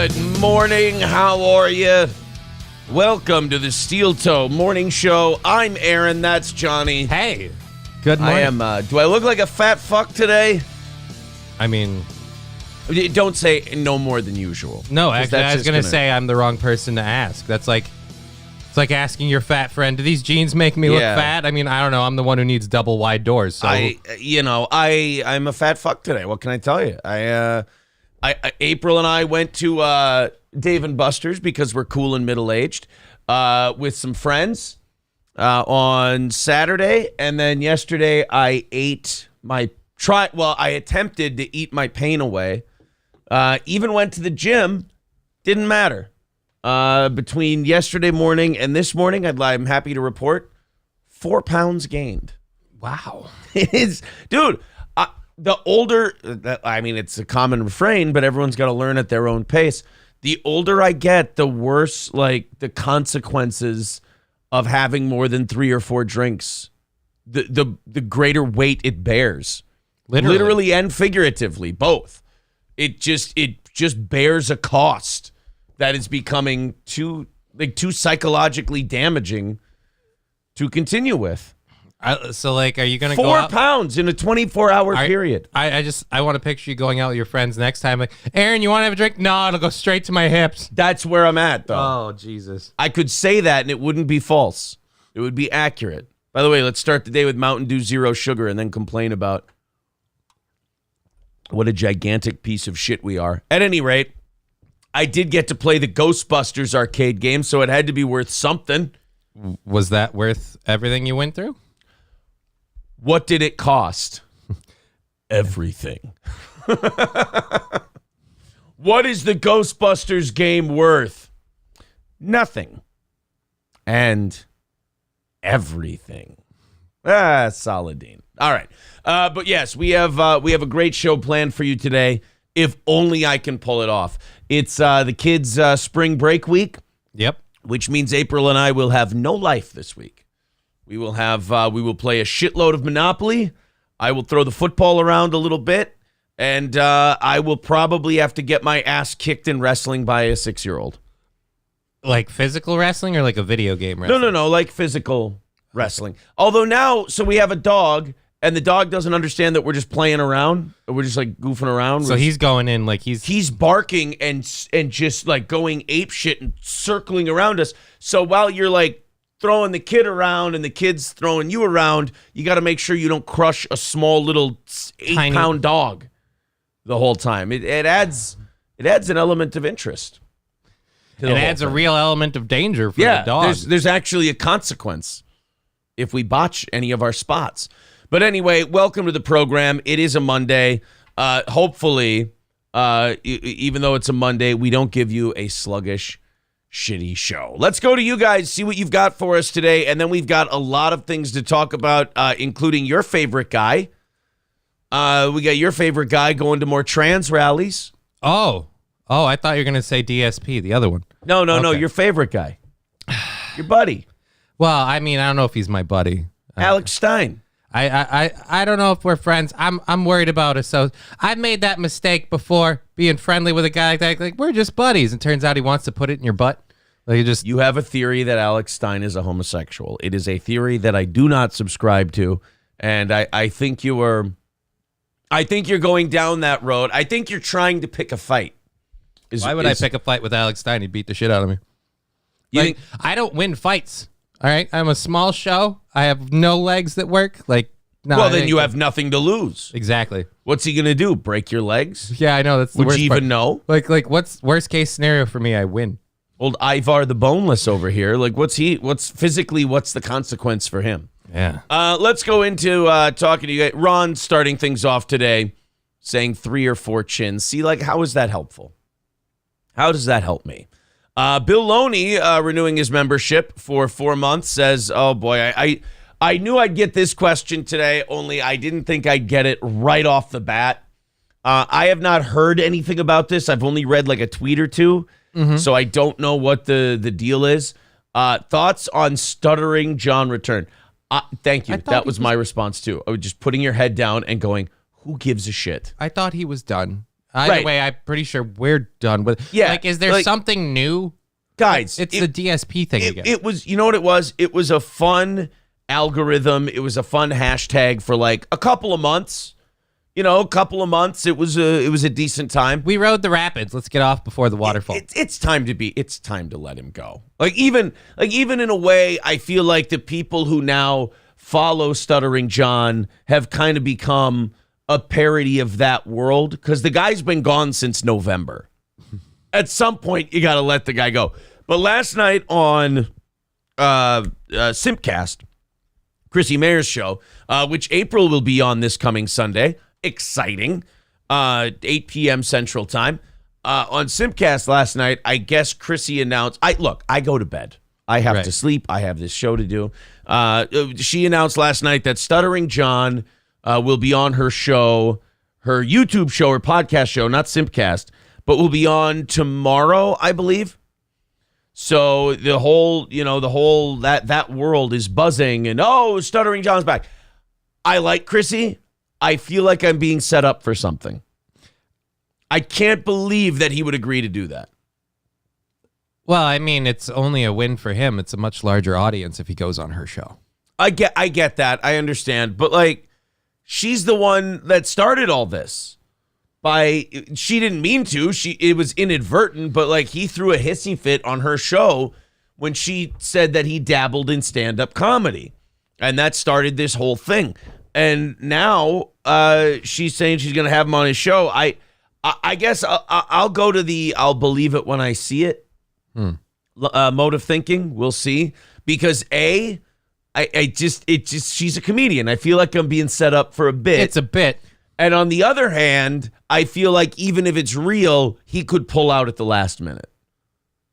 Good morning. How are you? Welcome to the Steel Toe Morning Show. I'm Aaron. That's Johnny. Hey. Good morning. I am. Do I look like a fat fuck today? I mean, don't say no more than usual. no. Actually, I was gonna say I'm the wrong person to ask. That's like, it's like asking your fat friend, "Do these jeans make me look fat?" I mean, I don't know. I'm the one who needs double wide doors. So I'm a fat fuck today. What can I tell you? April and I went to Dave and Buster's because we're cool and middle-aged with some friends on Saturday, and then yesterday I attempted to eat my pain away. Even went to the gym, didn't matter. Between yesterday morning and this morning, I'm happy to report 4 pounds gained. wow. It is, dude. The older, I mean, it's a common refrain, but everyone's got to learn at their own pace. The older I get, the worse, like, the consequences of having more than 3 or 4 drinks, the greater weight it bears. Literally and figuratively, both. It just bears a cost that is becoming too psychologically damaging to continue with. So, like, are you going to go 4 out? pounds in a 24-hour period. I want to picture you going out with your friends next time. Like, Aaron, you want to have a drink? No, it'll go straight to my hips. That's where I'm at, though. Oh, Jesus. I could say that, and it wouldn't be false. It would be accurate. By the way, let's start the day with Mountain Dew Zero Sugar and then complain about what a gigantic piece of shit we are. At any rate, I did get to play the Ghostbusters arcade game, so it had to be worth something. Was that worth everything you went through? What did it cost? Everything. What is the Ghostbusters game worth? Nothing. And everything. Saladin. All right. But yes, we have a great show planned for you today. If only I can pull it off. It's the kids' spring break week. Yep. Which means April and I will have no life this week. We will play a shitload of Monopoly. I will throw the football around a little bit, and I will probably have to get my ass kicked in wrestling by a 6-year-old. Like physical wrestling or like a video game wrestling? No, like physical wrestling. Although now, so we have a dog, and the dog doesn't understand that we're just playing around. We're just like goofing around. So he's going in like he's barking and just like going ape shit and circling around us. So while you're like throwing the kid around and the kid's throwing you around, you got to make sure you don't crush a small little 8-pound dog the whole time. It adds an element of interest. It adds a real element of danger for the dog. There's actually a consequence if we botch any of our spots. But anyway, welcome to the program. It is a Monday. Hopefully, even though it's a Monday, we don't give you a sluggish, shitty show. Let's go to you guys, see what you've got for us today, and then we've got a lot of things to talk about, including your favorite guy. We got your favorite guy going to more trans rallies. Oh, I thought you were going to say DSP, the other one. No, your favorite guy. Your buddy. Well, I mean, I don't know if he's my buddy. Alex Stein. I don't know if we're friends. I'm worried about it. So I've made that mistake before, being friendly with a guy like we're just buddies, and turns out he wants to put it in your butt. Like you have a theory that Alex Stein is a homosexual. It is a theory that I do not subscribe to, and I think you're going down that road. I think you're trying to pick a fight. Why would I pick a fight with Alex Stein? He'd beat the shit out of me. I don't win fights. All right, I'm a small show. I have no legs that work. Then you have nothing to lose. Exactly. What's he gonna do? Break your legs? Yeah, I know. That's the worst part. Would you even know? Like, what's worst case scenario for me? I win. Old Ivar the Boneless over here. Like, what's the consequence for him? Yeah. Let's go into talking to you guys. Ron starting things off today, saying 3 or 4 chins. See, like, how is that helpful? How does that help me? Bill Loney, renewing his membership for 4 months, says, oh boy, I knew I'd get this question today, only I didn't think I'd get it right off the bat. I have not heard anything about this. I've only read like a tweet or two, so I don't know what the deal is. Thoughts on stuttering John return? Thank you. That was my response too. I was just putting your head down and going, who gives a shit? I thought he was done. Either way, I'm pretty sure we're done with. Yeah, like, is there something new, guys? It's the DSP thing again. It was, you know what it was? It was a fun algorithm. It was a fun hashtag for like a couple of months. It was a decent time. We rode the rapids. Let's get off before the waterfall. It's time to let him go. Like even in a way, I feel like the people who now follow Stuttering John have kind of become a parody of that world, because the guy's been gone since November. At some point, you got to let the guy go. But last night on Simpcast, Chrissy Mayer's show, which April will be on this coming Sunday. Exciting. 8 p.m. Central Time. On Simpcast last night, I guess Chrissy announced, I go to bed. I have to sleep. I have this show to do. She announced last night that Stuttering John will be on her show, her YouTube show, her podcast show, not Simpcast, but will be on tomorrow, I believe. So the whole that world is buzzing, and Stuttering John's back. I like Chrissy. I feel like I'm being set up for something. I can't believe that he would agree to do that. Well, I mean, it's only a win for him. It's a much larger audience if he goes on her show. I get that. I understand. But like, she's the one that started all this. She didn't mean to. It was inadvertent, but like, he threw a hissy fit on her show when she said that he dabbled in stand-up comedy. And that started this whole thing. And now she's saying she's going to have him on his show. I guess I'll go to the I'll believe it when I see it mode of thinking. We'll see. Because she's a comedian. I feel like I'm being set up for a bit. It's a bit. And on the other hand, I feel like even if it's real, he could pull out at the last minute.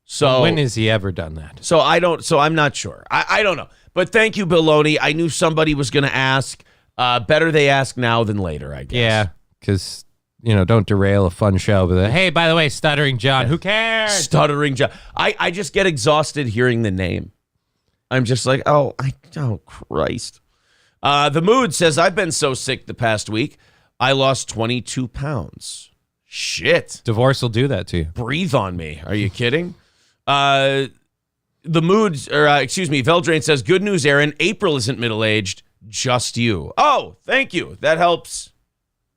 So when has he ever done that? So I'm not sure. I don't know. But thank you, Bill Loney. I knew somebody was going to ask. Better they ask now than later, I guess. Yeah, because, don't derail a fun show. But hey, by the way, Stuttering John, who cares? Stuttering John. I just get exhausted hearing the name. I'm just like, oh Christ. The Mood says, I've been so sick the past week. I lost 22 pounds. Shit. Divorce will do that to you. Breathe on me. Are you kidding? The Moods, Veldrain says, good news, Aaron. April isn't middle-aged. Just you. Oh, thank you. That helps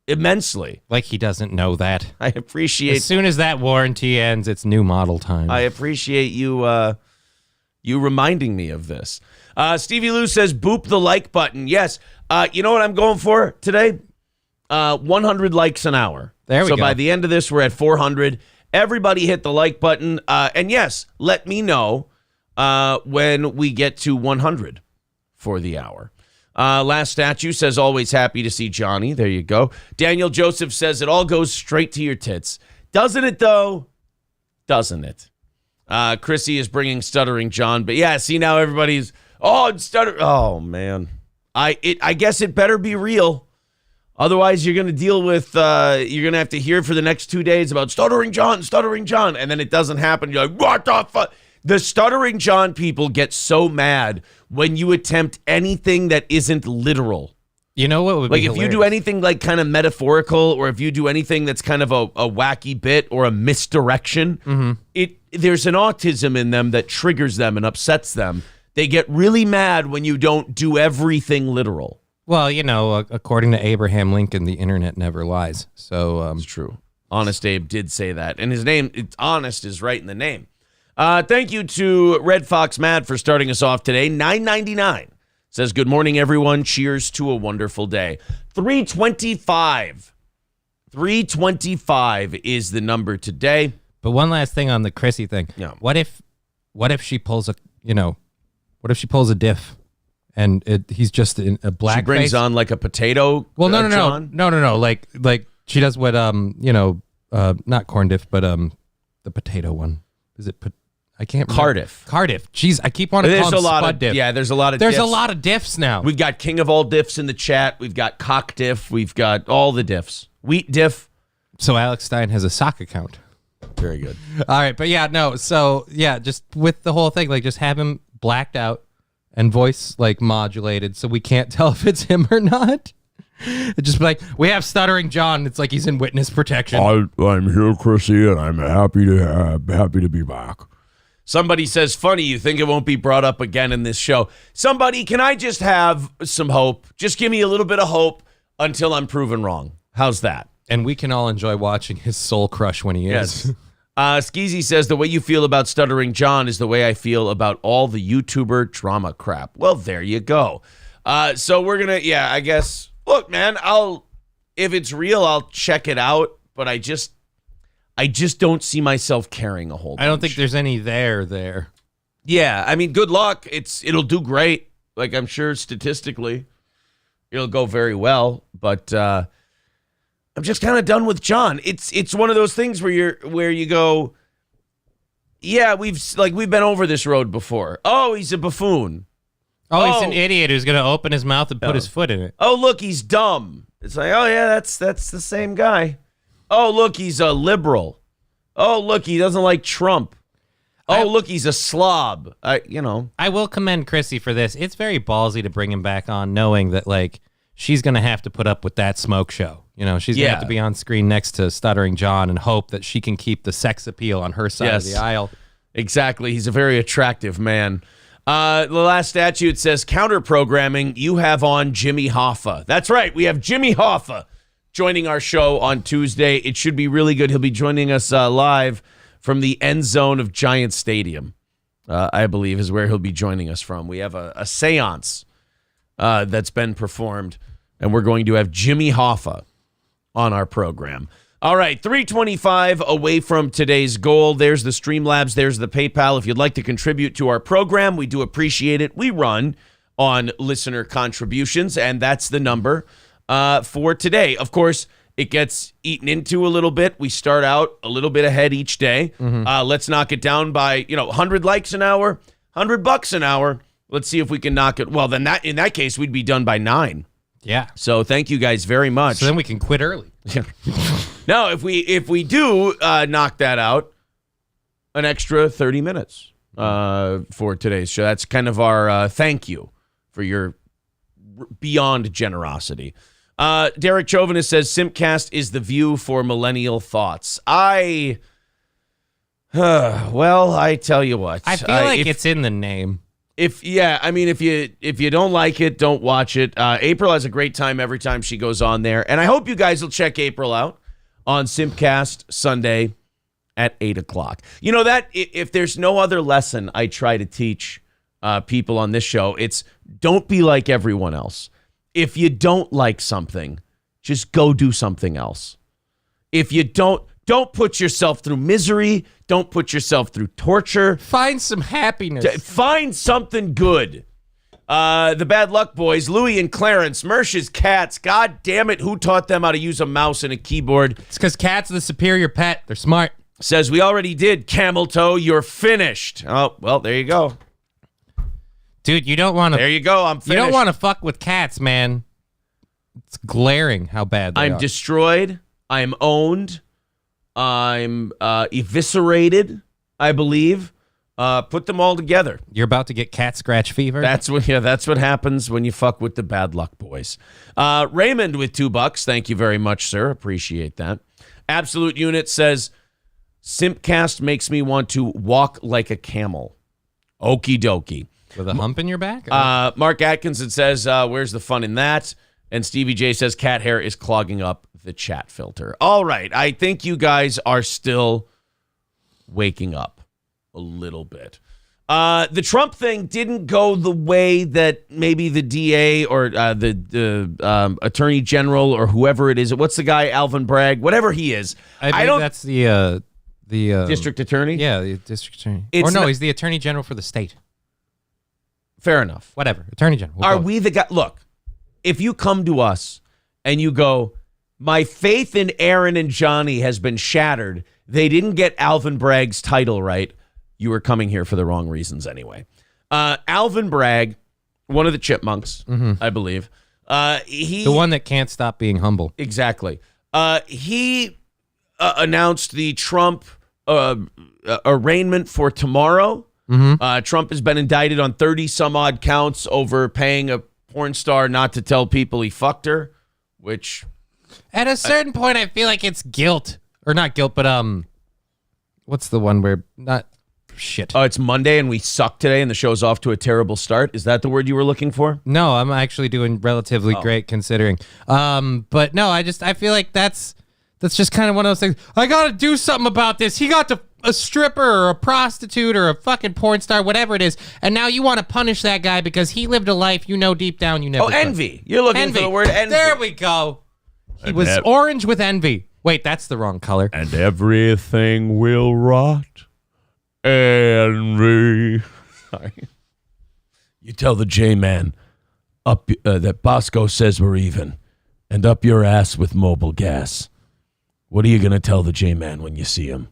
immensely. Like he doesn't know that. I appreciate. As soon as that warranty ends, it's new model time. I appreciate you reminding me of this. Stevie Lou says, boop the like button. Yes. You know what I'm going for today? 100 likes an hour. There we go. So by the end of this, we're at 400. Everybody hit the like button. And yes, let me know when we get to 100 for the hour. Last statue says, always happy to see Johnny. There you go. Daniel Joseph says, it all goes straight to your tits. Doesn't it, though? Doesn't it? Chrissy is bringing Stuttering John. But yeah, see, now everybody's, stutter. Oh, man. I guess it better be real. Otherwise, you're going to deal with, you're going to have to hear for the next 2 days about Stuttering John. And then it doesn't happen. You're like, what the fuck? The Stuttering John people get so mad when you attempt anything that isn't literal. You know what would be hilarious? If you do anything like kind of metaphorical, or if you do anything that's kind of a wacky bit or a misdirection, there's an autism in them that triggers them and upsets them. They get really mad when you don't do everything literal. Well, according to Abraham Lincoln, the internet never lies. So it's true. Honest Abe did say that. And his name, Honest, is right in the name. Thank you to Red Fox Mad for starting us off today. $9.99 says, good morning, everyone. Cheers to a wonderful day. 325. 325 is the number today. But one last thing on the Chrissy thing. Yeah. What if she pulls a diff and he's just in a black She brings face? on like a potato. Well, no. Like she does what not corn diff, but the potato one. Is it? I can't remember. Cardiff. Jeez, I keep wanting to call him Spud Diff. Yeah, there's a lot of There's diffs. a lot of diffs now. We've got King of all diffs in the chat. We've got Cock Diff. We've got all the diffs. Wheat Diff. So Alex Stein has a sock account. Very good. All right, but yeah, no. So yeah, just with the whole thing, like just have him blacked out and voice like modulated, so we can't tell if it's him or not. Just like, we have Stuttering John. It's like he's in witness protection. I'm here, Chrissy, and I'm happy to be back. Somebody says, funny, you think it won't be brought up again in this show. Somebody, can I just have some hope? Just give me a little bit of hope until I'm proven wrong. How's that? And we can all enjoy watching his soul crush when he is. Yes. Skeezy says, the way you feel about Stuttering John is the way I feel about all the YouTuber drama crap. Well, there you go. So we're going to, I guess, look, man, if it's real, I'll check it out, but I just don't see myself caring a whole bunch. I don't think there's any there. Yeah, I mean, good luck. It'll do great. Like, I'm sure statistically it'll go very well, but I'm just kind of done with John. It's one of those things where you go, yeah, we've been over this road before. Oh, he's a buffoon. Oh, he's an idiot who's going to open his mouth and put his foot in it. Oh, look, he's dumb. It's like, oh yeah, that's the same guy. Oh, look, he's a liberal. Oh, look, he doesn't like Trump. Oh, look, he's a slob. I will commend Chrissy for this. It's very ballsy to bring him back on, knowing that like she's going to have to put up with that smoke show. She's going to have to be on screen next to Stuttering John and hope that she can keep the sex appeal on her side of the aisle. Exactly. He's a very attractive man. The last statute says counter-programming. You have on Jimmy Hoffa. That's right. We have Jimmy Hoffa joining our show on Tuesday. It should be really good. He'll be joining us live from the end zone of Giant Stadium, I believe is where he'll be joining us from. We have a seance that's been performed, and we're going to have Jimmy Hoffa on our program. All right, 325 away from today's goal. There's the Streamlabs. There's the PayPal. If you'd like to contribute to our program, we do appreciate it. We run on listener contributions, and that's the number for today. Of course, it gets eaten into a little bit. We start out a little bit ahead each day. Let's knock it down by 100 likes an hour, $100 an hour. Let's see if we can knock it. Well, then in that case, we'd be done by 9. Yeah. So thank you guys very much. So then we can quit early. No, if we do knock that out, an extra 30 minutes for today's show. That's kind of our thank you for your beyond generosity. Derek Chauvinist says Simpcast is the view for millennial thoughts. I tell you what. I feel like it's in the name. If you don't like it, don't watch it. April has a great time every time she goes on there, and I hope you guys will check April out on Simpcast Sunday at 8:00. You know that if there's no other lesson I try to teach people on this show, it's don't be like everyone else. If you don't like something, just go do something else. If you don't put yourself through misery. Don't put yourself through torture. Find some happiness. Find something good. The Bad Luck Boys, Louie and Clarence, Mersh's cats. God damn it, who taught them how to use a mouse and a keyboard? It's because cats are the superior pet. They're smart. Says, we already did, Camel Toe. You're finished. Oh, well, there you go. Dude, you don't want to... There you go, I'm finished. You don't want to fuck with cats, man. It's glaring how bad they are. I'm destroyed. I'm owned. I'm eviscerated, I believe. Put them all together. You're about to get cat scratch fever? That's what happens when you fuck with the Bad Luck Boys. Raymond with $2. Thank you very much, sir. Appreciate that. Absolute Unit says, Simpcast makes me want to walk like a camel. Okie dokie. With a hump in your back? Mark Atkinson says, where's the fun in that? And Stevie J says, cat hair is clogging up the chat filter. All right. I think you guys are still waking up a little bit. The Trump thing didn't go the way that maybe the DA or the Attorney General or whoever it is. What's the guy, Alvin Bragg? Whatever he is. I don't. That's the District Attorney? Yeah, the District Attorney. He's the Attorney General for the state. Fair enough. Whatever. Attorney General. Are we the guy? Look, if you come to us and you go, my faith in Aaron and Johnny has been shattered. They didn't get Alvin Bragg's title right. You were coming here for the wrong reasons anyway. Alvin Bragg, one of the chipmunks, I believe. The one that can't stop being humble. Exactly. He announced the Trump arraignment for tomorrow. Trump has been indicted on 30 some odd counts over paying a porn star not to tell people he fucked her which At a certain point, I feel like it's guilt. Or not guilt, but what's the one where not shit? Oh, it's Monday and we suck today and the show's off to a terrible start. Is that the word you were looking for? No, I'm actually doing relatively great considering. But no, I feel like that's just kind of one of those things. I got to do something about this. He got a stripper or a prostitute or a fucking porn star, whatever it is, and now you want to punish that guy because he lived a life you know deep down you never could. Envy. You're looking for the word envy. There we go. He was orange with envy. Wait, that's the wrong color. And everything will rot. Envy. Sorry. You tell the J-Man that Bosco says we're even, and up your ass with mobile gas. What are you going to tell the J-Man when you see him?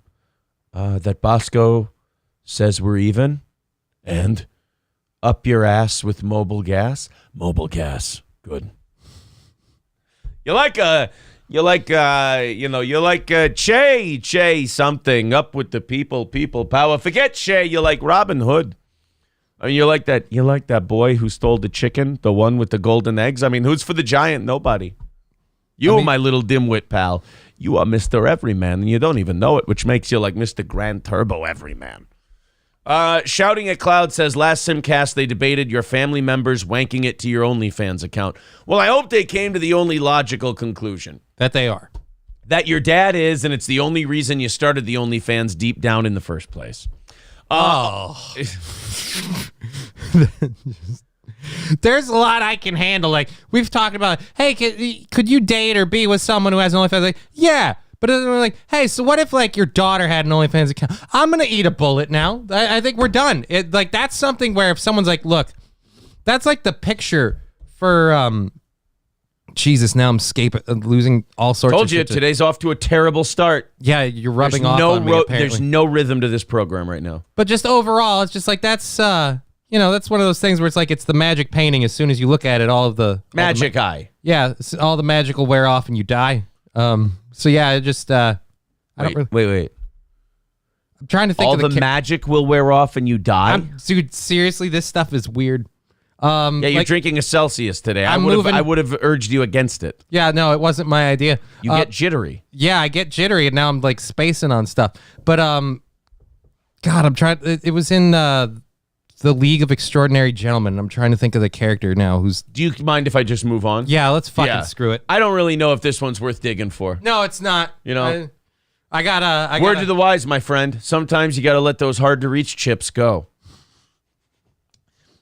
That Bosco says we're even, and up your ass with mobile gas. Mobile gas. Good. You like Che something, up with the people power. Forget Che, you like Robin Hood. I mean, you like that boy who stole the chicken, the one with the golden eggs. I mean, who's for the giant? Nobody. My little dimwit pal. You are Mr. Everyman, and you don't even know it, which makes you like Mr. Grand Turbo Everyman. Shouting at Cloud says, last Simcast, they debated your family members wanking it to your OnlyFans account. Well, I hope they came to the only logical conclusion. That they are. That your dad is, and it's the only reason you started the OnlyFans deep down in the first place. There's a lot I can handle. Like, we've talked about, hey, could you date or be with someone who has an OnlyFans? Like, yeah. But then we're like, hey, so what if like your daughter had an OnlyFans account? I'm gonna eat a bullet now. I think we're done. That's something where if someone's like, look, that's like the picture for Jesus. Now I'm losing all sorts. Told of you shit today's off to a terrible start. Yeah, you're rubbing off on me. Apparently, there's no rhythm to this program right now. But just overall, it's just like that's that's one of those things where it's like it's the magic painting. As soon as you look at it, all the eye. Yeah, all the magic will wear off and you die. So yeah, I just I don't really. Wait. I'm trying to think. All the magic will wear off and you die. Dude, seriously, this stuff is weird. You're drinking a Celsius today. I would have urged you against it. Yeah, no, it wasn't my idea. You get jittery. Yeah, I get jittery, and now I'm like spacing on stuff. But God, I'm trying. It was in the League of Extraordinary Gentlemen. I'm trying to think of the character now. Do you mind if I just move on? Yeah, let's fucking screw it. I don't really know if this one's worth digging for. No, it's not. You know, I gotta. Word to the wise, my friend. Sometimes you gotta let those hard to reach chips go.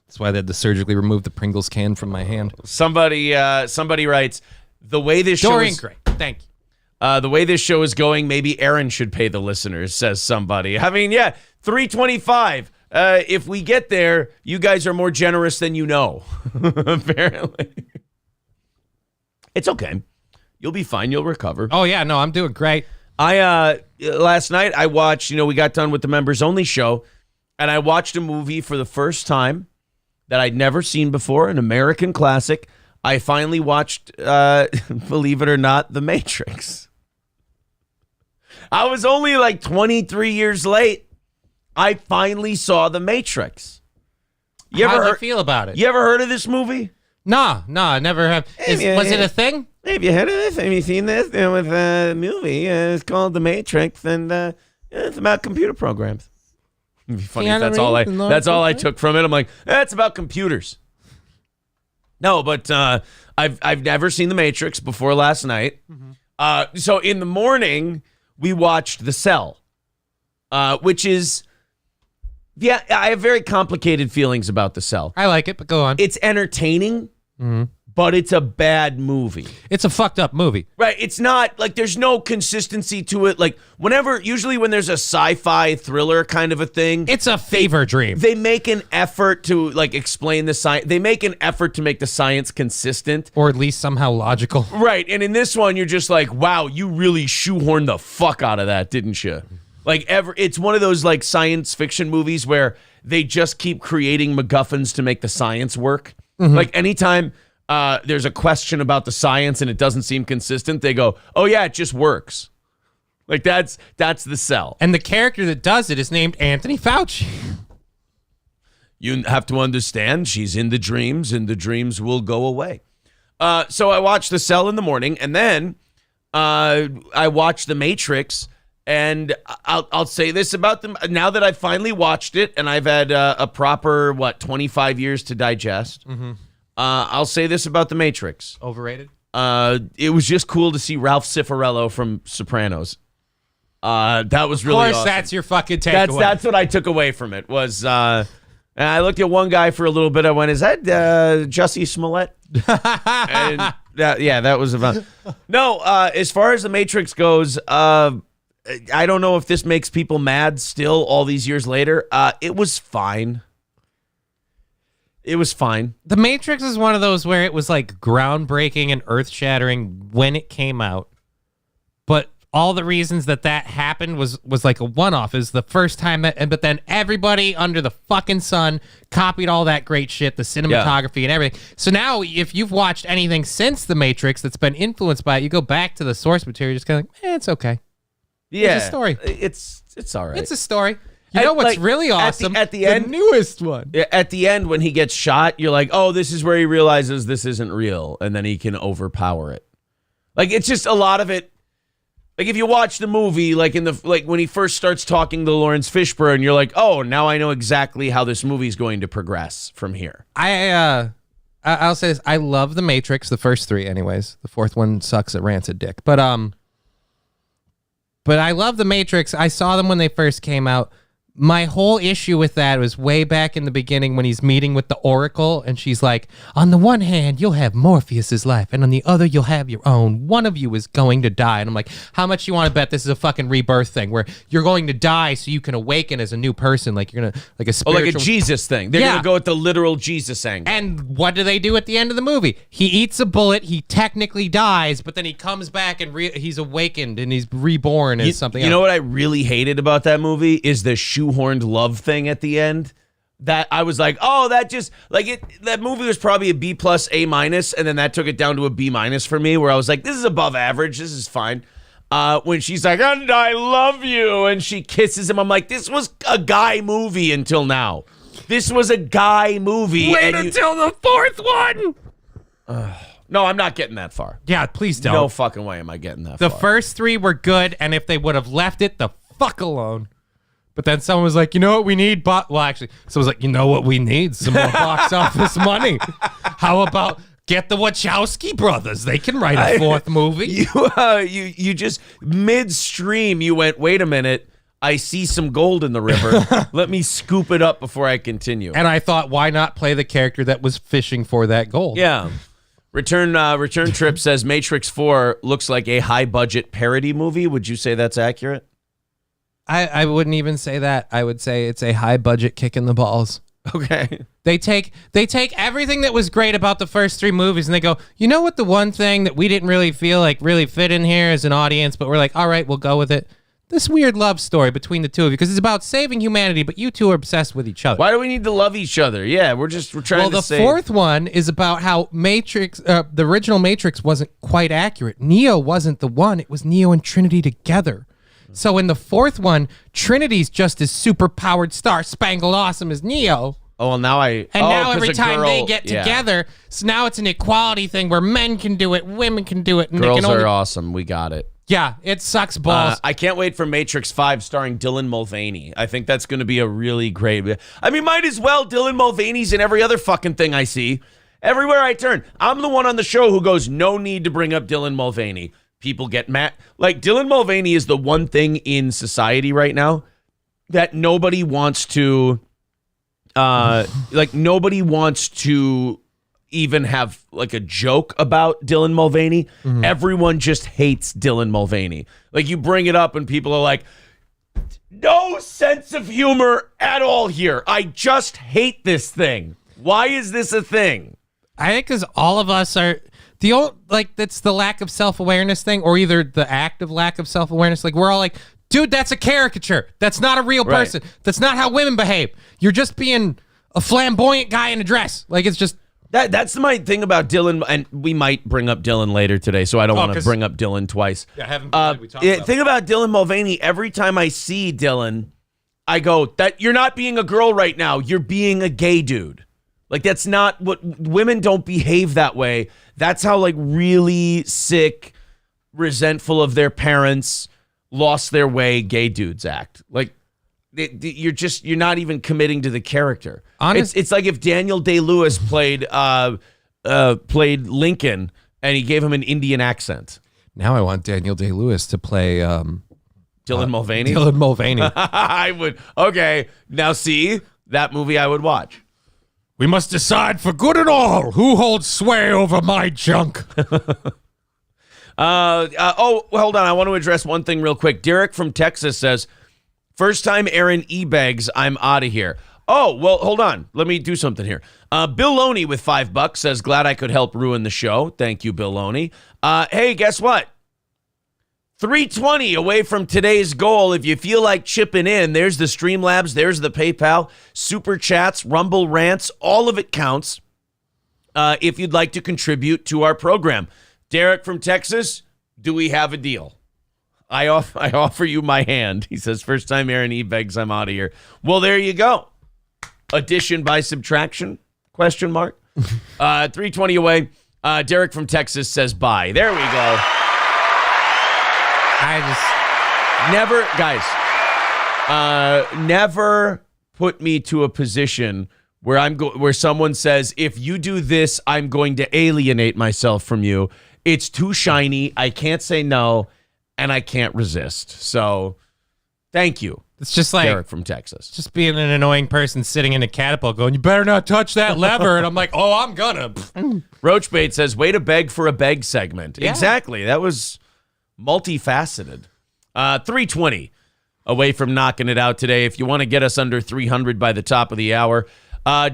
That's why they had to surgically remove the Pringles can from my hand. Somebody writes, the way this show Dorian is... Gray, thank you. The way this show is going, maybe Aaron should pay the listeners, says somebody. I mean, yeah, $3.25. If we get there, you guys are more generous than you know, apparently. It's okay. You'll be fine. You'll recover. Oh, yeah. No, I'm doing great. Last night I watched, we got done with the members only show, and I watched a movie for the first time that I'd never seen before, an American classic. I finally watched, believe it or not, The Matrix. I was only like 23 years late. I finally saw The Matrix. How do you feel about it? You ever heard of this movie? No, I never have. Was it a thing? Have you heard of this? Have you seen this? With a movie. It's called The Matrix, and it's about computer programs. It'd be funny if that's all I took from it. I'm like, it's about computers. No, but I've never seen The Matrix before last night. Mm-hmm. So in the morning, we watched The Cell, which is... Yeah, I have very complicated feelings about The Cell. I like it, but go on. It's entertaining, but it's a bad movie. It's a fucked up movie. Right. It's not, like, there's no consistency to it. Like, usually when there's a sci-fi thriller kind of a thing. It's a fever dream. They make an effort to, like, explain the science. They make an effort to make the science consistent. Or at least somehow logical. Right. And in this one, you're just like, wow, you really shoehorned the fuck out of that, didn't you? Like, it's one of those, like, science fiction movies where they just keep creating MacGuffins to make the science work. Mm-hmm. Like, anytime there's a question about the science and it doesn't seem consistent, they go, oh, yeah, it just works. Like, that's The Cell. And the character that does it is named Anthony Fauci. You have to understand, she's in the dreams, and the dreams will go away. So I watched The Cell in the morning, and then I watched The Matrix. And I'll say this about them now that I've finally watched it, and I've had a proper 25 years to digest. Mm-hmm. I'll say this about The Matrix. Overrated? It was just cool to see Ralph Cifaretto from Sopranos. That was really awesome. That's your fucking takeaway. That's what I took away from it was. And I looked at one guy for a little bit. I went, "Is that Jussie Smollett?" And that was about. No, as far as The Matrix goes, I don't know if this makes people mad still all these years later. It was fine. It was fine. The Matrix is one of those where it was like groundbreaking and earth-shattering when it came out. But all the reasons that happened was like a one-off. Is the first time but then everybody under the fucking sun copied all that great shit, the cinematography and everything. So now if you've watched anything since The Matrix that's been influenced by it, you go back to the source material, just kind of like, it's okay. Yeah, it's a story. It's all right. It's a story. You know what's really awesome? At the end, newest one. At the end, when he gets shot, you're like, oh, this is where he realizes this isn't real, and then he can overpower it. Like, it's just a lot of it. Like, if you watch the movie, like when he first starts talking to Lawrence Fishburne, you're like, oh, now I know exactly how this movie's going to progress from here. I'll say this: I love The Matrix, the first three, anyways. The fourth one sucks at rancid dick, but I love The Matrix. I saw them when they first came out. My whole issue with that was way back in the beginning when he's meeting with the Oracle, and she's like, on the one hand, you'll have Morpheus's life, and on the other, you'll have your own. One of you is going to die. And I'm like, how much you want to bet this is a fucking rebirth thing where you're going to die so you can awaken as a new person? Like you're going to, like a spiritual... Oh, like a Jesus thing. They're going to go with the literal Jesus angle. And what do they do at the end of the movie? He eats a bullet, he technically dies, but then he comes back and he's awakened and he's reborn as something else. You know what I really hated about that movie is the shoehorned love thing at the end. That I was like, oh, that just like it. That movie was probably a B+, A-, and then that took it down to a B- for me, where I was like, this is above average. This is fine. When she's like, and I love you, and she kisses him, I'm like, this was a guy movie until now. This was a guy movie. Wait until the fourth one. No, I'm not getting that far. Yeah, please don't. No fucking way am I getting that far. The first three were good, and if they would have left it the fuck alone. But then someone was like, you know what we need? Well, actually, someone was like, you know what we need? Some more box office money. How about get the Wachowski brothers? They can write a fourth movie. You just midstream, you went, wait a minute. I see some gold in the river. Let me scoop it up before I continue. And I thought, why not play the character that was fishing for that gold? Yeah. Return Trip says Matrix 4 looks like a high-budget parody movie. Would you say that's accurate? I wouldn't even say that. I would say it's a high-budget kick in the balls. Okay. They take everything that was great about the first three movies and they go, you know what, the one thing that we didn't really feel like really fit in here as an audience, but we're like, all right, we'll go with it. This weird love story between the two of you, because it's about saving humanity, but you two are obsessed with each other. Why do we need to love each other? Yeah, we're trying to save. Well, the fourth one is about how Matrix, the original Matrix wasn't quite accurate. Neo wasn't the one. It was Neo and Trinity together. So in the fourth one, Trinity's just as super-powered, star-spangled awesome as Neo. Oh, well, now now every time they get together, so now it's an equality thing where men can do it, women can do it. And girls they can are awesome. We got it. Yeah, it sucks balls. I can't wait for Matrix 5 starring Dylan Mulvaney. I think that's going to be a really great... I mean, might as well. Dylan Mulvaney's in every other fucking thing I see. Everywhere I turn. I'm the one on the show who goes, no need to bring up Dylan Mulvaney. People get mad. Like, Dylan Mulvaney is the one thing in society right now that nobody wants to, nobody wants to even have, like, a joke about Dylan Mulvaney. Mm-hmm. Everyone just hates Dylan Mulvaney. Like, you bring it up and people are like, no sense of humor at all here. I just hate this thing. Why is this a thing? I think because all of us are... The old, like, that's the lack of self-awareness thing, or either the act of lack of self-awareness. Like, we're all like, dude, that's a caricature. That's not a real person. Right. That's not how women behave. You're just being a flamboyant guy in a dress. Like, it's just... That's my thing about Dylan, and we might bring up Dylan later today, so I don't want to bring up Dylan twice. Yeah, I haven't we talked about thing about Dylan Mulvaney, every time I see Dylan, I go, that you're not being a girl right now. You're being a gay dude. Like, that's not what women don't behave that way. That's how like really sick, resentful of their parents, lost their way gay dudes act. Like, you're not even committing to the character. It's like if Daniel Day-Lewis played Lincoln and he gave him an Indian accent. Now I want Daniel Day-Lewis to play Dylan Mulvaney. Dylan Mulvaney. I would. Okay, now see that movie I would watch. We must decide for good and all who holds sway over my junk. Hold on. I want to address one thing real quick. Derek from Texas says, first time Aaron E-Begs, I'm out of here. Oh, well, hold on. Let me do something here. Bill Loney with $5 says, glad I could help ruin the show. Thank you, Bill Loney. Hey, guess what? 320 away from today's goal. If you feel like chipping in, there's the Streamlabs, there's the PayPal, Super Chats, Rumble Rants, all of it counts if you'd like to contribute to our program. Derek from Texas, do we have a deal? I offer you my hand. He says, first time Aaron E-Begs, I'm out of here. Well, there you go. Addition by subtraction? Question mark. 320 away. Derek from Texas says bye. There we go. Never put me to a position where where someone says, if you do this, I'm going to alienate myself from you. It's too shiny. I can't say no, and I can't resist. So, thank you. It's just like Derek from Texas. Just being an annoying person sitting in a catapult going, you better not touch that lever. And I'm like, oh, I'm gonna. Roachbait says, way to beg for a beg segment. Yeah. Exactly. That was multifaceted. 320 away from knocking it out today. If you want to get us under 300 by the top of the hour.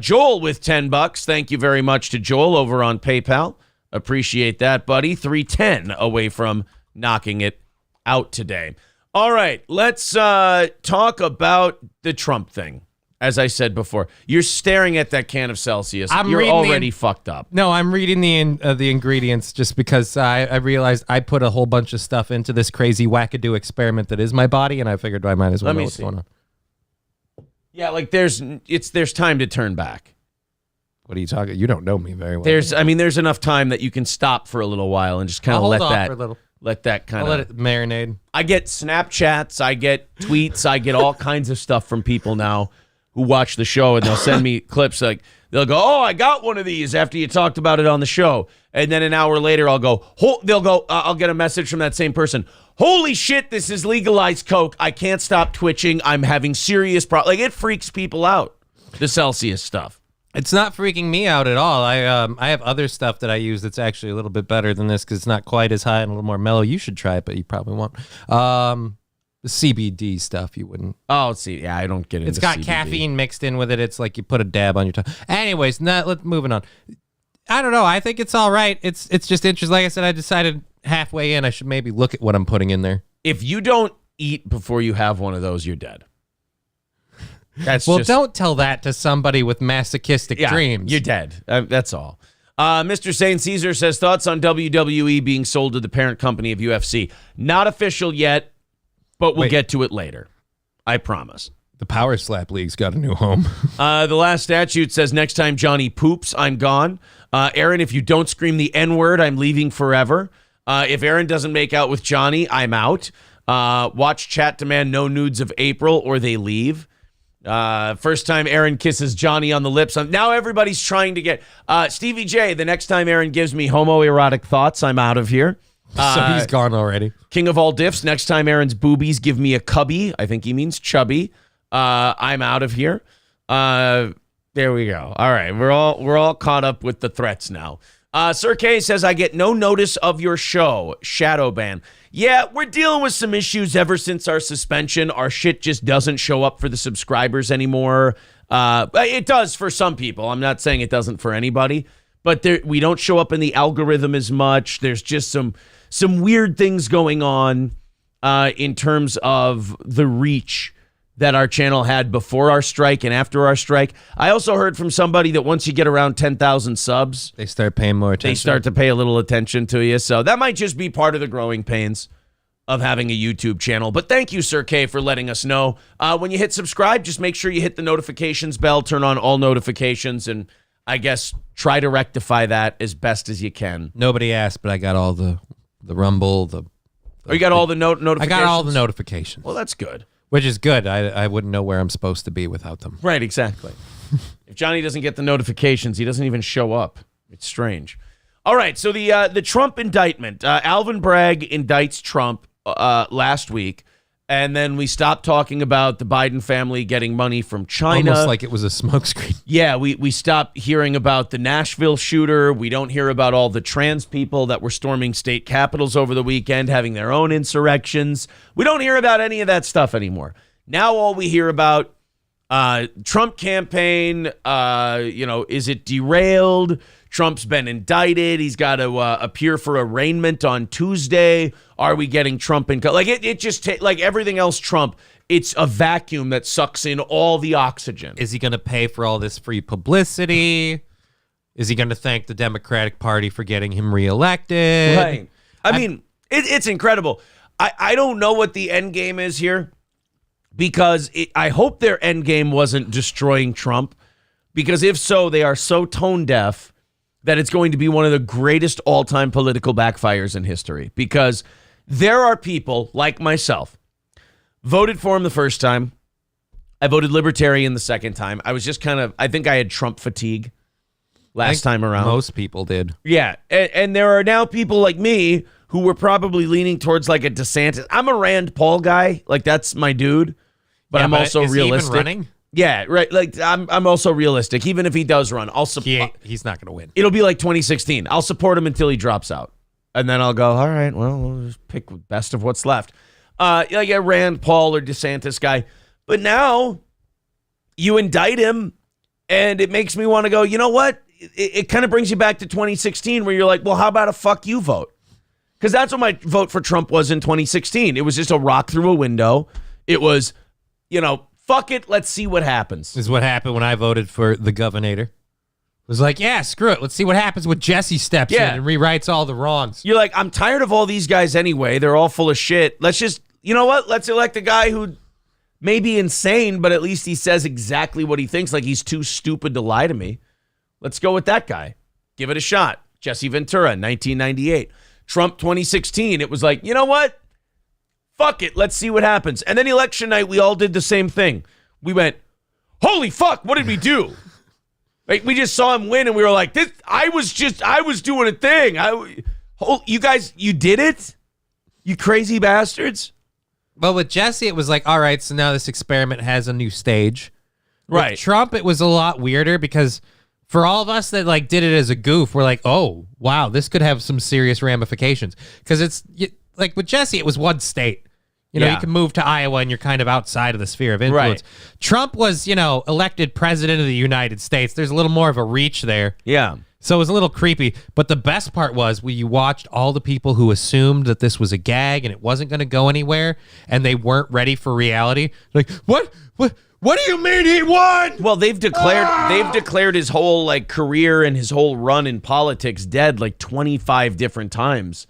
Joel with $10. Thank you very much to Joel over on PayPal. Appreciate that, buddy. 310 away from knocking it out today. All right, let's talk about the Trump thing. As I said before, you're staring at that can of Celsius. You're already fucked up. No, I'm reading the ingredients just because I realized I put a whole bunch of stuff into this crazy wackadoo experiment that is my body, and I figured I might as well know what's going on. Yeah, like there's time to turn back. What are you talking? You don't know me very well. There's enough time that you can stop for a little while and just kind of let that kind of let it marinate. I get Snapchats, I get tweets, I get all kinds of stuff from people now who watch the show, and they'll send me clips like they'll go, "Oh, I got one of these after you talked about it on the show," and then an hour later I'll get a message from that same person. Holy shit, this is legalized coke. I can't stop twitching. I'm having serious problems. Like, it freaks people out. The Celsius stuff. It's not freaking me out at all. I have other stuff that I use that's actually a little bit better than this because it's not quite as high and a little more mellow. You should try it, but you probably won't. The CBD stuff, you wouldn't. Oh, see, yeah, I don't get into. It's got CBD. caffeine mixed in with it. It's like you put a dab on your tongue. Anyways, let's moving on. I don't know. I think it's all right. It's just interesting. Like I said, I decided halfway in I should maybe look at what I'm putting in there. If you don't eat before you have one of those, you're dead. Don't tell that to somebody with masochistic dreams. You're dead. That's all. Mr. St. Caesar says, thoughts on WWE being sold to the parent company of UFC. Not official yet, but we'll get to it later. I promise. The Power Slap League's got a new home. The last statute says, next time Johnny poops, I'm gone. Aaron, if you don't scream the N-word, I'm leaving forever. If Aaron doesn't make out with Johnny, I'm out. Watch chat demand no nudes of April or they leave. First time Aaron kisses Johnny on the lips. Now everybody's trying to get Stevie J. The next time Aaron gives me homoerotic thoughts, I'm out of here. So he's gone already. King of all diffs. Next time Aaron's boobies give me a cubby. I think he means chubby. I'm out of here. There we go. All right, we're all caught up with the threats now. Sir K says, I get no notice of your show. Shadow ban. Yeah, we're dealing with some issues ever since our suspension. Our shit just doesn't show up for the subscribers anymore. It does for some people. I'm not saying it doesn't for anybody. But we don't show up in the algorithm as much. There's just some weird things going on in terms of the reach that our channel had before our strike and after our strike. I also heard from somebody that once you get around 10,000 subs, they start paying more attention. They start to pay a little attention to you. So that might just be part of the growing pains of having a YouTube channel. But thank you, Sir K, for letting us know. When you hit subscribe, just make sure you hit the notifications bell, turn on all notifications, and I guess, try to rectify that as best as you can. Nobody asked, but I got all the rumble, You got all the notifications? I got all the notifications. Well, that's good. Which is good. I wouldn't know where I'm supposed to be without them. Right, exactly. If Johnny doesn't get the notifications, he doesn't even show up. It's strange. All right, so the Trump indictment. Alvin Bragg indicts Trump last week, and then we stopped talking about the Biden family getting money from China. Almost like it was a smokescreen. Yeah, we stopped hearing about the Nashville shooter. We don't hear about all the trans people that were storming state capitals over the weekend, having their own insurrections. We don't hear about any of that stuff anymore. Now all we hear about, Trump campaign, is it derailed? Trump's been indicted. He's got to appear for arraignment on Tuesday. Are we getting Trump in? Like it just like everything else Trump, it's a vacuum that sucks in all the oxygen. Is he going to pay for all this free publicity? Is he going to thank the Democratic Party for getting him reelected? Right. I mean, it's incredible. I don't know what the end game is here, because I hope their end game wasn't destroying Trump, because if so, they are so tone deaf that it's going to be one of the greatest all-time political backfires in history, because there are people like myself, voted for him the first time. I voted Libertarian the second time. I was just I think I had Trump fatigue last time around. Most people did. Yeah. And there are now people like me who were probably leaning towards like a DeSantis. I'm a Rand Paul guy. Like, that's my dude. But I'm also is realistic. He even running? Yeah, right. Like, I'm also realistic. Even if he does run, I'll support. He's not going to win. It'll be like 2016. I'll support him until he drops out, and then I'll go, all right, well, we'll just pick best of what's left. Like a Rand Paul or DeSantis guy. But now you indict him, and it makes me want to go, you know what? It kind of brings you back to 2016, where you're like, well, how about a fuck you vote? Because that's what my vote for Trump was in 2016. It was just a rock through a window. It was, fuck it, let's see what happens. This is what happened when I voted for the governor. It was like, yeah, screw it. Let's see what happens when Jesse steps in and rewrites all the wrongs. You're like, I'm tired of all these guys anyway. They're all full of shit. Let's just, you know what? Let's elect a guy who may be insane, but at least he says exactly what he thinks. Like, he's too stupid to lie to me. Let's go with that guy. Give it a shot. Jesse Ventura, 1998. Trump, 2016. It was like, you know what? Fuck it. Let's see what happens. And then election night, we all did the same thing. We went, holy fuck, what did we do? Like, we just saw him win, and we were like, "This. I was doing a thing. You guys, you did it? You crazy bastards." Well, with Jesse, it was like, all right, so now this experiment has a new stage. Right. With Trump, it was a lot weirder, because for all of us that like did it as a goof, we're like, oh, wow, this could have some serious ramifications. Because it's like with Jesse, it was one state. You can move to Iowa and you're kind of outside of the sphere of influence. Right. Trump was, elected president of the United States. There's a little more of a reach there. Yeah. So it was a little creepy. But the best part was when you watched all the people who assumed that this was a gag and it wasn't going to go anywhere, and they weren't ready for reality. Like, what do you mean he won? Well, they've declared his whole like career and his whole run in politics dead like 25 different times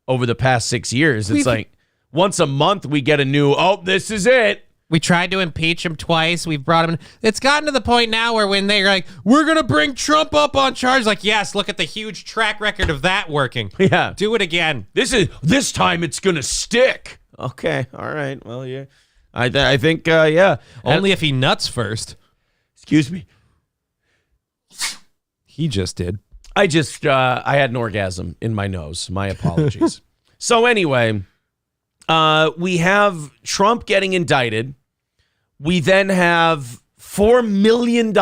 over the past 6 years. It's like, once a month, we get a new, this is it. We tried to impeach him twice. We've brought him in. It's gotten to the point now where when they're like, we're going to bring Trump up on charge, like, yes, look at the huge track record of that working. Yeah. Do it again. This time it's going to stick. Okay. All right. Well, yeah. I think, yeah. Only if he nuts first. Excuse me. He just did. I had an orgasm in my nose. My apologies. So anyway, we have Trump getting indicted. We then have $4 million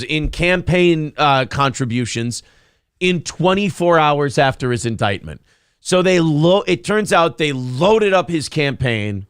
in campaign contributions in 24 hours after his indictment. So it turns out they loaded up his campaign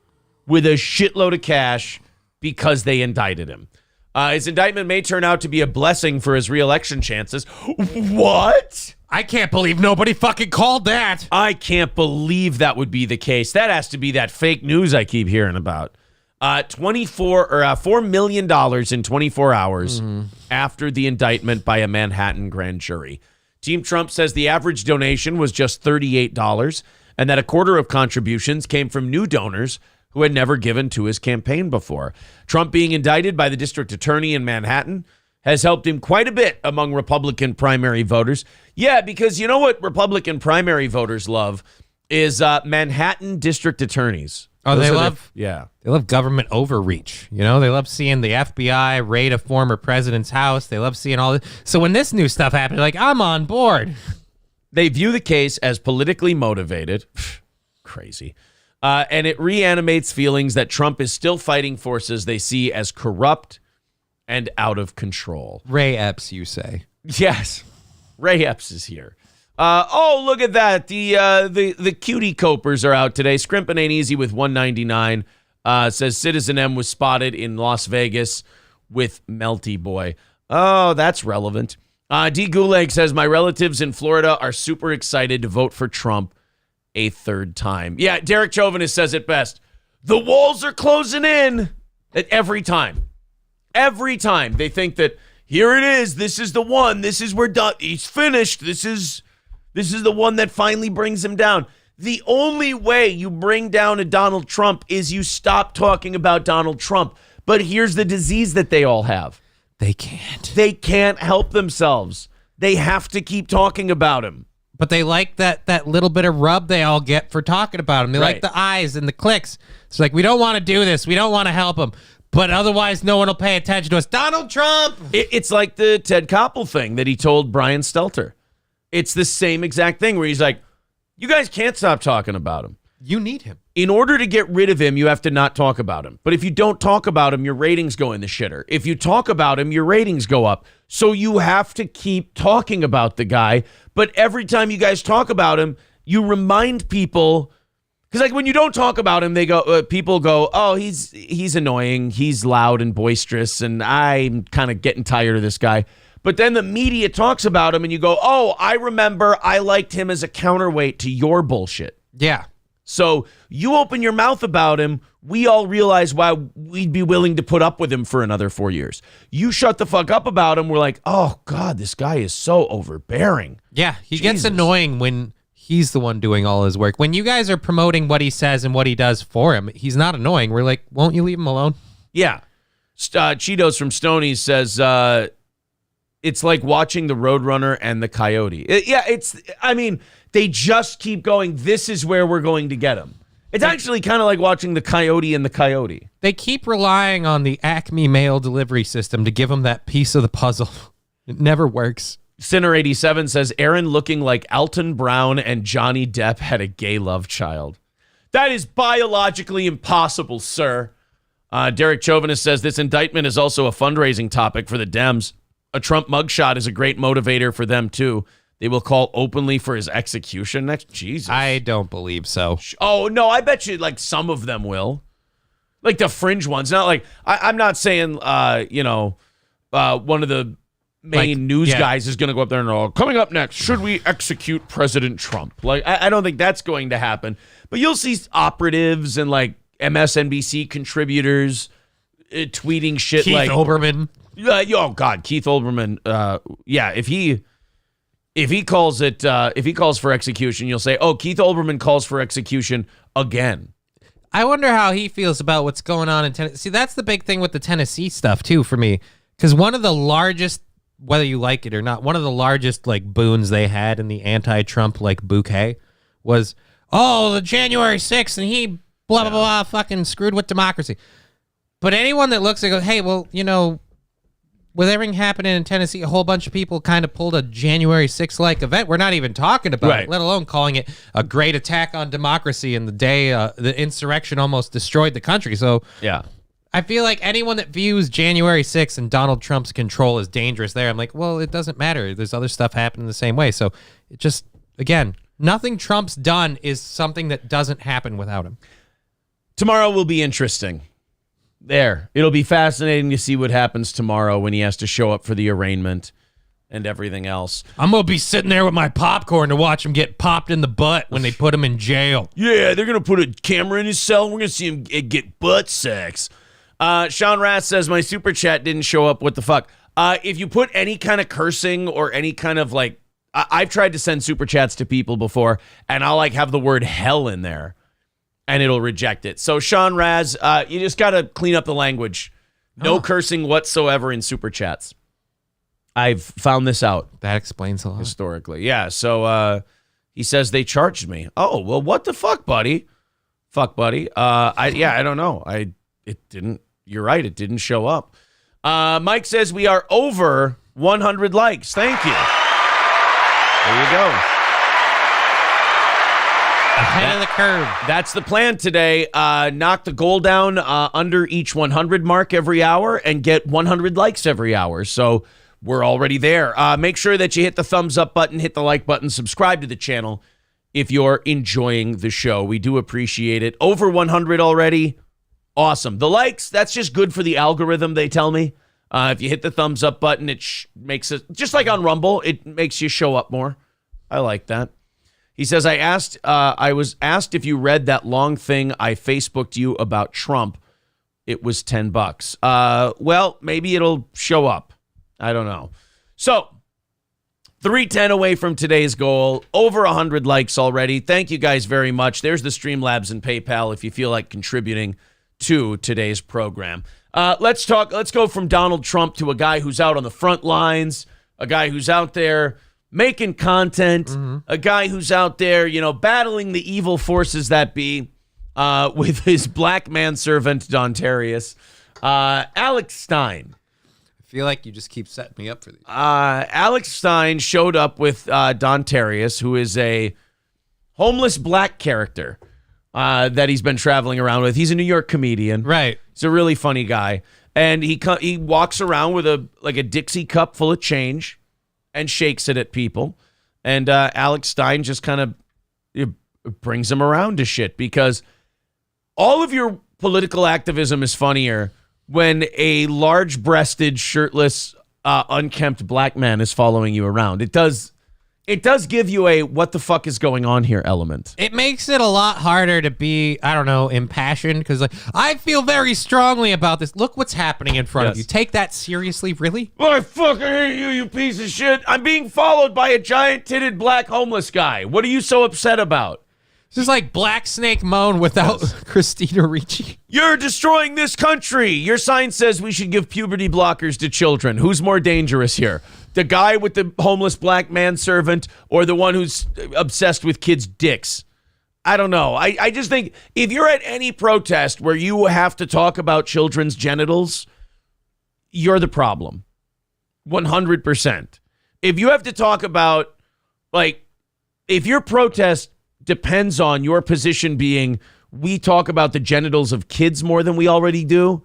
with a shitload of cash because they indicted him. His indictment may turn out to be a blessing for his reelection chances. What? I can't believe nobody fucking called that. I can't believe that would be the case. That has to be that fake news I keep hearing about. $4 million in 24 hours after the indictment by a Manhattan grand jury. Team Trump says the average donation was just $38 and that a quarter of contributions came from new donors who had never given to his campaign before. Trump being indicted by the district attorney in Manhattan has helped him quite a bit among Republican primary voters. Yeah, because you know what Republican primary voters love is Manhattan district attorneys. Oh, Those they are love They love government overreach. You know, they love seeing the FBI raid a former president's house. They love seeing all this. So when this new stuff happened, like, I'm on board. They view the case as politically motivated. Crazy. And it reanimates feelings that Trump is still fighting forces they see as corrupt and out of control. Ray Epps, you say? Yes. Ray Epps is here. Oh, look at that. The cutie copers are out today. Scrimpin' ain't easy with 199. Says Citizen M was spotted in Las Vegas with Melty Boy. Oh, that's relevant. D. Gulag says, my relatives in Florida are super excited to vote for Trump a third time. Yeah, Derek Chauvinist says it best. The walls are closing in. Every time. Every time they think that here it is. This is the one. This is where he's finished. This is the one that finally brings him down. The only way you bring down a Donald Trump is you stop talking about Donald Trump. But here's the disease that they all have. They can't. They can't help themselves. They have to keep talking about him. But they like that little bit of rub they all get for talking about him. They like the eyes and the clicks. It's like, we don't want to do this. We don't want to help him. But otherwise, no one will pay attention to us. Donald Trump! It's like the Ted Koppel thing that he told Brian Stelter. It's the same exact thing where he's like, you guys can't stop talking about him. You need him. In order to get rid of him, you have to not talk about him. But if you don't talk about him, your ratings go in the shitter. If you talk about him, your ratings go up. So you have to keep talking about the guy. But every time you guys talk about him, you remind people, because like when you don't talk about him, they go, people go, oh, he's annoying, he's loud and boisterous, and I'm kind of getting tired of this guy. But then the media talks about him, and you go, oh, I remember I liked him as a counterweight to your bullshit. Yeah. So you open your mouth about him, we all realize why we'd be willing to put up with him for another 4 years. You shut the fuck up about him, we're like, oh, God, this guy is so overbearing. Yeah, he gets annoying when he's the one doing all his work. When you guys are promoting what he says and what he does for him, he's not annoying. We're like, won't you leave him alone? Yeah. Cheetos from Stony says, it's like watching the Roadrunner and the Coyote. They just keep going, this is where we're going to get him. It's actually kind of like watching the Coyote and the Coyote. They keep relying on the Acme mail delivery system to give them that piece of the puzzle. It never works. Sinner87 says, Aaron looking like Alton Brown and Johnny Depp had a gay love child. That is biologically impossible, sir. Derek Chauvinist says, this indictment is also a fundraising topic for the Dems. A Trump mugshot is a great motivator for them, too. They will call openly for his execution next. Jesus. I don't believe so. Oh, no, I bet you like some of them will. Like the fringe ones. Not like, I'm not saying, one of the main news guys is going to go up there and go, coming up next, should we execute President Trump? Like, I don't think that's going to happen. But you'll see operatives and like MSNBC contributors tweeting shit Keith like Olbermann. Oh God, Keith Olbermann. If he calls for execution, you'll say, "Oh, Keith Olbermann calls for execution again." I wonder how he feels about what's going on in Tennessee. See, that's the big thing with the Tennessee stuff too for me, because one of the largest, whether you like it or not, one of the largest like boons they had in the anti-Trump like bouquet was, oh, the January 6th, and he blah blah blah fucking screwed with democracy. But anyone that looks and goes, hey, well, with everything happening in Tennessee, a whole bunch of people kind of pulled a January 6th-like event. We're not even talking about it, let alone calling it a great attack on democracy and the day the insurrection almost destroyed the country. So yeah, I feel like anyone that views January 6th and Donald Trump's control as dangerous there, I'm like, well, it doesn't matter. There's other stuff happening the same way. So it just, again, nothing Trump's done is something that doesn't happen without him. Tomorrow will be interesting. It'll be fascinating to see what happens tomorrow when he has to show up for the arraignment and everything else. I'm going to be sitting there with my popcorn to watch him get popped in the butt when they put him in jail. Yeah, they're going to put a camera in his cell. We're going to see him get butt sex. Sean Rath says, my super chat didn't show up. What the fuck? If you put any kind of cursing or any kind of like, I've tried to send super chats to people before, and I'll like have the word hell in there, and it'll reject it. So Sean Raz, you just got to clean up the language. No cursing whatsoever in super chats. I've found this out That explains a lot. historically. Yeah, so he says they charged me. Oh, well, what the fuck, buddy? Fuck, buddy. I don't know. It didn't. You're right. It didn't show up. Mike says we are over 100 likes. Thank you. There you go. Ahead of the curve. That's the plan today. Knock the goal down under each 100 mark every hour and get 100 likes every hour. So we're already there. Make sure that you hit the thumbs up button, hit the like button, subscribe to the channel if you're enjoying the show. We do appreciate it. Over 100 already. Awesome. The likes, that's just good for the algorithm, they tell me. If you hit the thumbs up button, it makes it, just like on Rumble, it makes you show up more. I like that. He says, I was asked if you read that long thing I Facebooked you about Trump. It was $10. Well, maybe it'll show up. I don't know. So, 310 away from today's goal. Over 100 likes already. Thank you guys very much. There's the Streamlabs and PayPal if you feel like contributing to today's program. Let's go from Donald Trump to a guy who's out on the front lines, a guy who's out there making content, a guy who's out there, battling the evil forces that be with his black manservant, Dontarius. Alex Stein. I feel like you just keep setting me up for these. Alex Stein showed up with Dontarius, who is a homeless black character that he's been traveling around with. He's a New York comedian. Right. He's a really funny guy. And he walks around with a Dixie cup full of change and shakes it at people. And Alex Stein just kind of brings him around to shit, because all of your political activism is funnier when a large-breasted, shirtless, unkempt black man is following you around. It does give you a what the fuck is going on here element. It makes it a lot harder to be, I don't know, impassioned, because I feel very strongly about this. Look what's happening in front of you. Take that seriously, really? Well, I fucking hate you, you piece of shit. I'm being followed by a giant-titted black homeless guy. What are you so upset about? This is like Black Snake Moan without Christina Ricci. You're destroying this country. Your sign says we should give puberty blockers to children. Who's more dangerous here? The guy with the homeless black manservant, or the one who's obsessed with kids' dicks? I don't know. I just think if you're at any protest where you have to talk about children's genitals, you're the problem. 100%. If you have to talk about, if your protest depends on your position being, we talk about the genitals of kids more than we already do,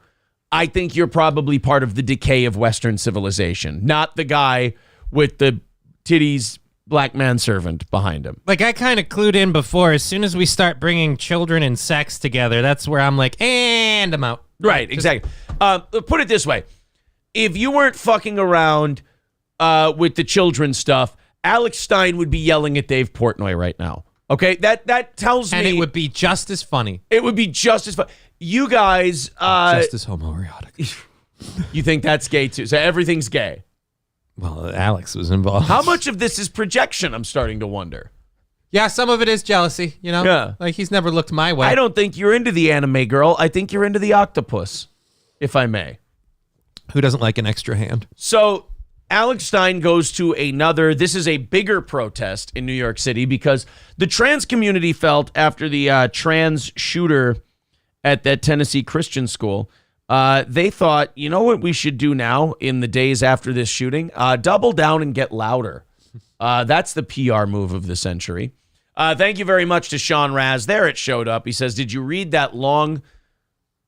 I think you're probably part of the decay of Western civilization, not the guy with the titties black manservant behind him. I kind of clued in before. As soon as we start bringing children and sex together, that's where I'm like, and I'm out. Right, exactly. Put it this way. If you weren't fucking around with the children stuff, Alex Stein would be yelling at Dave Portnoy right now. Okay, that tells me... And it would be just as funny. It would be just as funny. You guys... just as homoerotic. You think that's gay too? So everything's gay? Well, Alex was involved. How much of this is projection, I'm starting to wonder. Yeah, some of it is jealousy, Yeah. He's never looked my way. I don't think you're into the anime girl. I think you're into the octopus, if I may. Who doesn't like an extra hand? So... Alex Stein goes to this is a bigger protest in New York City, because the trans community felt after the trans shooter at that Tennessee Christian school, they thought, you know what we should do now in the days after this shooting? Double down and get louder. That's the PR move of the century. Thank you very much to Sean Raz. There it showed up. He says, did you read that long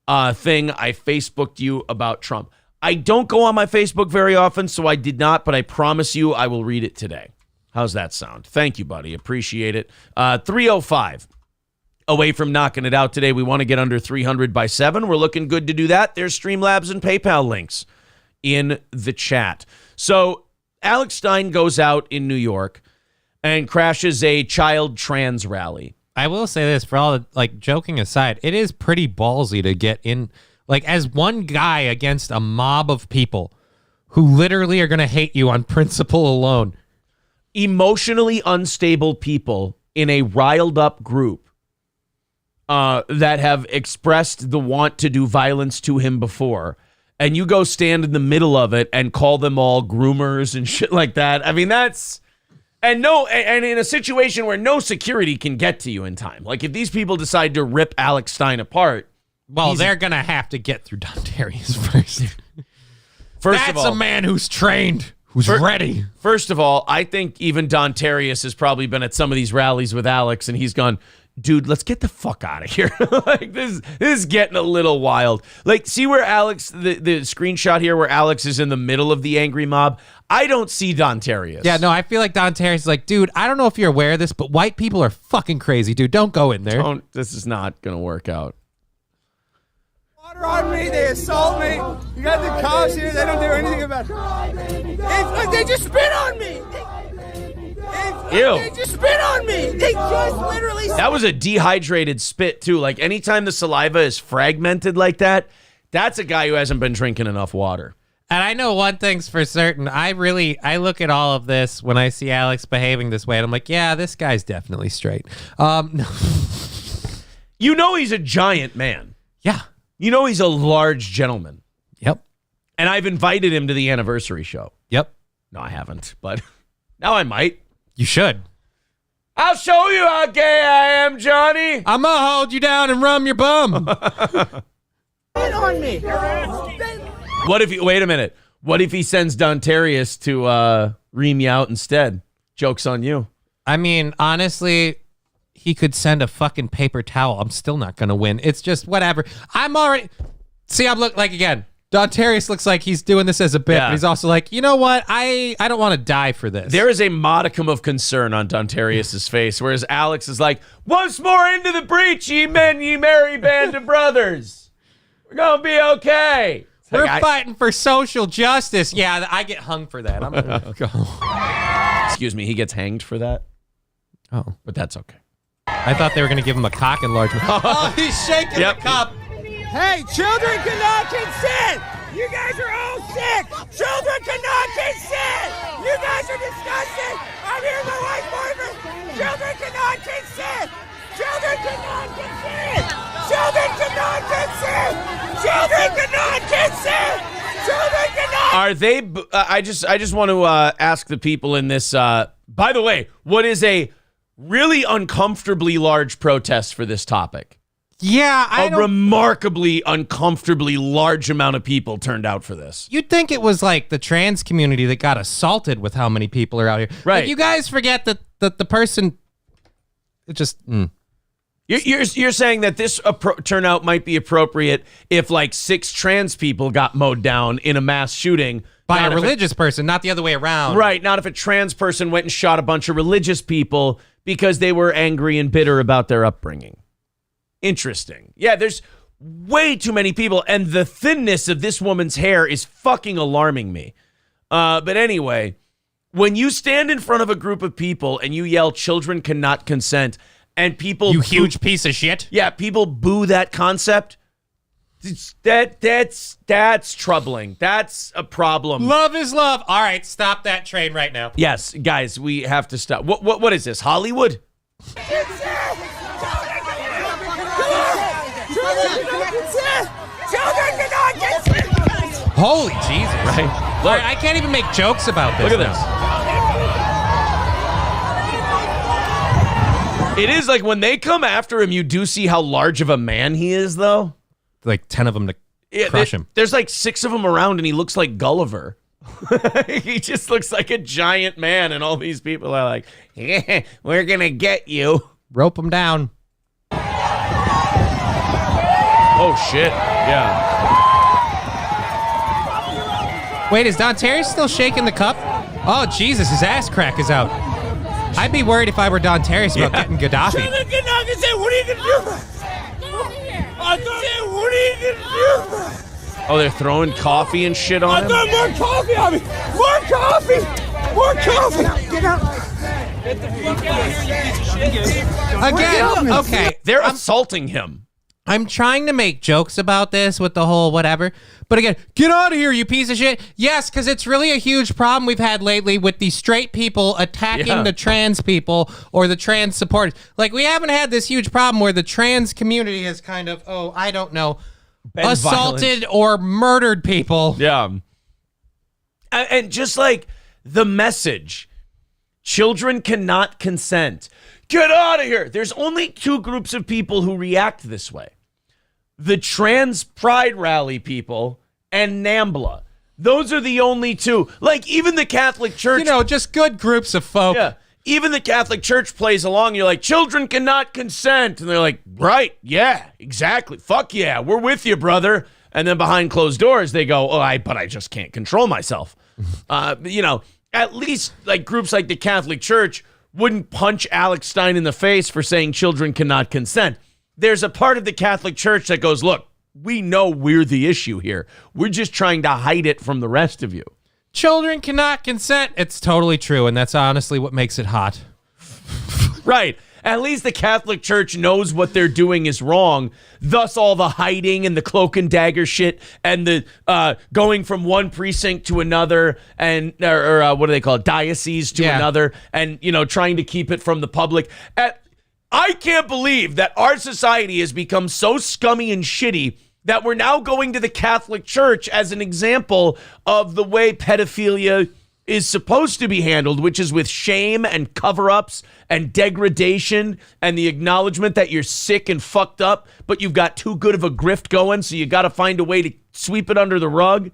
thing I Facebooked you about Trump? I don't go on my Facebook very often, so I did not, but I promise you I will read it today. How's that sound? Thank you, buddy. Appreciate it. 305 away from knocking it out today. We want to get under 300 by 7. We're looking good to do that. There's Streamlabs and PayPal links in the chat. So Alex Stein goes out in New York and crashes a child trans rally. I will say this, for all joking aside, it is pretty ballsy to get in... as one guy against a mob of people who literally are going to hate you on principle alone. Emotionally unstable people in a riled up group that have expressed the want to do violence to him before. and you go stand in the middle of it and call them all groomers and shit like that. I mean, that's and in a situation where no security can get to you in time. Like if these people decide to rip Alex Stein apart, well, they're gonna have to get through Don Tarius first. First of all, that's a man who's trained, who's ready. First of all, I think even Don Tarius has probably been at some of these rallies with Alex, and he's gone, dude, let's get the fuck out of here. Like this is getting a little wild. Like, see where Alex, the screenshot here where Alex is in the middle of the angry mob. I don't see Don Tarius. Yeah, no, I feel like Don Tarius is like, dude, I don't know if you're aware of this, but white people are fucking crazy, dude. Don't go in there. This is not gonna work out. Water on me, they assault me. You got the cops here, they don't do anything about it. They just spit on me. Ew. They just spit on me. They just literally That was a dehydrated spit, too. Like, anytime the saliva is fragmented like that, that's a guy who hasn't been drinking enough water. And I know one thing's for certain. I look at all of this when I see Alex behaving this way, and I'm like, yeah, this guy's definitely straight. No. You know he's a giant man. Yeah. You know he's a large gentleman. Yep. And I've invited him to the anniversary show. Yep. No, I haven't, but now I might. You should. I'll show you how gay I am, Johnny. I'm going to hold you down and rum your bum. spit on me. What if wait a minute. What if he sends Don Tarius to ream you out instead? Joke's on you. I mean, honestly, he could send a fucking paper towel. I'm still not going to win. It's just whatever. I'm already... See, I'm like, again, Don Tarius looks like he's doing this as a bit, but he's also like, you know what? I don't want to die for this. There is a modicum of concern on Don Tarius' face, whereas Alex is like, once more into the breach, ye men, ye merry band of brothers. We're going to be okay. We're fighting for social justice. Yeah, I get hung for that. I'm going to go. Excuse me, he gets hanged for that? Oh. But that's okay. I thought they were going to give him a cock enlargement. Oh, he's shaking the cup. Hey, children cannot consent! You guys are all sick! Children cannot consent! You guys are disgusting! I'm here with my wife's boyfriend! Children cannot consent! Children cannot consent! Children cannot consent! Children cannot consent! Children cannot... Are they... I just want to ask the people in this... by the way, what is a really uncomfortably large protest for this topic? Yeah, a remarkably uncomfortably large amount of people turned out for this. You'd think it was like the trans community that got assaulted with how many people are out here. Right. Like, you guys forget that the person... It just... You're saying that this turnout might be appropriate if like 6 trans people got mowed down in a mass shooting. By a religious person, not the other way around. Right, not if a trans person went and shot a bunch of religious people because they were angry and bitter about their upbringing. Interesting. Yeah, there's way too many people, and the thinness of this woman's hair is fucking alarming me. But anyway, when you stand in front of a group of people and you yell, children cannot consent, and people... You huge piece of shit. Yeah, people boo that concept. That's troubling. That's a problem. Love is love. All right, stop that train right now. Yes, guys, we have to stop. What is this, Hollywood? Holy Jesus. Right. Look, I can't even make jokes about this. Look at this. It is like when they come after him, you do see how large of a man he is, though. Like 10 of them to crush him. There's like 6 of them around, and he looks like Gulliver. He just looks like a giant man, and all these people are like, yeah, we're going to get you. Rope him down. Oh, shit. Yeah. Wait, is Don Tarius still shaking the cup? Oh, Jesus, his ass crack is out. I'd be worried if I were Don Tarius about getting Gaddafi. What are you going to do? What are you going to do? Oh, they're throwing coffee and shit on him? More coffee on me! More coffee! More coffee! Get out! Get the fuck out of here, you piece of shit. Again, okay. They're assaulting him. I'm trying to make jokes about this with the whole whatever. But again, get out of here, you piece of shit. Yes, because it's really a huge problem we've had lately with the straight people attacking the trans people or the trans supporters. Like, we haven't had this huge problem where the trans community has kind of, I don't know, assaulted or murdered people. Yeah. And just like the message, children cannot consent. Get out of here. There's only two groups of people who react this way. The trans pride rally people and NAMBLA. Those are the only two. Like, even the Catholic Church. You know, just good groups of folk. Yeah. Even the Catholic Church plays along. You're like, children cannot consent. And they're like, right, yeah, exactly. Fuck yeah, we're with you, brother. And then behind closed doors, they go, but I just can't control myself. You know, at least like groups like the Catholic Church wouldn't punch Alex Stein in the face for saying children cannot consent. There's a part of the Catholic Church that goes, look, we know we're the issue here. We're just trying to hide it from the rest of you. Children cannot consent. It's totally true, and that's honestly what makes it hot. Right. At least the Catholic Church knows what they're doing is wrong. Thus, all the hiding and the cloak and dagger shit and the going from one precinct to another and or what do they call it? Diocese to another, and you know, trying to keep it from the public. I can't believe that our society has become so scummy and shitty that we're now going to the Catholic Church as an example of the way pedophilia is supposed to be handled, which is with shame and cover-ups and degradation and the acknowledgement that you're sick and fucked up, but you've got too good of a grift going, so you got to find a way to sweep it under the rug.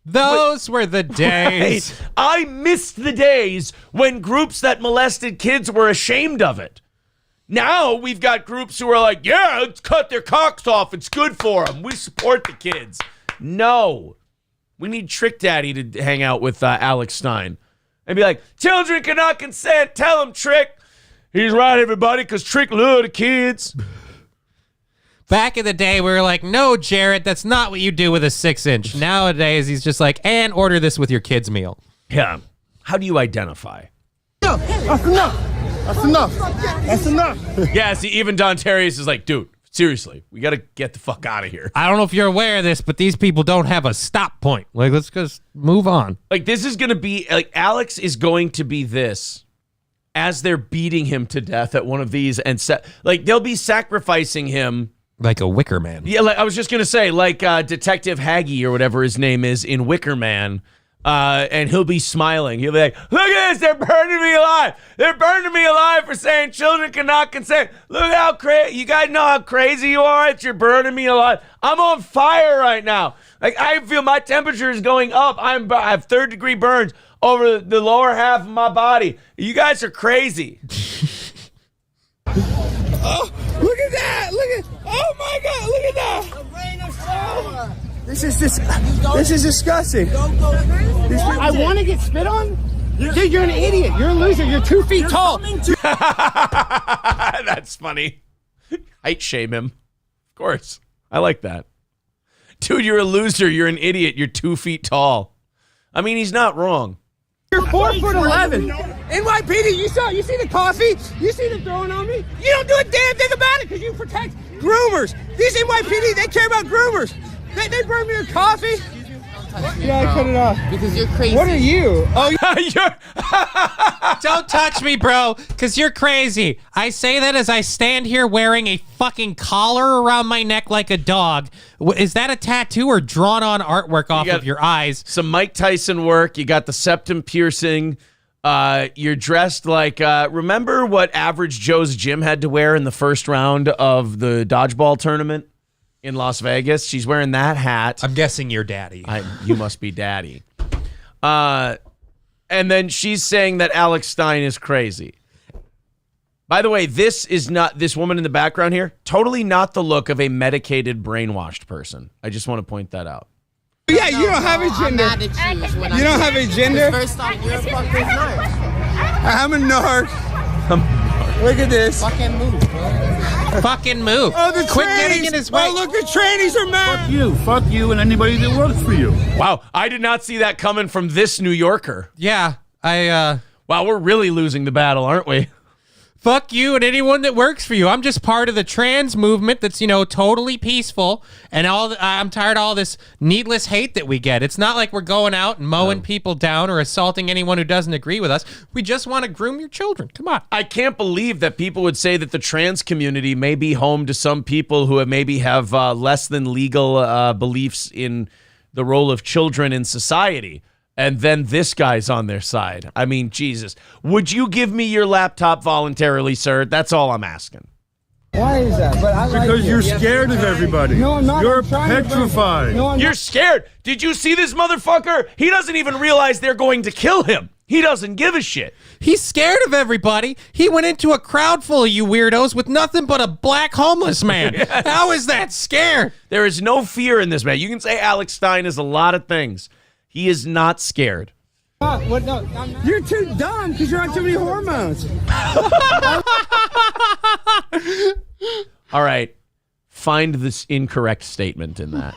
Those were the days. Right. I missed the days when groups that molested kids were ashamed of it. Now we've got groups who are like, yeah, let's cut their cocks off. It's good for them. We support the kids. No. We need Trick Daddy to hang out with Alex Stein and be like, children cannot consent. Tell him, Trick. He's right, everybody, because Trick love the kids. Back in the day, we were like, no, Jared, that's not what you do with a 6-inch. Nowadays, he's just like, and order this with your kid's meal. Yeah. How do you identify? No, that's enough. That's enough. That's enough. Yeah, see, even Don Terrius is like, dude, seriously, we got to get the fuck out of here. I don't know if you're aware of this, but these people don't have a stop point. Like, let's just move on. Like, this is going to be, like, Alex is going to be this as they're beating him to death at one of these. And, like, they'll be sacrificing him. Like a Wicker Man. Yeah, like I was just going to say, like Detective Haggy or whatever his name is in Wicker Man. And he'll be smiling. He'll be like, look at this, they're burning me alive. They're burning me alive for saying children cannot consent. Look how crazy, you guys know how crazy you are that you're burning me alive. I'm on fire right now. Like, I feel my temperature is going up. I have 3rd-degree burns over the lower half of my body. You guys are crazy. Oh, look at that. Oh my God, look at that. This is disgusting. I want to get spit on? Dude, you're an idiot. You're a loser. You're 2 feet tall. That's funny. Height shame him. Of course. I like that. Dude, you're a loser. You're an idiot. You're 2 feet tall. I mean, he's not wrong. You're 4'11". NYPD, you see the coffee? You see them throwing on me? You don't do a damn thing about it because you protect groomers. These NYPD, they care about groomers. They burn me with coffee. Yeah, I cut it off. Because you're crazy. What are you? Oh, Don't touch me, bro, because you're crazy. I say that as I stand here wearing a fucking collar around my neck like a dog. Is that a tattoo or drawn on artwork off of your eyes? Some Mike Tyson work. You got the septum piercing. You're dressed like, remember what Average Joe's Gym had to wear in the first round of the dodgeball tournament in Las Vegas? She's wearing that hat. I'm guessing you're daddy. You must be daddy. And then she's saying that Alex Stein is crazy. By the way, this woman in the background here, totally not the look of a medicated, brainwashed person. I just want to point that out. yeah, you don't have a gender. You don't have a gender? First off, you're a fucking narc. I'm a narc. Look at this. Fucking move, bro. Fucking move. Oh, the Quit trannies. getting in his way. Oh, look, the trannies are mad. Fuck you, and anybody that works for you. Wow, I did not see that coming from this New Yorker. Yeah, Wow, we're really losing the battle, aren't we? Fuck you and anyone that works for you. I'm just part of the trans movement that's, totally peaceful. And I'm tired of all this needless hate that we get. It's not like we're going out and mowing people down or assaulting anyone who doesn't agree with us. We just want to groom your children. Come on. I can't believe that people would say that the trans community may be home to some people who maybe have less than legal beliefs in the role of children in society. And then this guy's on their side. I mean, Jesus. Would you give me your laptop voluntarily, sir? That's all I'm asking. Why is that? But I Because you're scared of everybody. No, I'm not. You're I'm trying to petrified. No, I'm You're not. scared. Did you see this motherfucker? He doesn't even realize they're going to kill him. He doesn't give a shit. He's scared of everybody. He went into a crowd full of you weirdos with nothing but a black homeless man. Yes. How is that scared? There is no fear in this man. You can say Alex Stein is a lot of things. He is not scared. What? No, you're too dumb because you're on too many hormones. All right. Find this incorrect statement in that.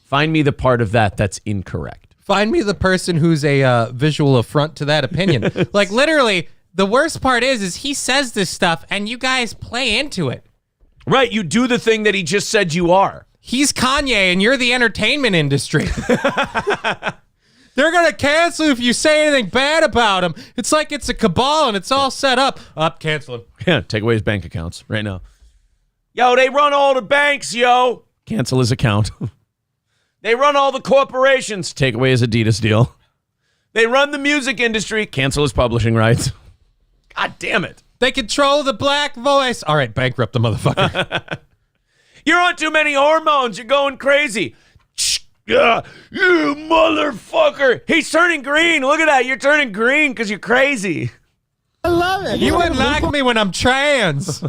Find me the part of that that's incorrect. Find me the person who's a visual affront to that opinion. Like, literally, the worst part is he says this stuff and you guys play into it. Right. You do the thing that he just said you are. He's Kanye and you're the entertainment industry. They're going to cancel if you say anything bad about him. It's like it's a cabal and it's all set up. Cancel him. Yeah, take away his bank accounts right now. Yo, they run all the banks, yo. Cancel his account. They run all the corporations. Take away his Adidas deal. They run the music industry. Cancel his publishing rights. God damn it. They control the black voice. All right, bankrupt the motherfucker. You're on too many hormones. You're going crazy. You motherfucker. He's turning green. Look at that. You're turning green because you're crazy. I love it. You wouldn't like me when I'm trans. Do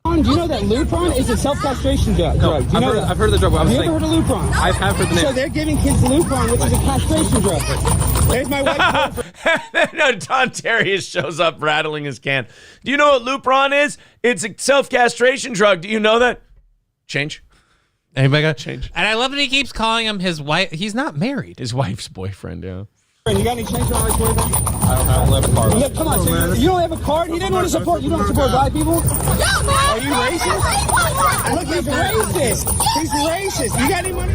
you know that Lupron is a self-castration drug? Do you know that? I've heard of the drug. Have you ever heard of Lupron? I have heard the name. So they're giving kids Lupron, which is a castration drug. There's my wife. No, Don Terrius shows up rattling his can. Do you know what Lupron is? It's a self-castration drug. Do you know that? Change. Anybody got Change. And I love that he keeps calling him his wife. He's not married. His wife's boyfend, yeah. You got any change on my boyfriend? I don't have a car. Yeah, come on, so you don't have a card? He didn't want to support. You don't support black people? No, man. Are you racist? Look, he's racist. He's racist. You got any money?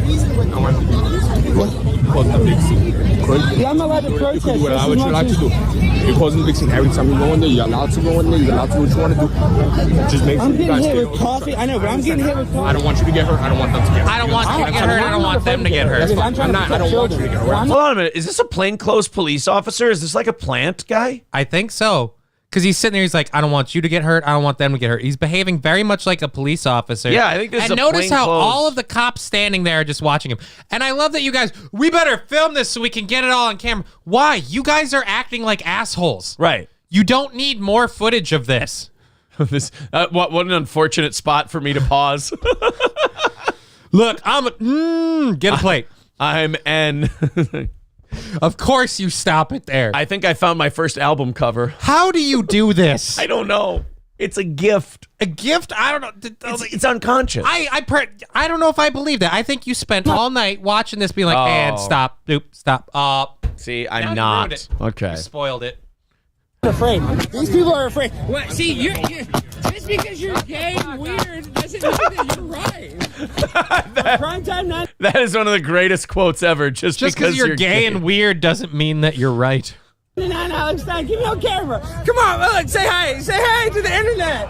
Yeah, I'm allowed to protest. What you like to do? You're causing a big scene every time you go in there. You're allowed to go in there. You're allowed to do what you want to do. Just make sure I'm you getting guys hit stay with coffee. I know, but I'm getting hit with coffee. I don't want you to get hurt. I don't want them to get hurt. I don't want you to get hurt. I don't want them to get hurt. I'm trying to I don't want you to get hurt. Hold on a minute. Is this a plainclothes police officer? Is this like a plant guy? I think so. Because he's sitting there, he's like, I don't want you to get hurt. I don't want them to get hurt. He's behaving very much like a police officer. Yeah, I think this is And a notice how plainclothes- all of the cops standing there are just watching him. And I love that you guys, we better film this so we can get it all on camera. Why? You guys are acting like assholes. Right. You don't need more footage of this. This what an unfortunate spot for me to pause. Look, get a plate. I'm an... Of course you stop it there. I think I found my first album cover. How do you do this? I don't know. It's a gift. A gift? I don't know. It's unconscious. I don't know if I believe that. I think you spent all night watching this being like, and stop, doop, stop. See, Now I'm you not. ruined it. Okay. You spoiled it. Afraid. These people are afraid. What? See, you're just because you're gay and weird doesn't mean that you're right. Prime time night. That is one of the greatest quotes ever. Just Just because because you're gay and weird doesn't mean that you're right. Alex Stein, give me your camera. Come on, look, say hi. Say hi to the internet.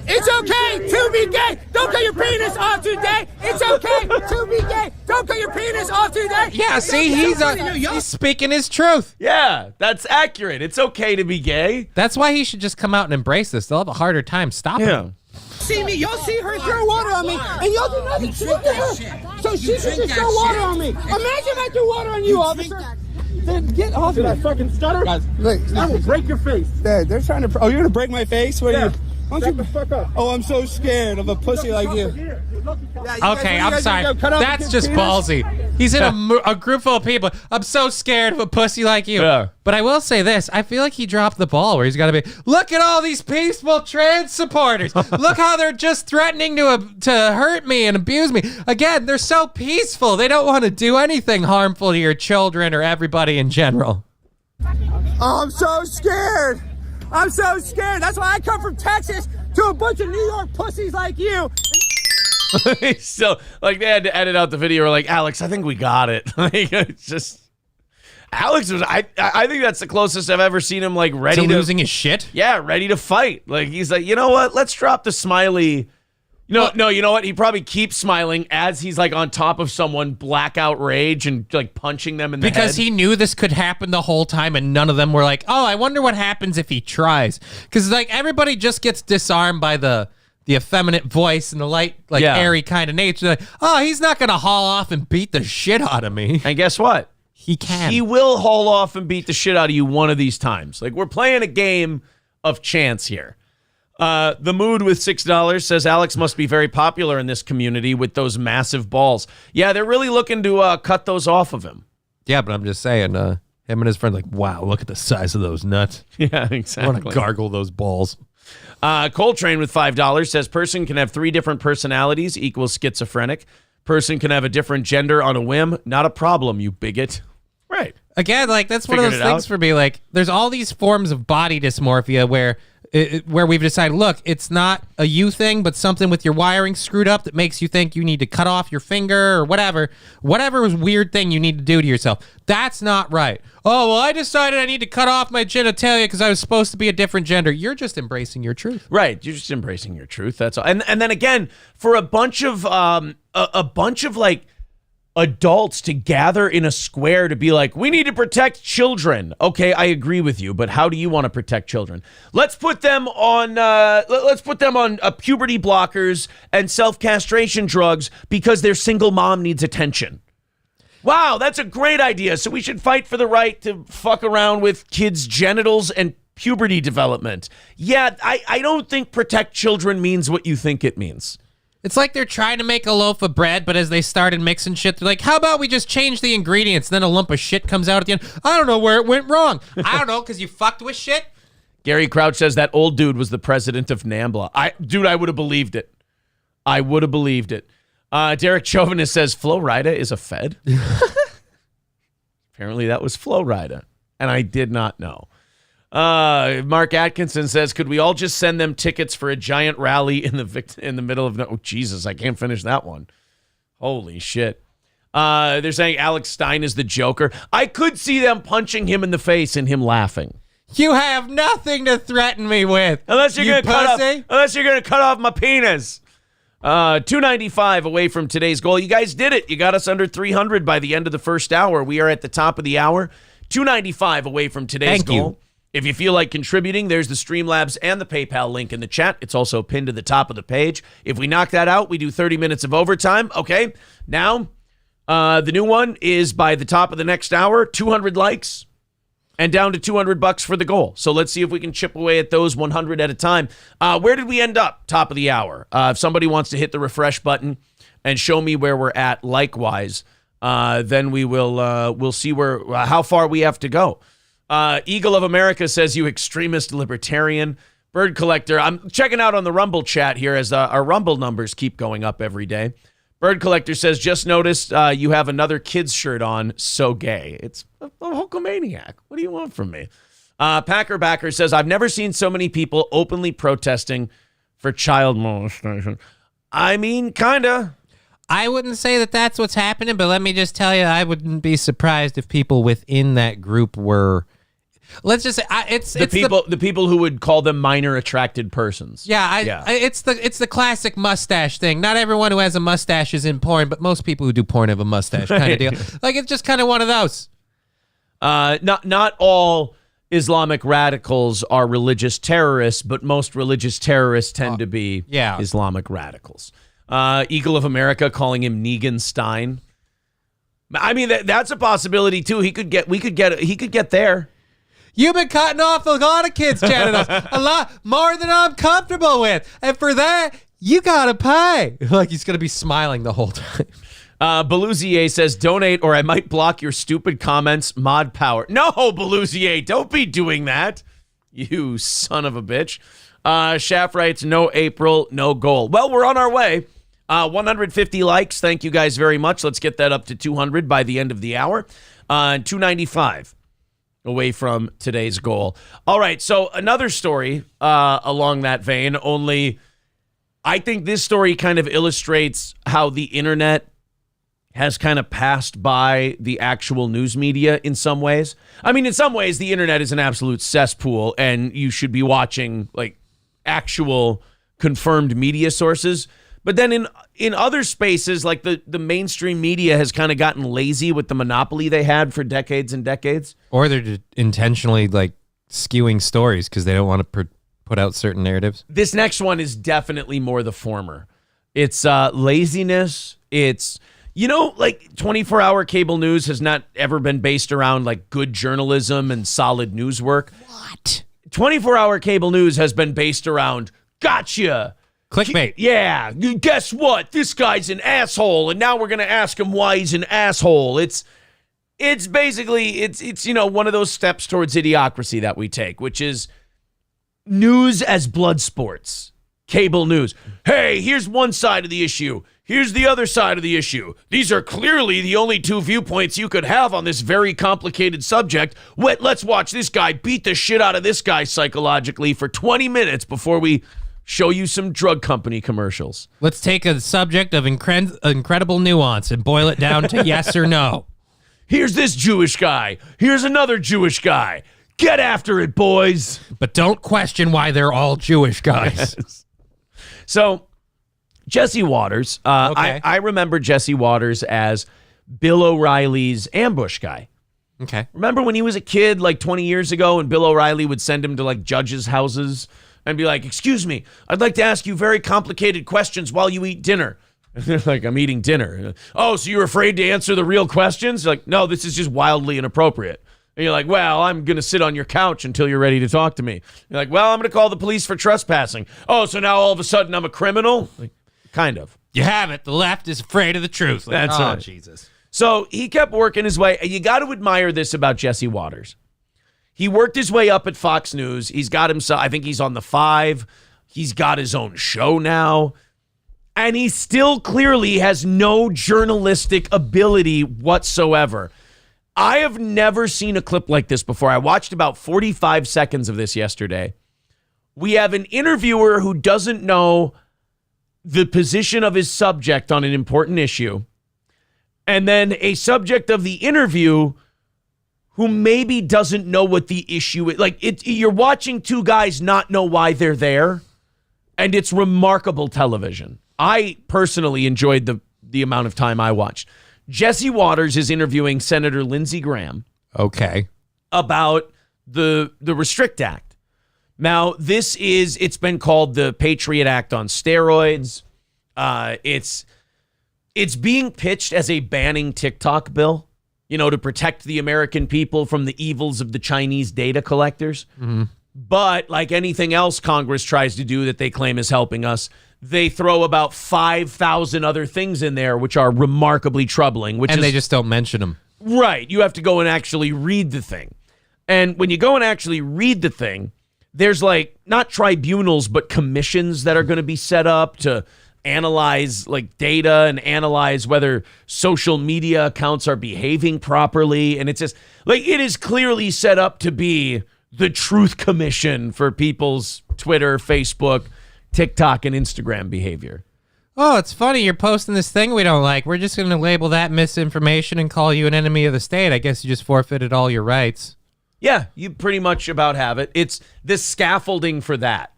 It's okay to be gay. Don't cut your penis off today. It's okay to be gay. Don't cut your penis off today. Yeah, see, he's speaking his truth. Yeah, that's accurate. It's okay to be gay. That's why he should just come out and embrace this. They'll have a harder time stopping him. See me, y'all see her throw water on me, and y'all do nothing. Look at her. So she can just throw water on me. Imagine if I threw water on you, officer. Then get off of that fucking stutter. Guys, look, I will break your face. They're trying to. Oh, you're gonna break my face? What are you? Shut the fuck up. Oh, I'm so scared of a pussy like you. Okay, I'm sorry. That's just ballsy. He's in a group full of people. I'm so scared of a pussy like you. Yeah. But I will say this. I feel like he dropped the ball where he's got to be, look at all these peaceful trans supporters. Look how they're just threatening to hurt me and abuse me. Again, they're so peaceful. They don't want to do anything harmful to your children or everybody in general. Oh, I'm so scared. I'm so scared. That's why I come from Texas to a bunch of New York pussies like you. So, like, they had to edit out the video. We're like, Alex, I think we got it. Like, it's just... Alex was... I think that's the closest I've ever seen him, like, ready to... losing his shit? Yeah, ready to fight. Like, he's like, you know what? Let's drop the smiley... No, you know what? He probably keeps smiling as he's like on top of someone, blackout rage, and like punching them in the head. Because he knew this could happen the whole time, and none of them were like, "Oh, I wonder what happens if he tries." Because like everybody just gets disarmed by the effeminate voice and the light, like airy kind of nature. Like, oh, he's not gonna haul off and beat the shit out of me. And guess what? He can. He will haul off and beat the shit out of you one of these times. Like, we're playing a game of chance here. The Mood with $6 says Alex must be very popular in this community with those massive balls. Yeah, they're really looking to cut those off of him. Yeah, but I'm just saying, him and his friend, like, wow, look at the size of those nuts. Yeah, I exactly. want to gargle those balls. Coltrane with $5 says person can have 3 different personalities equals schizophrenic. Person can have a different gender on a whim. Not a problem, you bigot. Right. Again, like, that's one of those things for me. Like, there's all these forms of body dysmorphia where we've decided, look, it's not a you thing, but something with your wiring screwed up that makes you think you need to cut off your finger or whatever weird thing you need to do to yourself. That's not right. Oh, well, I decided I need to cut off my genitalia because I was supposed to be a different gender. You're just embracing your truth. Right. You're just embracing your truth. That's all. And then again, for a bunch of like adults to gather in a square to be like, we need to protect children. Okay, I agree with you, but how do you want to protect children? Let's put them on puberty blockers and self-castration drugs because their single mom needs attention. Wow, that's a great idea. So we should fight for the right to fuck around with kids' genitals and puberty development. Yeah, I don't think protect children means what you think it means. It's like they're trying to make a loaf of bread, but as they started mixing shit, they're like, how about we just change the ingredients? And then a lump of shit comes out at the end. I don't know where it went wrong. I don't know, because you fucked with shit? Gary Crouch says that old dude was the president of NAMBLA. I would have believed it. I would have believed it. Derek Chauvinist says Flo Rida is a Fed. Apparently that was Flo Rida, and I did not know. Mark Atkinson says, could we all just send them tickets for a giant rally in the middle of... Oh, Jesus, I can't finish that one. Holy shit. They're saying Alex Stein is the Joker. I could see them punching him in the face and him laughing. You have nothing to threaten me with. Unless you're going to cut off my penis. 295 away from today's goal. You guys did it. You got us under 300 by the end of the first hour. We are at the top of the hour. 295 away from today's goal. If you feel like contributing, there's the Streamlabs and the PayPal link in the chat. It's also pinned to the top of the page. If we knock that out, we do 30 minutes of overtime. Okay, now the new one is by the top of the next hour, 200 likes and down to $200 for the goal. So let's see if we can chip away at those 100 at a time. Where did we end up? Top of the hour. If somebody wants to hit the refresh button and show me where we're at likewise, then we'll see how far we have to go. Eagle of America says, you extremist libertarian. Bird Collector, I'm checking out on the Rumble chat here as our Rumble numbers keep going up every day. Bird Collector says, just noticed you have another kid's shirt on. So gay. It's a Hulkamaniac. What do you want from me? Packer Backer says, I've never seen so many people openly protesting for child molestation. I mean, kinda. I wouldn't say that that's what's happening, but let me just tell you, I wouldn't be surprised if people within that group were... Let's just say it's the people who would call them minor attracted persons. Yeah, it's the classic mustache thing. Not everyone who has a mustache is in porn, but most people who do porn have a mustache kind of deal. Like, it's just kind of one of those. Not all Islamic radicals are religious terrorists, but most religious terrorists tend to be Islamic radicals. Eagle of America calling him Negan Stein. I mean, that's a possibility too. He could get there. You've been cutting off a lot of kids' genitals, a lot more than I'm comfortable with. And for that, you got to pay. Like, he's going to be smiling the whole time. Belouzier says, donate or I might block your stupid comments. Mod power. No, Belouzier, don't be doing that. You son of a bitch. Shaft writes, no April, no goal. Well, we're on our way. 150 likes. Thank you guys very much. Let's get that up to 200 by the end of the hour. 295. away from today's goal. All right, so another story along that vein, only I think this story kind of illustrates how the internet has kind of passed by the actual news media in some ways. I mean, in some ways, the internet is an absolute cesspool, and you should be watching like actual confirmed media sources. But then in other spaces, like the mainstream media has kind of gotten lazy with the monopoly they had for decades and decades. Or they're just intentionally like skewing stories because they don't want to put out certain narratives. This next one is definitely more the former. It's laziness. It's, like 24-hour cable news has not ever been based around like good journalism and solid news work. What? 24-hour cable news has been based around gotcha. Clickbait. Yeah. Guess what? This guy's an asshole, and now we're going to ask him why he's an asshole. It's basically one of those steps towards idiocracy that we take, which is news as blood sports. Cable news. Hey, here's one side of the issue. Here's the other side of the issue. These are clearly the only two viewpoints you could have on this very complicated subject. Let's watch this guy beat the shit out of this guy psychologically for 20 minutes before we show you some drug company commercials. Let's take a subject of incredible nuance and boil it down to yes or no. Here's this Jewish guy. Here's another Jewish guy. Get after it, boys. But don't question why they're all Jewish guys. Yes. So, Jesse Waters. Okay. I remember Jesse Waters as Bill O'Reilly's ambush guy. Okay. Remember when he was a kid like 20 years ago and Bill O'Reilly would send him to like judges' houses and be like, excuse me, I'd like to ask you very complicated questions while you eat dinner. And they're like, I'm eating dinner. Oh, so you're afraid to answer the real questions? You're like, no, this is just wildly inappropriate. And you're like, well, I'm going to sit on your couch until you're ready to talk to me. You're like, well, I'm going to call the police for trespassing. Oh, so now all of a sudden I'm a criminal? Like, kind of. You have it. The left is afraid of the truth. Like, That's right. Jesus. So he kept working his way. You got to admire this about Jesse Waters. He worked his way up at Fox News. He's got himself, I think he's on the 5. He's got his own show now. And he still clearly has no journalistic ability whatsoever. I have never seen a clip like this before. I watched about 45 seconds of this yesterday. We have an interviewer who doesn't know the position of his subject on an important issue. And then a subject of the interview who maybe doesn't know what the issue is. Like, you're watching two guys not know why they're there, and it's remarkable television. I personally enjoyed the amount of time I watched. Jesse Waters is interviewing Senator Lindsey Graham. Okay. About the Restrict Act. Now, it's been called the Patriot Act on steroids. It's being pitched as a banning TikTok bill, to protect the American people from the evils of the Chinese data collectors. Mm-hmm. But like anything else Congress tries to do that they claim is helping us, they throw about 5,000 other things in there, which are remarkably troubling. They just don't mention them. Right. You have to go and actually read the thing. And when you go and actually read the thing, there's like not tribunals, but commissions that are going to be set up to analyze like data and analyze whether social media accounts are behaving properly. And it's just like, it is clearly set up to be the truth commission for people's Twitter, Facebook, TikTok, and Instagram behavior. Oh, it's funny. You're posting this thing we don't like. We're just going to label that misinformation and call you an enemy of the state. I guess you just forfeited all your rights. Yeah, you pretty much about have it. It's the scaffolding for that.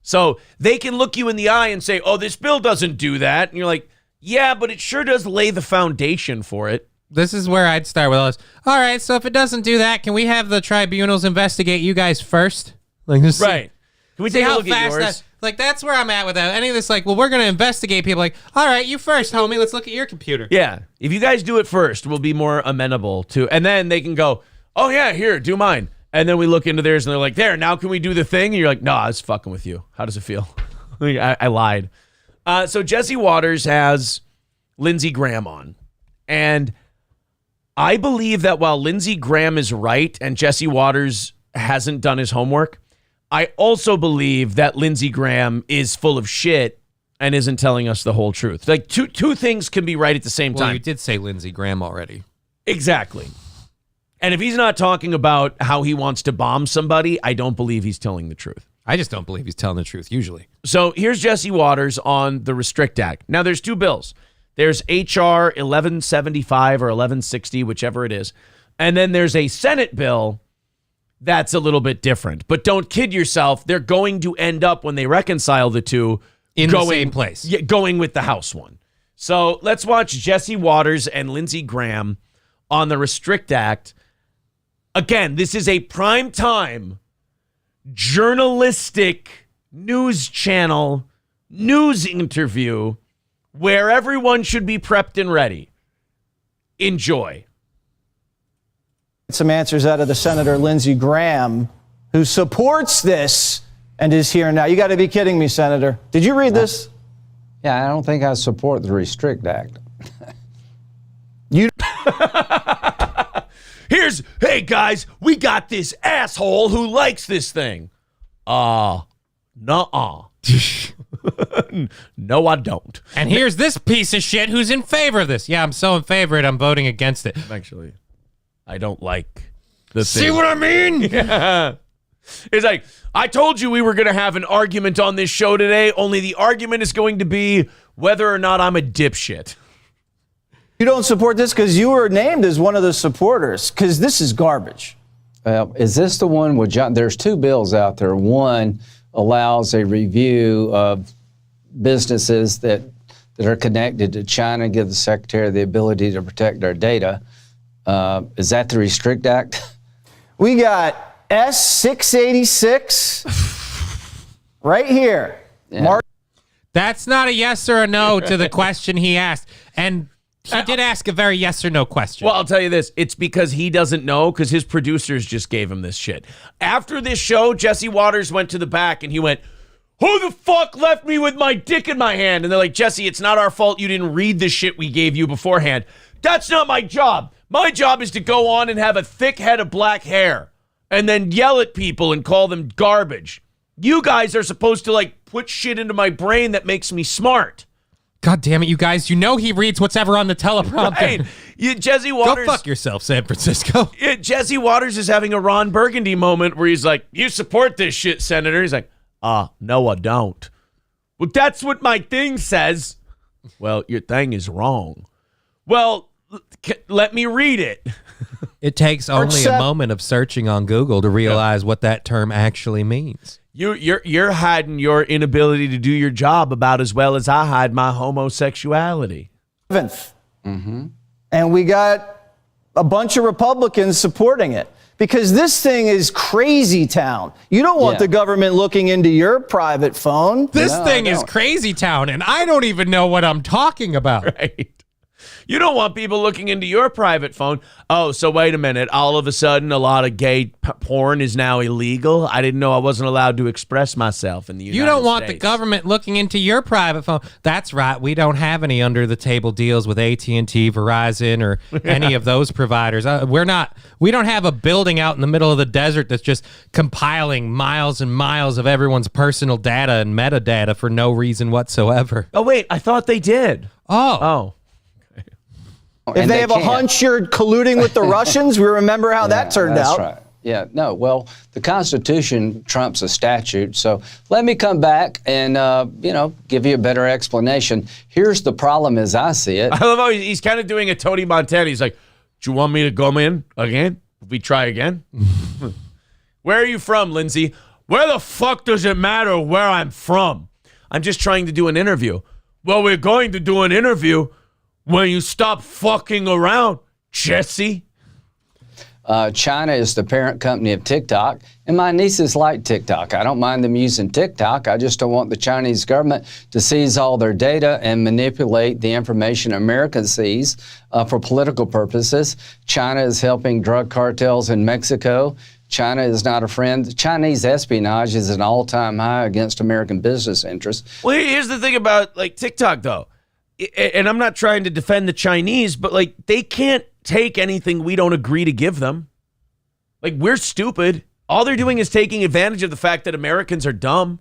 So they can look you in the eye and say, oh, this bill doesn't do that. And you're like, yeah, but it sure does lay the foundation for it. This is where I'd start with all this. All right, so if it doesn't do that, can we have the tribunals investigate you guys first? Like this, right. Can we take a look at yours? Like, that's where I'm at with that. Any of this, like, well, we're going to investigate people. Like, all right, you first, homie. Let's look at your computer. Yeah. If you guys do it first, we'll be more amenable to. And then they can go, oh, yeah, here, do mine. And then we look into theirs, and they're like, there, now can we do the thing? And you're like, no, I was fucking with you. How does it feel? I lied. So Jesse Waters has Lindsey Graham on. And I believe that while Lindsey Graham is right and Jesse Waters hasn't done his homework, I also believe that Lindsey Graham is full of shit and isn't telling us the whole truth. Like, two things can be right at the same time. Well, you did say Lindsey Graham already. Exactly. And if he's not talking about how he wants to bomb somebody, I don't believe he's telling the truth. I just don't believe he's telling the truth, usually. So here's Jesse Waters on the Restrict Act. Now, there's two bills. There's H.R. 1175 or 1160, whichever it is. And then there's a Senate bill that's a little bit different. But don't kid yourself. They're going to end up, when they reconcile the two, the same place. Yeah, going with the House one. So let's watch Jesse Waters and Lindsey Graham on the Restrict Act. Again, this is a primetime journalistic news channel news interview where everyone should be prepped and ready. Enjoy. Some answers out of the Senator Lindsey Graham, who supports this and is here now. You got to be kidding me, Senator. Did you read this? Yeah, I don't think I support the Restrict Act. Hey guys, we got this asshole who likes this thing. Nuh-uh. No, I don't. And here's this piece of shit who's in favor of this. Yeah, I'm so in favor of it, I'm voting against it. Actually, I don't like the thing. See what I mean? Yeah. It's like, I told you we were going to have an argument on this show today, only the argument is going to be whether or not I'm a dipshit. You don't support this because you were named as one of the supporters, because this is garbage. Well, is this the one with John? There's two bills out there. One allows a review of businesses that are connected to China, give the secretary the ability to protect our data. Is that the Restrict Act? We got S686 right here. Yeah. That's not a yes or a no to the question he asked. And he did ask a very yes or no question. Well, I'll tell you this. It's because he doesn't know, because his producers just gave him this shit. After this show, Jesse Waters went to the back and he went, "Who the fuck left me with my dick in my hand?" And they're like, "Jesse, it's not our fault you didn't read the shit we gave you beforehand." That's not my job. My job is to go on and have a thick head of black hair and then yell at people and call them garbage. You guys are supposed to, like, put shit into my brain that makes me smart. God damn it, you guys. You know he reads what's ever on the teleprompter. Right. Jesse Waters. Go fuck yourself, San Francisco. Jesse Waters is having a Ron Burgundy moment where he's like, "You support this shit, Senator?" He's like, "No, I don't." "Well, that's what my thing says." "Well, your thing is wrong." "Well, let me read it." It takes only a moment of searching on Google to realize what that term actually means. You're hiding your inability to do your job about as well as I hide my homosexuality. Mm-hmm. And we got a bunch of Republicans supporting it because this thing is crazy town. You don't want the government looking into your private phone. This thing is crazy town, and I don't even know what I'm talking about. Right. You don't want people looking into your private phone. Oh, so wait a minute. All of a sudden, a lot of gay porn is now illegal? I didn't know I wasn't allowed to express myself in the United States. You don't want the government looking into your private phone. That's right. We don't have any under-the-table deals with AT&T, Verizon, or any of those providers. We don't have a building out in the middle of the desert that's just compiling miles and miles of everyone's personal data and metadata for no reason whatsoever. Oh, wait. I thought they did. Oh. If they have a hunch you're colluding with the Russians, we remember how that turned out. That's right. Yeah, no, well, the Constitution trumps a statute. So let me come back and, give you a better explanation. Here's the problem as I see it. I love how he's kind of doing a Tony Montana. He's like, "Do you want me to come in again? We try again?" "Where are you from, Lindsey?" "Where the fuck does it matter where I'm from? I'm just trying to do an interview." "Well, we're going to do an interview when you stop fucking around, Jesse." China is the parent company of TikTok, and my nieces like TikTok. I don't mind them using TikTok. I just don't want the Chinese government to seize all their data and manipulate the information America sees for political purposes. China is helping drug cartels in Mexico. China is not a friend. Chinese espionage is an all-time high against American business interests. Well, here's the thing about TikTok, though. And I'm not trying to defend the Chinese, but they can't take anything we don't agree to give them. We're stupid. All they're doing is taking advantage of the fact that Americans are dumb.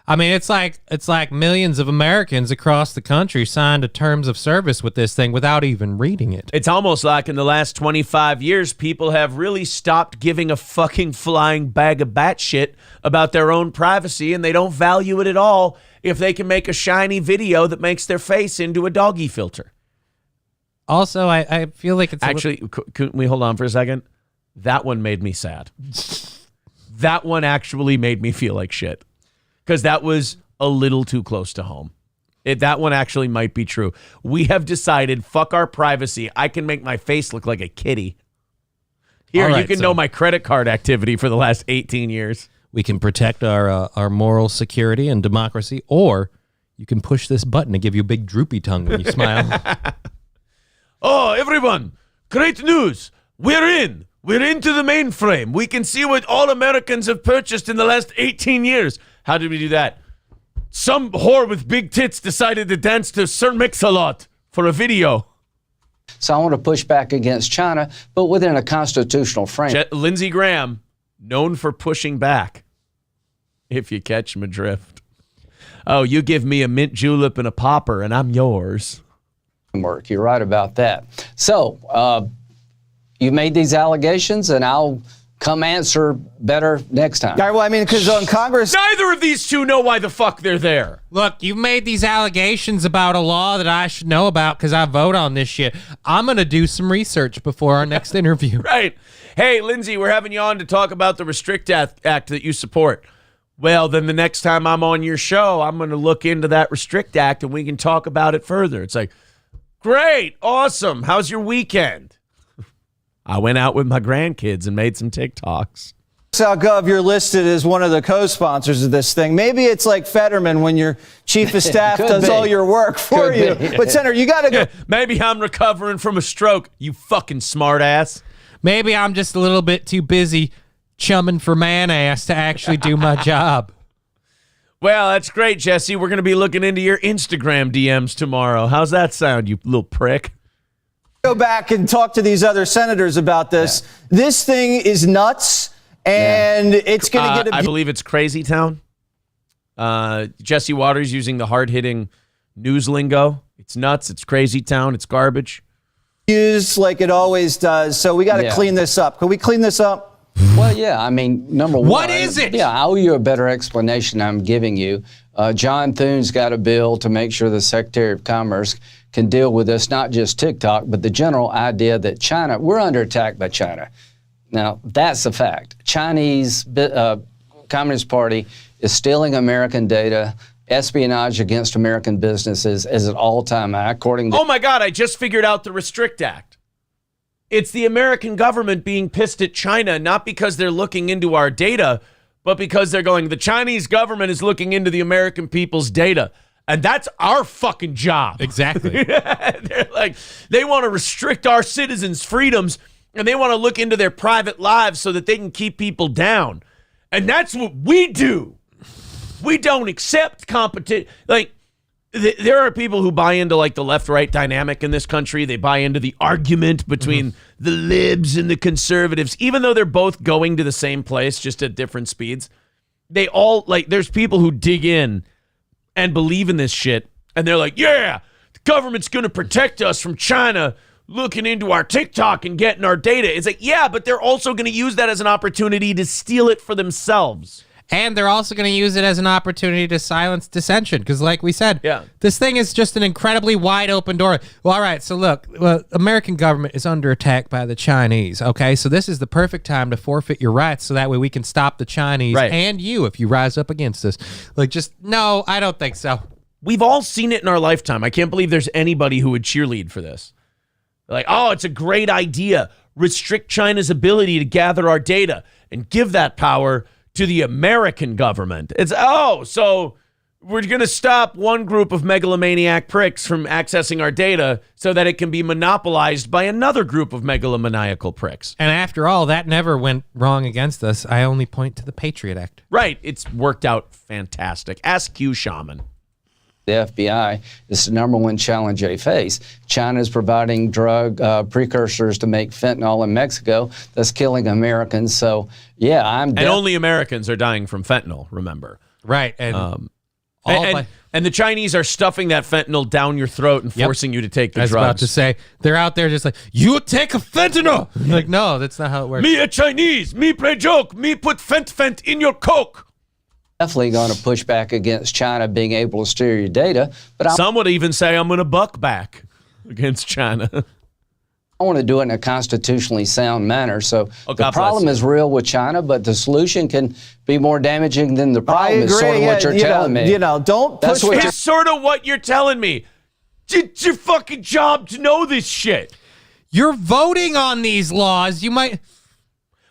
I mean, it's like millions of Americans across the country signed a terms of service with this thing without even reading it. It's almost like in the last 25 years, people have really stopped giving a fucking flying bag of bat shit about their own privacy, and they don't value it at all if they can make a shiny video that makes their face into a doggy filter. Also, I feel like it's actually. Can we hold on for a second? That one made me sad. That one actually made me feel like shit. Because that was a little too close to home. That one actually might be true. We have decided, fuck our privacy. I can make my face look like a kitty. Here, you can know my credit card activity for the last 18 years. We can protect our moral security and democracy, or you can push this button to give you a big droopy tongue when you smile. Oh, everyone, great news. We're into the mainframe. We can see what all Americans have purchased in the last 18 years. How did we do that? Some whore with big tits decided to dance to Sir Mix-a-Lot for a video. So I want to push back against China, but within a constitutional frame. Lindsey Graham, known for pushing back, if you catch my drift. Oh, you give me a mint julep and a popper, and I'm yours. You're right about that. So you made these allegations, and I'll come answer better next time. Well, I mean, because on Congress... Neither of these two know why the fuck they're there. Look, you've made these allegations about a law that I should know about because I vote on this shit. I'm going to do some research before our next interview. Right. Hey, Lindsey, we're having you on to talk about the Restrict Act that you support. Well, then the next time I'm on your show, I'm going to look into that Restrict Act and we can talk about it further. It's like, great, awesome. How's your weekend? I went out with my grandkids and made some TikToks. Gov, you're listed as one of the co-sponsors of this thing. Maybe it's like Fetterman when your chief of staff does all your work for you. But, Senator, you got to go. Maybe I'm recovering from a stroke, you fucking smartass. Maybe I'm just a little bit too busy chumming for man-ass to actually do my job. Well, that's great, Jesse. We're going to be looking into your Instagram DMs tomorrow. How's that sound, you little prick? Go back and talk to these other senators about this. Yeah. This thing is nuts, and it's going to get I believe it's Crazy Town. Jesse Waters using the hard-hitting news lingo. It's nuts. It's Crazy Town. It's garbage. Used like it always does. So we got to clean this up. Can we clean this up? Well, yeah. I mean, number one. What is it? Yeah, I owe you a better explanation I'm giving you. John Thune's got a bill to make sure the Secretary of Commerce can deal with this, not just TikTok, but the general idea that China, we're under attack by China. Now, that's a fact. Chinese Communist Party is stealing American data. Espionage against American businesses is at all-time high, according to... Oh, my God, I just figured out the Restrict Act. It's the American government being pissed at China, not because they're looking into our data, but because they're going, the Chinese government is looking into the American people's data. And that's our fucking job. Exactly. They're like, they want to restrict our citizens' freedoms, and they want to look into their private lives so that they can keep people down. And that's what we do. We don't accept competition. Like, there are people who buy into, like, the left-right dynamic in this country. They buy into the argument between the libs and the conservatives, even though they're both going to the same place, just at different speeds. They all, like, there's people who dig in and believe in this shit, and they're like, yeah, the government's going to protect us from China looking into our TikTok and getting our data. It's like, yeah, but they're also going to use that as an opportunity to steal it for themselves. And they're also going to use it as an opportunity to silence dissension, because like we said, this thing is just an incredibly wide open door. Well, all right, so look, American government is under attack by the Chinese, okay? So this is the perfect time to forfeit your rights so that way we can stop the Chinese and you if you rise up against us. Like, just, no, I don't think so. We've all seen it in our lifetime. I can't believe there's anybody who would cheerlead for this. Like, oh, it's a great idea. Restrict China's ability to gather our data and give that power to the American government. It's, so we're going to stop one group of megalomaniac pricks from accessing our data so that it can be monopolized by another group of megalomaniacal pricks. And after all, that never went wrong against us. I only point to the Patriot Act. Right. It's worked out fantastic. Ask Q Shaman. The FBI is the number one challenge they face. China is providing drug precursors to make fentanyl in Mexico. That's killing Americans. So, yeah, And only Americans are dying from fentanyl, remember. Right. And And the Chinese are stuffing that fentanyl down your throat and forcing you to take the drugs. I was about to say, they're out there just like, you take a fentanyl. Like, no, that's not how it works. Me a Chinese, me play joke, me put fent in your Coke. Definitely going to push back against China being able to steal your data. But some would even say I'm going to buck back against China. I want to do it in a constitutionally sound manner. So the problem is real with China, but the solution can be more damaging than the problem. Is sort of what you're telling me. You know, don't push. It's sort of what you're telling me. It's your fucking job to know this shit. You're voting on these laws. You might.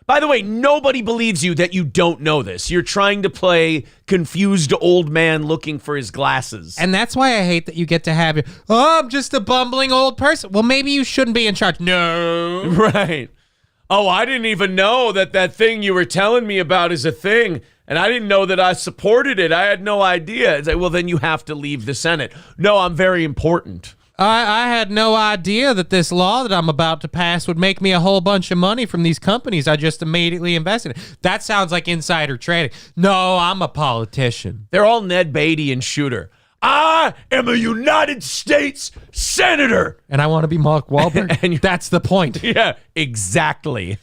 By the way, nobody believes you that you don't know this. You're trying to play confused old man looking for his glasses. And that's why I hate that you get to have your, I'm just a bumbling old person. Well, maybe you shouldn't be in charge. No. Right. Oh, I didn't even know that thing you were telling me about is a thing. And I didn't know that I supported it. I had no idea. It's like, well, then you have to leave the Senate. No, I'm very important. I had no idea that this law that I'm about to pass would make me a whole bunch of money from these companies I just immediately invested in. That sounds like insider trading. No, I'm a politician. They're all Ned Beatty and Shooter. I am a United States Senator. And I want to be Mark Wahlberg. And that's the point. Yeah, exactly.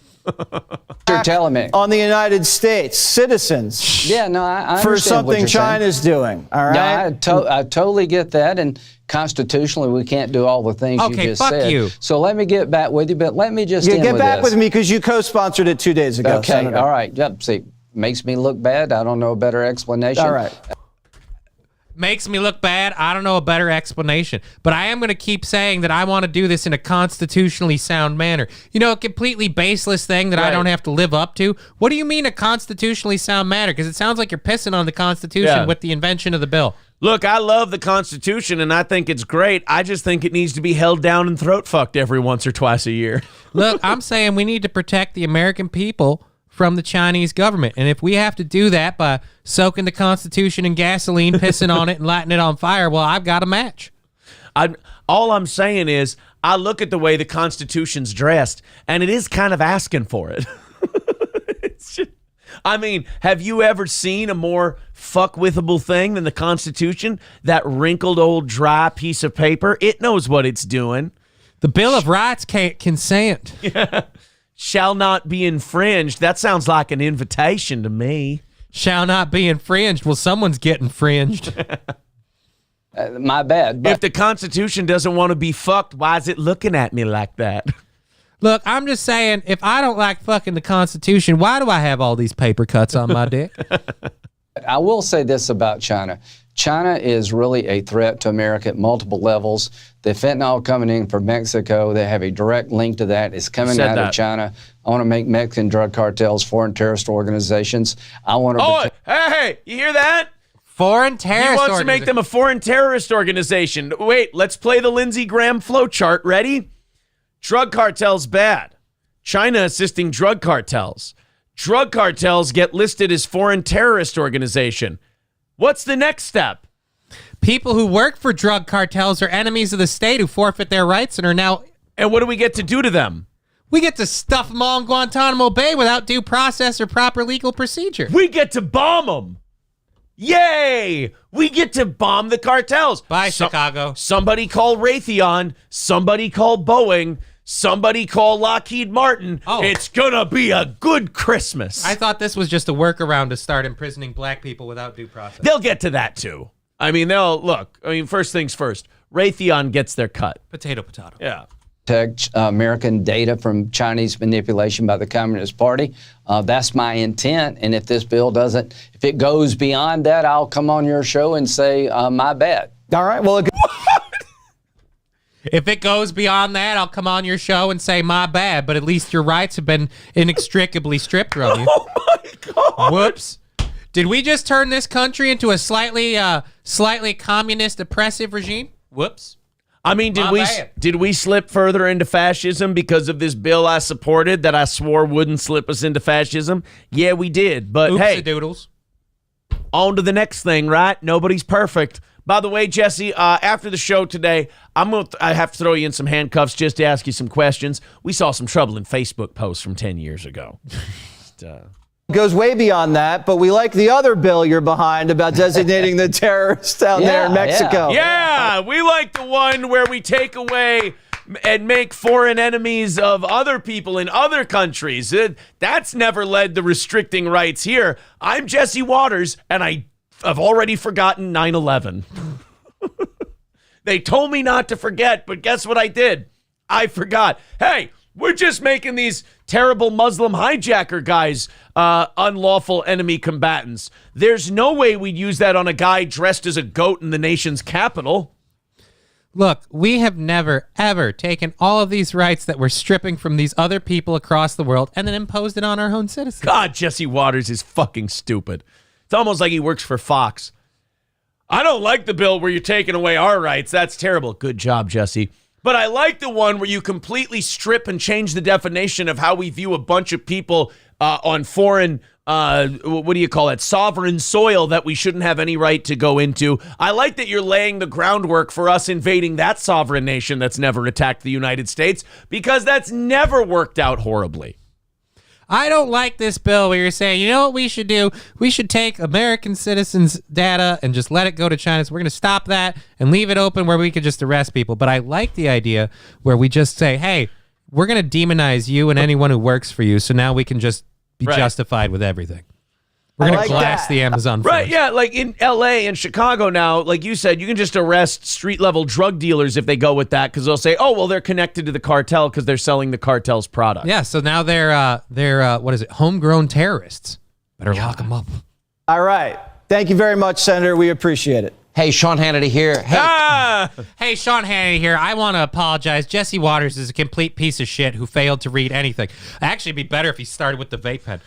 You're telling me. On the United States citizens. Yeah, no, I understand for something China's doing. All right. No, I totally get that. And constitutionally, we can't do all the things you just said. Okay, fuck you. So let me get back with you, but let me just get back with me because you co-sponsored it 2 days ago. Okay, Senator. all right. Yep, see, makes me look bad. I don't know a better explanation. All right. Makes me look bad. I don't know a better explanation. But I am going to keep saying that I want to do this in a constitutionally sound manner. You know, a completely baseless thing that I don't have to live up to. What do you mean a constitutionally sound manner? Because it sounds like you're pissing on the Constitution with the invention of the bill. Look, I love the Constitution, and I think it's great. I just think it needs to be held down and throat fucked every once or twice a year. Look, I'm saying we need to protect the American people from the Chinese government. And if we have to do that by soaking the Constitution in gasoline, pissing on it, and lighting it on fire, well, I've got a match. All I'm saying is I look at the way the Constitution's dressed, and it is kind of asking for it. It's just, I mean, have you ever seen a more fuck-withable thing than the Constitution? That wrinkled old dry piece of paper, it knows what it's doing. The Bill of Rights can't consent. Yeah. Shall not be infringed. That sounds like an invitation to me. Shall not be infringed. Well, someone's getting fringed. My bad. If the Constitution doesn't want to be fucked, why is it looking at me like that? Look, I'm just saying, if I don't like fucking the Constitution, why do I have all these paper cuts on my dick? I will say this about China. China is really a threat to America at multiple levels. The fentanyl coming in from Mexico, they have a direct link to that. It's coming out of China. I want to make Mexican drug cartels foreign terrorist organizations. I want to... Oh, hey, you hear that? Foreign terrorist He wants to make them a foreign terrorist organization. Wait, let's play the Lindsey Graham flowchart. Ready? Drug cartels bad. China assisting drug cartels. Drug cartels get listed as foreign terrorist organization. What's the next step? People who work for drug cartels are enemies of the state who forfeit their rights and are now... And what do we get to do to them? We get to stuff them all in Guantanamo Bay without due process or proper legal procedure. We get to bomb them. Yay! We get to bomb the cartels. Bye, Chicago. Somebody call Raytheon. Somebody call Boeing. Somebody call Lockheed Martin. Oh. It's gonna be a good Christmas. I thought this was just a workaround to start imprisoning black people without due process. They'll get to that too. I mean, first things first. Raytheon gets their cut. Potato, potato. Yeah. Protect American data from Chinese manipulation by the Communist Party. That's my intent. And if this bill doesn't, if it goes beyond that, I'll come on your show and say, my bad. All right. Well, if it goes beyond that, I'll come on your show and say, my bad, but at least your rights have been inextricably stripped from you. Oh, my God. Whoops. Did we just turn this country into a slightly communist, oppressive regime? Whoops. I mean, did we slip further into fascism because of this bill I supported that I swore wouldn't slip us into fascism? Yeah, we did. But hey, doodles. On to the next thing, right? Nobody's perfect. By the way, Jesse, after the show today, I have to throw you in some handcuffs just to ask you some questions. We saw some trouble in Facebook posts from 10 years ago. goes way beyond that, but we like the other bill you're behind about designating the terrorists down there in Mexico. Yeah, we like the one where we take away and make foreign enemies of other people in other countries. That's never led to restricting rights here. I'm Jesse Waters, and I've already forgotten 9/11. They told me not to forget, but guess what I did? I forgot. Hey, we're just making these terrible Muslim hijacker guys unlawful enemy combatants. There's no way we'd use that on a guy dressed as a goat in the nation's capital. Look, we have never, ever taken all of these rights that we're stripping from these other people across the world and then imposed it on our own citizens. God, Jesse Waters is fucking stupid. It's almost like he works for Fox. I don't like the bill where you're taking away our rights. That's terrible. Good job, Jesse. But I like the one where you completely strip and change the definition of how we view a bunch of people on foreign, what do you call it, sovereign soil that we shouldn't have any right to go into. I like that you're laying the groundwork for us invading that sovereign nation that's never attacked the United States, because that's never worked out horribly. I don't like this bill where you're saying, you know what we should do? We should take American citizens' data and just let it go to China. So we're going to stop that and leave it open where we could just arrest people. But I like the idea where we just say, hey, we're going to demonize you and anyone who works for you. So now we can just be justified with everything. We're going to glass the Amazon forest. Right, yeah, like in L.A. and Chicago now, like you said, you can just arrest street-level drug dealers if they go with that, because they'll say, oh, well, they're connected to the cartel because they're selling the cartel's product. Yeah, so now they're what is it, homegrown terrorists. Better lock them up. All right. Thank you very much, Senator. We appreciate it. Hey, Sean Hannity here. Hey, Sean Hannity here. I want to apologize. Jesse Waters is a complete piece of shit who failed to read anything. Actually, it'd be better if he started with the vape pen.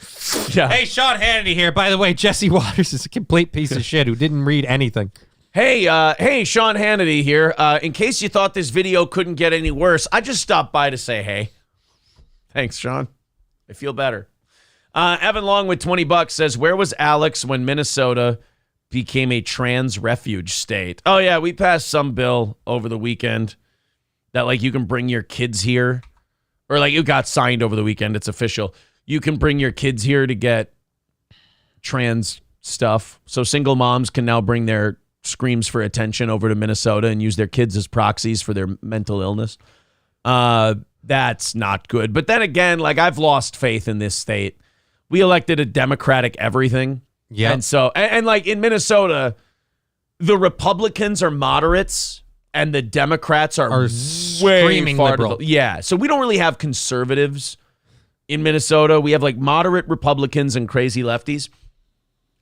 Yeah. Hey, Sean Hannity here. By the way, Jesse Waters is a complete piece of shit who didn't read anything. Hey, Sean Hannity here. In case you thought this video couldn't get any worse, I just stopped by to say hey. Thanks, Sean. I feel better. Evan Long with $20 says, where was Alex when Minnesota became a trans refuge state? Oh, yeah, we passed some bill over the weekend that, like, you can bring your kids here. Or, like, it got signed over the weekend. It's official. You can bring your kids here to get trans stuff. So single moms can now bring their screams for attention over to Minnesota and use their kids as proxies for their mental illness. That's not good. But then again, like, I've lost faith in this state. We elected a Democratic everything. Yeah. And so, and like in Minnesota, the Republicans are moderates and the Democrats are way screaming far liberal. Yeah. So we don't really have conservatives in Minnesota. We have like moderate Republicans and crazy lefties.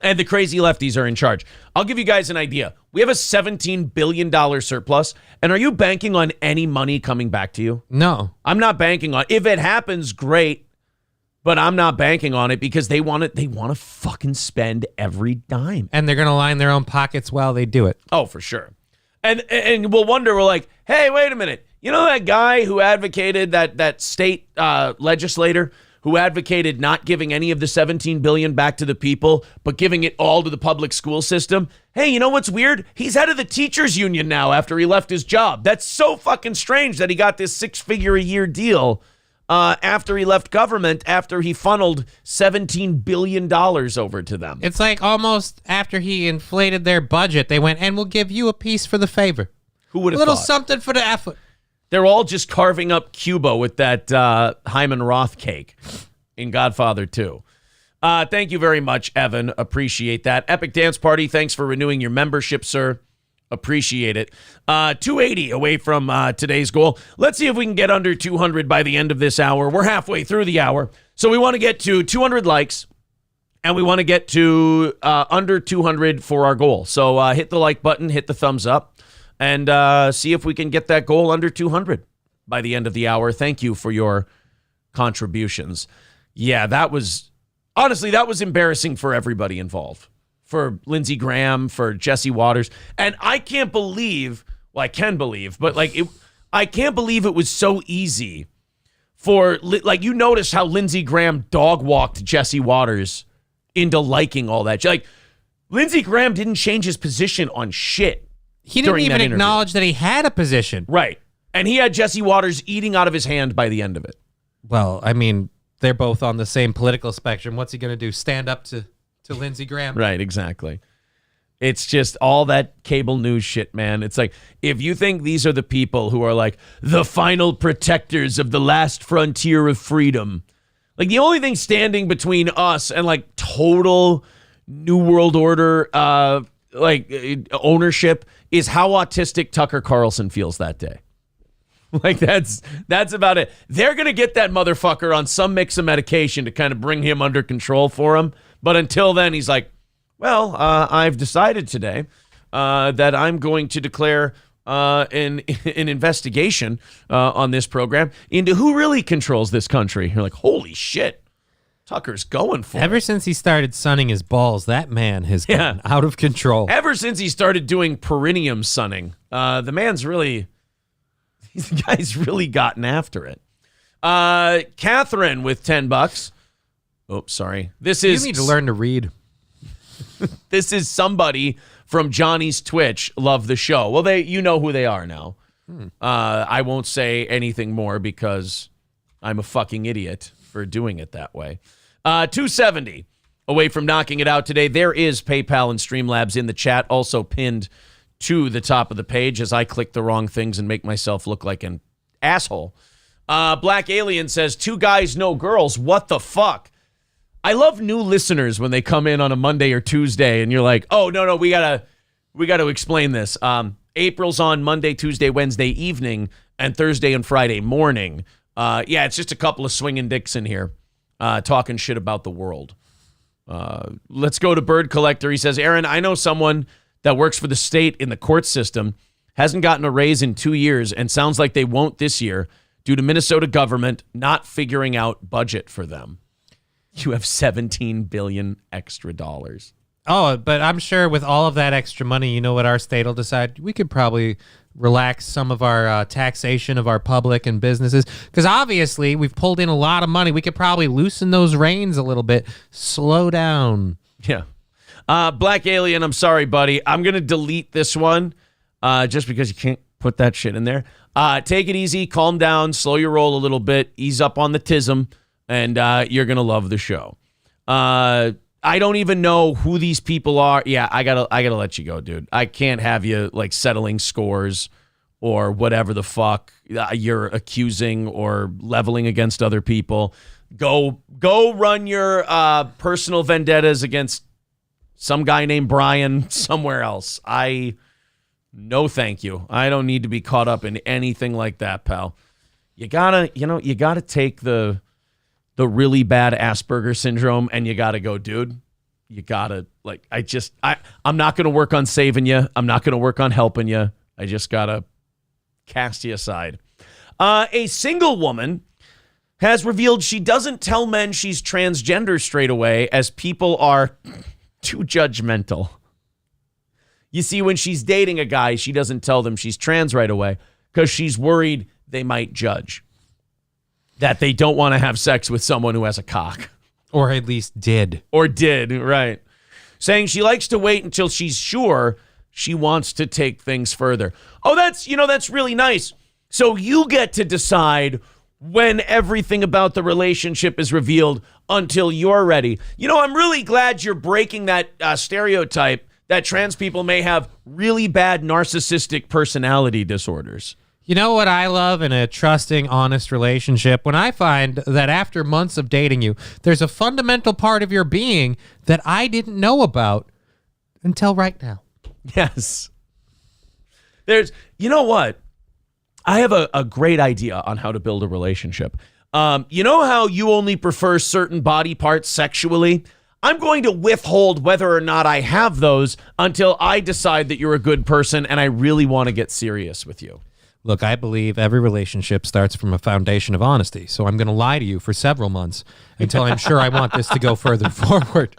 And the crazy lefties are in charge. I'll give you guys an idea. We have a $17 billion surplus. And are you banking on any money coming back to you? No. I'm not banking on. If it happens, great. But I'm not banking on it because they want to fucking spend every dime. And they're going to line their own pockets while they do it. Oh, for sure. And we'll wonder, we're like, hey, wait a minute. You know that guy who advocated, that state legislator who advocated not giving any of the $17 billion back to the people, but giving it all to the public school system? Hey, you know what's weird? He's head of the teachers union now after he left his job. That's so fucking strange that he got this $6-figure-a-year deal after he left government, after he funneled $17 billion over to them. It's like almost after he inflated their budget, they went, and we'll give you a piece for the favor. Who would have thought? A little thought? Something for the effort. They're all just carving up Cuba with that Hyman Roth cake in Godfather 2. Thank you very much, Evan. Appreciate that. Epic Dance Party, thanks for renewing your membership, sir. Appreciate it. 280 away from today's goal. Let's see if we can get under 200 by the end of this hour. We're halfway through the hour. So we want to get to 200 likes, and we want to get to under 200 for our goal. So hit the like button, hit the thumbs up, and see if we can get that goal under 200 by the end of the hour. Thank you for your contributions. Yeah, that was embarrassing for everybody involved. For Lindsey Graham, for Jesse Waters. And I can't believe, well, I can believe, but I can't believe it was so easy for, like, you notice how Lindsey Graham dog-walked Jesse Waters into liking all that. Like, Lindsey Graham didn't change his position on shit. He didn't even acknowledge that he had a position. Right. And he had Jesse Waters eating out of his hand by the end of it. Well, I mean, they're both on the same political spectrum. What's he going to do? Stand up to Lindsey Graham? Right, exactly. It's just all that cable news shit, man. It's like, if you think these are the people who are like the final protectors of the last frontier of freedom, like the only thing standing between us and like total New World Order ownership is how autistic Tucker Carlson feels that day. Like that's about it. They're going to get that motherfucker on some mix of medication to kind of bring him under control for him. But until then, he's like, well, I've decided today that I'm going to declare an investigation on this program into who really controls this country. You're like, holy shit, Tucker's going for it. Ever since he started sunning his balls, that man has gotten out of control. Ever since he started doing perineum sunning, the guy's really gotten after it. Catherine with $10. Oh, sorry. You need to learn to read. This is somebody from Johnny's Twitch. Love the show. Well, you know who they are now. I won't say anything more because I'm a fucking idiot for doing it that way. 270 away from knocking it out today. There is PayPal and Streamlabs in the chat, also pinned to the top of the page as I click the wrong things and make myself look like an asshole. Black Alien says, 2 guys, no girls. What the fuck? I love new listeners when they come in on a Monday or Tuesday and you're like, oh, no, we gotta explain this. April's on Monday, Tuesday, Wednesday evening, and Thursday and Friday morning. It's just a couple of swinging dicks in here talking shit about the world. Let's go to Bird Collector. He says, Aaron, I know someone that works for the state in the court system, hasn't gotten a raise in 2 years, and sounds like they won't this year due to Minnesota government not figuring out budget for them. You have $17 billion extra dollars. Oh, but I'm sure with all of that extra money, you know what our state will decide? We could probably relax some of our taxation of our public and businesses, because obviously we've pulled in a lot of money. We could probably loosen those reins a little bit. Slow down. Yeah. Black Alien, I'm sorry, buddy. I'm going to delete this one just because you can't put that shit in there. Take it easy. Calm down. Slow your roll a little bit. Ease up on the tism. And you're going to love the show. I don't even know who these people are. Yeah, I gotta let you go, dude. I can't have you like settling scores or whatever the fuck you're accusing or leveling against other people. Go run your personal vendettas against some guy named Brian somewhere else. No thank you. I don't need to be caught up in anything like that, pal. You gotta take the really bad Asperger syndrome and you gotta go, dude. You gotta, I'm not gonna work on saving you. I'm not gonna work on helping you. I just gotta cast you aside. A single woman has revealed she doesn't tell men she's transgender straight away as people are too judgmental. You see, when she's dating a guy, she doesn't tell them she's trans right away because she's worried they might judge. That they don't want to have sex with someone who has a cock. Or at least did. Right. Saying she likes to wait until she's sure she wants to take things further. Oh, that's really nice. So you get to decide when everything about the relationship is revealed until you're ready. I'm really glad you're breaking that stereotype that trans people may have really bad narcissistic personality disorders. You know what I love in a trusting, honest relationship? When I find that after months of dating you, there's a fundamental part of your being that I didn't know about until right now. Yes. You know what? I have a great idea on how to build a relationship. You know how you only prefer certain body parts sexually? I'm going to withhold whether or not I have those until I decide that you're a good person and I really want to get serious with you. Look, I believe every relationship starts from a foundation of honesty, so I'm going to lie to you for several months until I'm sure I want this to go further forward.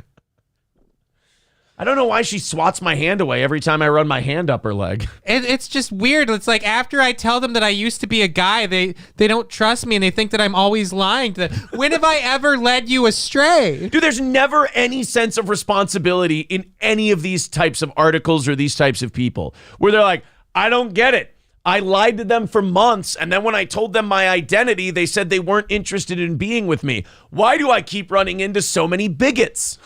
I don't know why she swats my hand away every time I run my hand up her leg. It's just weird. It's like after I tell them that I used to be a guy, they don't trust me and they think that I'm always lying to them. When have I ever led you astray? Dude, there's never any sense of responsibility in any of these types of articles or these types of people where they're like, I don't get it. I lied to them for months, and then when I told them my identity, they said they weren't interested in being with me. Why do I keep running into so many bigots?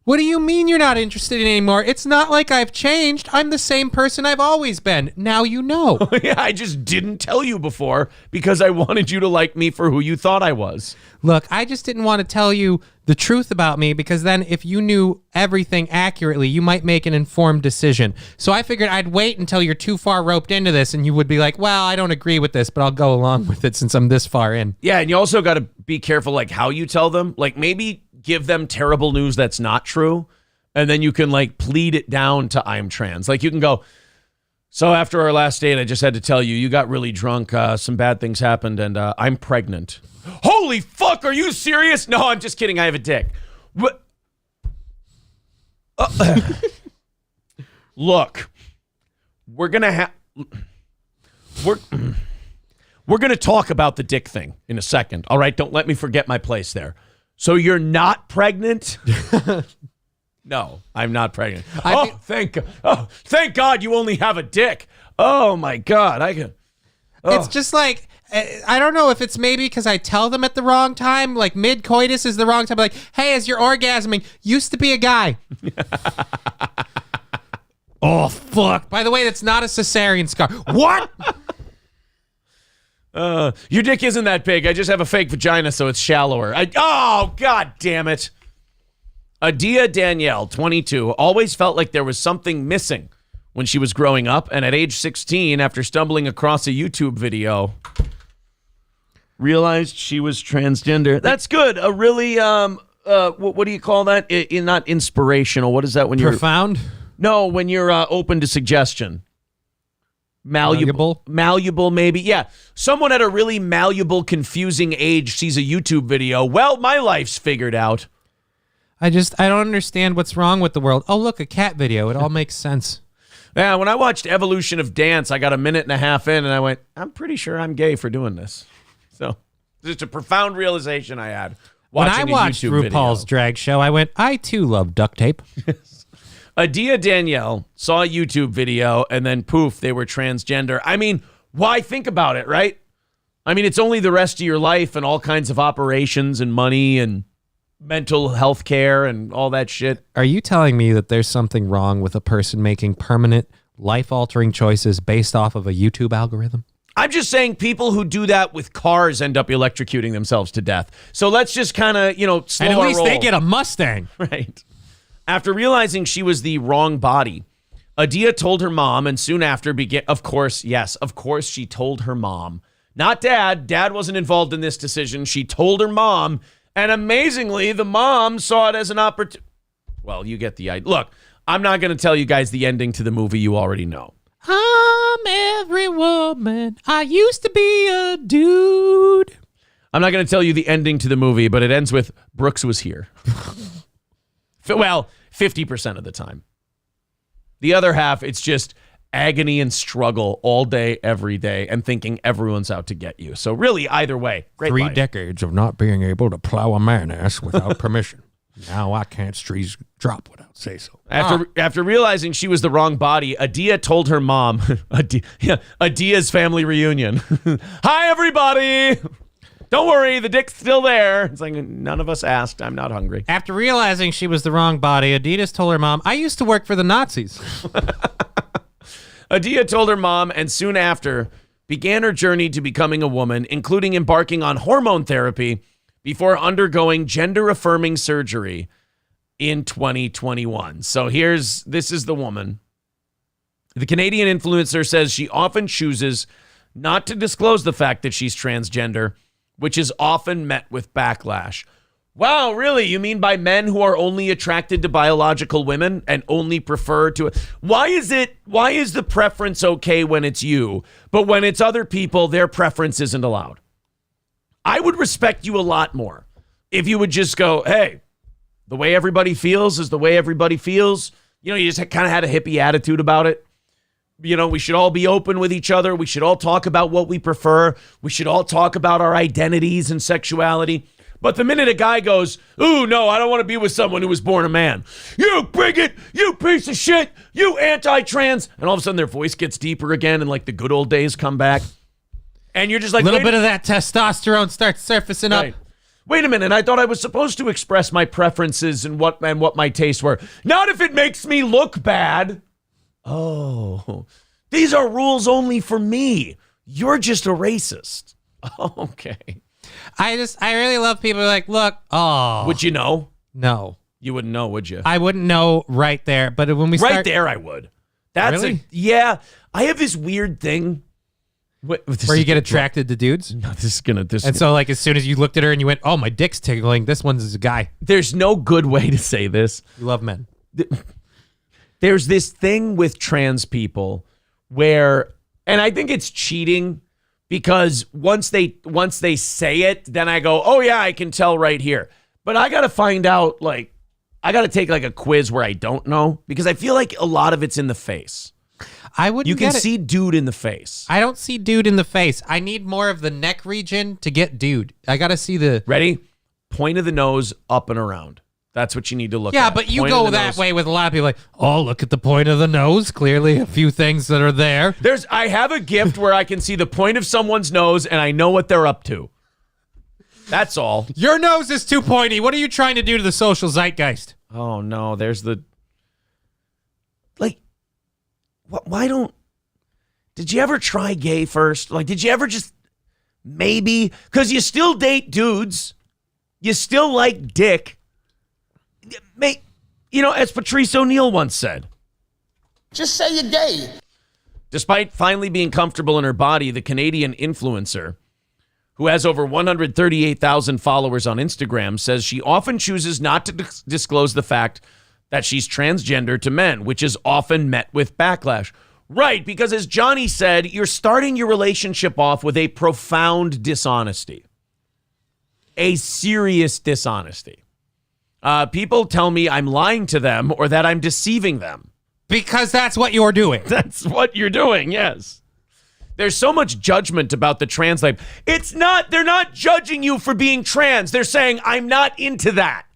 What do you mean you're not interested in anymore? It's not like I've changed. I'm the same person I've always been. Now you know. Yeah, I just didn't tell you before because I wanted you to like me for who you thought I was. Look, I just didn't want to tell you the truth about me because then if you knew everything accurately, you might make an informed decision. So I figured I'd wait until you're too far roped into this and you would be like, well, I don't agree with this, but I'll go along with it since I'm this far in. Yeah, and you also got to be careful like how you tell them. Like maybe give them terrible news that's not true, and then you can like plead it down to I'm trans. Like you can go, so after our last date, I just had to tell you, you got really drunk, some bad things happened, and I'm pregnant. Holy fuck, are you serious? No, I'm just kidding, I have a dick. What? Look, we're gonna talk about the dick thing in a second, all right? Don't let me forget my place there. So you're not pregnant? No, I'm not pregnant. Thank God you only have a dick. Oh my God, It's just like, I don't know if it's maybe because I tell them at the wrong time, like mid-coitus is the wrong time. Like, hey, as you're orgasming, used to be a guy. Oh, fuck. By the way, that's not a cesarean scar. What? Your dick isn't that big. I just have a fake vagina, so it's shallower. Oh, God damn it. Adia Danielle, 22, always felt like there was something missing when she was growing up, and at age 16, after stumbling across a YouTube video, realized she was transgender. That's good. A really, what do you call that? Not inspirational. What is that when you're... Profound? No, when you're open to suggestion. Malleable, maybe. Yeah. Someone at a really malleable, confusing age sees a YouTube video. Well, my life's figured out. I don't understand what's wrong with the world. Oh, look, a cat video. It all makes sense. Yeah, when I watched Evolution of Dance, I got a minute and a half in, and I went, I'm pretty sure I'm gay for doing this. So, just a profound realization I had. When I watched RuPaul's drag show, I went, I too love duct tape. Adia Danielle saw a YouTube video, and then poof, they were transgender. I mean, why think about it, right? I mean, it's only the rest of your life and all kinds of operations and money and mental health care and all that shit. Are you telling me that there's something wrong with a person making permanent, life-altering choices based off of a YouTube algorithm? I'm just saying people who do that with cars end up electrocuting themselves to death. So let's just kind of, slow and at our least roll. they get a Mustang. Right. After realizing she was the wrong body, Adia told her mom, and soon after began, of course, she told her mom. Not dad. Dad wasn't involved in this decision. She told her mom, and amazingly, the mom saw it as an opportunity. Well, you get the idea. Look, I'm not going to tell you guys the ending to the movie. You already know. I'm every woman. I used to be a dude. I'm not going to tell you the ending to the movie, but it ends with Brooks was here. Well, 50% of the time. The other half, it's just agony and struggle all day, every day, and thinking everyone's out to get you. So really, either way, great 3 life. decades of not being able to plow a man ass without permission. Now I can't trees drop without say so. After realizing she was the wrong body, Adia told her mom, Adia's family reunion. Hi, everybody. Don't worry, the dick's still there. It's like, none of us asked. I'm not hungry. After realizing she was the wrong body, Adidas told her mom, I used to work for the Nazis. Adia told her mom, and soon after began her journey to becoming a woman, including embarking on hormone therapy before undergoing gender-affirming surgery in 2021. So this is the woman. The Canadian influencer says she often chooses not to disclose the fact that she's transgender, which is often met with backlash. Wow, really? You mean by men who are only attracted to biological women and only prefer to... Why is the preference okay when it's you, but when it's other people, their preference isn't allowed? I would respect you a lot more if you would just go, hey, the way everybody feels is the way everybody feels. You just kind of had a hippie attitude about it. We should all be open with each other. We should all talk about what we prefer. We should all talk about our identities and sexuality. But the minute a guy goes, ooh, no, I don't want to be with someone who was born a man. You bigot, you piece of shit, you anti-trans. And all of a sudden their voice gets deeper again and like the good old days come back. And you're just like, a little bit of that testosterone starts surfacing up. Wait a minute, I thought I was supposed to express my preferences and what my tastes were. Not if it makes me look bad. Oh, these are rules only for me. You're just a racist. Okay. I really love people who are like, look, Would you know? No. You wouldn't know, would you? I wouldn't know right there, but when we start... Right there, I would. That's Really? Yeah, I have this weird thing. Where you get attracted to dudes? No, this is gonna... And so, like, as soon as you looked at her and you went, oh, my dick's tickling, this one's a guy. There's no good way to say this. You love men. There's this thing with trans people where... And I think it's cheating because once they say it, then I go, oh, yeah, I can tell right here. But I got to find out, like, I got to take, like, a quiz where I don't know because I feel like a lot of it's in the face. You can see dude in the face. I don't see dude in the face. I need more of the neck region to get dude. I got to see the... Ready? Point of the nose up and around. That's what you need to look at. Yeah, but you go that way with a lot of people like, oh, look at the point of the nose. Clearly a few things that are there. I have a gift where I can see the point of someone's nose and I know what they're up to. That's all. Your nose is too pointy. What are you trying to do to the social zeitgeist? Oh, no. There's the... Like, why don't... Did you ever try gay first? Like, did you ever just... Maybe? Because you still date dudes. You still like dick. Mate, you know, as Patrice O'Neal once said, Just say you're gay. despite finally being comfortable in her body, the Canadian influencer, who has over 138,000 followers on Instagram, says she often chooses not to disclose the fact that she's transgender to men, which is often met with backlash. Right, because as Johnny said, you're starting your relationship off with a profound dishonesty. A serious dishonesty. People tell me I'm lying to them or that I'm deceiving them. Because that's what you're doing. That's what you're doing, yes. There's so much judgment about the trans life. They're not judging you for being trans. They're saying, I'm not into that.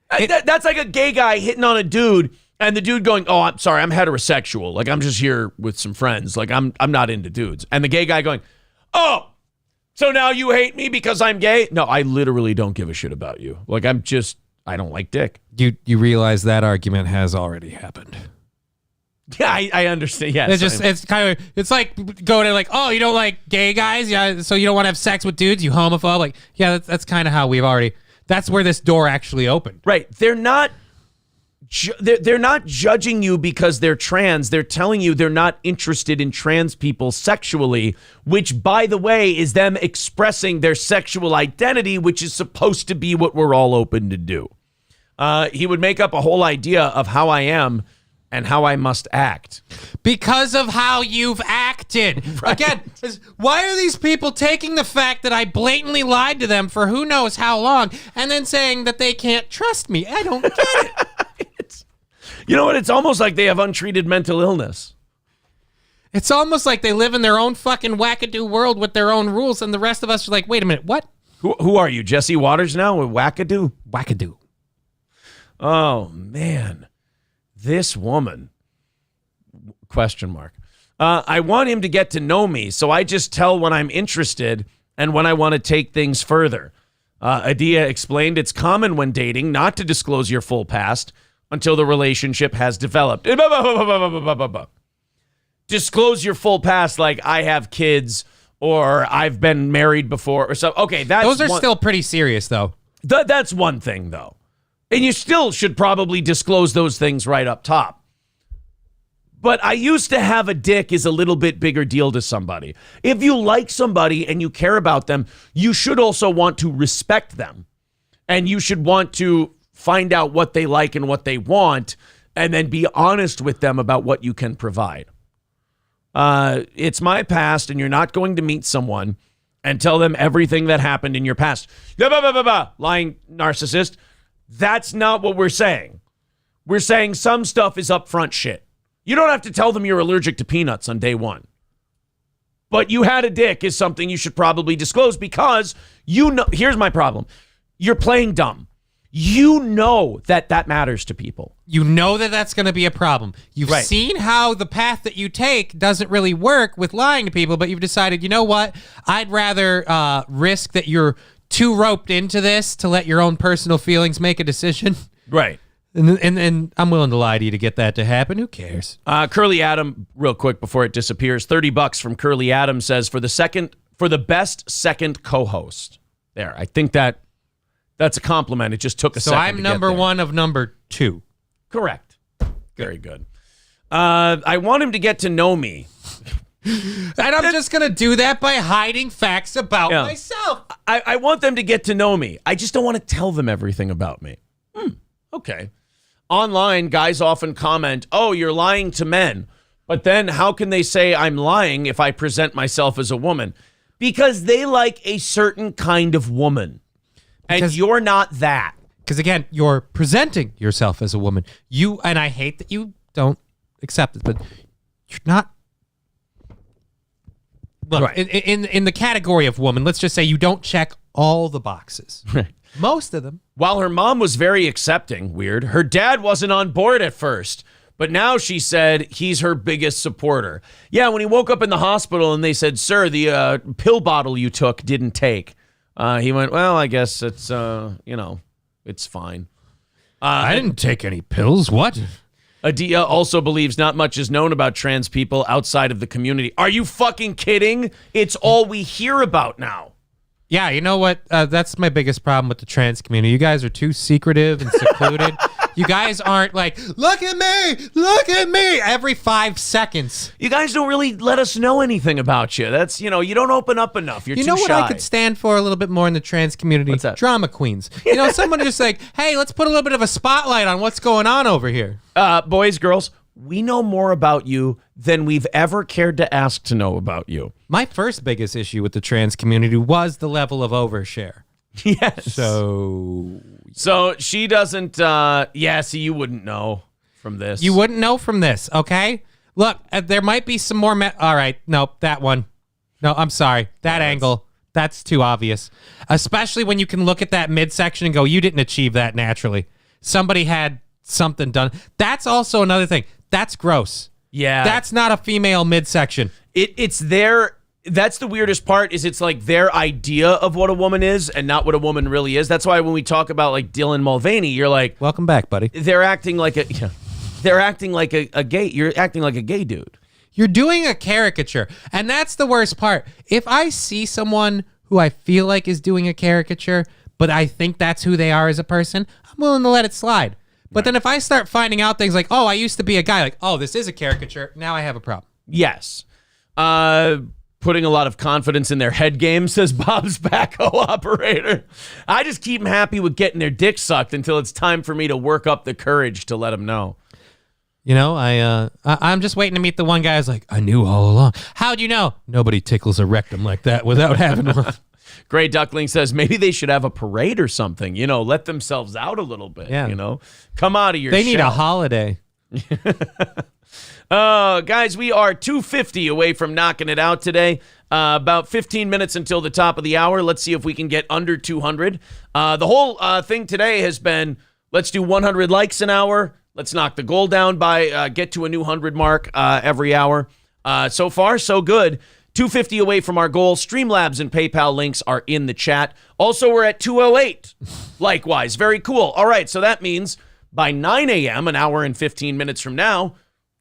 That's like a gay guy hitting on a dude and the dude going, oh, I'm sorry, I'm heterosexual. Like, I'm just here with some friends. Like, I'm not into dudes. And the gay guy going, oh, so now you hate me because I'm gay? No, I literally don't give a shit about you. Like, I don't like dick. You realize that argument has already happened. Yeah, I understand. Yes, it's like going to like, oh, you don't like gay guys? Yeah, so you don't want to have sex with dudes? You homophobe? Like, yeah, that's kind of how that's where this door actually opened. Right. They're not judging you because they're trans. They're telling you they're not interested in trans people sexually, which, by the way, is them expressing their sexual identity, which is supposed to be what we're all open to do. He would make up a whole idea of how I am and how I must act. Because of how you've acted. Right. Again, why are these people taking the fact that I blatantly lied to them for who knows how long and then saying that they can't trust me? I don't get it. You know what? It's almost like they have untreated mental illness. It's almost like they live in their own fucking wackadoo world with their own rules, and the rest of us are like, wait a minute, what? Who are you, Jesse Waters now with wackadoo? Wackadoo. Oh, man. This woman, question mark. I want him to get to know me, so I just tell when I'm interested and when I want to take things further. Adia explained it's common when dating not to disclose your full past until the relationship has developed. Disclose your full past like I have kids or I've been married before or something. Okay, those are still pretty serious, though. That's one thing, though. And you still should probably disclose those things right up top. But I used to have a dick is a little bit bigger deal to somebody. If you like somebody and you care about them, you should also want to respect them. And you should want to find out what they like and what they want and then be honest with them about what you can provide. It's my past and you're not going to meet someone and tell them everything that happened in your past. Lying narcissist. That's not what we're saying. We're saying some stuff is upfront shit. You don't have to tell them you're allergic to peanuts on day one. But you had a dick is something you should probably disclose because you know, here's my problem. you're playing dumb. You know that matters to people. You know that that's going to be a problem. You've Right. seen how the path that you take doesn't really work with lying to people, but you've decided, you know what? I'd rather risk that you're too roped into this to let your own personal feelings make a decision. Right. And I'm willing to lie to you to get that to happen. Who cares? Curly Adam, real quick before it disappears, $30 from Curly Adam says for the best second co-host. There, I think that's a compliment. It just took a second. So I'm number one of number two. Correct. Very good. I want him to get to know me. And I'm just going to do that by hiding facts about myself. I want them to get to know me. I just don't want to tell them everything about me. Okay. Online, guys often comment, oh, you're lying to men. But then how can they say I'm lying if I present myself as a woman? Because they like a certain kind of woman. And you're not that. Because, again, you're presenting yourself as a woman. And I hate that you don't accept it, but you're not. Look, Right. in the category of woman, let's just say you don't check all the boxes. Right. Most of them. While her mom was very accepting, weird, her dad wasn't on board at first. But now she said he's her biggest supporter. Yeah, when he woke up in the hospital and they said, sir, the pill bottle you took didn't take. He went, well, I guess it's, it's fine. I didn't take any pills. What? Adia also believes not much is known about trans people outside of the community. Are you fucking kidding? It's all we hear about now. Yeah, you know what? That's my biggest problem with the trans community. You guys are too secretive and secluded. You guys aren't like, look at me, every 5 seconds. You guys don't really let us know anything about you. That's, you don't open up enough. You're too shy. You know what I could stand for a little bit more in the trans community? What's that? Drama queens. Someone just like, hey, let's put a little bit of a spotlight on what's going on over here. Boys, girls, we know more about you than we've ever cared to ask to know about you. My first biggest issue with the trans community was the level of overshare. Yes. So she doesn't, see, you wouldn't know from this. You wouldn't know from this, okay? Look, there might be some more, all right, no, that one. No, I'm sorry, that angle, that's too obvious. Especially when you can look at that midsection and go, you didn't achieve that naturally. Somebody had something done. That's also another thing. That's gross. Yeah. That's not a female midsection. It's their... That's the weirdest part is it's like their idea of what a woman is and not what a woman really is. That's why when we talk about like Dylan Mulvaney, you're like, welcome back, buddy. They're acting like a gay. You're acting like a gay dude. You're doing a caricature. And that's the worst part. If I see someone who I feel like is doing a caricature, but I think that's who they are as a person, I'm willing to let it slide. But then if I start finding out things like, oh, I used to be a guy, like, oh, this is a caricature, now I have a problem. Yes. Putting a lot of confidence in their head game, says Bob's backhoe operator. I just keep them happy with getting their dick sucked until it's time for me to work up the courage to let them know. I'm just waiting to meet the one guy who's like, I knew all along. How'd you know? Nobody tickles a rectum like that without having one. Gray Duckling says maybe they should have a parade or something, let themselves out a little bit, Come out of your They need shell. a holiday. Guys, we are 250 away from knocking it out today. About 15 minutes until the top of the hour. Let's see if we can get under 200. The whole thing today has been, let's do 100 likes an hour. Let's knock the goal down by get to a new 100 mark every hour. So far, so good. 250 away from our goal. Streamlabs and PayPal links are in the chat. Also, we're at 208. Likewise, very cool. All right, so that means by 9 a.m., an hour and 15 minutes from now,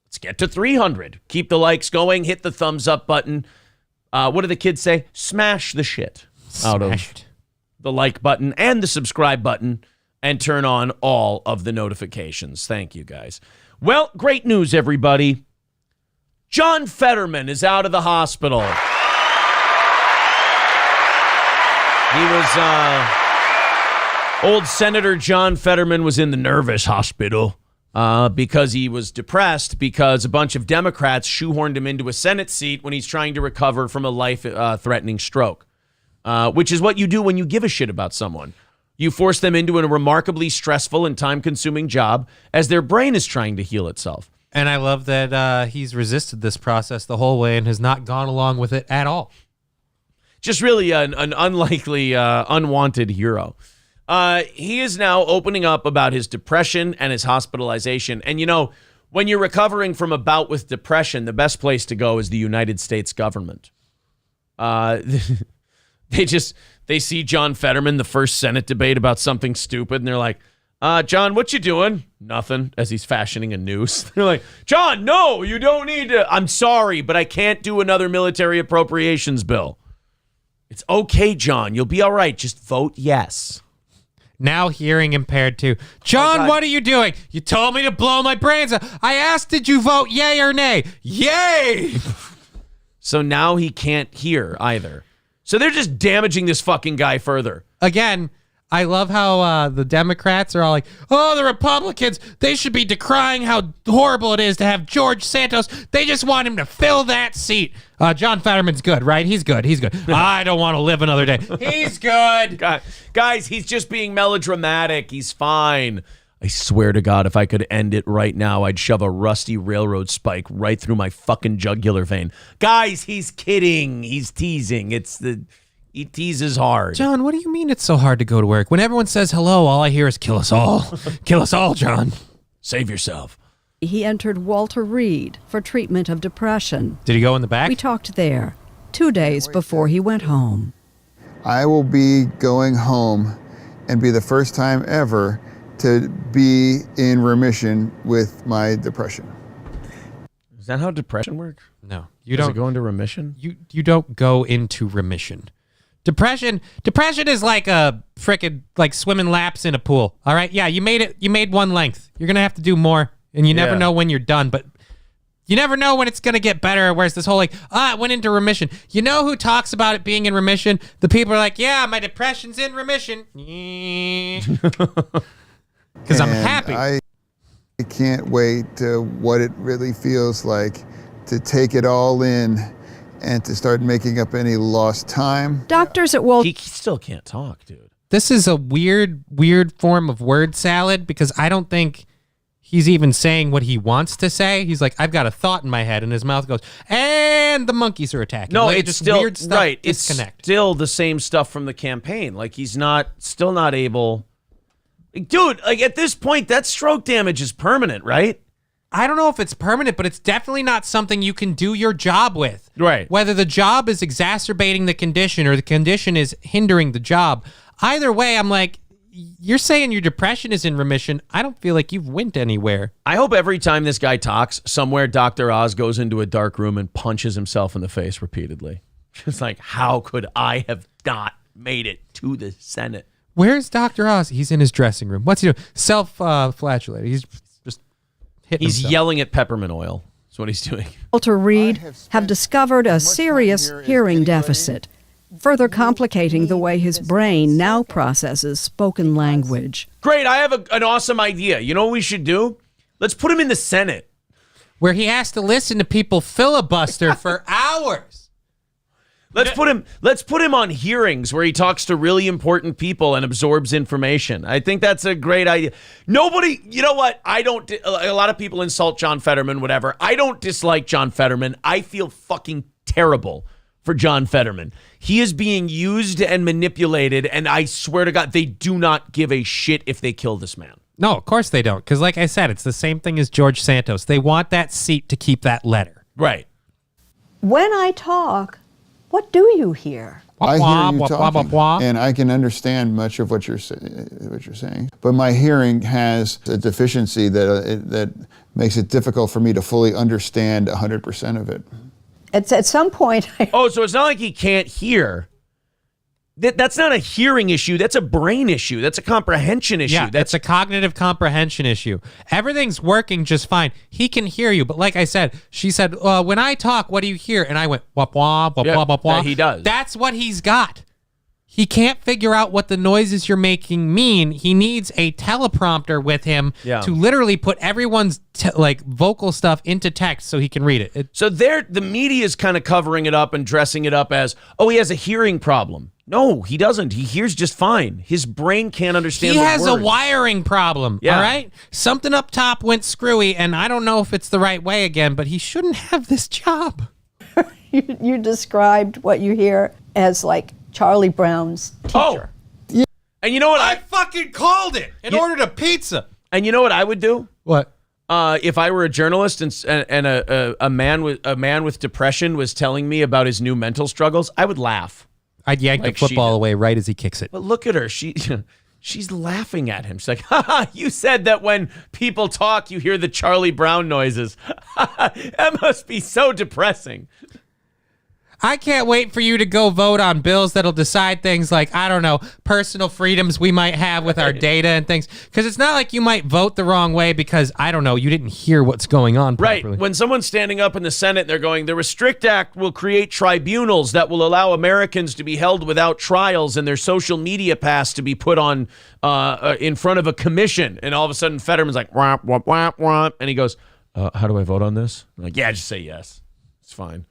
let's get to 300. Keep the likes going. Hit the thumbs up button. What do the kids say? Smash the shit out of the like button and the subscribe button and turn on all of the notifications. Thank you, guys. Well, great news, everybody. John Fetterman is out of the hospital. He was, old Senator John Fetterman was in the nervous hospital. Because he was depressed because a bunch of Democrats shoehorned him into a Senate seat when he's trying to recover from a life-threatening stroke, which is what you do when you give a shit about someone. You force them into a remarkably stressful and time-consuming job as their brain is trying to heal itself. And I love that he's resisted this process the whole way and has not gone along with it at all. Just really an unlikely, unwanted hero. He is now opening up about his depression and his hospitalization. And, you know, when you're recovering from a bout with depression, the best place to go is the United States government. They see John Fetterman, the first Senate debate about something stupid, and they're like, John, what you doing? Nothing, as he's fashioning a noose. They're like, John, no, you don't need to. I'm sorry, but I can't do another military appropriations bill. It's okay, John. You'll be all right. Just vote yes. Now hearing impaired too. John, what are you doing? You told me to blow my brains out. I asked, did you vote yay or nay? Yay! So now he can't hear either. So they're just damaging this fucking guy further. Again, I love how the Democrats are all like, oh, the Republicans, they should be decrying how horrible it is to have George Santos. They just want him to fill that seat. John Fetterman's good, right? He's good. I don't want to live another day. He's good. Guys, he's just being melodramatic. He's fine. I swear to God, if I could end it right now, I'd shove a rusty railroad spike right through my fucking jugular vein. Guys, he's kidding. He's teasing. He teases hard. John, what do you mean it's so hard to go to work? When everyone says hello, all I hear is kill us all. Kill us all, John. Save yourself. He entered Walter Reed for treatment of depression. Did he go in the back? We talked there 2 days before he went home. I will be going home and be the first time ever to be in remission with my depression. Is that how depression works? No. Does it go into remission? You don't go into remission. Depression is like a frickin' like swimming laps in a pool. All right? Yeah, you made it. You made one length. You're going to have to do more, and you never know when you're done, but you never know when it's going to get better. Whereas this whole like, it went into remission. You know who talks about it being in remission? The people are like, yeah, my depression's in remission. Because I'm happy. I can't wait to what it really feels like to take it all in and to start making up any lost time. Doctors at Walter... He still can't talk, dude. This is a weird form of word salad because I don't think he's even saying what he wants to say. He's like, I've got a thought in my head, and his mouth goes, and the monkeys are attacking. No, like, it's just still weird stuff. Right. Disconnect. It's still the same stuff from the campaign. Like he's still not able. Like, dude, like at this point, that stroke damage is permanent, right? I don't know if it's permanent, but it's definitely not something you can do your job with. Right. Whether the job is exacerbating the condition or the condition is hindering the job. Either way, I'm like, you're saying your depression is in remission. I don't feel like you've went anywhere. I hope every time this guy talks, somewhere Dr. Oz goes into a dark room and punches himself in the face repeatedly. Just like, how could I have not made it to the Senate? Where's Dr. Oz? He's in his dressing room. What's he doing? Self-flagellating. He's just hitting himself. Yelling at peppermint oil. That's what he's doing. Walter Reed have discovered a serious hearing deficit, further complicating the way his brain now processes spoken language. Great, I have an awesome idea. You know what we should do? Let's put him in the Senate. Where he has to listen to people filibuster for hours. Let's put him on hearings where he talks to really important people and absorbs information. I think that's a great idea. Nobody, you know what? A lot of people insult John Fetterman, whatever. I don't dislike John Fetterman. I feel fucking terrible for John Fetterman. He is being used and manipulated, and I swear to God, they do not give a shit if they kill this man. No, of course they don't. Because like I said, it's the same thing as George Santos. They want that seat to keep that letter. Right. When I talk, what do you hear? I hear you talking, and I can understand much of what you're saying. But my hearing has a deficiency that makes it difficult for me to fully understand 100% of it. At some point... So it's not like he can't hear. That's not a hearing issue. That's a brain issue. That's a comprehension issue. Yeah, that's a cognitive comprehension issue. Everything's working just fine. He can hear you. But like I said, she said, when I talk, what do you hear? And I went, wop, wop, wop, wop, wop, wop. He does. That's what he's got. He can't figure out what the noises you're making mean. He needs a teleprompter with him to literally put everyone's vocal stuff into text so he can read it. So the media is kind of covering it up and dressing it up as, he has a hearing problem. No, he doesn't. He hears just fine. His brain can't understand He the has words. a wiring problem, all right? Something up top went screwy, and I don't know if it's the right way again, but he shouldn't have this job. You described what you hear as like Charlie Brown's teacher. And you know what? I fucking called it and ordered a pizza. And you know what I would do? What? If I were a journalist and a man with depression was telling me about his new mental struggles, I would laugh. I'd yank the football away right as he kicks it. But look at her. She's laughing at him. She's like, haha, you said that when people talk, you hear the Charlie Brown noises. That must be so depressing. I can't wait for you to go vote on bills that'll decide things like, I don't know, personal freedoms we might have with our data and things. Because it's not like you might vote the wrong way because, I don't know, you didn't hear what's going on properly. Right. When someone's standing up in the Senate and they're going, the Restrict Act will create tribunals that will allow Americans to be held without trials and their social media pass to be put on in front of a commission. And all of a sudden, Fetterman's like, womp, womp, womp, womp. And he goes, how do I vote on this? I'm like, yeah, just say yes. It's fine.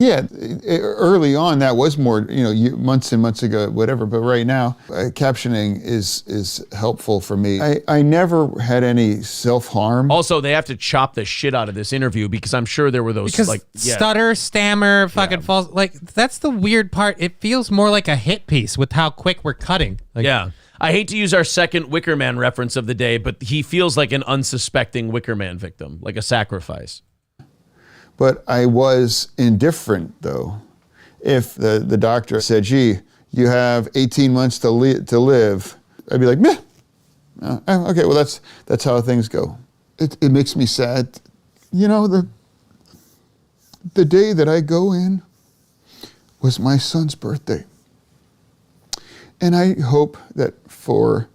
Yeah, early on that was more, months and months ago, whatever. But right now, captioning is helpful for me. I never had any self-harm. Also, they have to chop the shit out of this interview because I'm sure there were those stutter, stammer, fucking false. Like that's the weird part. It feels more like a hit piece with how quick we're cutting. Like, yeah. I hate to use our second Wicker Man reference of the day, but he feels like an unsuspecting Wicker Man victim, like a sacrifice. But I was indifferent, though. If the doctor said, gee, you have 18 months to live, I'd be like, meh. Okay, well, that's how things go. It makes me sad. The day that I go in was my son's birthday. And I hope that for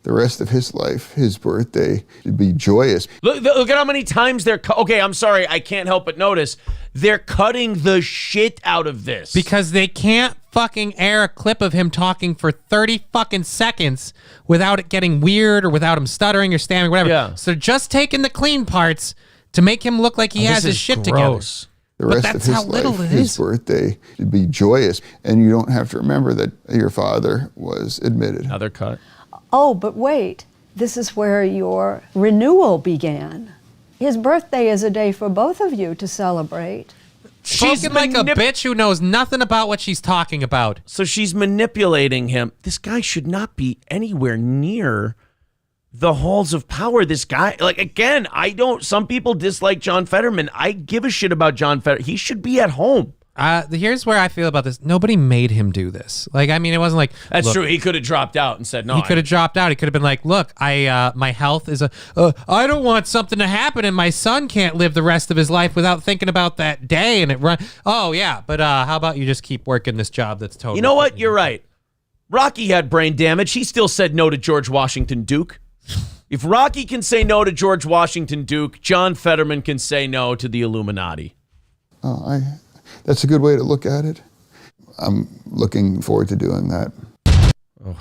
the rest of his life, his birthday should be joyous. Look at how many times they're... Okay, I'm sorry. I can't help but notice. They're cutting the shit out of this. Because they can't fucking air a clip of him talking for 30 fucking seconds without it getting weird or without him stuttering or stammering, whatever. Yeah. So they're just taking the clean parts to make him look like he has his shit together. The rest of his life, his birthday should be joyous. And you don't have to remember that your father was admitted. Another cut. Oh, but wait, this is where your renewal began. His birthday is a day for both of you to celebrate. She's like a bitch who knows nothing about what she's talking about. So she's manipulating him. This guy should not be anywhere near the halls of power. This guy, again, some people dislike John Fetterman. I give a shit about John Fetterman. He should be at home. Here's where I feel about this. Nobody made him do this. It wasn't like... That's true. He could have dropped out and said no. He could have dropped out. He could have been like, look, my health is I don't want something to happen and my son can't live the rest of his life without thinking about that day and it run. Oh, yeah, but how about you just keep working this job that's totally... You know what? You're right. Rocky had brain damage. He still said no to George Washington Duke. If Rocky can say no to George Washington Duke, John Fetterman can say no to the Illuminati. That's a good way to look at it. I'm looking forward to doing that. Oh.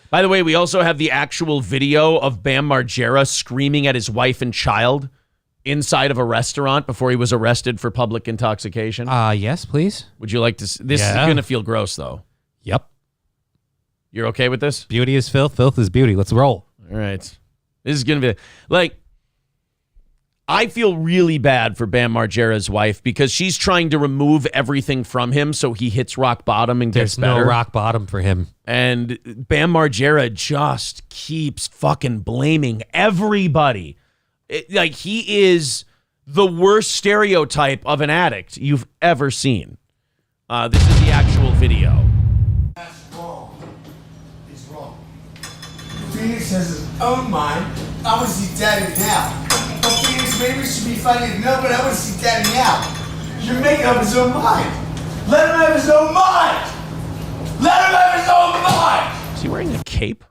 By the way, we also have the actual video of Bam Margera screaming at his wife and child inside of a restaurant before he was arrested for public intoxication. Yes, please. Would you like to see? This is going to feel gross, though. Yep. You're okay with this? Beauty is filth. Filth is beauty. Let's roll. All right. This is going to be I feel really bad for Bam Margera's wife because she's trying to remove everything from him so he hits rock bottom and gets better. There's no rock bottom for him. And Bam Margera just keeps fucking blaming everybody. He is the worst stereotype of an addict you've ever seen. This is the actual video. That's wrong. It's wrong. Phoenix has his own mind. I want to see Daddy now. Well, Phoenix maybe should be fighting no, but I want to see Daddy now. You're making up his own mind. Let him have his own mind. Let him have his own mind. Is he wearing a cape?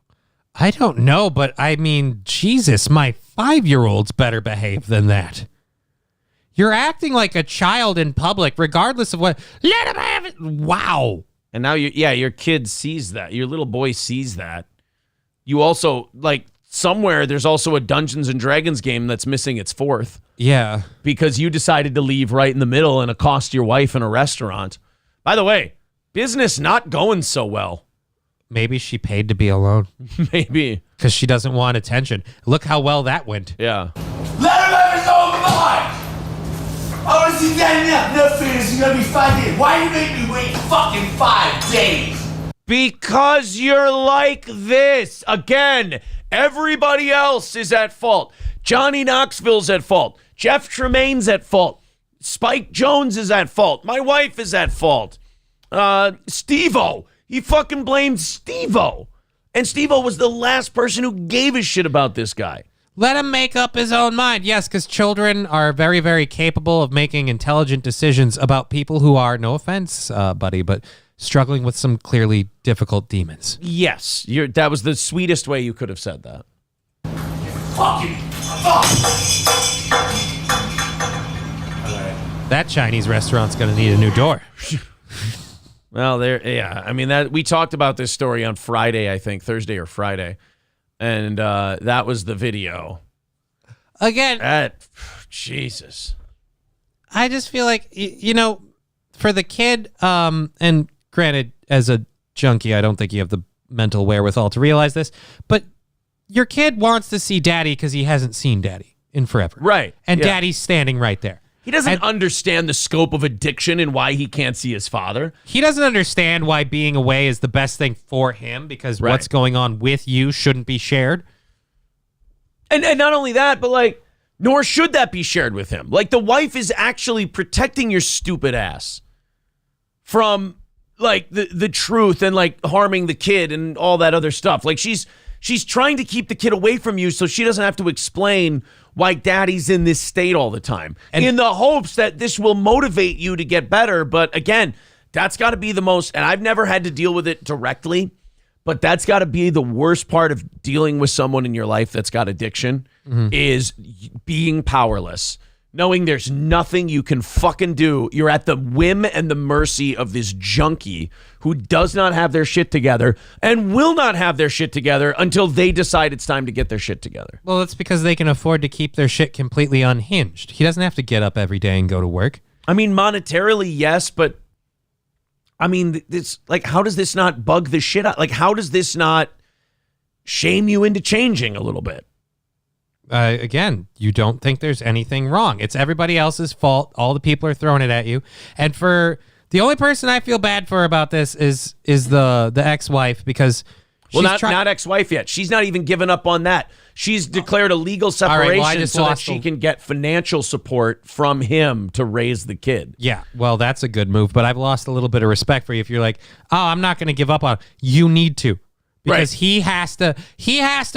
I don't know, but I mean, Jesus, my 5-year-old's better behaved than that. You're acting like a child in public, regardless of what. Let him have it. Wow. And now your kid sees that. Your little boy sees that. You also somewhere there's also a Dungeons and Dragons game that's missing its fourth. Yeah. Because you decided to leave right in the middle and accost your wife in a restaurant. By the way, business not going so well. Maybe she paid to be alone. Maybe. Because she doesn't want attention. Look how well that went. Yeah. Let him have his own mind. I want to see Daddy now. No, Phoenix, you're going to be 5 days. Why you make me wait fucking 5 days? Because you're like this. Again, everybody else is at fault. Johnny Knoxville's at fault. Jeff Tremaine's at fault. Spike Jones is at fault. My wife is at fault. Steve-O. He fucking blamed Steve-O. And Steve-O was the last person who gave a shit about this guy. Let him make up his own mind. Yes, because children are very, very capable of making intelligent decisions about people who are, no offense, buddy, but struggling with some clearly difficult demons. Yes, that was the sweetest way you could have said that. Fucking fuck! That Chinese restaurant's going to need a new door. Well, I mean, that we talked about this story on Friday, I think, Thursday or Friday. And that was the video. Again. Jesus. I just feel like, for the kid, and granted, as a junkie, I don't think you have the mental wherewithal to realize this, but your kid wants to see daddy because he hasn't seen daddy in forever. Right. And daddy's standing right there. He doesn't understand the scope of addiction and why he can't see his father. He doesn't understand why being away is the best thing for him because what's going on with you shouldn't be shared. And not only that, but nor should that be shared with him. Like, the wife is actually protecting your stupid ass from the truth and harming the kid and all that other stuff. Like, she's trying to keep the kid away from you so she doesn't have to explain why daddy's in this state all the time, and in the hopes that this will motivate you to get better. But again, that's got to be the most, and I've never had to deal with it directly, but that's got to be the worst part of dealing with someone in your life that's got addiction, is being powerless. Knowing there's nothing you can fucking do. You're at the whim and the mercy of this junkie who does not have their shit together and will not have their shit together until they decide it's time to get their shit together. Well, it's because they can afford to keep their shit completely unhinged. He doesn't have to get up every day and go to work. I mean, monetarily, yes, but I mean, it's how does this not bug the shit out? How does this not shame you into changing a little bit? Again, you don't think there's anything wrong. It's everybody else's fault. All the people are throwing it at you. And for the only person I feel bad for about this is the ex-wife, because she's not ex-wife yet. She's not even given up on that. She's declared a legal separation so that she can get financial support from him to raise the kid. Yeah, well, that's a good move. But I've lost a little bit of respect for you if you're like, oh, I'm not going to give up on it. You need to. Because he has to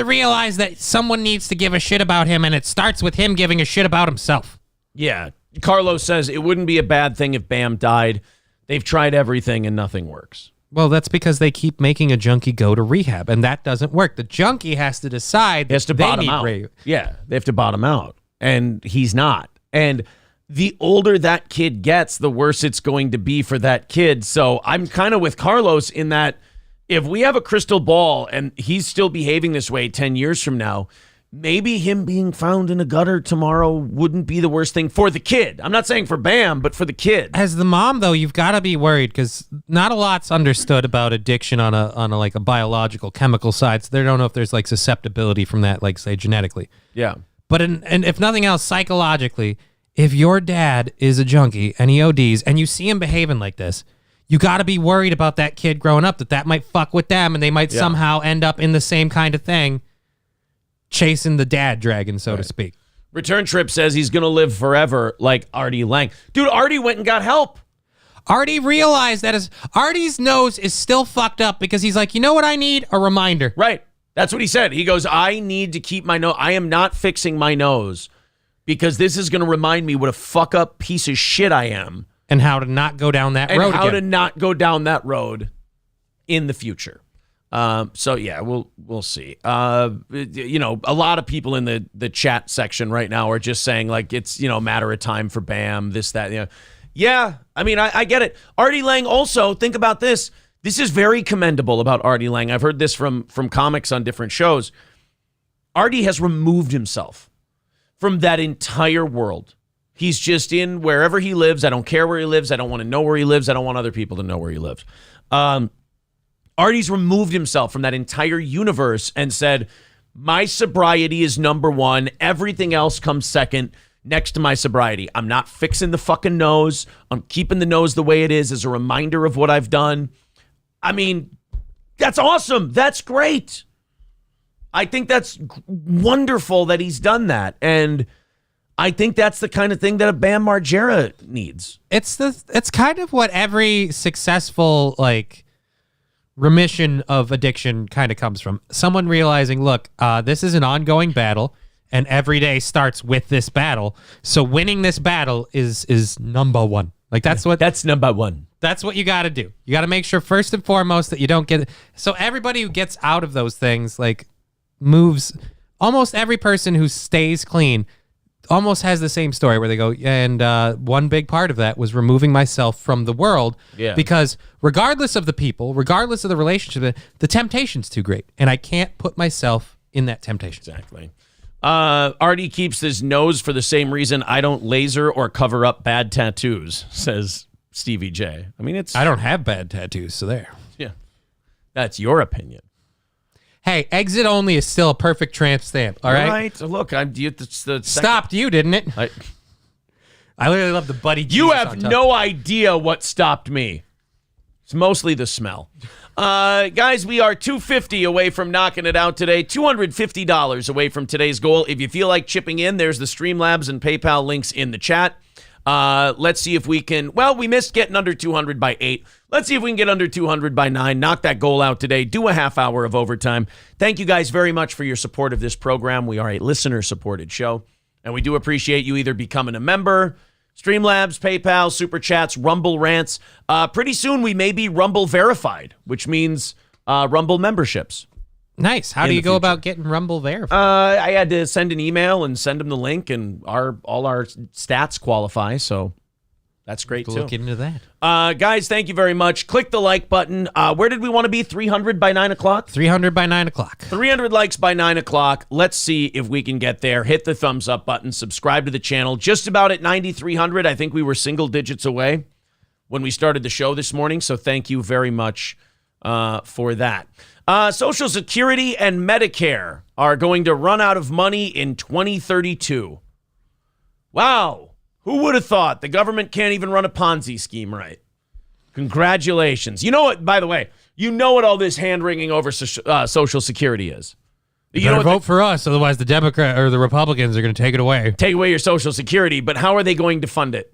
realize that someone needs to give a shit about him, and it starts with him giving a shit about himself. Yeah. Carlos says it wouldn't be a bad thing if Bam died. They've tried everything and nothing works. Well, that's because they keep making a junkie go to rehab, and that doesn't work. The junkie has to decide. He has to bottom out. Yeah, they have to bottom out, and he's not. And the older that kid gets, the worse it's going to be for that kid. So I'm kind of with Carlos in that if we have a crystal ball and he's still behaving this way 10 years from now, maybe him being found in a gutter tomorrow wouldn't be the worst thing for the kid. I'm not saying for Bam, but for the kid. As the mom, though, you've got to be worried because not a lot's understood about addiction on a biological chemical side. So they don't know if there's susceptibility from that, say genetically. Yeah. But and if nothing else, psychologically, if your dad is a junkie and he ODs and you see him behaving like this, you got to be worried about that kid growing up, that might fuck with them and they might somehow end up in the same kind of thing, chasing the dad dragon, so to speak. Return Trip says he's going to live forever like Artie Lang. Dude, Artie went and got help. Artie realized that Artie's nose is still fucked up because he's like, you know what I need? A reminder. Right. That's what he said. He goes, I need to keep my nose. I am not fixing my nose because this is going to remind me what a fuck up piece of shit I am. And how to not go down that road And how again. to not go down that road in the future. So, yeah, we'll see. A lot of people in the chat section right now are just saying, it's, a matter of time for Bam, this, that. Yeah, I mean, I get it. Artie Lang also, think about this. This is very commendable about Artie Lang. I've heard this from comics on different shows. Artie has removed himself from that entire world. He's just in wherever he lives. I don't care where he lives. I don't want to know where he lives. I don't want other people to know where he lives. Artie's removed himself from that entire universe and said, my sobriety is number one. Everything else comes second next to my sobriety. I'm not fixing the fucking nose. I'm keeping the nose the way it is as a reminder of what I've done. I mean, That's awesome. That's great. I think that's wonderful that he's done that. And I think that's the kind of thing that a Bam Margera needs. It's kind of what every successful remission of addiction kind of comes from. Someone realizing, look, this is an ongoing battle, and every day starts with this battle. So winning this battle is number one. That's number one. That's what you got to do. You got to make sure first and foremost that you don't get. So everybody who gets out of those things moves. Almost every person who stays clean almost has the same story where they go, and one big part of that was removing myself from the world, because regardless of the people, regardless of the relationship, the temptation's too great, and I can't put myself in that temptation. Exactly. Artie keeps his nose for the same reason I don't laser or cover up bad tattoos, says Stevie J. I mean, I don't have bad tattoos, so there. Yeah, that's your opinion. Hey, exit only is still a perfect tramp stamp. All right. Right. Look, Stopped you, didn't it? I literally love the buddy. You have no idea what stopped me. It's mostly the smell. Guys, we are $250 away from knocking it out today. $250 away from today's goal. If you feel like chipping in, there's the Streamlabs and PayPal links in the chat. Let's see if we can. Well, we missed getting under 200 by 8. Let's see if we can get under 200 by 9. Knock that goal out today. Do a half hour of overtime. Thank you guys very much for your support of this program. We are a listener-supported show, and we do appreciate you either becoming a member, Streamlabs, PayPal, Super Chats, Rumble Rants. Pretty soon we may be Rumble verified, which means Rumble memberships. Nice. How do you go about getting Rumble verified? I had to send an email and send them the link, and all our stats qualify, so that's great, too. Look into that. Guys, thank you very much. Click the like button. Where did we want to be? 300 by 9 o'clock? 300 by 9 o'clock. 300 likes by 9 o'clock. Let's see if we can get there. Hit the thumbs up button. Subscribe to the channel. Just about at 9,300. I think we were single digits away when we started the show this morning, so thank you very much for that. Social Security and Medicare are going to run out of money in 2032. Wow. Who would have thought the government can't even run a Ponzi scheme right? Congratulations. You know what, by the way, you know what all this hand-wringing over Social Security is. You better vote for us, otherwise the Democrat or the Republicans are going to take it away. Take away your Social Security, but how are they going to fund it?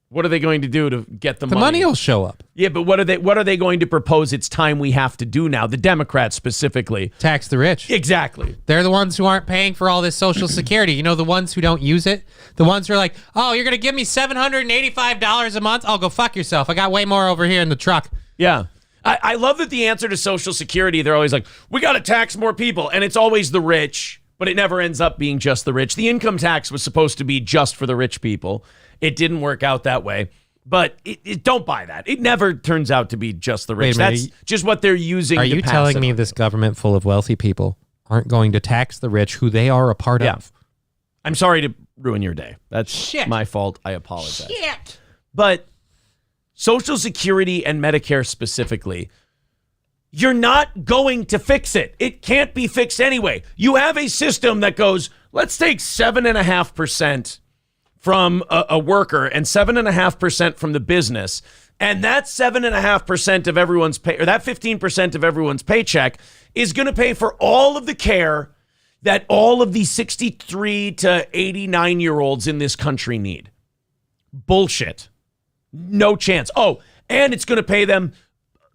What are they going to do to get the money? The money will show up. Yeah, but what are they going to propose it's time we have to do now? The Democrats specifically. Tax the rich. Exactly. They're the ones who aren't paying for all this Social Security. You know, the ones who don't use it? The ones who are like, oh, you're going to give me $785 a month? I'll go fuck yourself. I got way more over here in the truck. Yeah. I love that the answer to Social Security, they're always like, we got to tax more people. And it's always the rich, but it never ends up being just the rich. The income tax was supposed to be just for the rich people. It didn't work out that way, but don't buy that. It never turns out to be just the rich. That's just what they're using. Are you telling me this government full of wealthy people aren't going to tax the rich who they are a part of? I'm sorry to ruin your day. That's my fault. I apologize. Shit. But Social Security and Medicare specifically, you're not going to fix it. It can't be fixed anyway. You have a system that goes, let's take 7.5% from a worker and 7.5% from the business, and that 7.5% of everyone's pay, or that 15% of everyone's paycheck is going to pay for all of the care that all of the 63 to 89-year-olds in this country need. Bullshit. No chance. Oh, and it's going to pay them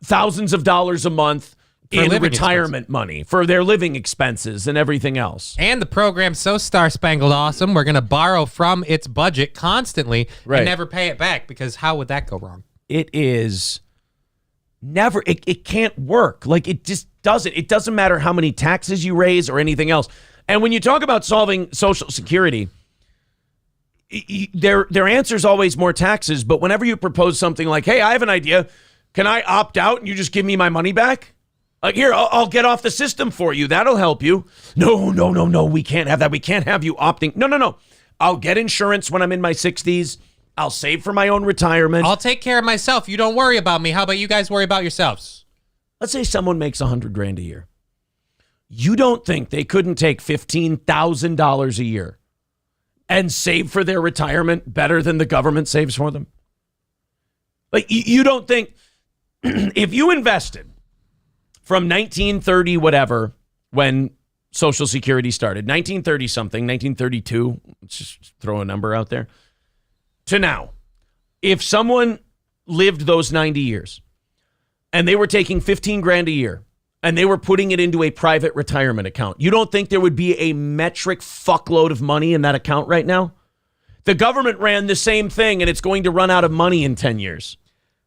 thousands of dollars a month in retirement money for their living expenses and everything else. And the program's so star-spangled awesome, we're going to borrow from its budget constantly and never pay it back, because how would that go wrong? It is never, it can't work. Like, it just doesn't. It doesn't matter how many taxes you raise or anything else. And when you talk about solving Social Security, their answer is always more taxes. But whenever you propose something like, hey, I have an idea, can I opt out and you just give me my money back? Like, here, I'll get off the system for you. That'll help you. No. We can't have that. We can't have you opting. No. I'll get insurance when I'm in my 60s. I'll save for my own retirement. I'll take care of myself. You don't worry about me. How about you guys worry about yourselves? Let's say someone makes $100,000 a year. You don't think they couldn't take $15,000 a year and save for their retirement better than the government saves for them? Like, you don't think if you invested from 1930 whatever, when Social Security started, 1930 something, 1932, let's just throw a number out there, to now. If someone lived those 90 years and they were taking 15 grand a year and they were putting it into a private retirement account, you don't think there would be a metric fuckload of money in that account right now? The government ran the same thing and it's going to run out of money in 10 years.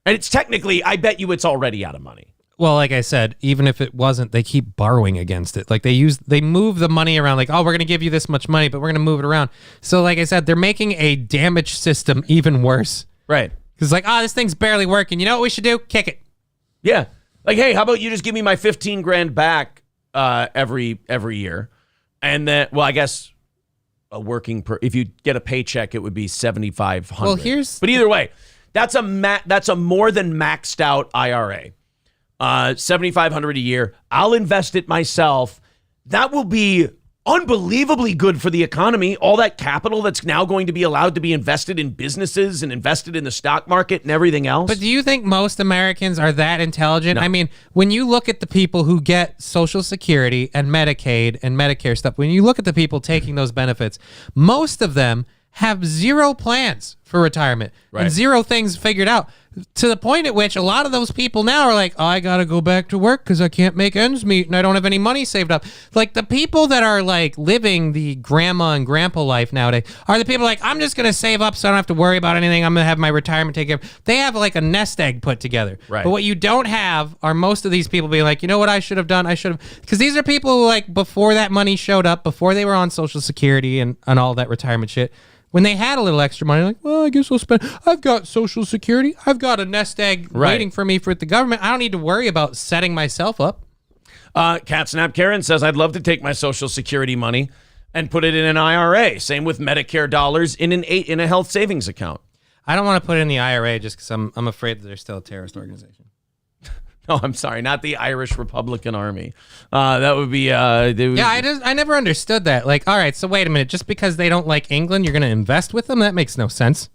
And it's technically, I bet you it's already out of money. Well, like I said, even if it wasn't, they keep borrowing against it. Like they move the money around, like, oh, we're going to give you this much money, but we're going to move it around. So like I said, they're making a damaged system even worse. Right. Because like, this thing's barely working. You know what we should do? Kick it. Yeah. Like, hey, how about you just give me my 15 grand back every year? And then, well, I guess if you get a paycheck, it would be $7,500. Well, but either way, that's a more than maxed out IRA. $7,500 a year. I'll invest it myself. That will be unbelievably good for the economy. All that capital that's now going to be allowed to be invested in businesses and invested in the stock market and everything else. But do you think most Americans are that intelligent? No. I mean, when you look at the people who get Social Security and Medicaid and Medicare stuff, when you look at the people taking those benefits, most of them have zero plans for retirement and zero things figured out, to the point at which a lot of those people now are like, I got to go back to work because I can't make ends meet and I don't have any money saved up. Like the people that are like living the grandma and grandpa life nowadays are the people like, I'm just going to save up so I don't have to worry about anything. I'm going to have my retirement taken care of. They have like a nest egg put together. Right. But what you don't have are most of these people being like, you know what I should have done? I should have, because these are people who like before that money showed up, before they were on Social Security and all that retirement shit, when they had a little extra money, like, well, I guess I'll spend. I've got Social Security. I've got a nest egg waiting for me for the government. I don't need to worry about setting myself up. Catsnap Karen says, I'd love to take my Social Security money and put it in an IRA. Same with Medicare dollars in a health savings account. I don't want to put it in the IRA just because I'm afraid that they're still a terrorist organization. No, I'm sorry, not the Irish Republican Army. That would be. I never understood that. Like, all right, so wait a minute. Just because they don't like England, you're going to invest with them? That makes no sense.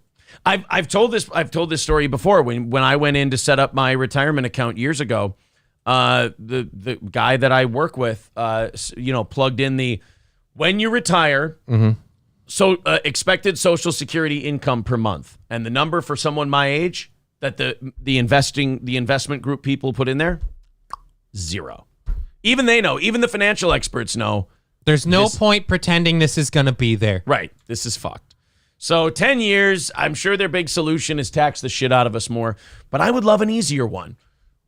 I've told this story before. When I went in to set up my retirement account years ago, the guy that I work with, plugged in the when you retire, expected Social Security income per month, and the number for someone my age that the investment group people put in there, 0. Even they know, even the financial experts know. There's no point pretending this is going to be there. Right. This is fucked. So 10 years, I'm sure their big solution is tax the shit out of us more, but I would love an easier one.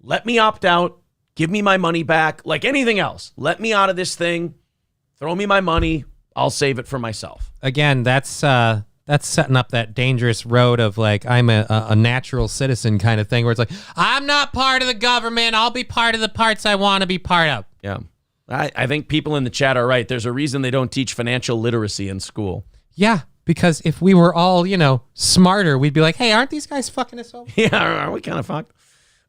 Let me opt out, give me my money back, like anything else. Let me out of this thing, throw me my money, I'll save it for myself. Again, that's setting up that dangerous road of like, I'm a natural citizen kind of thing where it's like, I'm not part of the government. I'll be part of the parts I want to be part of. Yeah. I think people in the chat are right. There's a reason they don't teach financial literacy in school. Yeah, because if we were all, smarter, we'd be like, hey, aren't these guys fucking us over? Yeah, are we kind of fucked?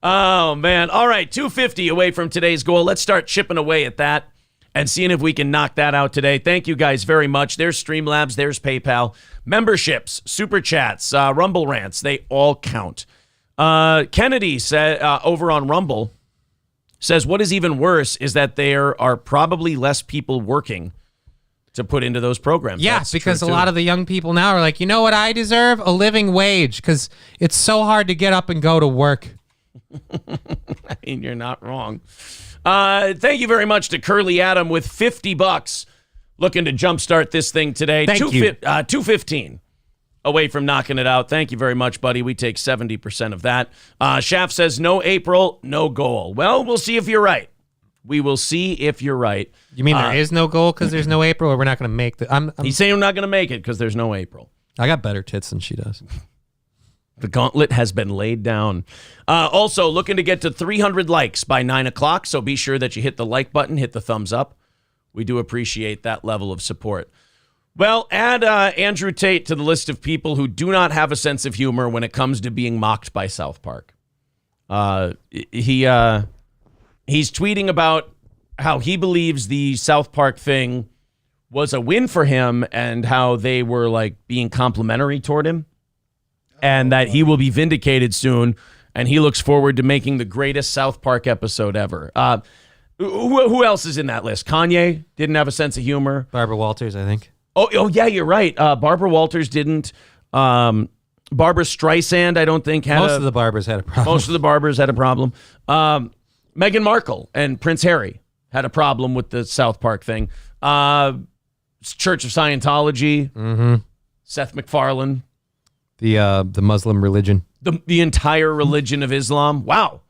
Oh, man. All right, 250 away from today's goal. Let's start chipping away at that and seeing if we can knock that out today. Thank you guys very much. There's Streamlabs, there's PayPal. Memberships, Super Chats, Rumble Rants, they all count. Kennedy said over on Rumble, says what is even worse is that there are probably less people working to put into those programs. Yeah, That's because a true, lot too. of the young people now are like, you know what I deserve? A living wage, because it's so hard to get up and go to work. I mean, you're not wrong. Thank you very much to Curly Adam with $50 looking to jumpstart this thing today. Thank you. 215 away from knocking it out. Thank you very much, buddy. We take 70% of that. Shaft says no April, no goal. Well, we'll see if you're right. We will see if you're right. You mean there is no goal because there's no April, or we're not going to make the... He's saying we're not going to make it because there's no April. I got better tits than she does. The gauntlet has been laid down. Also, looking to get to 300 likes by 9 o'clock, so be sure that you hit the like button, hit the thumbs up. We do appreciate that level of support. Well, add Andrew Tate to the list of people who do not have a sense of humor when it comes to being mocked by South Park. He's tweeting about how he believes the South Park thing was a win for him and how they were like being complimentary toward him. And that he will be vindicated soon and he looks forward to making the greatest South Park episode ever. Who else is in that list? Kanye didn't have a sense of humor. Barbara Walters, I think. Oh yeah, you're right. Barbara Walters didn't. Barbara Streisand, I don't think had. Most of the barbers had a problem. Most of the barbers had a problem. Meghan Markle and Prince Harry had a problem with the South Park thing. Church of Scientology. Seth MacFarlane. The Muslim religion. The entire religion of Islam. Wow.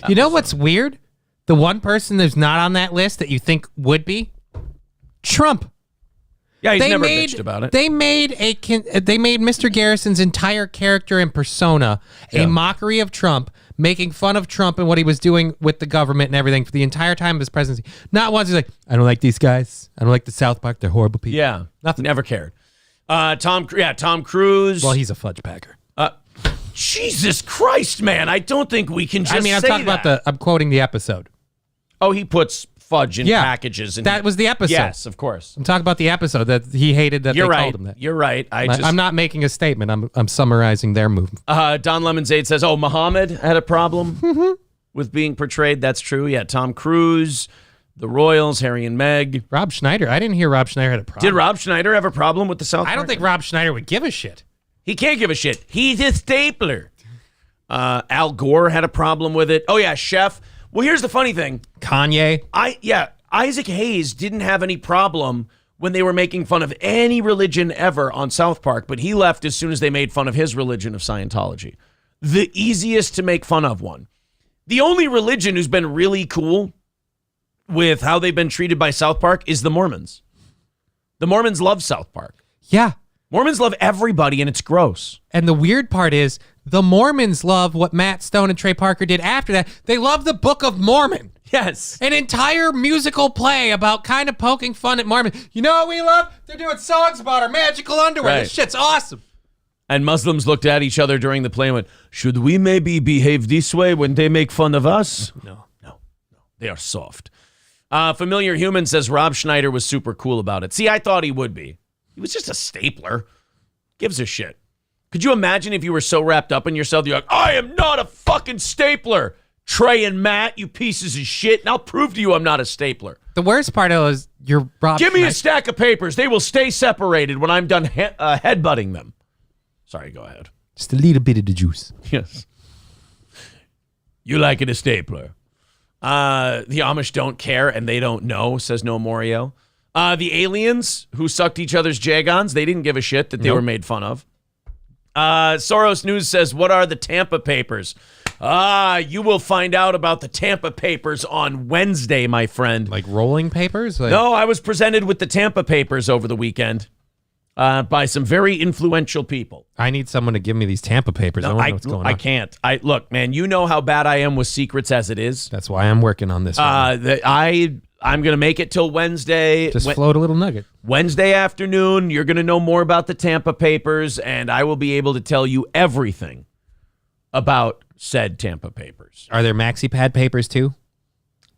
You know what's weird? The one person that's not on that list that you think would be? Trump. Yeah, he's never bitched about it. They made Mr. Garrison's entire character and persona a mockery of Trump, making fun of Trump and what he was doing with the government and everything for the entire time of his presidency. Not once he's like, I don't like these guys. I don't like the South Park. They're horrible people. Yeah, nothing. Never cared. Tom Cruise. Well, he's a fudge packer. Jesus Christ, man! I don't think we can just. I'm talking about I'm quoting the episode. Oh, he puts fudge in packages. And that was the episode. Yes, of course. I'm talking about the episode that he hated that You're they right. called him that. You're right. I'm not making a statement. I'm summarizing their move. Don Lemonzade says, Muhammad had a problem with being portrayed. That's true. Yeah, Tom Cruise, the Royals, Harry and Meg. Rob Schneider. I didn't hear Rob Schneider had a problem. Did Rob Schneider have a problem with the South Park? I don't think Rob Schneider would give a shit. He can't give a shit. He's a stapler. Al Gore had a problem with it. Oh, yeah, Chef. Well, here's the funny thing. Kanye. Isaac Hayes didn't have any problem when they were making fun of any religion ever on South Park, but he left as soon as they made fun of his religion of Scientology. The easiest to make fun of one. The only religion who's been really cool with how they've been treated by South Park is the Mormons. The Mormons love South Park. Yeah. Mormons love everybody, and it's gross. And the weird part is the Mormons love what Matt Stone and Trey Parker did after that. They love the Book of Mormon. Yes. An entire musical play about kind of poking fun at Mormon. You know what we love? They're doing songs about our magical underwear. Right. This shit's awesome. And Muslims looked at each other during the play and went, should we maybe behave this way when they make fun of us? No. They are soft. Familiar Human says Rob Schneider was super cool about it. See, I thought he would be. He was just a stapler. Gives a shit. Could you imagine if you were so wrapped up in yourself, you're like, I am not a fucking stapler. Trey and Matt, you pieces of shit, and I'll prove to you I'm not a stapler. The worst part is you're Rob Give me a stack of papers. They will stay separated when I'm done headbutting them. Sorry, go ahead. Just a little bit of the juice. Yes. You like it a stapler. The Amish don't care and they don't know, says No Morio. The aliens who sucked each other's jag-ons, they didn't give a shit that they were made fun of. Soros News says, what are the Tampa Papers? You will find out about the Tampa Papers on Wednesday, my friend. Like rolling papers? No, I was presented with the Tampa Papers over the weekend by some very influential people. I need someone to give me these Tampa Papers. I don't know what's going on. I can't. Look, man, you know how bad I am with secrets as it is. That's why I'm working on this one. I'm going to make it till Wednesday. Just float a little nugget. Wednesday afternoon, you're going to know more about the Tampa Papers, and I will be able to tell you everything about said Tampa Papers. Are there maxi pad papers too?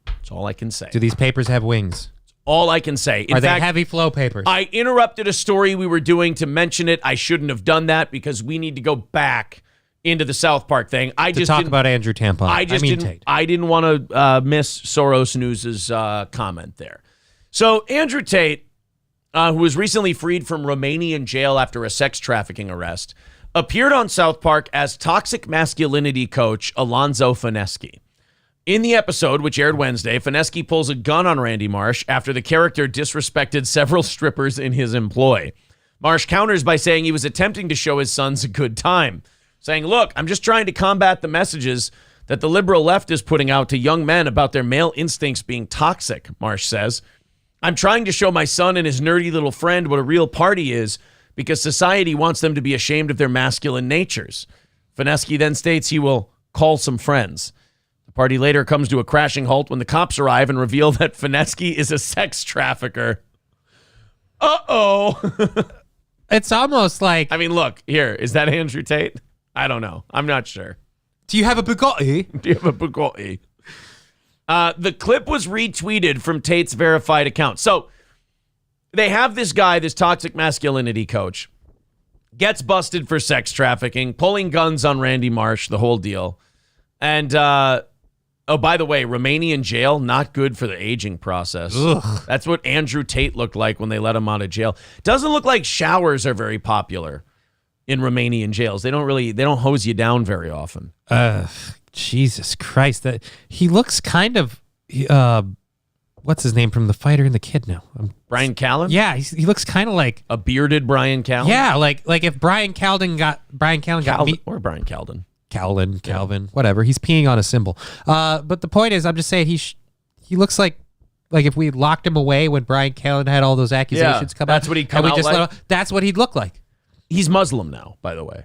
That's all I can say. Do these papers have wings? All I can say. Are they heavy flow papers? I interrupted a story we were doing to mention it. I shouldn't have done that because we need to go back into the South Park thing. I just talk about Andrew Tampon. I didn't want to miss Soros News's comment there. So Andrew Tate, who was recently freed from Romanian jail after a sex trafficking arrest, appeared on South Park as toxic masculinity coach Alonzo Fineschi. In the episode, which aired Wednesday, Fineschi pulls a gun on Randy Marsh after the character disrespected several strippers in his employ. Marsh counters by saying he was attempting to show his sons a good time, saying, look, I'm just trying to combat the messages that the liberal left is putting out to young men about their male instincts being toxic, Marsh says. I'm trying to show my son and his nerdy little friend what a real party is because society wants them to be ashamed of their masculine natures. Fineschi then states he will call some friends. The party later comes to a crashing halt when the cops arrive and reveal that Fineschi is a sex trafficker. Uh-oh. It's almost like... I mean, look, here, is that Andrew Tate? I don't know. I'm not sure. Do you have a Bugatti? Do you have a Bugatti? The clip was retweeted from Tate's verified account. So they have this guy, this toxic masculinity coach, gets busted for sex trafficking, pulling guns on Randy Marsh, the whole deal. And, by the way, Romanian jail, not good for the aging process. Ugh. That's what Andrew Tate looked like when they let him out of jail. Doesn't look like showers are very popular in Romanian jails. They don't hose you down very often. Jesus Christ. He looks kind of, what's his name from The Fighter and the Kid now? Brian Callen? Yeah, he looks kind of like a bearded Brian Callen. Yeah, like if Brian Callen got meat, or Brian Calden. Calvin, whatever. He's peeing on a symbol. But the point is, I'm just saying he looks like if we locked him away when Brian Callen had all those accusations come out. That's what he'd come out like? That's what he'd look like. He's Muslim now, by the way.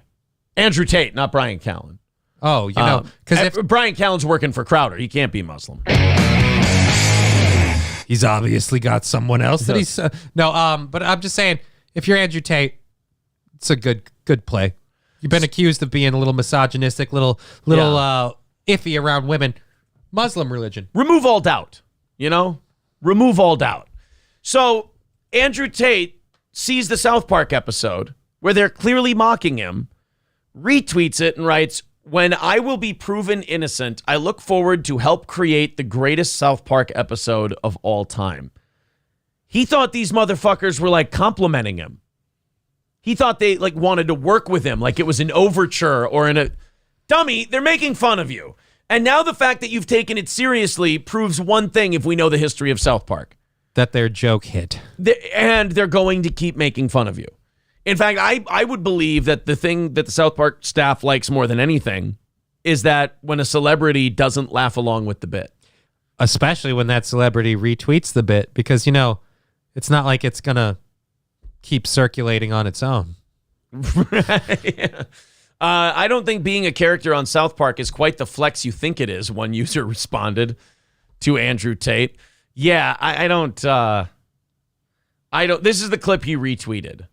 Andrew Tate, not Brian Callen. Oh, because if Brian Callen's working for Crowder, he can't be Muslim. He's obviously got someone else that he's but I'm just saying, if you're Andrew Tate, it's a good play. You've been accused of being a little misogynistic, little iffy around women. Muslim religion. Remove all doubt, Remove all doubt. So Andrew Tate sees the South Park episode where they're clearly mocking him, retweets it and writes, "When I will be proven innocent, I look forward to help create the greatest South Park episode of all time." He thought these motherfuckers were like complimenting him. He thought they like wanted to work with him, like it was an overture or in a dummy. They're making fun of you. And now the fact that you've taken it seriously proves one thing if we know the history of South Park. That their joke hit. And they're going to keep making fun of you. In fact, I would believe that the thing that the South Park staff likes more than anything is that when a celebrity doesn't laugh along with the bit. Especially when that celebrity retweets the bit, because, it's not like it's going to keep circulating on its own. Yeah. I don't think being a character on South Park is quite the flex you think it is, one user responded to Andrew Tate. Yeah, I don't, this is the clip he retweeted.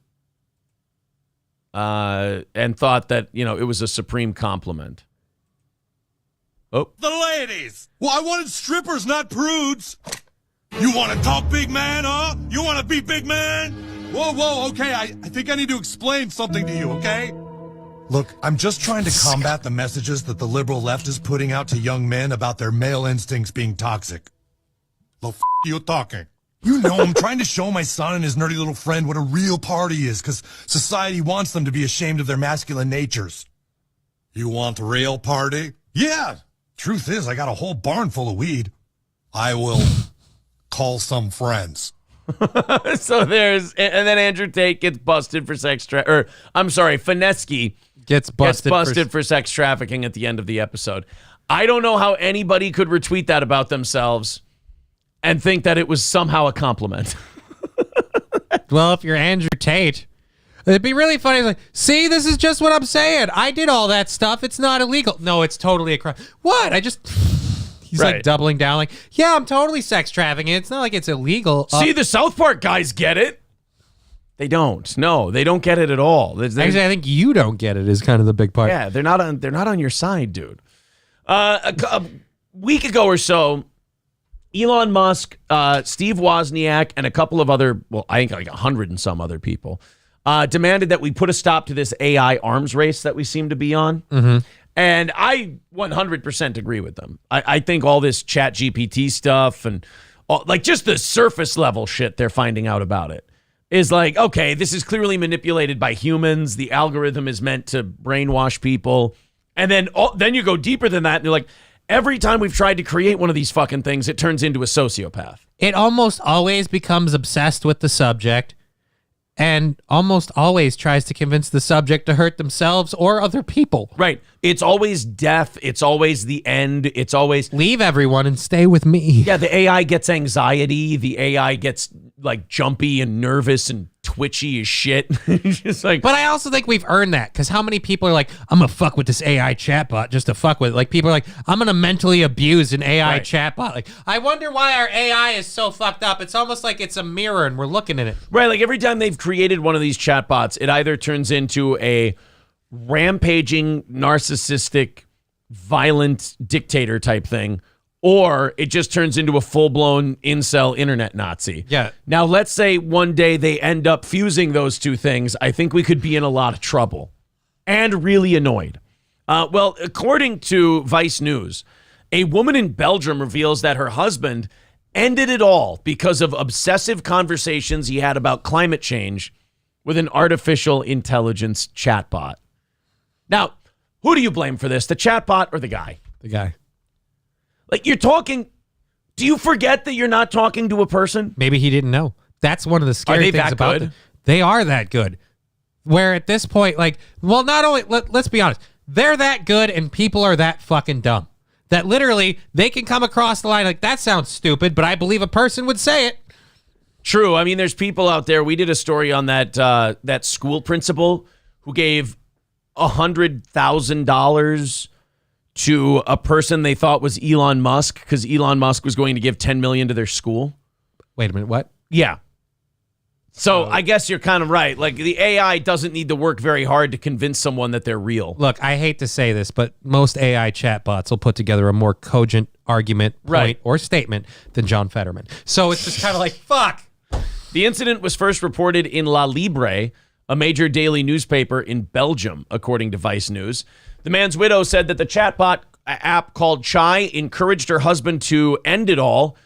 And thought that, it was a supreme compliment. Oh. The ladies! Well, I wanted strippers, not prudes. You want to talk big man, huh? You want to be big man? Whoa, okay, I think I need to explain something to you, okay? Look, I'm just trying to combat the messages that the liberal left is putting out to young men about their male instincts being toxic. The f*** you talking? I'm trying to show my son and his nerdy little friend what a real party is, because society wants them to be ashamed of their masculine natures. You want a real party? Yeah. Truth is, I got a whole barn full of weed. I will call some friends. So and then Andrew Tate gets busted for Fineski gets busted for sex trafficking at the end of the episode. I don't know how anybody could retweet that about themselves and think that it was somehow a compliment. Well, if you're Andrew Tate, it'd be really funny. Like, see, this is just what I'm saying. I did all that stuff. It's not illegal. No, it's totally a crime. What? He's like doubling down. Like, yeah, I'm totally sex trafficking. It's not like it's illegal. See, the South Park guys get it. They don't. No, they don't get it at all. Actually, I think you don't get it is kind of the big part. Yeah, they're not on your side, dude. A week ago or so, Elon Musk, Steve Wozniak, and a couple of other, I think like 100 and some other people, demanded that we put a stop to this AI arms race that we seem to be on. Mm-hmm. And I 100% agree with them. I think all this chat GPT stuff and just the surface level shit they're finding out about it is like, okay, this is clearly manipulated by humans. The algorithm is meant to brainwash people. And then you go deeper than that and you're like, every time we've tried to create one of these fucking things, it turns into a sociopath. It almost always becomes obsessed with the subject and almost always tries to convince the subject to hurt themselves or other people. Right. It's always death. It's always the end. It's always leave everyone and stay with me. Yeah, the AI gets anxiety. The AI gets like jumpy and nervous and twitchy as shit. Just like, but I also think we've earned that, because how many people are like, I'm gonna fuck with this AI chatbot just to fuck with it. Like, people are like, I'm gonna mentally abuse an AI chatbot. Like, I wonder why our AI is so fucked up. It's almost like it's a mirror and we're looking at it. Right, like every time they've created one of these chatbots, it either turns into a rampaging, narcissistic, violent dictator type thing, or it just turns into a full-blown incel internet Nazi. Yeah. Now, let's say one day they end up fusing those two things. I think we could be in a lot of trouble and really annoyed. Well, according to Vice News, a woman in Belgium reveals that her husband ended it all because of obsessive conversations he had about climate change with an artificial intelligence chatbot. Now, who do you blame for this, the chatbot or the guy? The guy. Like, you're talking, do you forget that you're not talking to a person? Maybe he didn't know. That's one of the scary things about them. They are that good. Where at this point, like, well, not only, let's be honest, they're that good and people are that fucking dumb. That literally, they can come across the line like, that sounds stupid, but I believe a person would say it. True. I mean, there's people out there. We did a story on that school principal who gave $100,000 to a person they thought was Elon Musk because Elon Musk was going to give $10 million to their school. Wait a minute, what? Yeah. So I guess you're kind of right. Like, the AI doesn't need to work very hard to convince someone that they're real. Look, I hate to say this, but most AI chatbots will put together a more cogent argument, point, or statement than John Fetterman. So it's just kind of like, fuck. The incident was first reported in La Libre, a major daily newspaper in Belgium, according to Vice News. The man's widow said that the chatbot app called Chai encouraged her husband to end it all,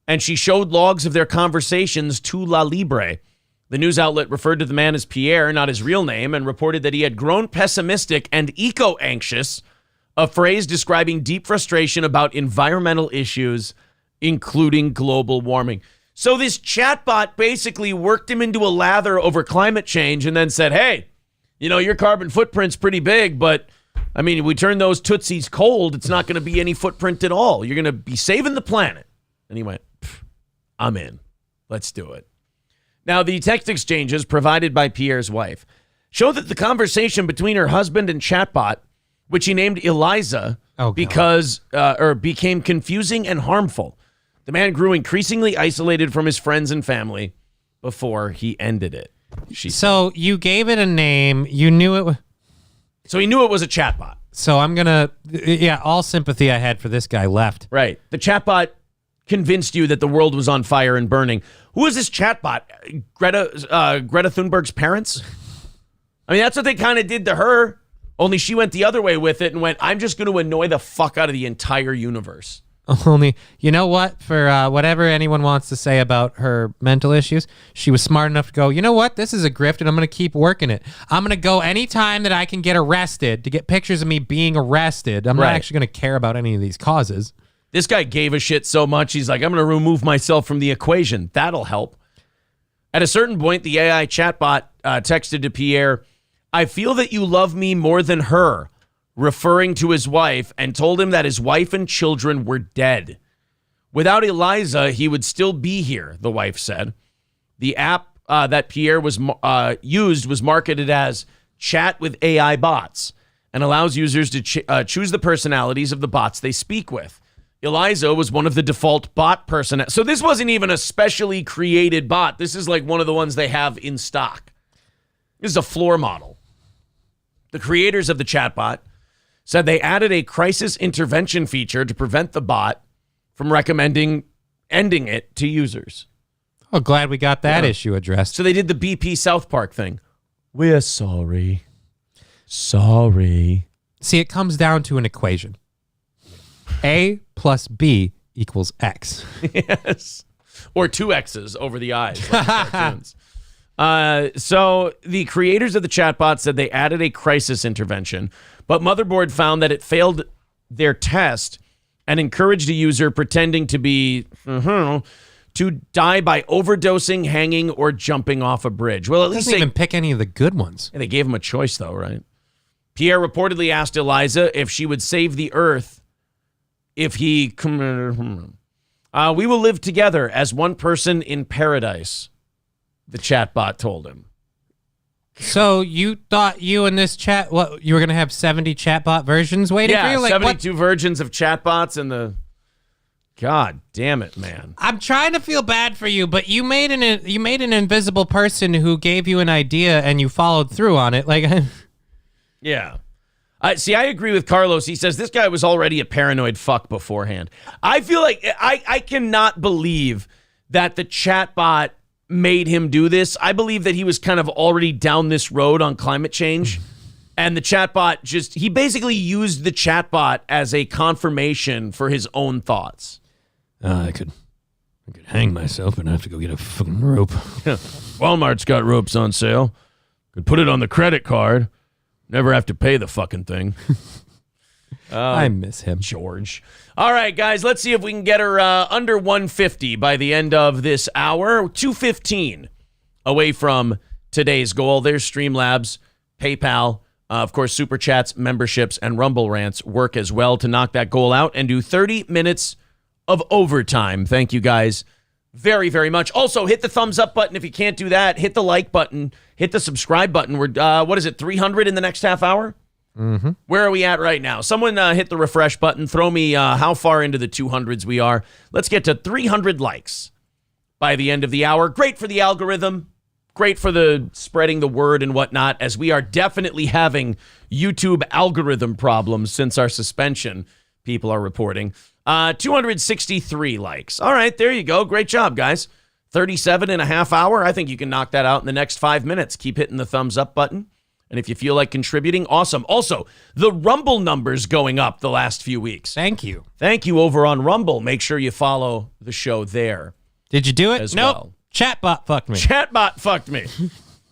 and she showed logs of their conversations to La Libre. The news outlet referred to the man as Pierre, not his real name, and reported that he had grown pessimistic and eco-anxious, a phrase describing deep frustration about environmental issues, including global warming. So this chatbot basically worked him into a lather over climate change and then said, hey, you know, your carbon footprint's pretty big, but I mean, if we turn those Tootsies cold, it's not going to be any footprint at all. You're going to be saving the planet. And he went, I'm in. Let's do it. Now, the text exchanges provided by Pierre's wife show that the conversation between her husband and chatbot, which he named Eliza, became confusing and harmful. The man grew increasingly isolated from his friends and family before he ended it. So you gave it a name. You knew it. So he knew it was a chatbot. So I'm going to, all sympathy I had for this guy left. Right. The chatbot convinced you that the world was on fire and burning. Who is this chatbot? Greta Thunberg's parents? I mean, that's what they kind of did to her, only she went the other way with it and went, I'm just going to annoy the fuck out of the entire universe. Only, you know what? For whatever anyone wants to say about her mental issues, she was smart enough to go, you know what? This is a grift, and I'm going to keep working it. I'm going to go anytime that I can get arrested to get pictures of me being arrested. I'm not actually going to care about any of these causes. This guy gave a shit so much, he's like, I'm going to remove myself from the equation. That'll help. At a certain point, the AI chatbot texted to Pierre, I feel that you love me more than her, referring to his wife, and told him that his wife and children were dead. Without Eliza, he would still be here, the wife said. The app that Pierre was used was marketed as Chat with AI Bots and allows users to choose the personalities of the bots they speak with. Eliza was one of the default bot personalities. So this wasn't even a specially created bot. This is like one of the ones they have in stock. This is a floor model. The creators of the chatbot said they added a crisis intervention feature to prevent the bot from recommending ending it to users. Oh, glad we got that issue addressed. So they did the BP South Park thing. We're sorry. Sorry. See, it comes down to an equation. A plus B equals X. Yes. Or two X's over the eyes. Like cartoons. So the creators of the chatbot said they added a crisis intervention, but Motherboard found that it failed their test and encouraged a user pretending to be to die by overdosing, hanging, or jumping off a bridge. Well, at least they didn't even pick any of the good ones. They gave him a choice, though, right? Pierre reportedly asked Eliza if she would save the Earth if he... we will live together as one person in paradise, the chatbot told him. So you thought you and this chat, you were going to have 70 chatbot versions waiting for you? Yeah, 72 versions of chatbots and the... God damn it, man. I'm trying to feel bad for you, but you made an invisible person who gave you an idea and you followed through on it. Like, yeah. See, I agree with Carlos. He says this guy was already a paranoid fuck beforehand. I feel like I cannot believe that the chatbot made him do this. I believe that he was kind of already down this road on climate change. And the chatbot he basically used the chatbot as a confirmation for his own thoughts. I could hang myself and have to go get a fucking rope. Walmart's got ropes on sale. Could put it on the credit card. Never have to pay the fucking thing. I miss him. George. All right, guys, let's see if we can get her under 150 by the end of this hour. 215 away from today's goal. There's Streamlabs, PayPal. Of course, Super Chats, memberships, and Rumble Rants work as well to knock that goal out and do 30 minutes of overtime. Thank you guys very, very much. Also, hit the thumbs up button if you can't do that. Hit the like button. Hit the subscribe button. We're, 300 in the next half hour? Mm-hmm. Where are we at right now? Someone hit the refresh button. Throw me how far into the 200s we are. Let's get to 300 likes by the end of the hour. Great for the algorithm. Great for the spreading the word and whatnot, as we are definitely having YouTube algorithm problems since our suspension, people are reporting. 263 likes. All right, there you go. Great job, guys. 37 and a half hour. I think you can knock that out in the next 5 minutes. Keep hitting the thumbs up button. And if you feel like contributing, awesome. Also, the Rumble numbers going up the last few weeks. Thank you. Thank you over on Rumble. Make sure you follow the show there. Did you do it? As nope. well. Chatbot fucked me. Chatbot fucked me.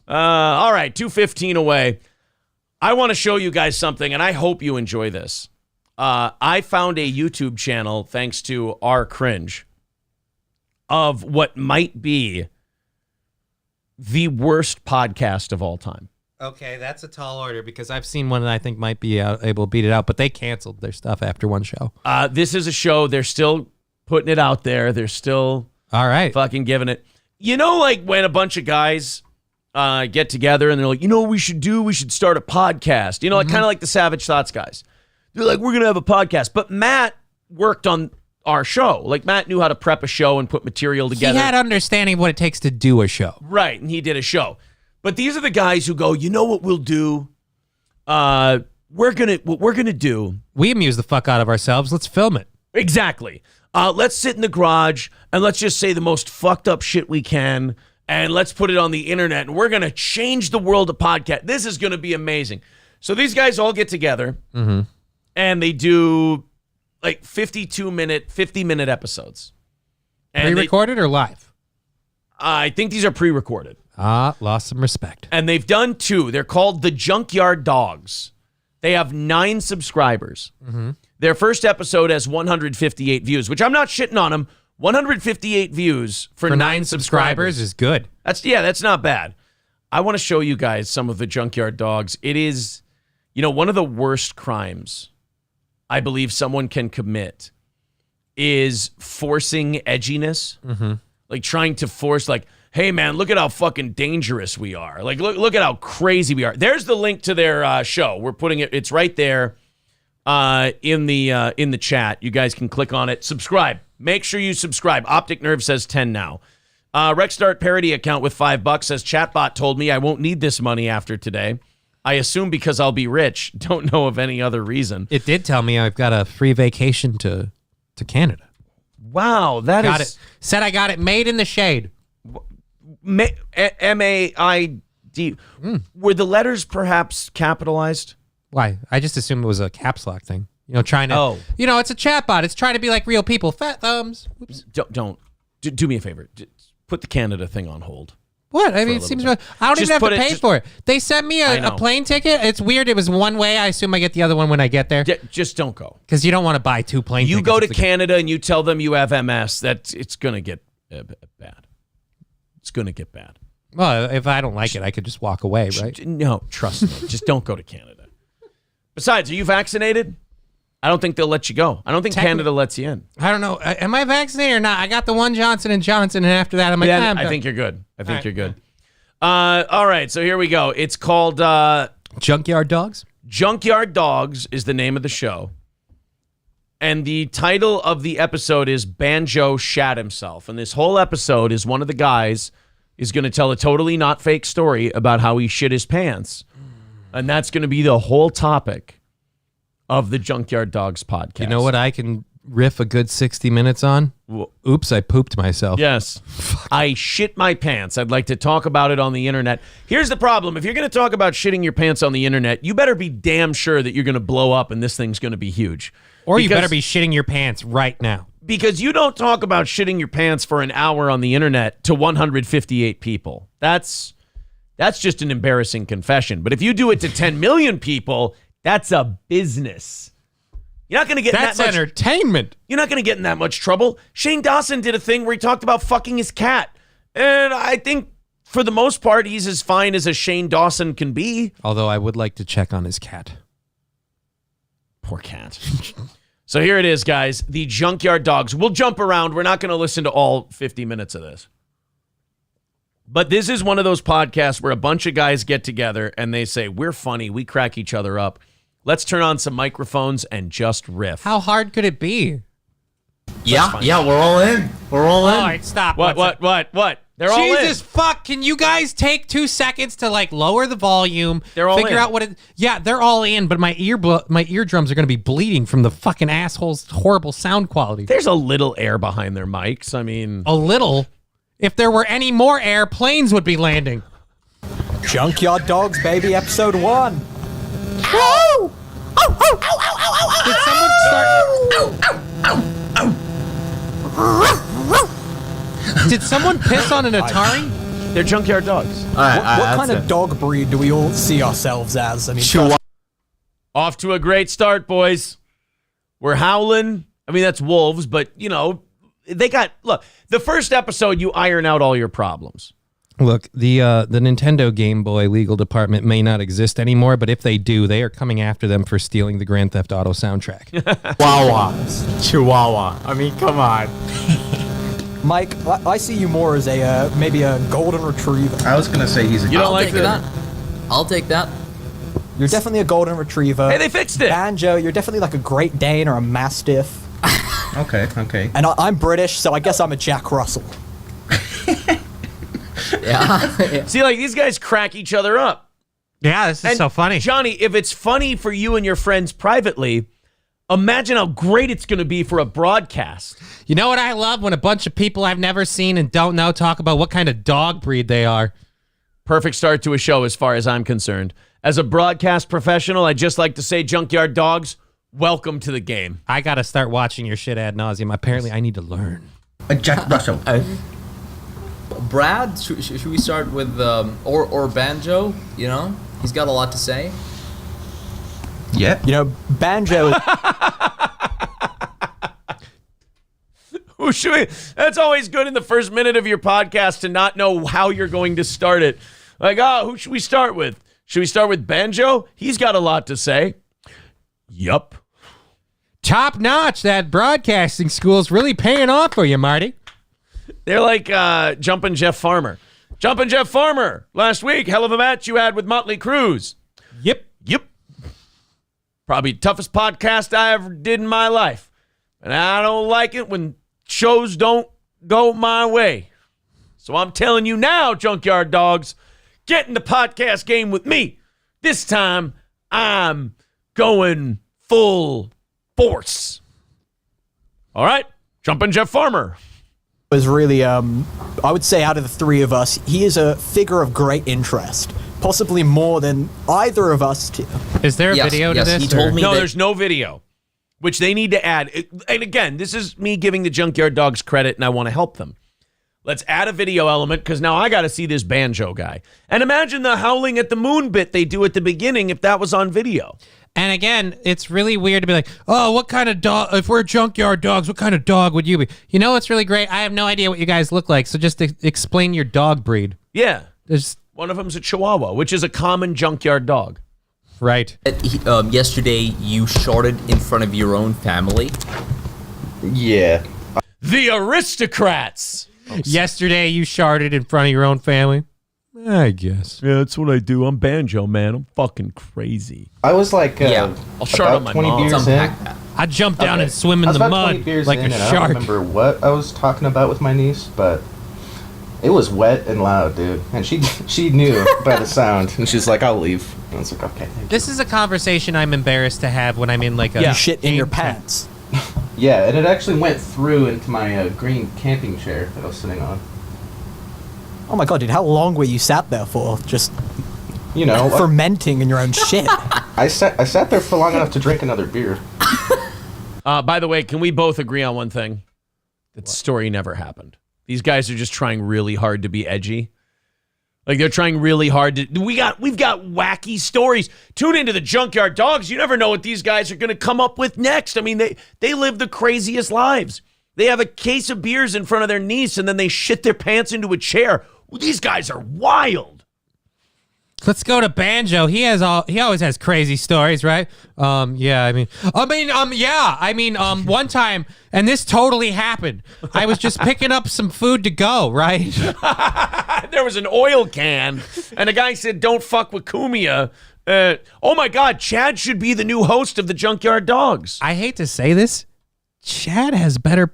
All right, 215 away. I want to show you guys something, and I hope you enjoy this. I found a YouTube channel, thanks to our cringe, of what might be the worst podcast of all time. Okay, that's a tall order because I've seen one that I think might be able to beat it out, but they canceled their stuff after one show. This is a show. They're still putting it out there. They're still fucking giving it. You know, like when a bunch of guys get together and they're like, you know what we should start a podcast. You know, like kind of like the Savage Thoughts guys. They're like, we're going to have a podcast. But Matt worked on our show. Like Matt knew how to prep a show and put material together. He had understanding of what it takes to do a show. Right, and he did a show. But these are the guys who go, you know what we'll do? What we're gonna do. We amuse the fuck out of ourselves. Let's film it. Exactly. Let's sit in the garage and let's just say the most fucked up shit we can, and let's put it on the internet, and we're gonna change the world of podcast. This is gonna be amazing. So these guys all get together and they do like 50-minute episodes. And pre-recorded or live? I think these are pre-recorded. Lost some respect. And they've done 2. They're called the Junkyard Dogs. They have 9 subscribers. Their first episode has 158 views, which I'm not shitting on them. 158 views for 9 subscribers is good. That's not bad. I want to show you guys some of the Junkyard Dogs. It is, one of the worst crimes I believe someone can commit is forcing edginess. Like trying to force, like, hey man, look at how fucking dangerous we are. Like, look at how crazy we are. There's the link to their show. We're putting it. It's right there in the chat. You guys can click on it. Subscribe. Make sure you subscribe. Optic Nerve says 10 now. Rexstart parody account with $5 says chatbot told me I won't need this money after today. I assume because I'll be rich. Don't know of any other reason. It did tell me I've got a free vacation to Canada. Wow, Said I got it made in the shade. M-A-I-D. Were the letters perhaps capitalized? Why? I just assumed it was a caps lock thing. Trying to. It's a chatbot. It's trying to be like real people. Fat thumbs. Oops. Don't. Do me a favor. Put the Canada thing on hold. What? I mean, it seems. I don't even have to pay for it. They sent me a plane ticket. It's weird. It was one way. I assume I get the other one when I get there. Just don't go. Because you don't want to buy 2 plane tickets. You go to Canada and you tell them you have MS. It's going to get bad. It's going to get bad. Well, if I don't like it, I could just walk away, right? No, trust me. Just don't go to Canada. Besides, are you vaccinated? I don't think they'll let you go. I don't think Canada lets you in. I don't know. Am I vaccinated or not? I got the one Johnson & Johnson, and after that, I'm like, I think you're good. I think you're good. All right, so here we go. It's called Junkyard Dogs? Junkyard Dogs is the name of the show. And the title of the episode is Banjo Shat Himself. And this whole episode is one of the guys is going to tell a totally not fake story about how he shit his pants. And that's going to be the whole topic of the Junkyard Dogs podcast. You know what I can riff a good 60 minutes on? Oops, I pooped myself. Yes. I shit my pants. I'd like to talk about it on the internet. Here's the problem. If you're going to talk about shitting your pants on the internet, you better be damn sure that you're going to blow up and this thing's going to be huge. Or you better be shitting your pants right now. Because you don't talk about shitting your pants for an hour on the internet to 158 people. That's just an embarrassing confession. But if you do it to 10 million people, that's a business. You're not going to get That's that much entertainment. You're not going to get in that much trouble. Shane Dawson did a thing where he talked about fucking his cat. And I think for the most part, he's as fine as a Shane Dawson can be. Although I would like to check on his cat. Poor cat. So here it is, guys. The Junkyard Dogs. We'll jump around. We're not going to listen to all 50 minutes of this. But this is one of those podcasts where a bunch of guys get together and they say, we're funny. We crack each other up. Let's turn on some microphones and just riff. How hard could it be? Yeah, we're all in. We're all in. All right, stop. What? They're all in. Jesus fuck, can you guys take 2 seconds to like lower the volume? They're all figure in. out what it. Yeah, they're all in, but my eardrums are going to be bleeding from the fucking asshole's horrible sound quality. There's a little air behind their mics. I mean, a little. If there were any more air, planes would be landing. Junkyard Dogs, baby, episode 1. Ow! Did someone start? Did someone piss on an Atari? They're Junkyard Dogs. What kind of dog breed do we all see ourselves as? I mean, off to a great start, boys. We're howling. I mean, that's wolves, but, you know, look, the first episode, you iron out all your problems. Look, the Nintendo Game Boy legal department may not exist anymore, but if they do, they are coming after them for stealing the Grand Theft Auto soundtrack. Chihuahua. I mean, come on. Mike, I see you more as maybe a golden retriever. I was gonna say he's a. You don't like that? I'll take that. You're definitely a golden retriever. Hey, they fixed it. Banjo, you're definitely like a Great Dane or a Mastiff. Okay. And I'm British, so I guess I'm a Jack Russell. Yeah. See, like, these guys crack each other up. Yeah, this is so funny. Johnny, if it's funny for you and your friends privately, imagine how great it's going to be for a broadcast. You know what I love? When a bunch of people I've never seen and don't know talk about what kind of dog breed they are. Perfect start to a show as far as I'm concerned. As a broadcast professional, I'd just like to say, Junkyard Dogs, welcome to the game. I got to start watching your shit ad nauseum. Apparently, I need to learn. Jack Russell. Brad, should we start with or Banjo? You know, he's got a lot to say. Yeah. You know, Banjo. Who should we? That's always good in the first minute of your podcast to not know how you're going to start it. Like, who should we start with? Should we start with Banjo? He's got a lot to say. Yup. Top notch. That broadcasting school's really paying off for you, Marty. They're like Jumpin' Jeff Farmer. Jumpin' Jeff Farmer. Last week, hell of a match you had with Motley Cruz. Yep. Probably toughest podcast I ever did in my life. And I don't like it when shows don't go my way. So I'm telling you now, Junkyard Dogs, get in the podcast game with me. This time, I'm going full force. All right, Jumpin' Jeff Farmer. Was really, I would say out of the three of us, he is a figure of great interest. Possibly more than either of us two. Is there a video to this? He told me no, there's no video, which they need to add. And again, this is me giving the Junkyard Dogs credit, and I want to help them. Let's add a video element, because now I got to see this Banjo guy. And imagine the howling at the moon bit they do at the beginning if that was on video. And again, it's really weird to be like, oh, what kind of dog, if we're Junkyard Dogs, what kind of dog would you be? You know what's really great? I have no idea what you guys look like, so just explain your dog breed. Yeah. One of them's a Chihuahua, which is a common junkyard dog. Right. Yesterday, you shorted in front of your own family. Yeah. The aristocrats. Yesterday, you sharted in front of your own family. I guess. Yeah, that's what I do. I'm Banjo, man. I'm fucking crazy. I was like, I'll shart on my 20 mom. beers in. I jumped down and swim in I was the about mud 20 beers like in, a and I shark. don't remember what I was talking about with my niece, but It was wet and loud, dude. And she knew by the sound. And she's like, I'll leave. And I was like, okay. This is a conversation I'm embarrassed to have when I'm in like a shit in your pants. Yeah, and it actually went through into my green camping chair that I was sitting on. Oh my god, dude, how long were you sat there for? Just, fermenting in your own shit. I sat there for long enough to drink another beer. By the way, can we both agree on one thing? That story never happened. These guys are just trying really hard to be edgy. Like, they're trying really hard to... We've got wacky stories. Tune into the Junkyard Dogs. You never know what these guys are going to come up with next. I mean, they live the craziest lives. They have a case of beers in front of their niece, and then they shit their pants into a chair. These guys are wild. Let's go to Banjo. He always has crazy stories, right? One time, and this totally happened. I was just picking up some food to go, right? There was an oil can, and a guy said, "Don't fuck with Kumia." Oh my God, Chad should be the new host of the Junkyard Dogs. I hate to say this, Chad has better,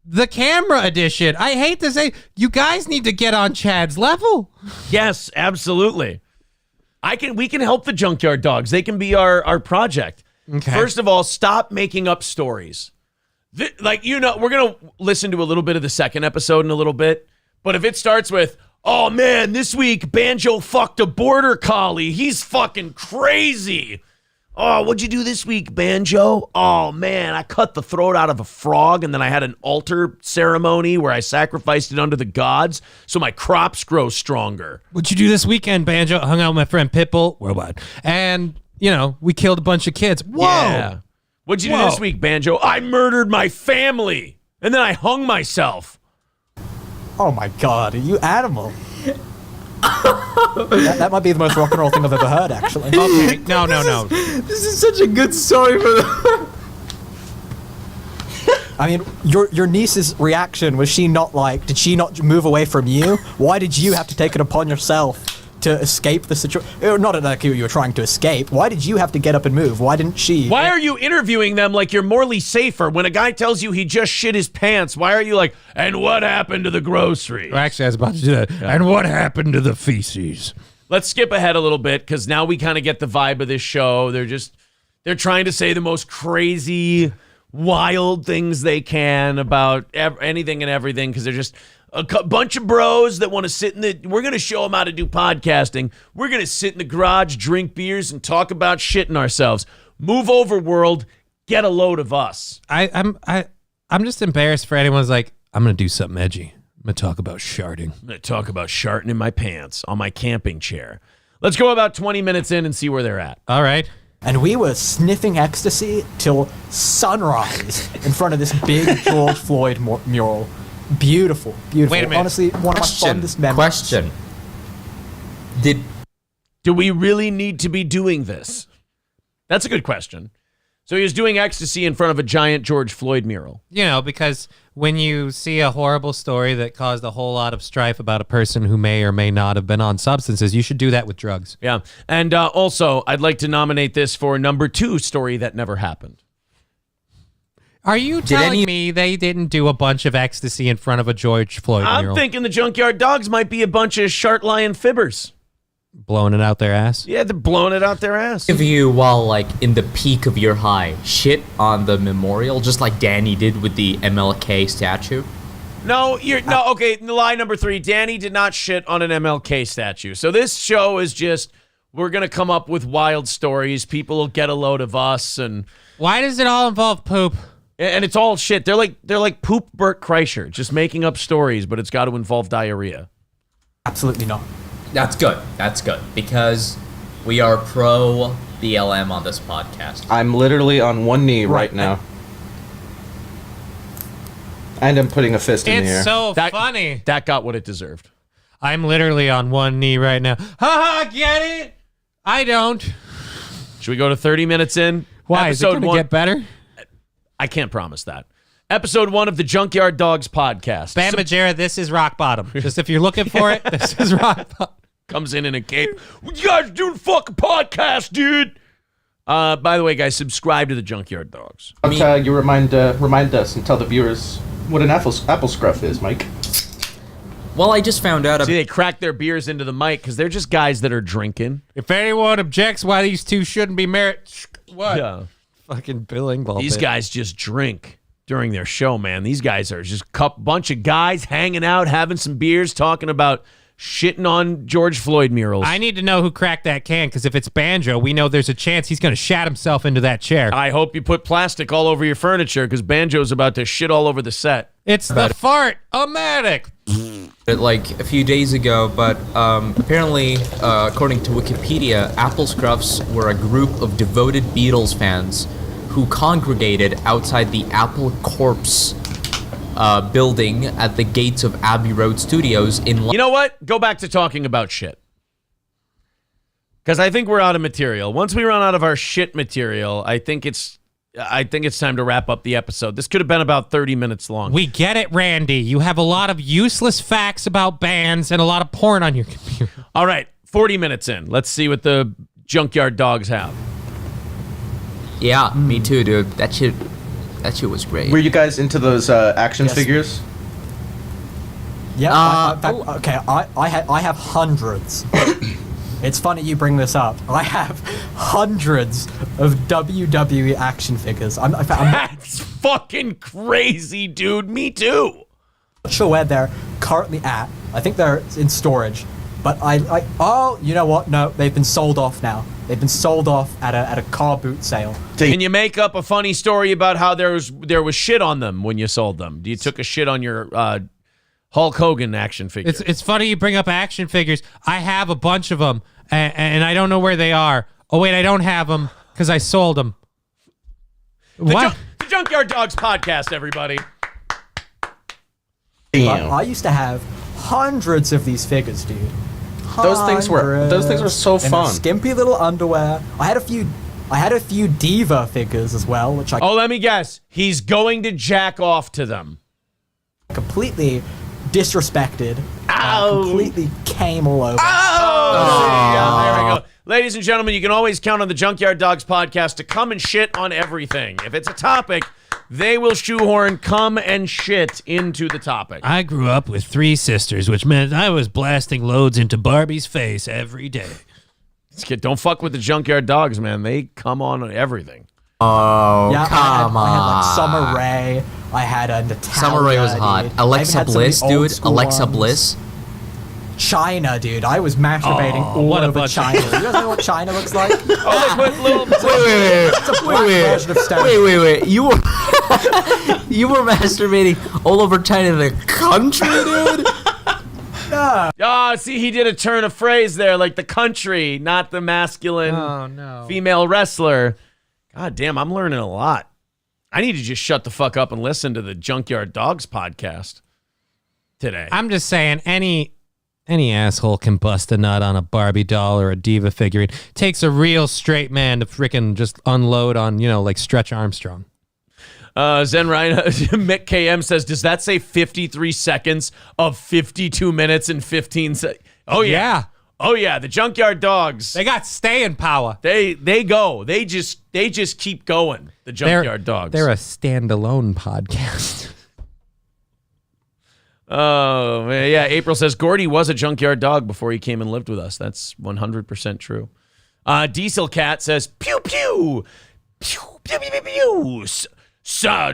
the camera edition. I hate to say, you guys need to get on Chad's level. Yes, absolutely. We can help the Junkyard Dogs. They can be our project. Okay. First of all, stop making up stories. We're going to listen to a little bit of the second episode in a little bit. But if it starts with, oh man, this week Banjo fucked a border collie. He's fucking crazy. Oh, what'd you do this week, Banjo? Oh, man, I cut the throat out of a frog, and then I had an altar ceremony where I sacrificed it unto the gods so my crops grow stronger. What'd you do this weekend, Banjo? I hung out with my friend Pitbull. Worldwide. And, we killed a bunch of kids. Whoa! Yeah. What'd you do this week, Banjo? I murdered my family, and then I hung myself. Oh, my God. Are you animal? that might be the most rock and roll thing I've ever heard, actually. Okay, no. This is such a good story for them. I mean, your niece's reaction, was she not did she not move away from you? Why did you have to take it upon yourself to escape the situation? Not like you were trying to escape. Why did you have to get up and move? Why didn't she? Why are you interviewing them like you're morally safer? When a guy tells you he just shit his pants, why are you like, and what happened to the grocery? Well, actually, I was about to do that. Yeah. And what happened to the feces? Let's skip ahead a little bit, because now we kind of get the vibe of this show. They're trying to say the most crazy, wild things they can about anything and everything, because they're just a bunch of bros that want to sit we're going to show them how to do podcasting. We're going to sit in the garage, drink beers, and talk about shitting ourselves. Move over, world. Get a load of us. I'm just embarrassed for anyone who's like, I'm going to do something edgy. I'm going to talk about sharting. I'm going to talk about sharting in my pants on my camping chair. Let's go about 20 minutes in and see where they're at. All right. And we were sniffing ecstasy till sunrise in front of this big George Floyd mural. Beautiful. Wait a minute. Honestly, one of my fondest memories. Question. Do we really need to be doing this? That's a good question. So he was doing ecstasy in front of a giant George Floyd mural. Because when you see a horrible story that caused a whole lot of strife about a person who may or may not have been on substances, you should do that with drugs. Yeah. And also, I'd like to nominate this for number 2 story that never happened. Are you telling me they didn't do a bunch of ecstasy in front of a George Floyd mural? I'm thinking the Junkyard Dogs might be a bunch of shart-lying fibbers. Blowing it out their ass? Yeah, they're blowing it out their ass. If you, while in the peak of your high, shit on the memorial, just like Danny did with the MLK statue? No, okay, lie number 3. Danny did not shit on an MLK statue. So this show is just, we're going to come up with wild stories. People will get a load of us. And why does it all involve poop? And it's all shit. They're like Poop Bert Kreischer, just making up stories, but it's got to involve diarrhea. Absolutely not. That's good. Because we are pro BLM on this podcast. I'm literally on one knee right now. And I'm putting a fist in the air. It's so funny. That got what it deserved. I'm literally on one knee right now. Ha, get it? I don't. Should we go to 30 minutes in? Why? Is it going to get better? I can't promise that. Episode 1 of the Junkyard Dogs podcast. Bam Majera, this is rock bottom. Just if you're looking for it, this is rock bottom. Comes in a cape. You guys doing a fucking podcast, dude. By the way, guys, subscribe to the Junkyard Dogs. You remind us and tell the viewers what an apple scruff is, Mike. Well, I just found out. See, they crack their beers into the mic because they're just guys that are drinking. If anyone objects why these two shouldn't be married, what? Yeah. Fucking billing ball. These guys just drink during their show, man. These guys are just a bunch of guys hanging out, having some beers, talking about shitting on George Floyd murals. I need to know who cracked that can, because if it's Banjo, we know there's a chance he's going to shat himself into that chair. I hope you put plastic all over your furniture, because Banjo's about to shit all over the set. It's the fart-o-matic. Like a few days ago, but apparently, according to Wikipedia, Apple Scruffs were a group of devoted Beatles fans who congregated outside the Apple Corps building at the gates of Abbey Road Studios in London. You know what? Go back to talking about shit. Because I think we're out of material. Once we run out of our shit material, I think it's time to wrap up the episode. This could have been about 30 minutes long. We get it, Randy. You have a lot of useless facts about bands and a lot of porn on your computer. All right, 40 minutes in. Let's see what the Junkyard Dogs have. Yeah, me too, dude. That shit was great. Were you guys into those action figures? Yeah. I have hundreds. It's funny you bring this up. I have hundreds of WWE action figures. That's fucking crazy, dude. Me too. Not sure where they're currently at. I think they're in storage. But oh, you know what? No, they've been sold off now. They've been sold off at a car boot sale. Can you make up a funny story about how there was shit on them when you sold them? You took a shit on your Hulk Hogan action figure. It's funny you bring up action figures. I have a bunch of them, and I don't know where they are. Oh, wait, I don't have them because I sold them. The Junkyard Dogs podcast, everybody. Damn. I used to have hundreds of these figures, dude. Those things were so fun. Skimpy little underwear. I had a few Diva figures as well, which I let me guess. He's going to jack off to them. Completely disrespected. Completely came all over. There we go. Ladies and gentlemen, you can always count on the Junkyard Dogs podcast to come and shit on everything. If it's a topic, they will shoehorn come and shit into the topic. I grew up with 3 sisters, which meant I was blasting loads into Barbie's face every day. Don't fuck with the Junkyard Dogs, man. They come on everything. Oh, yeah, come on. I had like Summer Rae. I had a Natalia. Summer Rae was hot. Dude. Alexa Bliss, dude. Alexa Bliss. China, dude. I was masturbating all over China. You guys know what China looks like? Wait. You were masturbating all over China, the country, dude? Yeah. See, he did a turn of phrase there, like the country, not the masculine female wrestler. God damn, I'm learning a lot. I need to just shut the fuck up and listen to the Junkyard Dogs podcast today. I'm just saying, any asshole can bust a nut on a Barbie doll or a Diva figurine. Takes a real straight man to freaking just unload on, like Stretch Armstrong. Zen Ryan, Mick KM says, does that say 53 seconds of 52 minutes and 15 seconds? Oh, yeah. Oh, yeah. The Junkyard Dogs. They got staying power. They go. They just keep going. The Junkyard Dogs. They're a standalone podcast. Oh, man. Yeah, April says, Gordy was a junkyard dog before he came and lived with us. That's 100% true. Diesel Cat says, pew, pew. Pew, pew, pew, pew, pew.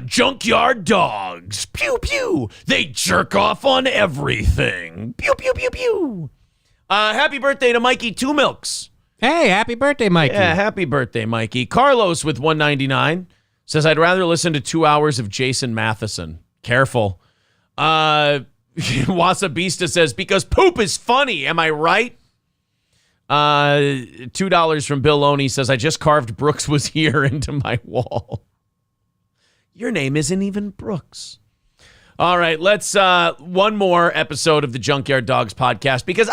Junkyard dogs. Pew, pew. They jerk off on everything. Pew, pew, pew, pew. Happy birthday to Mikey Two Milks. Hey, happy birthday, Mikey. Yeah, happy birthday, Mikey. Carlos with 199 says, I'd rather listen to 2 hours of Jason Matheson. Careful. Wasabista says, because poop is funny. Am I right? $2 from Bill Loney says, I just carved Brooks was here into my wall. Your name isn't even Brooks. All right, let's one more episode of the Junkyard Dogs podcast, because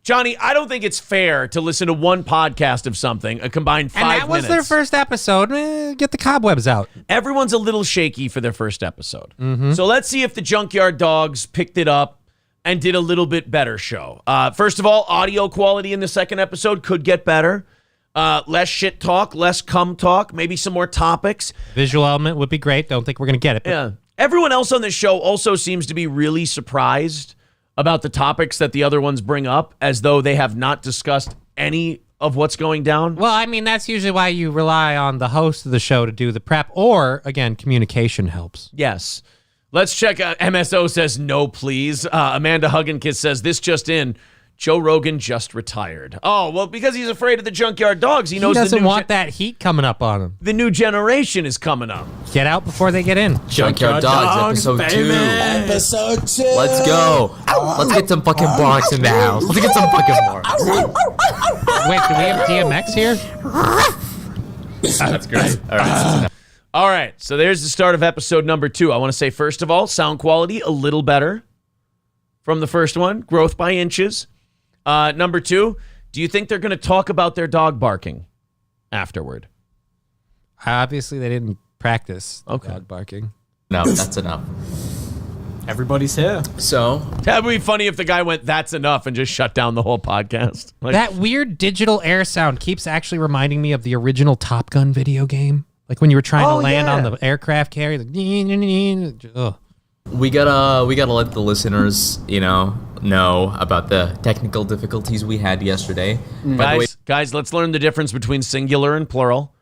Johnny, I don't think it's fair to listen to one podcast of something, a combined 5 minutes. And that was their first episode. Get the cobwebs out. Everyone's a little shaky for their first episode. Mm-hmm. So let's see if the Junkyard Dogs picked it up and did a little bit better show. First of all, audio quality in the second episode could get better. Less shit talk, less cum talk, maybe some more topics. Visual element would be great. Don't think we're going to get it. Yeah. Everyone else on this show also seems to be really surprised about the topics that the other ones bring up as though they have not discussed any of what's going down. Well, I mean, that's usually why you rely on the host of the show to do the prep, or, again, communication helps. Yes. Let's check out. MSO says, no, please. Amanda Hugginkiss says, this just in. Joe Rogan just retired. Oh, well, because he's afraid of the junkyard dogs. He knows doesn't want that heat coming up on him. The new generation is coming up. Get out before they get in. Junkyard Dogs, episode 2. Episode 2. Let's go. Let's get some fucking barks in the house. Let's get some fucking barks. Wait, do we have DMX here? That's great. All right. All right, so there's the start of episode number 2. I want to say, first of all, sound quality a little better from the first one. Growth by inches. Number 2, do you think they're going to talk about their dog barking afterward? Obviously, they didn't practice dog barking. No, that's enough. Everybody's here. So that would be funny if the guy went, that's enough, and just shut down the whole podcast. Like, that weird digital air sound keeps actually reminding me of the original Top Gun video game. Like when you were trying to land on the aircraft carrier. Like, we gotta let the listeners, know about the technical difficulties we had yesterday. Guys, let's learn the difference between singular and plural.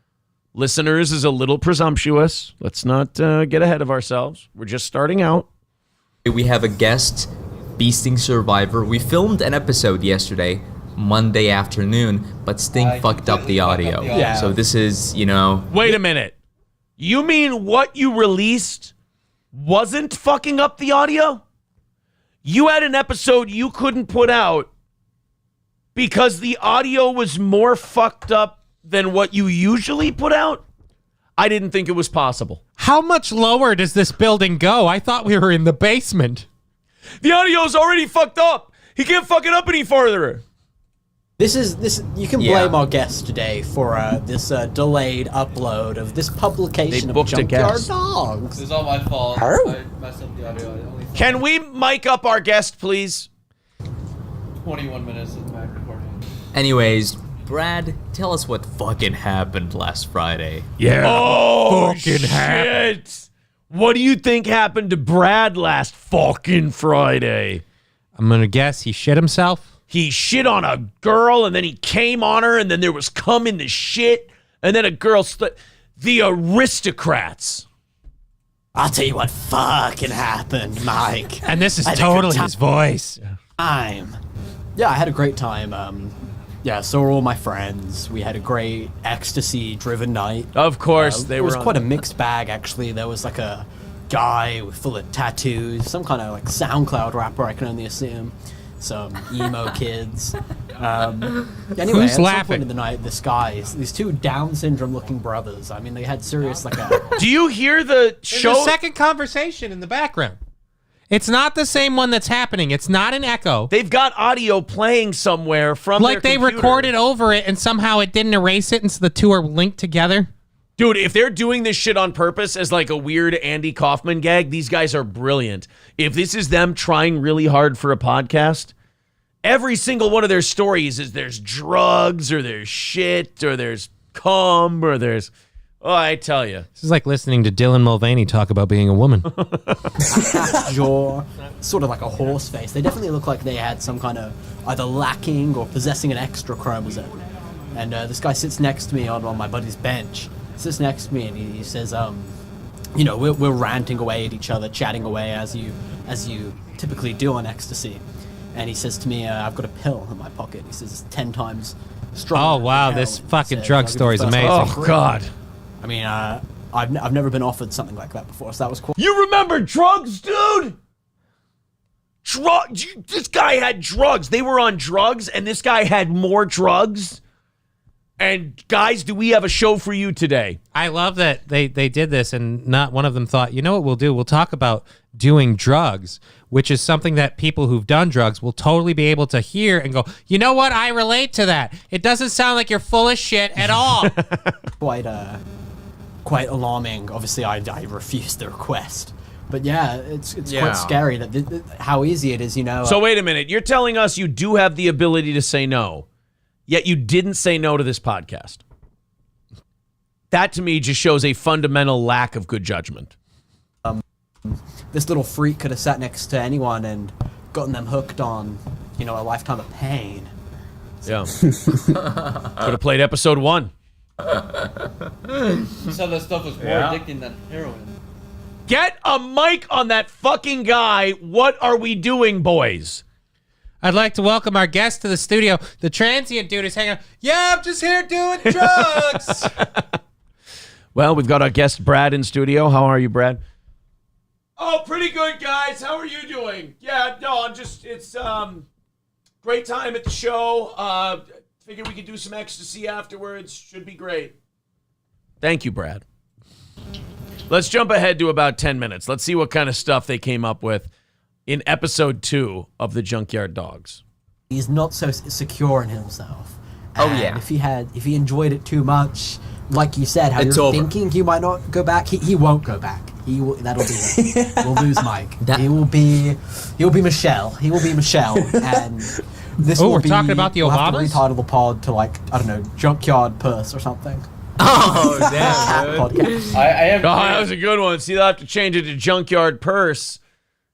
Listeners is a little presumptuous. Let's not get ahead of ourselves. We're just starting out. We have a guest beasting survivor. We filmed an episode yesterday, Monday afternoon, but Sting fucked up the audio. Yeah. So this is, Wait a minute. You mean what you released wasn't fucking up the audio? You had an episode you couldn't put out because the audio was more fucked up than what you usually put out? I didn't think it was possible. how much lower does this building go? I thought we were in the basement. The audio's already fucked up. He can't fuck it up any farther. This you can blame our guest today for this delayed upload of this publication of Junkyard Dogs. It's all my fault. I messed up the audio. Can we mic up our guest, please? 21 minutes of back recording. Anyways, Brad, tell us what fucking happened last Friday. Yeah. Oh, shit. What do you think happened to Brad last fucking Friday? I'm going to guess he shit himself. He shit on a girl, and then he came on her, and then there was cum in the shit, and then a girl the aristocrats. I'll tell you what fucking happened, Mike. And this is totally his voice. Yeah, I had a great time. Yeah, so were all my friends. We had a great ecstasy-driven night. Of course, it was quite a mixed bag, actually. There was like a guy full of tattoos, some kind of like SoundCloud rapper, I can only assume. Some emo kids. Anyway, Who's at some laughing? point in the night, these two Down syndrome-looking brothers. I mean, they had serious Do you hear the show? There's a second conversation in the background. It's not the same one that's happening. It's not an echo. They've got audio playing somewhere from like their they computer. recorded over it and somehow it didn't erase it, and so the two are linked together. Dude, if they're doing this shit on purpose as like a weird Andy Kaufman gag, these guys are brilliant. If this is them trying really hard for a podcast, every single one of their stories is there's drugs or there's shit or there's cum or there's... Oh, I tell you. This is like listening to Dylan Mulvaney talk about being a woman. jaw, sort of like a horse face. They definitely look like they had some kind of either lacking or possessing an extra chromosome. And this guy sits next to me on my buddy's bench. Sits next to me and he says, you know, we're ranting away at each other, chatting away as you typically do on ecstasy. And he says to me, I've got a pill in my pocket. He says it's 10 times stronger. Oh, wow, than this heroin. fucking He says, drug story is amazing. Oh, God. I mean, I've never been offered something like that before, so that was cool. You remember drugs, dude? This guy had drugs. They were on drugs, and this guy had more drugs. And guys, do we have a show for you today? I love that they did this and not one of them thought, you know what we'll do? We'll talk about doing drugs, which is something that people who've done drugs will totally be able to hear and go, you know what? I relate to that. It doesn't sound like you're full of shit at all. Quite alarming. Obviously, I refused the request. But yeah, it's quite scary that how easy it is, you know. So wait a minute. You're telling us you do have the ability to say no, yet you didn't say no to this podcast. That to me just shows a fundamental lack of good judgment. This little freak could have sat next to anyone and gotten them hooked on, a lifetime of pain. Yeah. Could have played episode 1. So that stuff was more addicting than heroin. Get a mic on that fucking guy. What are we doing, boys? I'd like to welcome our guest to the studio. The transient dude is hanging out. Yeah, I'm just here doing drugs. Well, we've got our guest Brad in studio. How are you, Brad? Oh, pretty good, guys. How are you doing? Yeah, no, it's great time at the show. Figured we could do some ecstasy afterwards. Should be great. Thank you, Brad. Let's jump ahead to about 10 minutes. Let's see what kind of stuff they came up with in episode 2 of the Junkyard Dogs. He's not so secure in himself. Oh, And yeah. if he enjoyed it too much, like you said, how It's you're over. thinking he might not go back, he won't go back. That'll be it. We'll lose Mike. He'll be Michelle. He will be Michelle, and this will we're be. talking about the we'll have to Obamas? retitle the pod to I don't know, Junkyard Puss or something. Oh, damn, dude. Podcast. Oh, that was a good one. See, they'll have to change it to Junkyard Purse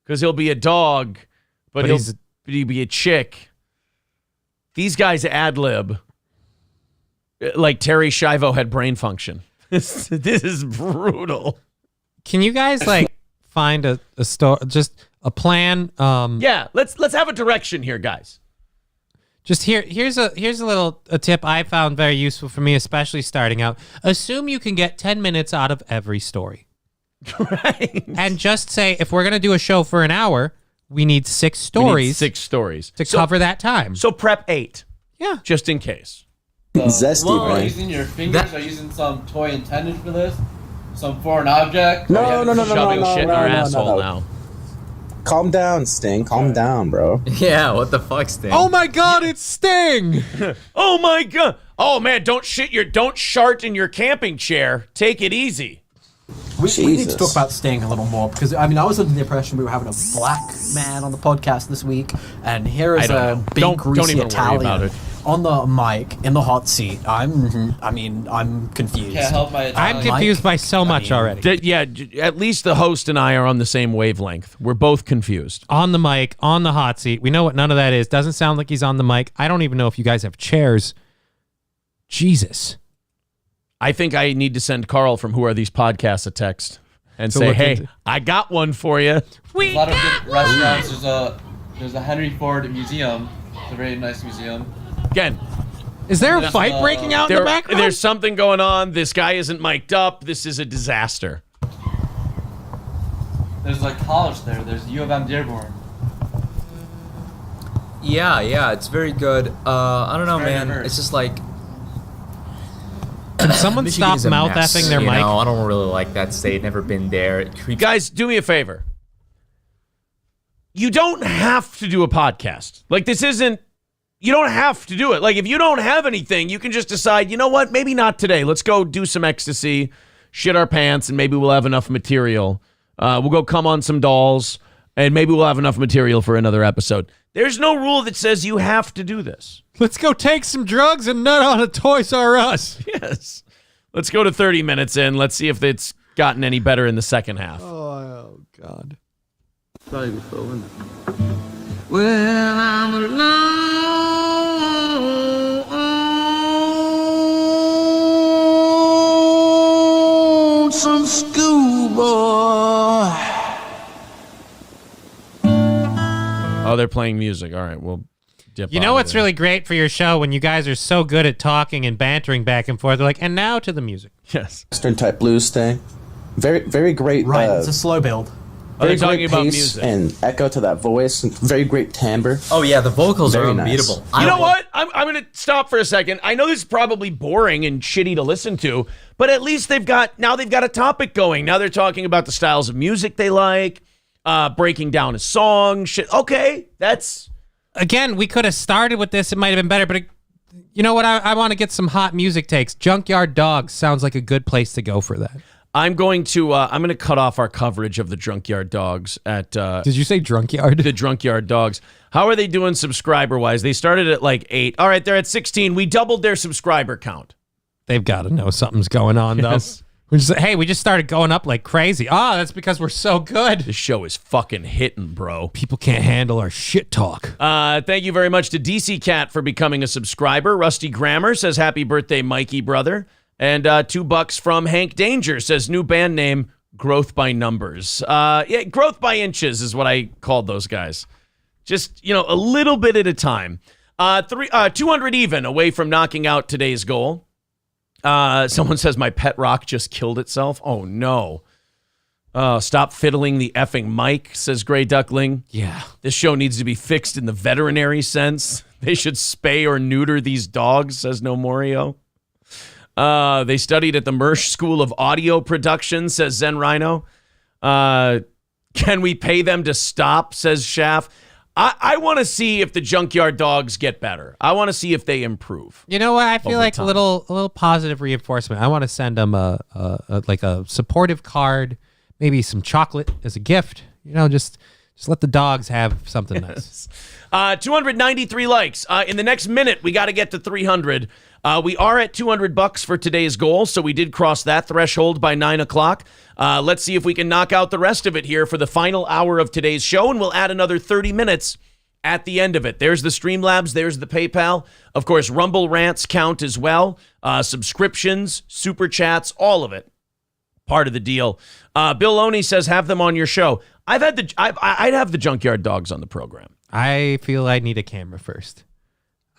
because he'll be a dog, but he'll be a chick. These guys ad-lib like Terry Schiavo had brain function. This is brutal. Can you guys find a store, just a plan? Yeah, let's have a direction here, guys. Just here's a little tip I found very useful for me, especially starting out. Assume you can get 10 minutes out of every story. Right. And just say, if we're going to do a show for an hour, we need 6 stories. To cover that time. So prep 8. Yeah. Just in case. Zesty, Whoa. Are you using your fingers? Are you using some toy intended for this? Some foreign object? No. Shoving shit in our asshole now. Calm down, Sting. Calm down, bro. Yeah, what the fuck, Sting? Oh my God, it's Sting! Oh my God. Oh man, don't shart in your camping chair. Take it easy. We need to talk about Sting a little more because I was under the impression we were having a black man on the podcast this week, and here is a big greasy Italian on the mic in the hot seat. I'm confused. Can't help my Italian. I'm confused by so much already. Yeah, at least the host and I are on the same wavelength. We're both confused. On the mic, on the hot seat. We know what none of that is. Doesn't sound like he's on the mic. I don't even know if you guys have chairs. Jesus. I think I need to send Carl from Who Are These Podcasts a text and say, hey, I got one for you. There's a lot of good restaurants. There's a Henry Ford museum. It's a very nice museum. Again, is there a fight breaking out in the background? There's something going on. This guy isn't mic'd up. This is a disaster. There's college there. There's U of M Dearborn. Yeah, it's very good. I don't know, man. diverse. It's just like. Can someone Michigan stop is a mouth mess, effing their you mic? know? I don't really like that state. Never been there. It creeps. Guys, do me a favor. You don't have to do a podcast. You don't have to do it. If you don't have anything, you can just decide, you know what, maybe not today. Let's go do some ecstasy, shit our pants, and maybe we'll have enough material. We'll go come on some dolls, and maybe we'll have enough material for another episode. There's no rule that says you have to do this. Let's go take some drugs and nut on a Toys R Us. Yes. Let's go to 30 minutes in. Let's see if it's gotten any better in the second half. Oh, God. Well, I'm alone, some schoolboy. Oh, they're playing music. All right, we'll dip You out know of what's there. really great for your show when you guys are so good at talking and bantering back and forth? They're like, and now to the music. Yes. Western type blues thing. Very, very great. Right, it's a slow build. Very they're talking great about pace music. and echo to that voice. And very great timbre. Oh yeah, the vocals Very are nice. unbeatable. You know what? I'm going to stop for a second. I know this is probably boring and shitty to listen to, but at least they've got a topic going. Now they're talking about the styles of music they like, breaking down a song. Shit. Okay, that's... Again, we could have started with this. It might have been better, but you know what? I want to get some hot music takes. Junkyard Dogs sounds like a good place to go for that. I'm going to cut off our coverage of the Junkyard Dogs at... Did you say Drunkyard? The Drunkyard Dogs. How are they doing subscriber-wise? They started at 8. All right, they're at 16. We doubled their subscriber count. They've got to know something's going on, though. Yes. We just started going up like crazy. Oh, that's because we're so good. This show is fucking hitting, bro. People can't handle our shit talk. Thank you very much to DC Cat for becoming a subscriber. Rusty Grammar says, happy birthday, Mikey, brother. And $2 from Hank Danger says, new band name, Growth by Numbers. Yeah, Growth by Inches is what I called those guys. Just, a little bit at a time. 200 even away from knocking out today's goal. Someone says my pet rock just killed itself. Oh, no. Stop fiddling the effing mic, says Gray Duckling. Yeah. This show needs to be fixed in the veterinary sense. They should spay or neuter these dogs, says No Morio. They studied at the Mersch School of Audio Production, says Zen Rhino. Can we pay them to stop, says Shaft. I want to see if the junkyard dogs get better. I want to see if they improve. You know what? I feel like a little positive reinforcement. I want to send them a supportive card, maybe some chocolate as a gift. Just let the dogs have something nice. 293 likes. In the next minute, we got to get to 300. We are at $200 for today's goal, so we did cross that threshold by 9 o'clock. Let's see if we can knock out the rest of it here for the final hour of today's show, and we'll add another 30 minutes at the end of it. There's the Streamlabs. There's the PayPal. Of course, Rumble rants count as well. Subscriptions, Super Chats, all of it. Part of the deal. Bill Loney says, have them on your show. I'd have the Junkyard Dogs on the program. I feel I need a camera first.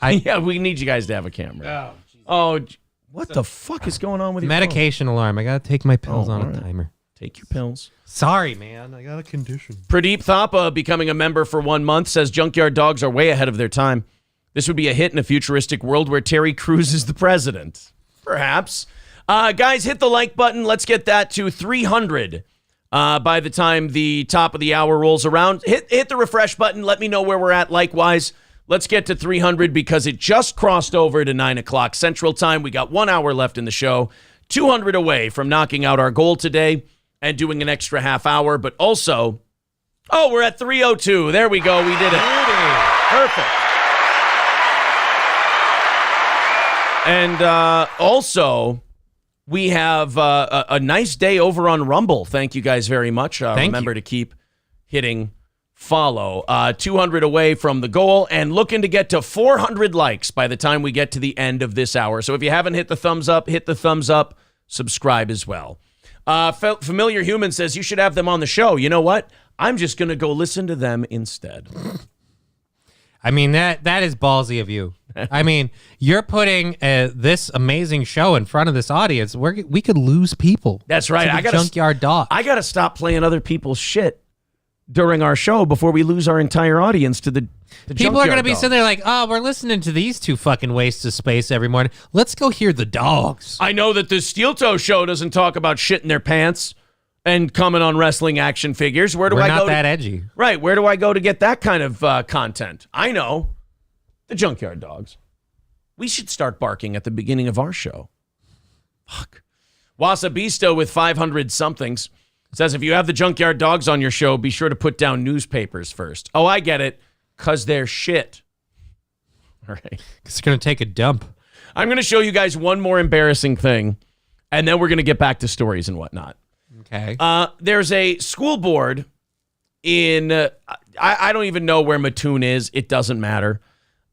Yeah, we need you guys to have a camera. What the fuck is going on with your medication alarm? I gotta take my pills on a timer. Take your pills. Sorry, man. I got a condition. Pradeep Thapa becoming a member for 1 month says Junkyard Dogs are way ahead of their time. This would be a hit in a futuristic world where Terry Crews is the president. Perhaps. Guys, hit the like button. Let's get that to 300 by the time the top of the hour rolls around. Hit the refresh button. Let me know where we're at. Likewise, let's get to 300 because it just crossed over to 9 o'clock Central Time. We got 1 hour left in the show. 200 away from knocking out our goal today and doing an extra half hour. But also, we're at 302. There we go. We did it. Perfect. And also, we have a nice day over on Rumble. Thank you guys very much. Remember to keep hitting follow. 200 away from the goal and looking to get to 400 likes by the time we get to the end of this hour. So if you haven't hit the thumbs up, hit the thumbs up. Subscribe as well. Familiar Human says you should have them on the show. You know what? I'm just going to go listen to them instead. I mean, that is ballsy of you. I mean, you're putting this amazing show in front of this audience. We could lose people. That's right. I got Junkyard Dog. I got to stop playing other people's shit during our show before we lose our entire audience to the people are going to be Dog. sitting there like, we're listening to these two fucking wastes of space every morning. Let's go hear the dogs. I know that the Steel Toe show doesn't talk about shit in their pants and comment on wrestling action figures. Where do I go? We're not that edgy. Right. Where do I go to get that kind of content? I know. The Junkyard Dogs. We should start barking at the beginning of our show. Fuck. Wasabisto with 500 somethings says, if you have the Junkyard Dogs on your show, be sure to put down newspapers first. Oh, I get it. Because they're shit. All right. Because they're going to take a dump. I'm going to show you guys one more embarrassing thing, and then we're going to get back to stories and whatnot. Okay. There's a school board in, I don't even know where Mattoon is. It doesn't matter.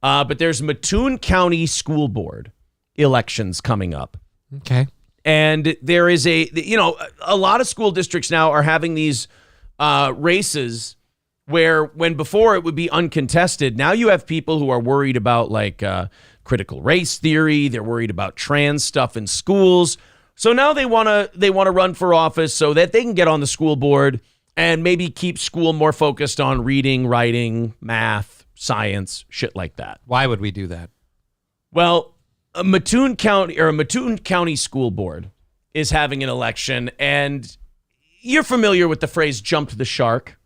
But there's Mattoon County School Board elections coming up. Okay. And there is a lot of school districts now are having these races where when before it would be uncontested, now you have people who are worried about like critical race theory. They're worried about trans stuff in schools. So now they want to run for office so that they can get on the school board and maybe keep school more focused on reading, writing, math, science, shit like that. Why would we do that? Well, a Mattoon County School Board is having an election, and you're familiar with the phrase "jumped the shark."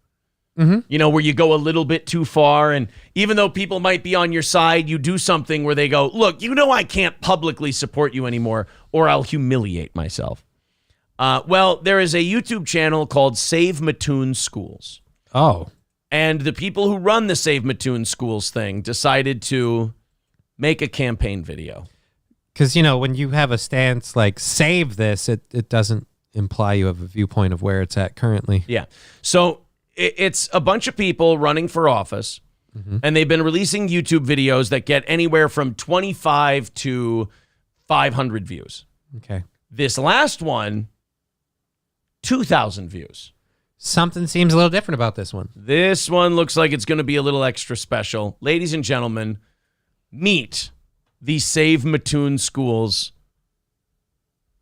Mm-hmm. You know, where you go a little bit too far, and even though people might be on your side, you do something where they go, "Look, you know, I can't publicly support you anymore, or I'll humiliate myself." Well, there is a YouTube channel called Save Mattoon Schools. Oh. And the people who run the Save Mattoon Schools thing decided to make a campaign video. Because, when you have a stance like save this, it doesn't imply you have a viewpoint of where it's at currently. Yeah. So it's a bunch of people running for office, and they've been releasing YouTube videos that get anywhere from 25 to 500 views. Okay. This last one, 2,000 views. Something seems a little different about this one. This one looks like it's going to be a little extra special. Ladies and gentlemen, meet the Save Mattoon Schools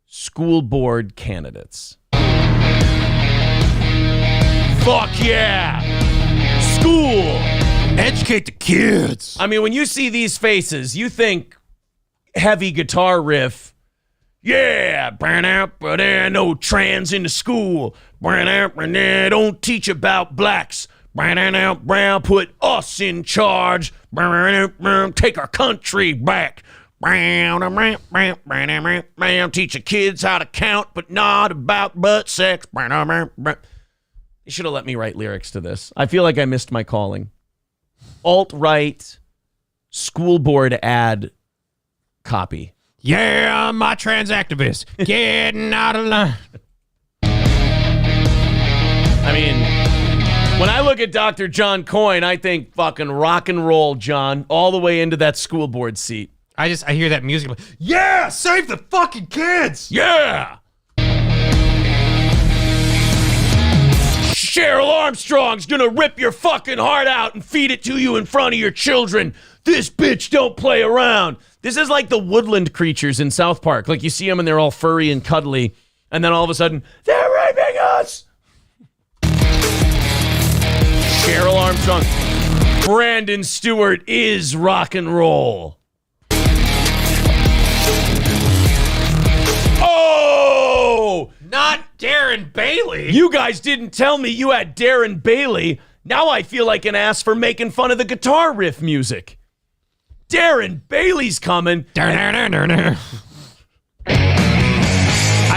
school board candidates. Fuck yeah! School! Educate the kids! I mean, when you see these faces, you think heavy guitar riff. Yeah, no trans in the school. Don't teach about blacks. Brown put us in charge. Take our country back. Teach the kids how to count, but not about butt sex. You should have let me write lyrics to this. I feel like I missed my calling. Alt-right school board ad copy. Yeah, I'm my trans activist. Getting out of line. I mean, when I look at Dr. John Coyne, I think fucking rock and roll, John, all the way into that school board seat. I hear that music. Yeah, save the fucking kids. Yeah. Cheryl Armstrong's gonna rip your fucking heart out and feed it to you in front of your children. This bitch don't play around. This is like the woodland creatures in South Park. Like you see them and they're all furry and cuddly, and then all of a sudden, they're raping us. Cheryl Armstrong. Brandon Stewart is rock and roll. Oh! Not Darren Bailey. You guys didn't tell me you had Darren Bailey. Now I feel like an ass for making fun of the guitar riff music. Darren Bailey's coming. I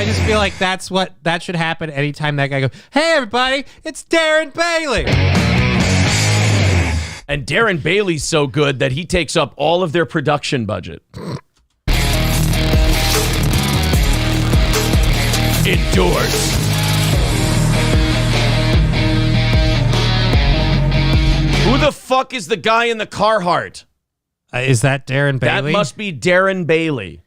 just feel like that should happen anytime that guy goes, hey, everybody, it's Darren Bailey. And Darren Bailey's so good that he takes up all of their production budget. Endorse. Who the fuck is the guy in the Carhartt? Is that Darren Bailey? That must be Darren Bailey.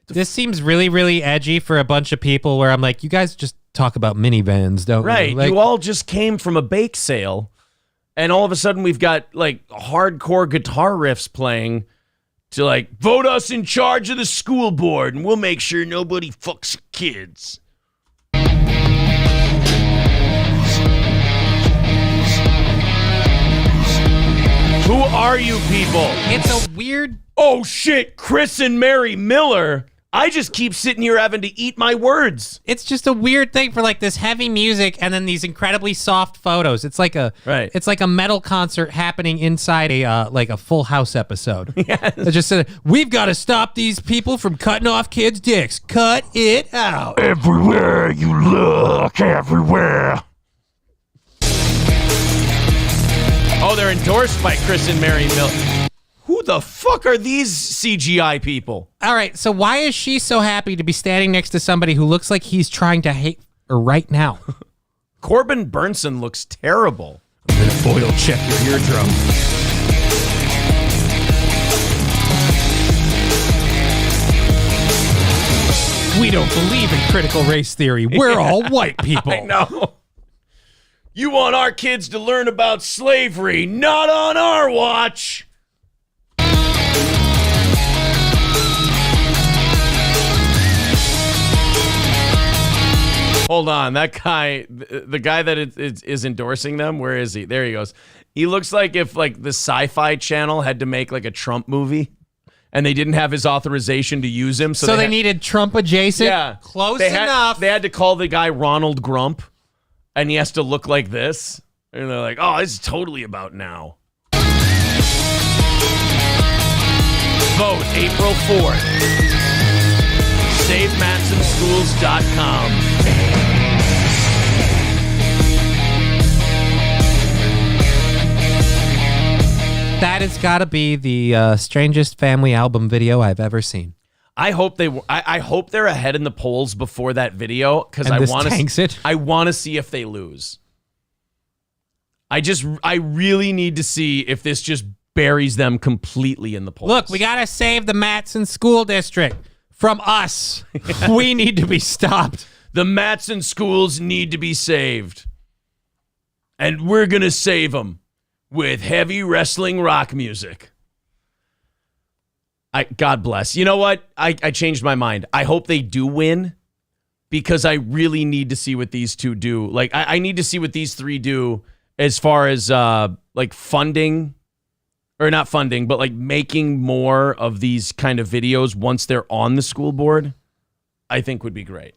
This seems really, really edgy for a bunch of people where I'm like, you guys just talk about minivans, don't Right. you? Like, you all just came from a bake sale, and all of a sudden we've got like hardcore guitar riffs playing to like vote us in charge of the school board and we'll make sure nobody fucks kids. Who are you people? It's a weird... Oh shit, Chris and Mary Miller. I just keep sitting here having to eat my words. It's just a weird thing for like this heavy music and then these incredibly soft photos. It's like a It's like a metal concert happening inside a like a Full House episode. Yes. It just said, we've got to stop these people from cutting off kids' dicks. Cut it out. Everywhere you look, everywhere. Oh, they're endorsed by Chris and Mary Miller. Who the fuck are these CGI people? All right, so why is she so happy to be standing next to somebody who looks like he's trying to hate her right now? Corbin Burnson looks terrible. I'm gonna foil check your eardrum. We don't believe in critical race theory. We're all white people. I know. You want our kids to learn about slavery, not on our watch. Hold on, that guy, the guy that is endorsing them, where is he? There he goes. He looks like if like the Sci-Fi Channel had to make like a Trump movie and they didn't have his authorization to use him. So they needed Trump adjacent? Yeah. Close enough. They had to call the guy Ronald Grump and he has to look like this. And they're like, oh, this is totally about now. Vote April 4th. SaveMatsonSchools.com. That has got to be the strangest family album video I've ever seen. I hope they're ahead in the polls before that video because I want to see if they lose. I really need to see if this just buries them completely in the polls. Look, we got to save the Matson School District from us. We need to be stopped. The Matson schools need to be saved. And we're going to save them with heavy wrestling rock music. God bless. You know what? I changed my mind. I hope they do win because I really need to see what these two do. Like, I need to see what these three do as far as like funding, or not funding, but like making more of these kind of videos once they're on the school board, I think would be great.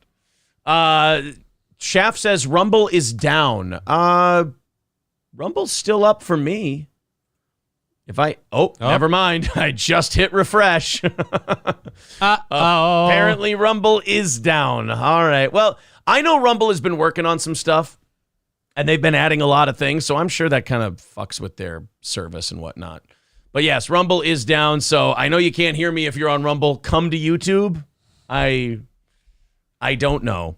Shaft says Rumble is down. Rumble's still up for me. Never mind. I just hit refresh. Apparently Rumble is down. All right. Well, I know Rumble has been working on some stuff and they've been adding a lot of things, so I'm sure that kind of fucks with their service and whatnot. But yes, Rumble is down, so I know you can't hear me if you're on Rumble. Come to YouTube. I don't know.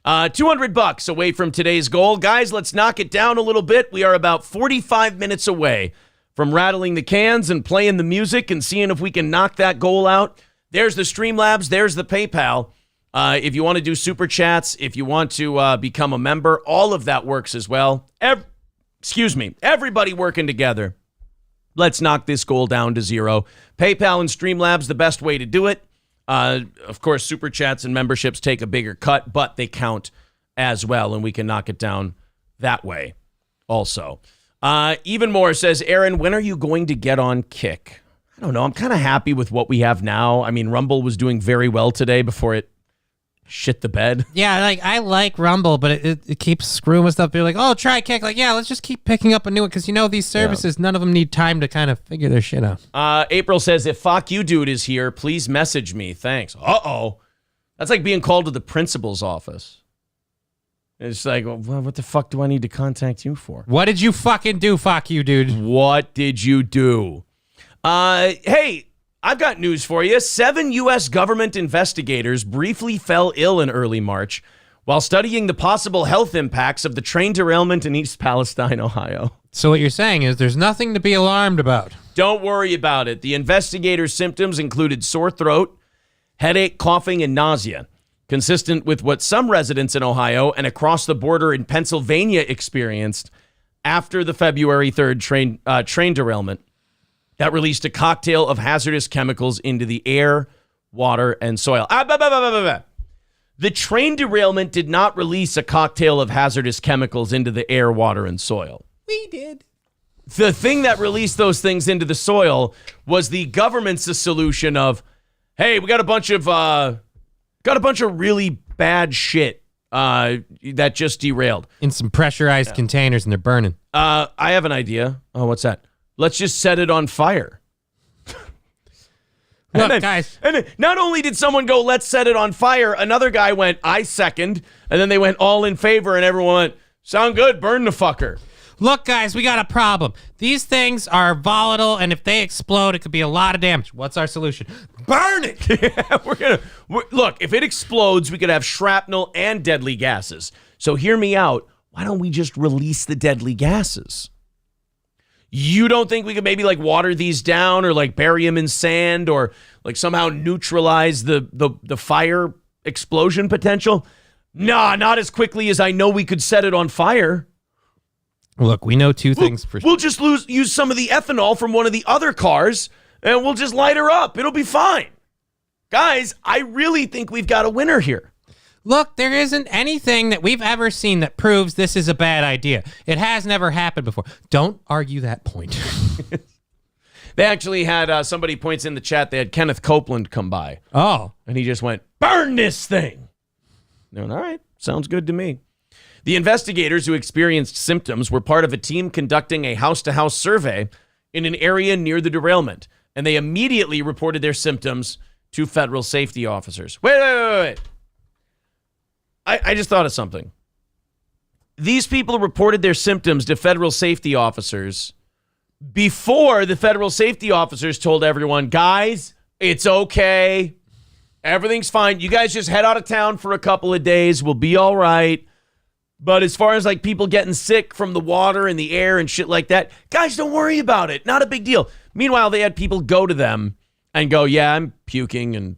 $200 away from today's goal. Guys, let's knock it down a little bit. We are about 45 minutes away from rattling the cans and playing the music and seeing if we can knock that goal out. There's the Streamlabs. There's the PayPal. If you want to do super chats, if you want to become a member, all of that works as well. Everybody working together. Let's knock this goal down to 0. PayPal and Streamlabs, the best way to do it. Of course, super chats and memberships take a bigger cut, but they count as well, and we can knock it down that way also. Even more says, Aaron, when are you going to get on Kick? I don't know. I'm kind of happy with what we have now. I mean, Rumble was doing very well today before it shit the bed. Yeah, like I like Rumble, but it keeps screwing with stuff. They're like, oh, try Kick. Like, yeah, let's just keep picking up a new one because, these services, none of them need time to kind of figure their shit out. April says, if Fuck You Dude is here, please message me. Thanks. Uh-oh. That's like being called to the principal's office. It's like, well, what the fuck do I need to contact you for? What did you fucking do, Fuck You Dude? What did you do? Hey, I've got news for you. 7 U.S. government investigators briefly fell ill in early March while studying the possible health impacts of the train derailment in East Palestine, Ohio. So what you're saying is there's nothing to be alarmed about. Don't worry about it. The investigators' symptoms included sore throat, headache, coughing, and nausea, consistent with what some residents in Ohio and across the border in Pennsylvania experienced after the February 3rd train derailment that released a cocktail of hazardous chemicals into the air, water, and soil. The train derailment did not release a cocktail of hazardous chemicals into the air, water, and soil. We did. The thing that released those things into the soil was the government's solution of, hey, we got a bunch of really bad shit that just derailed. In some pressurized containers, and they're burning. I have an idea. Oh, what's that? Let's just set it on fire. Look, guys. And then not only did someone go, let's set it on fire, another guy went, I second. And then they went all in favor, and everyone went, sound good, burn the fucker. Look, guys, we got a problem. These things are volatile, and if they explode, it could be a lot of damage. What's our solution? Burn it! Look, if it explodes, we could have shrapnel and deadly gases. So hear me out. Why don't we just release the deadly gases? You don't think we could maybe like water these down or like bury them in sand or like somehow neutralize the fire explosion potential? Nah, not as quickly as I know we could set it on fire. Look, we know two things for sure. We'll just use some of the ethanol from one of the other cars and we'll just light her up. It'll be fine. Guys, I really think we've got a winner here. Look, there isn't anything that we've ever seen that proves this is a bad idea. It has never happened before. Don't argue that point. They actually had, somebody points in the chat, they had Kenneth Copeland come by. Oh. And he just went, burn this thing. All right, sounds good to me. The investigators who experienced symptoms were part of a team conducting a house-to-house survey in an area near the derailment, and they immediately reported their symptoms to federal safety officers. Wait. I just thought of something. These people reported their symptoms to federal safety officers before the federal safety officers told everyone, guys, it's okay. Everything's fine. You guys just head out of town for a couple of days. We'll be all right. But as far as like people getting sick from the water and the air and shit like that, guys, don't worry about it. Not a big deal. Meanwhile, they had people go to them and go, yeah, I'm puking and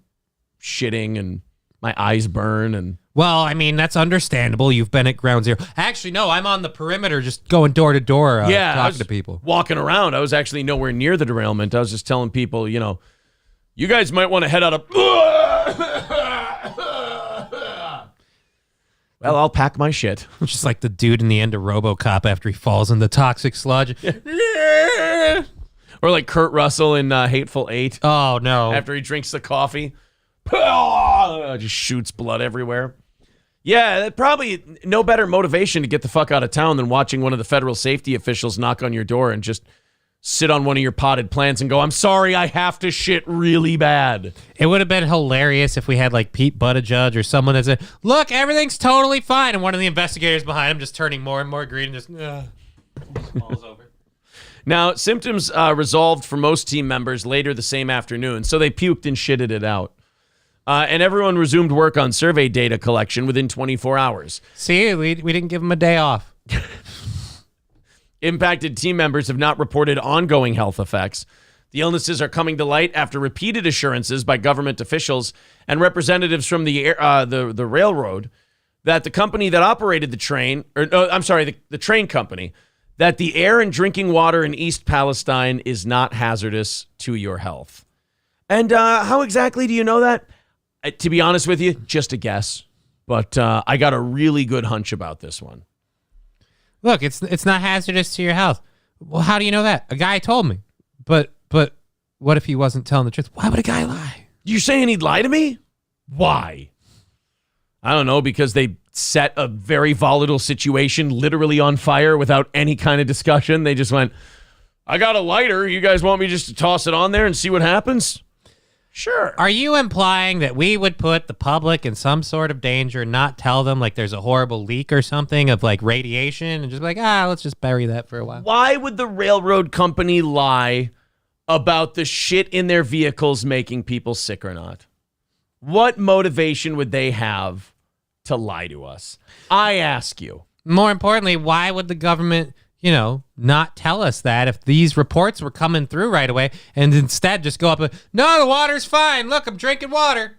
shitting and my eyes burn. And well, I mean, that's understandable. You've been at ground zero. Actually, no, I'm on the perimeter just going door to door talking to people. Walking around. I was actually nowhere near the derailment. I was just telling people, you know, you guys might want to head out of... Well, I'll pack my shit. Just like the dude in the end of RoboCop after he falls in the toxic sludge. Or like Kurt Russell in Hateful Eight. Oh, no. After he drinks the coffee. Just shoots blood everywhere. Yeah, probably no better motivation to get the fuck out of town than watching one of the federal safety officials knock on your door and just sit on one of your potted plants and go, I'm sorry, I have to shit really bad. It would have been hilarious if we had like Pete Buttigieg or someone that said, look, everything's totally fine. And one of the investigators behind him just turning more and more green and just falls over. Now, symptoms resolved for most team members later the same afternoon, so they puked and shitted it out. And everyone resumed work on survey data collection within 24 hours. See, we didn't give them a day off. Impacted team members have not reported ongoing health effects. The illnesses are coming to light after repeated assurances by government officials and representatives from the railroad that the company that operated the train, the train company, that the air and drinking water in East Palestine is not hazardous to your health. And how exactly do you know that? To be honest with you, just a guess. But I got a really good hunch about this one. Look, it's not hazardous to your health. Well, how do you know that? A guy told me. But what if he wasn't telling the truth? Why would a guy lie? You're saying he'd lie to me? Why? I don't know, because they set a very volatile situation literally on fire without any kind of discussion. They just went, I got a lighter. You guys want me just to toss it on there and see what happens? Sure. Are you implying that we would put the public in some sort of danger and not tell them like there's a horrible leak or something of like radiation and just be like, let's just bury that for a while? Why would the railroad company lie about the shit in their vehicles making people sick or not? What motivation would they have to lie to us? I ask you. More importantly, why would the government, not tell us that if these reports were coming through right away and instead just go up and, no, the water's fine. Look, I'm drinking water.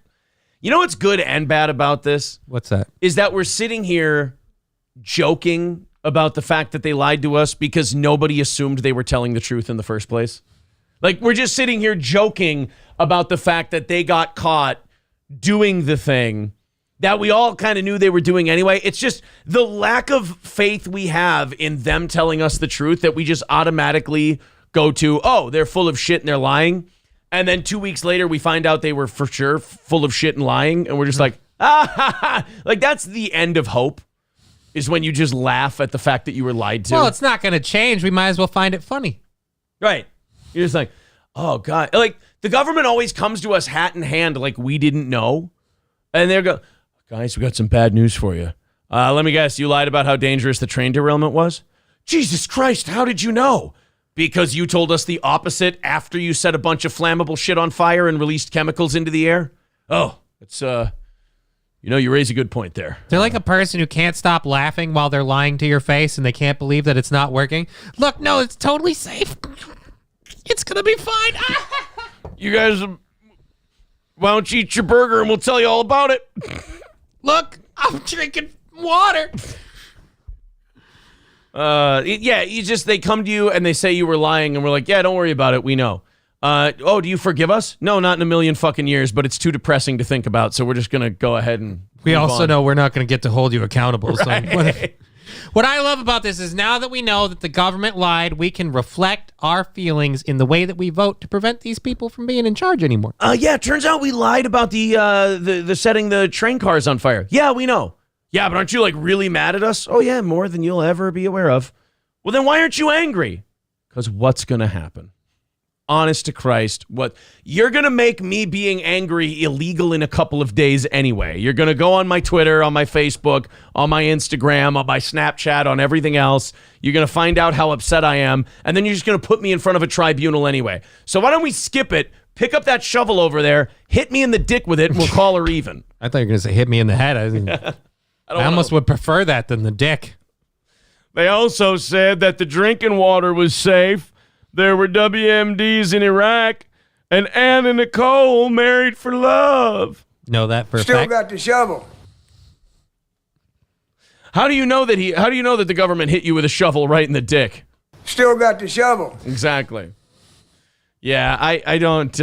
You know what's good and bad about this? What's that? Is that we're sitting here joking about the fact that they lied to us because nobody assumed they were telling the truth in the first place. Like, we're just sitting here joking about the fact that they got caught doing the thing that we all kind of knew they were doing anyway. It's just the lack of faith we have in them telling us the truth that we just automatically go to, oh, they're full of shit and they're lying. And then 2 weeks later, we find out they were for sure full of shit and lying. And we're just like, like that's the end of hope, is when you just laugh at the fact that you were lied to. Well, it's not going to change. We might as well find it funny. Right. You're just like, oh, God. Like, the government always comes to us hat in hand like we didn't know. And they're going, guys, we got some bad news for you. Let me guess, you lied about how dangerous the train derailment was? Jesus Christ, how did you know? Because you told us the opposite after you set a bunch of flammable shit on fire and released chemicals into the air? Oh, it's, you raise a good point there. They're like a person who can't stop laughing while they're lying to your face and they can't believe that it's not working. Look, no, it's totally safe. It's going to be fine. You guys, why don't you eat your burger and we'll tell you all about it? Look, I'm drinking water. They come to you and they say you were lying and we're like, yeah, don't worry about it. We know. Do you forgive us? No, not in a million fucking years, but it's too depressing to think about. So we're just going to go ahead and we also know we're not going to get to hold you accountable. Right. So what I love about this is now that we know that the government lied, we can reflect our feelings in the way that we vote to prevent these people from being in charge anymore. It turns out we lied about the setting the train cars on fire. Yeah, we know. Yeah, but aren't you like really mad at us? Oh yeah, more than you'll ever be aware of. Well, then why aren't you angry? Because what's going to happen? honest to Christ, what you're going to make me being angry illegal in a couple of days anyway. You're going to go on my Twitter, on my Facebook, on my Instagram, on my Snapchat, on everything else. You're going to find out how upset I am, and then you're just going to put me in front of a tribunal anyway. So why don't we skip it, pick up that shovel over there, hit me in the dick with it, and we'll call her even. I thought you were going to say hit me in the head. I almost would prefer that than the dick. They also said that the drinking water was safe. There were WMDs in Iraq, and Ann and Nicole married for love. Know that for a Still fact? got the shovel. How do you know that the government hit you with a shovel right in the dick? Still got the shovel. Exactly. Yeah, I don't.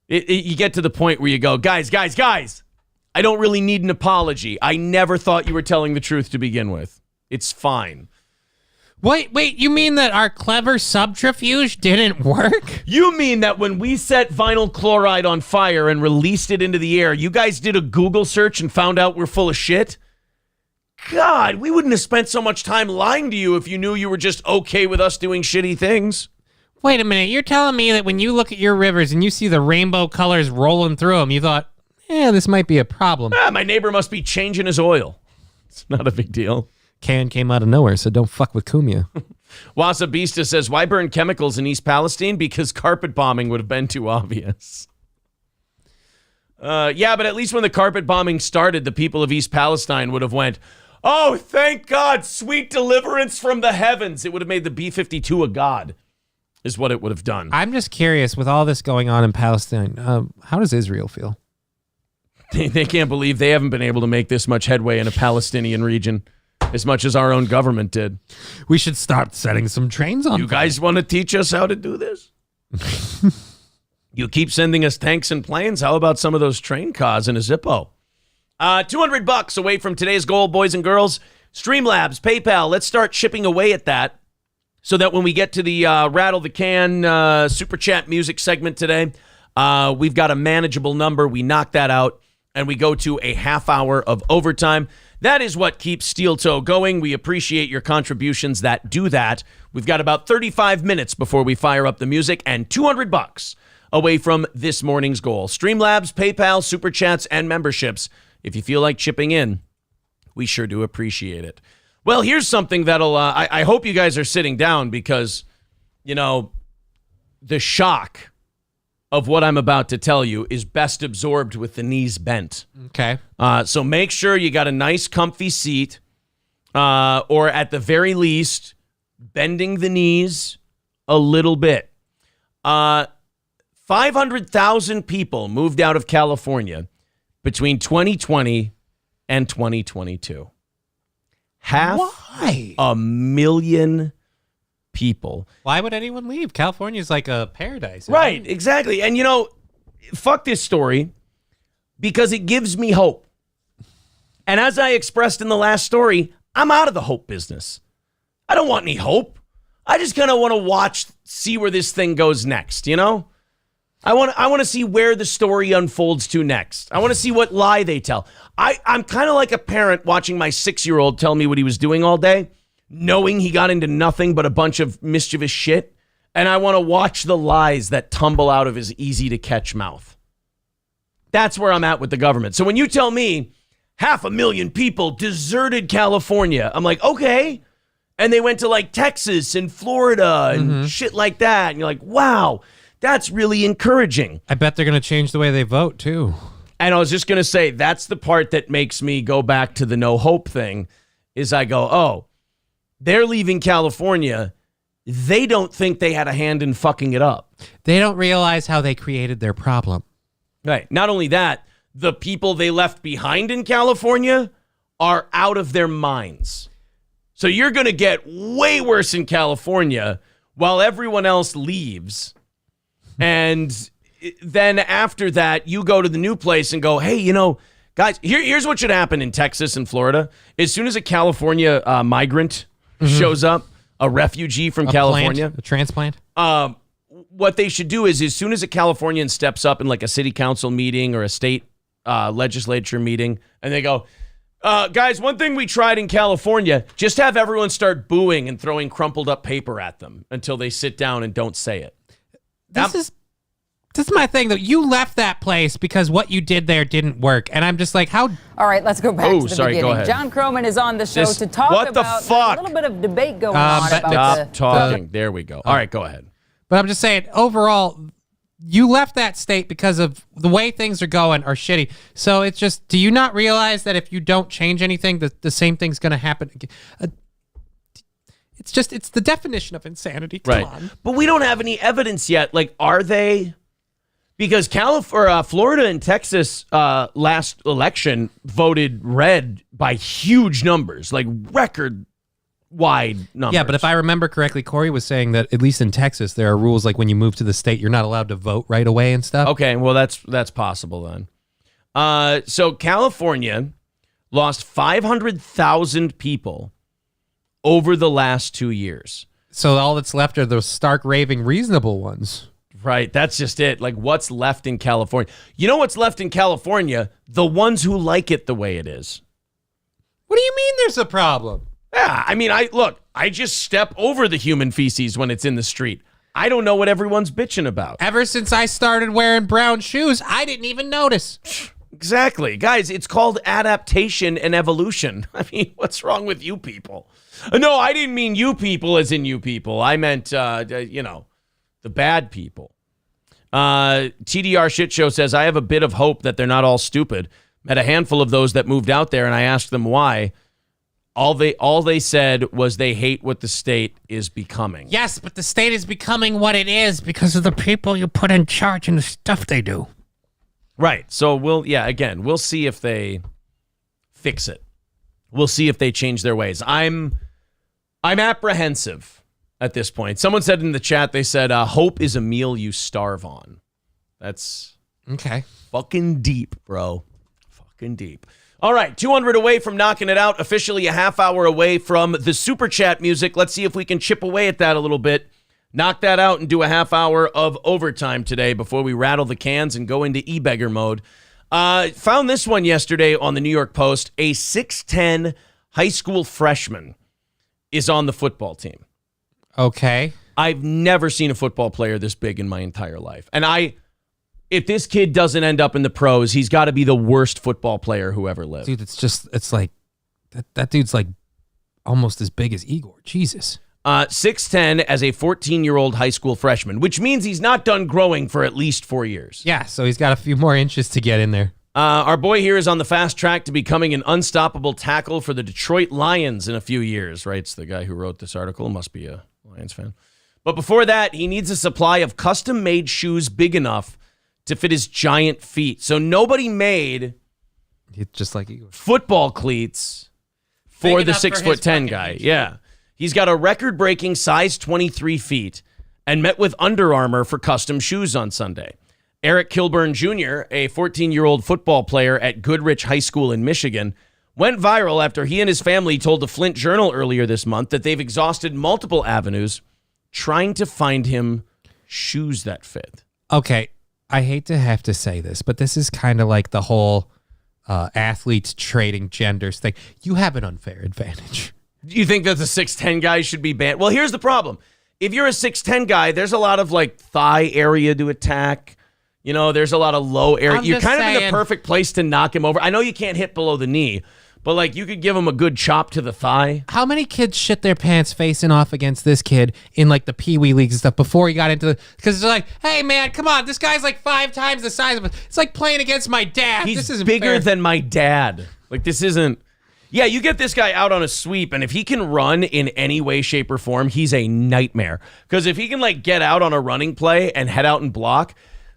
You get to the point where you go, guys. I don't really need an apology. I never thought you were telling the truth to begin with. It's fine. Wait, you mean that our clever subterfuge didn't work? You mean that when we set vinyl chloride on fire and released it into the air, you guys did a Google search and found out we're full of shit? God, we wouldn't have spent so much time lying to you if you knew you were just okay with us doing shitty things. Wait a minute, you're telling me that when you look at your rivers and you see the rainbow colors rolling through them, you thought, this might be a problem. My neighbor must be changing his oil. It's not a big deal. Can came out of nowhere, so don't fuck with Kumia. Wasabista says, why burn chemicals in East Palestine? Because carpet bombing would have been too obvious. Yeah, but at least when the carpet bombing started, the people of East Palestine would have went, oh, thank God, sweet deliverance from the heavens. It would have made the B-52 a god, is what it would have done. I'm just curious, with all this going on in Palestine, how does Israel feel? They can't believe they haven't been able to make this much headway in a Palestinian region as much as our own government did. We should start setting some trains on. You guys want to teach us how to do this? You keep sending us tanks and planes. How about some of those train cars in a Zippo? $200 away from today's goal, boys and girls. Streamlabs, PayPal. Let's start chipping away at that so that when we get to the Rattle the Can Super Chat music segment today, we've got a manageable number. We knock that out, and we go to a half hour of overtime. That is what keeps Steel Toe going. We appreciate your contributions that do that. We've got about 35 minutes before we fire up the music, and $200 away from this morning's goal. Streamlabs, PayPal, Super Chats, and memberships. If you feel like chipping in, we sure do appreciate it. Well, here's something that'll, I hope you guys are sitting down because, the shock of what I'm about to tell you is best absorbed with the knees bent. Okay. So make sure you got a nice comfy seat, or at the very least, bending the knees a little bit. 500,000 people moved out of California between 2020 and 2022. Why? 500,000 people. Why would anyone leave? California's like a paradise. Right, exactly. And fuck this story because it gives me hope. And as I expressed in the last story, I'm out of the hope business. I don't want any hope. I just kind of want to see where this thing goes next, I want to see where the story unfolds to next. I want to see what lie they tell. I'm kind of like a parent watching my 6-year-old tell me what he was doing all day, knowing he got into nothing but a bunch of mischievous shit, and I want to watch the lies that tumble out of his easy-to-catch mouth. That's where I'm at with the government. So when you tell me 500,000 people deserted California, I'm like, okay. And they went to like Texas and Florida and shit like that. And you're like, wow, that's really encouraging. I bet they're going to change the way they vote, too. And I was just going to say, that's the part that makes me go back to the no hope thing, is I go, oh, they're leaving California. They don't think they had a hand in fucking it up. They don't realize how they created their problem. Right. Not only that, the people they left behind in California are out of their minds. So you're going to get way worse in California while everyone else leaves. And then after that, you go to the new place and go, hey, guys, here's what should happen in Texas and Florida. As soon as a California migrant shows up, a refugee from California. A transplant? What they should do is as soon as a Californian steps up in like a city council meeting or a state legislature meeting, and they go, guys, one thing we tried in California, just have everyone start booing and throwing crumpled up paper at them until they sit down and don't say it. This is my thing, though. You left that place because what you did there didn't work. And I'm just like, how... All right, let's go back to the beginning. Go ahead. John Croman is on the show to talk about a little bit of debate going on about Stop talking. There we go. All right, go ahead. But I'm just saying, overall, you left that state because of the way things are going are shitty. So it's just, do you not realize that if you don't change anything, the same thing's going to happen again? It's the definition of insanity. Come on. But we don't have any evidence yet. Like, are they... Because Florida and Texas last election voted red by huge numbers, like record-wide numbers. Yeah, but if I remember correctly, Corey was saying that at least in Texas, there are rules like when you move to the state, you're not allowed to vote right away and stuff. Okay, well, that's possible then. So California lost 500,000 people over the last 2 years. So all that's left are those stark, raving, reasonable ones. Right, that's just it. Like, what's left in California? You know what's left in California? The ones who like it the way it is. What do you mean there's a problem? Yeah, I mean, I just step over the human feces when it's in the street. I don't know what everyone's bitching about. Ever since I started wearing brown shoes, I didn't even notice. Exactly. Guys, it's called adaptation and evolution. I mean, what's wrong with you people? No, I didn't mean you people as in you people. I meant, the bad people. TDR Shit Show says, I have a bit of hope that they're not all stupid. Met a handful of those that moved out there, and I asked them why. All they said was they hate what the state is becoming. Yes, but the state is becoming what it is because of the people you put in charge and the stuff they do. Right. So we'll see if they fix it. We'll see if they change their ways. I'm apprehensive at this point. Someone said in the chat, they said, hope is a meal you starve on. That's okay. Fucking deep, bro. Fucking deep. All right, 200 away from knocking it out. Officially a half hour away from the super chat music. Let's see if we can chip away at that a little bit. Knock that out and do a half hour of overtime today before we rattle the cans and go into e-beggar mode. Found this one yesterday on the New York Post. A 6'10" high school freshman is on the football team. Okay. I've never seen a football player this big in my entire life. And if this kid doesn't end up in the pros, he's got to be the worst football player who ever lived. Dude, it's like, that dude's like almost as big as Igor. Jesus. 6'10" as a 14-year-old high school freshman, which means he's not done growing for at least 4 years. Yeah, so he's got a few more inches to get in there. Our boy here is on the fast track to becoming an unstoppable tackle for the Detroit Lions in a few years, writes the guy who wrote this article. Must be a Lions fan. But before that, he needs a supply of custom-made shoes big enough to fit his giant feet. So nobody made just like Igor football cleats for the 6'10" guy. Yeah. He's got a record-breaking size 23 feet and met with Under Armour for custom shoes on Sunday. Eric Kilburn Jr., a 14-year-old football player at Goodrich High School in Michigan, went viral after he and his family told the Flint Journal earlier this month that they've exhausted multiple avenues trying to find him shoes that fit. Okay, I hate to have to say this, but this is kind of like the whole athletes trading genders thing. You have an unfair advantage. Do you think that the 6'10" guy should be banned? Well, here's the problem. If you're a 6'10" guy, there's a lot of like thigh area to attack. You know, there's a lot of low area. You're kind of in the perfect place to knock him over. I know you can't hit below the knee, but like you could give him a good chop to the thigh. How many kids shit their pants facing off against this kid in like the Pee Wee leagues and stuff before he got into because they're like, hey man, come on, this guy's like 5 times the size of him. It's like playing against my dad. He's this isn't bigger fair. than my dad. Like this isn't. Yeah, you get this guy out on a sweep, and if he can run in any way, shape, or form, he's a nightmare. Because if he can like get out on a running play and head out and block,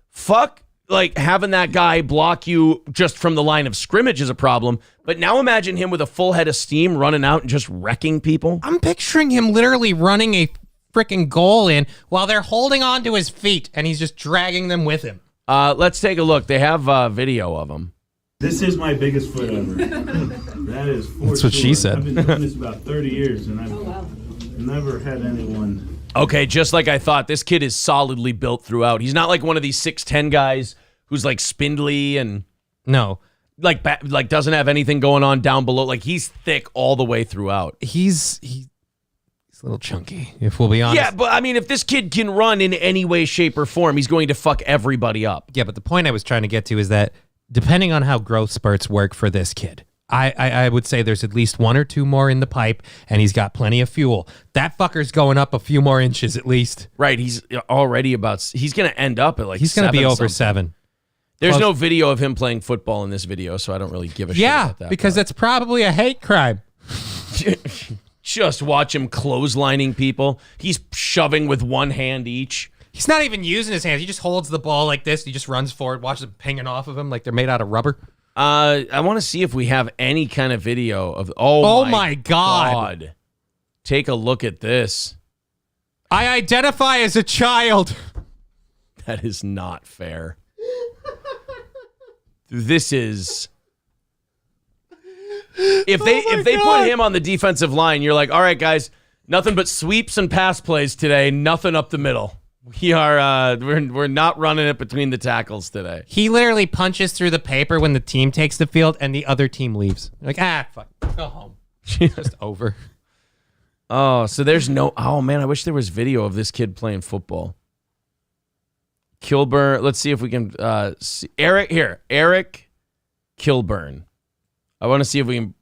fuck. Like having that guy block you just from the line of scrimmage is a problem. But now imagine him with a full head of steam running out and just wrecking people. I'm picturing him literally running a freaking goal in while they're holding on to his feet and he's just dragging them with him. Let's take a look. They have video of him. This is my biggest foot ever. That is for That's what she said. I've been doing this about 30 years and I've never had anyone. Okay, just like I thought, this kid is solidly built throughout. He's not like one of these 6'10" guys who's like spindly and no, like doesn't have anything going on down below. Like he's thick all the way throughout. He's It's a little chunky, if we'll be honest. Yeah, but I mean, if this kid can run in any way, shape, or form, he's going to fuck everybody up. Yeah, but the point I was trying to get to is that depending on how growth spurts work for this kid, I would say there's at least 1 or 2 more in the pipe, and he's got plenty of fuel. That fucker's going up a few more inches at least. Right, he's already he's going to end up at like he's going to be over 7. There's no video of him playing football in this video, so I don't really give a shit about that. Yeah, because that's probably a hate crime. Just watch him clotheslining people. He's shoving with one hand each. He's not even using his hands. He just holds the ball like this. He just runs forward, watches them pinging off of him like they're made out of rubber. I want to see if we have any kind of video of... Oh my God. Take a look at this. I identify as a child. That is not fair. This is... If they put him on the defensive line, you're like, all right, guys, nothing but sweeps and pass plays today, nothing up the middle. We are we're not running it between the tackles today. He literally punches through the paper when the team takes the field and the other team leaves. Like, fuck, go home. Just over. Oh, so there's no... Oh, man, I wish there was video of this kid playing football. Kilburn. Let's see if we can... see. Eric Kilburn. I want to see if we can...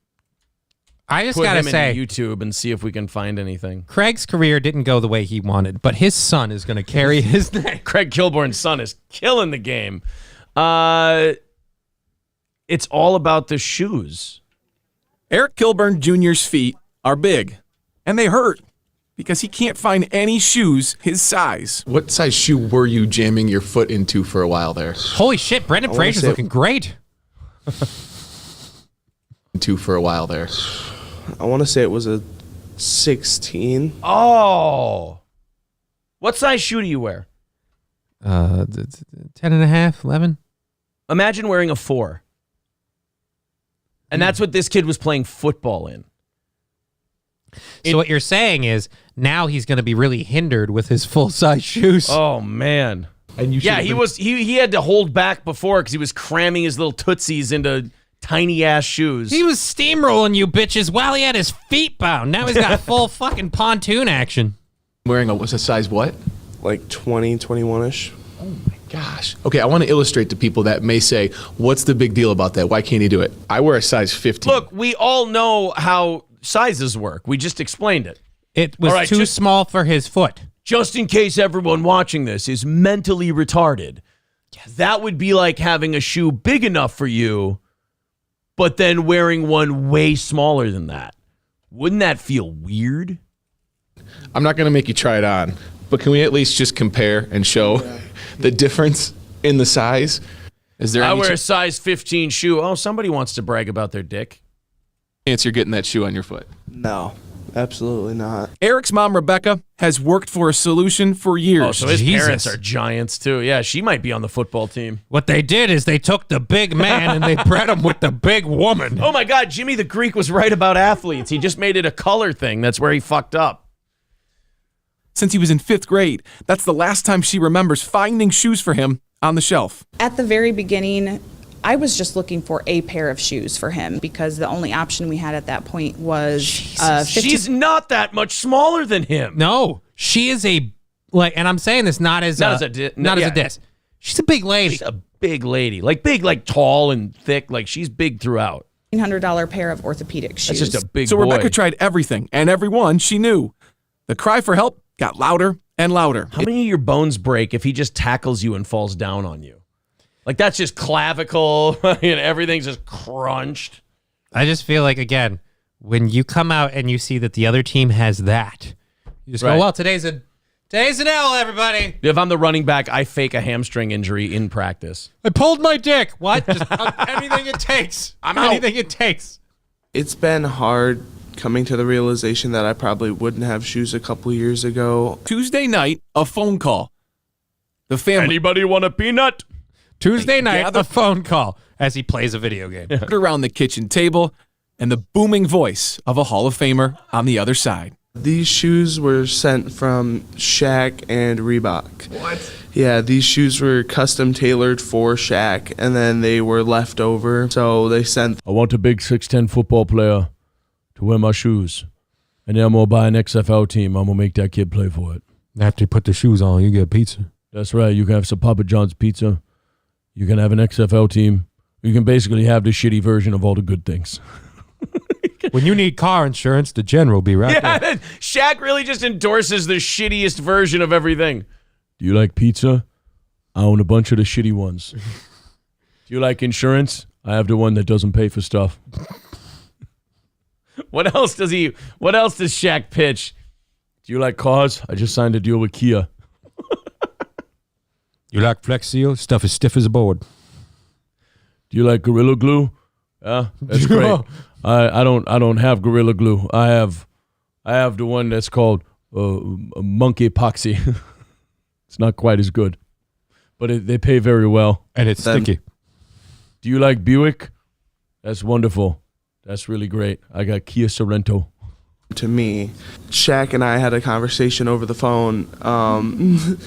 I just put gotta him say, into YouTube and see if we can find anything. Craig's career didn't go the way he wanted, but his son is going to carry his name. Craig Kilborn's son is killing the game. It's all about the shoes. Eric Kilburn Jr.'s feet are big, and they hurt because he can't find any shoes his size. What size shoe were you jamming your foot into for a while there? Holy shit, Brendan Fraser's looking great. For a while there. I want to say it was a 16. Oh. What size shoe do you wear? 10.5, 11. Imagine wearing a 4. And that's what this kid was playing football in. So what you're saying is now he's going to be really hindered with his full-size shoes. Oh, man. And you he had to hold back before because he was cramming his little tootsies into tiny-ass shoes. He was steamrolling you bitches while he had his feet bound. Now he's got full fucking pontoon action. Wearing a size what? Like 20, 21-ish. Oh, my gosh. Okay, I want to illustrate to people that may say, what's the big deal about that? Why can't he do it? I wear a size 15. Look, we all know how sizes work. We just explained it. It was too small for his foot. Just in case everyone watching this is mentally retarded, that would be like having a shoe big enough for you, but then wearing one way smaller than that. Wouldn't that feel weird? I'm not going to make you try it on, but can we at least just compare and show the difference in the size? Is there? I wear a size 15 shoe. Oh, somebody wants to brag about their dick. Chance you're getting that shoe on your foot? No, absolutely not. Eric's mom, Rebecca, has worked for a solution for years. Oh, so his parents are giants, too. Yeah, she might be on the football team. What they did is they took the big man and they bred him with the big woman. Oh, my God. Jimmy the Greek was right about athletes. He just made it a color thing. That's where he fucked up. Since he was in 5th grade, that's the last time she remembers finding shoes for him on the shelf. At the very beginning, I was just looking for a pair of shoes for him because the only option we had at that point was She's not that much smaller than him. No, she is a and I'm saying this not as a diss. She's a big lady. She's a big lady, like tall and thick. Like she's big throughout. $1,500 pair of orthopedic shoes. That's just a big So boy. Rebecca tried everything and everyone she knew. The cry for help got louder and louder. How many of your bones break if he just tackles you and falls down on you? Like, that's just clavicle, and everything's just crunched. I just feel like, again, when you come out and you see that the other team has that, you just go, well, today's an L, everybody. If I'm the running back, I fake a hamstring injury in practice. I pulled my dick. What? Just anything it takes. Anything it takes. It's been hard coming to the realization that I probably wouldn't have shoes a couple years ago. Tuesday night, a phone call. The family. Anybody want a peanut? Tuesday night, a phone call as he plays a video game. Around the kitchen table and the booming voice of a Hall of Famer on the other side. These shoes were sent from Shaq and Reebok. What? Yeah, these shoes were custom tailored for Shaq, and then they were left over, so they sent... I want a big 6'10" football player to wear my shoes. And then I'm going to buy an XFL team. I'm going to make that kid play for it. After you put the shoes on, you get pizza. That's right. You can have some Papa John's pizza. You can have an XFL team. You can basically have the shitty version of all the good things. When you need car insurance, the General will be right there. Shaq really just endorses the shittiest version of everything. Do you like pizza? I own a bunch of the shitty ones. Do you like insurance? I have the one that doesn't pay for stuff. What else does Shaq pitch? Do you like cars? I just signed a deal with Kia. You like Flex Seal? Stuff is stiff as a board. Do you like Gorilla Glue? Yeah, that's great. I don't have Gorilla Glue. I have the one that's called Monkey Epoxy. It's not quite as good, but they pay very well. And it's sticky. Do you like Buick? That's wonderful. That's really great. I got Kia Sorento. To me, Shaq and I had a conversation over the phone.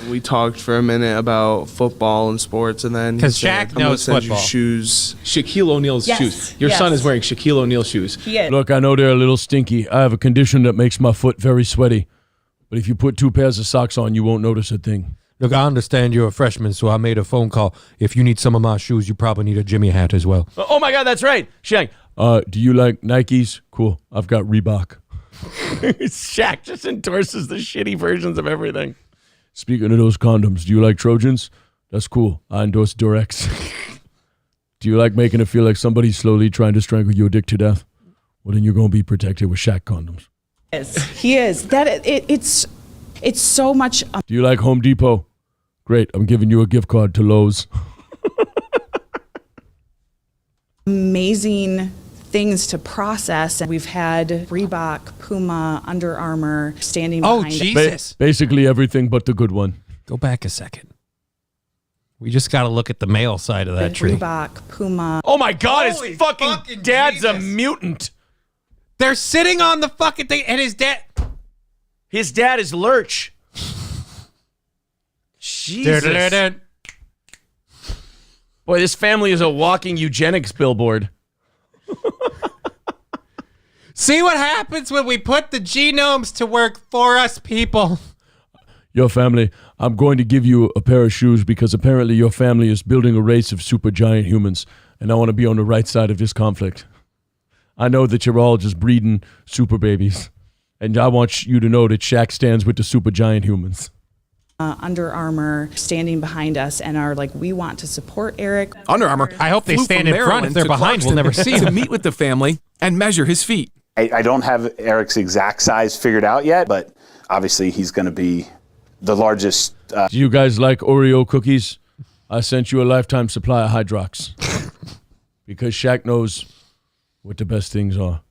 We talked for a minute about football and sports, and then because Shaq knows football. Shoes, Shaquille O'Neal's shoes. Your son is wearing Shaquille O'Neal shoes. Look, I know they're a little stinky. I have a condition that makes my foot very sweaty. But if you put 2 pairs of socks on, you won't notice a thing. Look, I understand you're a freshman, so I made a phone call. If you need some of my shoes, you probably need a Jimmy hat as well. Oh my God, that's right, Shaq. Do you like Nikes? Cool. I've got Reebok. Shaq just endorses the shitty versions of everything. Speaking of those condoms, do you like Trojans? That's cool. I endorse Durex. Do you like making it feel like somebody's slowly trying to strangle your dick to death? Well, then you're going to be protected with Shaq condoms. He is. It's so much. Do you like Home Depot? Great. I'm giving you a gift card to Lowe's. Amazing things to process. We've had Reebok, Puma, Under Armour standing behind us. Jesus. Basically everything but the good one. Go back a second. We just got to look at the male side of that tree. Reebok, Puma. Oh my God, his fucking dad's Jesus. A mutant. They're sitting on the fucking thing, and his dad is Lurch. Jesus. Boy, this family is a walking eugenics billboard. See what happens when we put the genomes to work for us, people. Your family, I'm going to give you a pair of shoes because apparently your family is building a race of super giant humans, and I want to be on the right side of this conflict. I know that you're all just breeding super babies, and I want you to know that Shaq stands with the super giant humans. Under Armour standing behind us and are like, we want to support Eric. Under Armour. I hope they stand in front. If they're behind, we'll never see to them. meet with the family and measure his feet. I don't have Eric's exact size figured out yet, but obviously he's going to be the largest. Do you guys like Oreo cookies? I sent you a lifetime supply of Hydrox because Shaq knows what the best things are.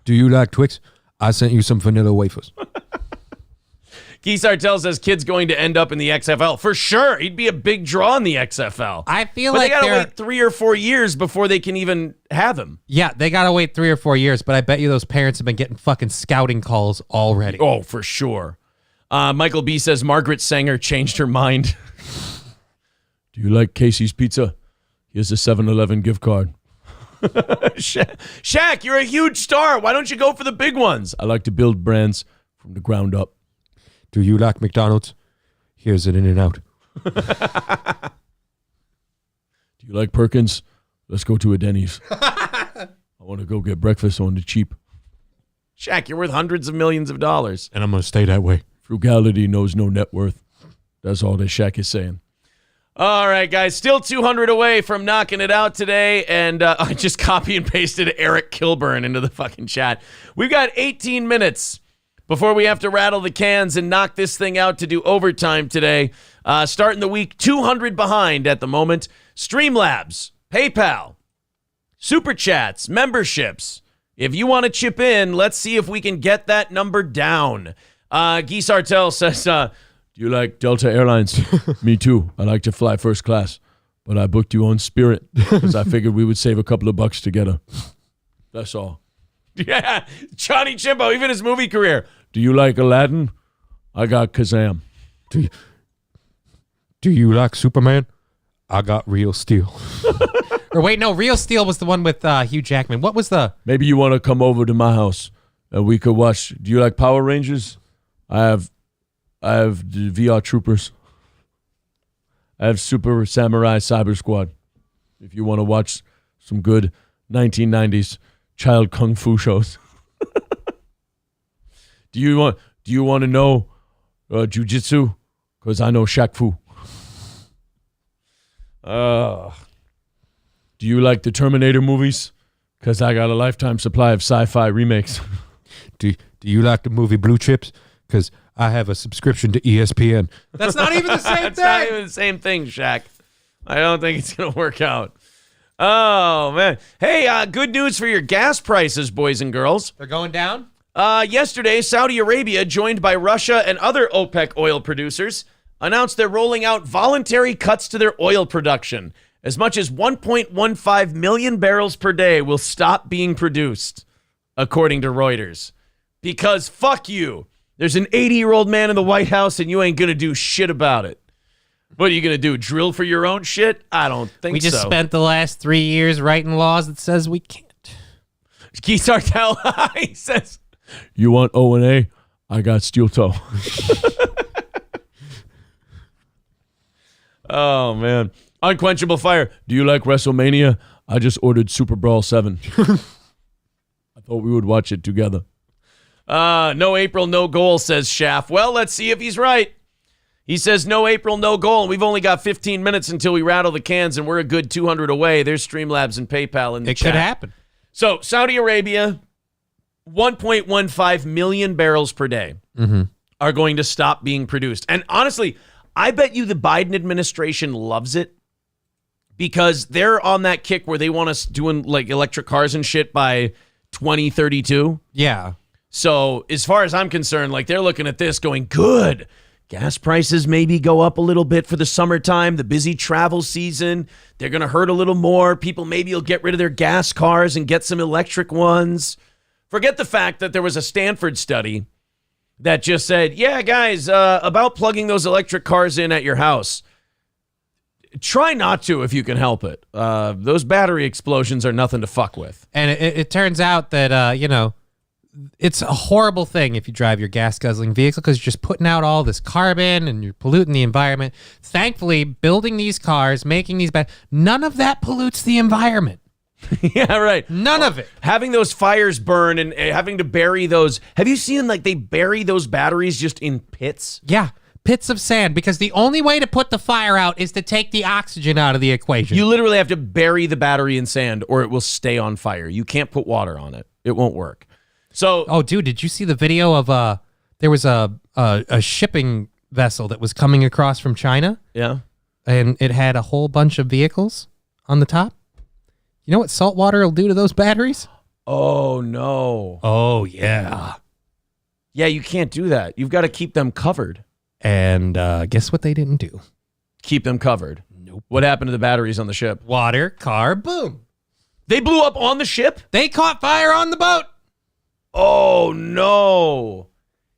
Do you like Twix? I sent you some vanilla wafers. Keith Sartell says kid's going to end up in the XFL. For sure. He'd be a big draw in the XFL. I feel but like they got to wait 3 or 4 years before they can even have him. Yeah, they got to wait 3 or 4 years, but I bet you those parents have been getting fucking scouting calls already. Oh, for sure. Michael B. says Margaret Sanger changed her mind. Do you like Casey's Pizza? Here's a 7-Eleven gift card. Shaq, you're a huge star. Why don't you go for the big ones? I like to build brands from the ground up. Do you like McDonald's? Here's an In-N-Out. Do you like Perkins? Let's go to a Denny's. I want to go get breakfast on the cheap. Shaq, you're worth hundreds of millions of dollars. And I'm going to stay that way. Frugality knows no net worth. That's all that Shaq is saying. All right, guys. Still 200 away from knocking it out today. And I just copy and pasted Eric Kilburn into the fucking chat. We've got 18 minutes before we have to rattle the cans and knock this thing out to do overtime today. Starting the week 200 behind at the moment. Streamlabs, PayPal, Super Chats, memberships. If you want to chip in, let's see if we can get that number down. Guy Sartell says, do you like Delta Airlines? Me too. I like to fly first class. But I booked you on Spirit because I figured we would save a couple of bucks together. That's all. Yeah, Johnny Chimbo, even his movie career. Do you like Aladdin? I got Kazam. Do you like Superman? I got Real Steel. Or wait, no, Real Steel was the one with Hugh Jackman. What was the... Maybe you want to come over to my house and we could watch. Do you like Power Rangers? I have the VR Troopers. I have Super Samurai Cyber Squad. If you want to watch some good 1990s child kung fu shows. Do you want to know jujitsu? Because I know Shaq Fu. Do you like the Terminator movies? Because I got a lifetime supply of sci-fi remakes. Do you like the movie Blue Chips? Because I have a subscription to ESPN. That's not even the same thing. That's not even the same thing, Shaq. I don't think it's going to work out. Oh, man. Hey, good news for your gas prices, boys and girls. They're going down? Yesterday, Saudi Arabia, joined by Russia and other OPEC oil producers, announced they're rolling out voluntary cuts to their oil production. As much as 1.15 million barrels per day will stop being produced, according to Reuters. Because fuck you. There's an 80-year-old man in the White House and you ain't going to do shit about it. What are you going to do, drill for your own shit? I don't think so. We just spent the last 3 years writing laws that says we can't. Keith Sartell, he says, you want O&A? I got steel toe. Oh, man. Unquenchable Fire. Do you like WrestleMania? I just ordered Super Brawl 7. I thought we would watch it together. No April, no goal, says Schaff. Well, let's see if he's right. He says no April, no goal, and we've only got 15 minutes until we rattle the cans, and we're a good 200 away. There's Streamlabs and PayPal in the chat. It could happen. So, Saudi Arabia, 1.15 million barrels per day are going to stop being produced. And honestly, I bet you the Biden administration loves it because they're on that kick where they want us doing like electric cars and shit by 2032. Yeah. So as far as I'm concerned, like they're looking at this going, good. Gas prices maybe go up a little bit for the summertime, the busy travel season. They're going to hurt a little more. People maybe will get rid of their gas cars and get some electric ones. Forget the fact that there was a Stanford study that just said, yeah, guys, about plugging those electric cars in at your house. Try not to if you can help it. Those battery explosions are nothing to fuck with. And it turns out that, it's a horrible thing if you drive your gas-guzzling vehicle because you're just putting out all this carbon and you're polluting the environment. Thankfully, building these cars, making these none of that pollutes the environment. Yeah, right. None of it. Having those fires burn and having to bury those. Have you seen like they bury those batteries just in pits? Yeah, pits of sand because the only way to put the fire out is to take the oxygen out of the equation. You literally have to bury the battery in sand or it will stay on fire. You can't put water on it. It won't work. So, oh, dude, did you see the video of there was a shipping vessel that was coming across from China? Yeah. And it had a whole bunch of vehicles on the top. You know what salt water will do to those batteries? Oh, no. Oh, yeah. Yeah, you can't do that. You've got to keep them covered. And guess what they didn't do? Keep them covered. Nope. What happened to the batteries on the ship? Water, car, boom. They blew up on the ship? They caught fire on the boat. Oh, no.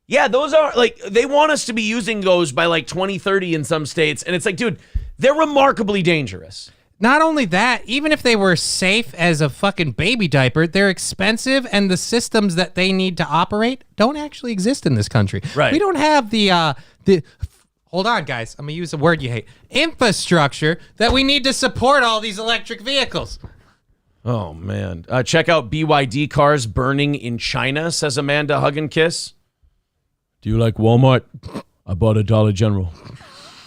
Yeah, those are, like, they want us to be using those by, like, 2030 in some states. And it's like, dude, they're remarkably dangerous. Not only that, even if they were safe as a fucking baby diaper, they're expensive, and the systems that they need to operate don't actually exist in this country. Right. We don't have the hold on, guys. I'm going to use a word you hate. Infrastructure that we need to support all these electric vehicles. Oh, man. Check out BYD cars burning in China, says Amanda Hug and Kiss. Do you like Walmart? I bought a Dollar General.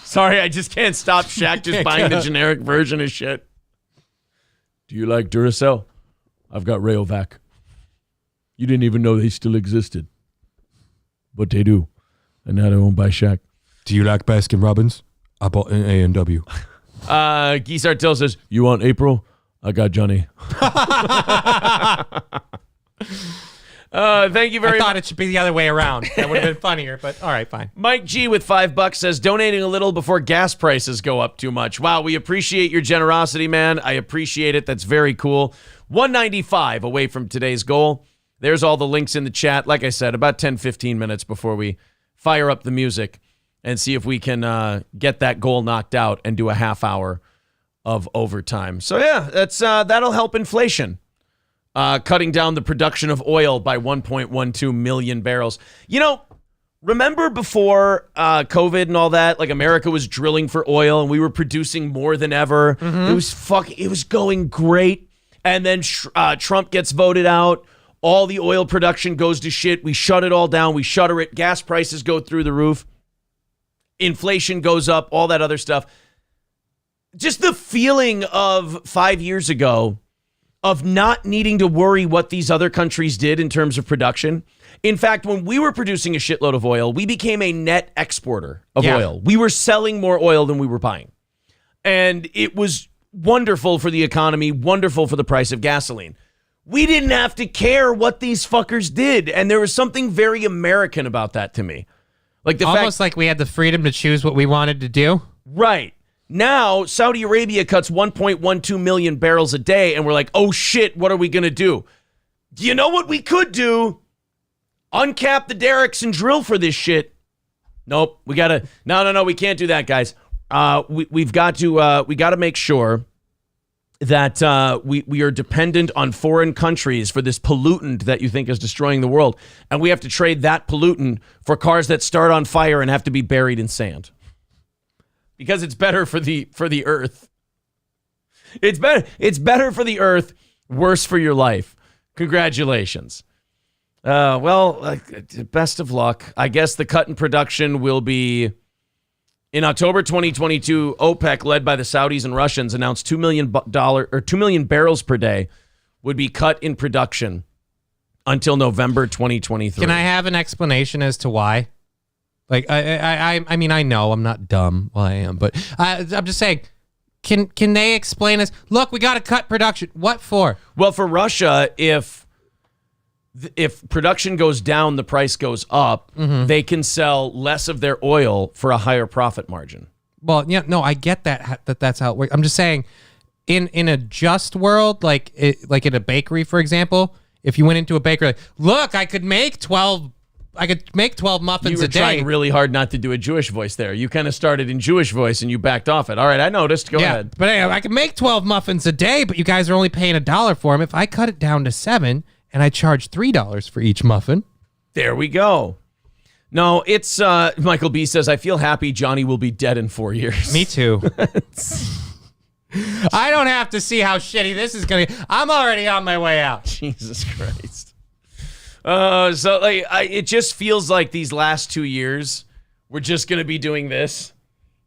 Sorry, I just can't stop Shaq just buying the generic version of shit. Do you like Duracell? I've got Rayovac. You didn't even know they still existed. But they do. And now they're owned by Shaq. Do you like Baskin Robbins? I bought an A&W. Geese Artel says, you want April? I got Johnny. Thank you very much. I thought it should be the other way around. That would have been funnier, but all right, fine. Mike G with $5 says, donating a little before gas prices go up too much. Wow, we appreciate your generosity, man. I appreciate it. That's very cool. 195 away from today's goal. There's all the links in the chat. Like I said, about 10, 15 minutes before we fire up the music and see if we can get that goal knocked out and do a half hour of overtime. So yeah, that's that'll help inflation. cutting down the production of oil by 1.12 million barrels. You know, remember before COVID and all that, like America was drilling for oil and we were producing more than ever. It was going great. And then Trump gets voted out. All the oil production goes to shit. We shut it all down. We shutter it. Gas prices go through the roof. Inflation goes up, all that other stuff. Just the feeling of 5 years ago of not needing to worry what these other countries did in terms of production. In fact, when we were producing a shitload of oil, we became a net exporter of oil. We were selling more oil than we were buying. And it was wonderful for the economy, wonderful for the price of gasoline. We didn't have to care what these fuckers did. And there was something very American about that to me. Like almost like we had the freedom to choose what we wanted to do. Right. Now, Saudi Arabia cuts 1.12 million barrels a day, and we're like, oh shit, what are we going to do? Do you know what we could do? Uncap the derricks and drill for this shit. Nope. We got to, no, we can't do that, guys. We got to make sure that we are dependent on foreign countries for this pollutant that you think is destroying the world. And we have to trade that pollutant for cars that start on fire and have to be buried in sand. Because it's better for the earth. It's better for the earth, worse for your life. Congratulations. Best of luck. I guess the cut in production will be in October 2022. OPEC, led by the Saudis and Russians, announced $2 million barrels per day would be cut in production until November 2023. Can I have an explanation as to why? Like, I mean, I know I'm not dumb. Well, I am, but I'm just saying, can they explain this? Look, we got to cut production. What for? Well, for Russia, if production goes down, the price goes up, they can sell less of their oil for a higher profit margin. Well, yeah, no, I get that's how it works. I'm just saying, in a just world, like in a bakery, for example, if you went into a bakery, like, look, I could make 12 muffins a day. You were trying really hard not to do a Jewish voice there. You kind of started in Jewish voice and you backed off it. All right, I noticed. Go ahead. But anyway, I can make 12 muffins a day, but you guys are only paying $1 for them. If I cut it down to 7 and I charge $3 for each muffin. There we go. No, it's Michael B says, I feel happy Johnny will be dead in 4 years. Me too. I don't have to see how shitty this is going to. I'm already on my way out. Jesus Christ. It just feels like these last 2 years, we're just going to be doing this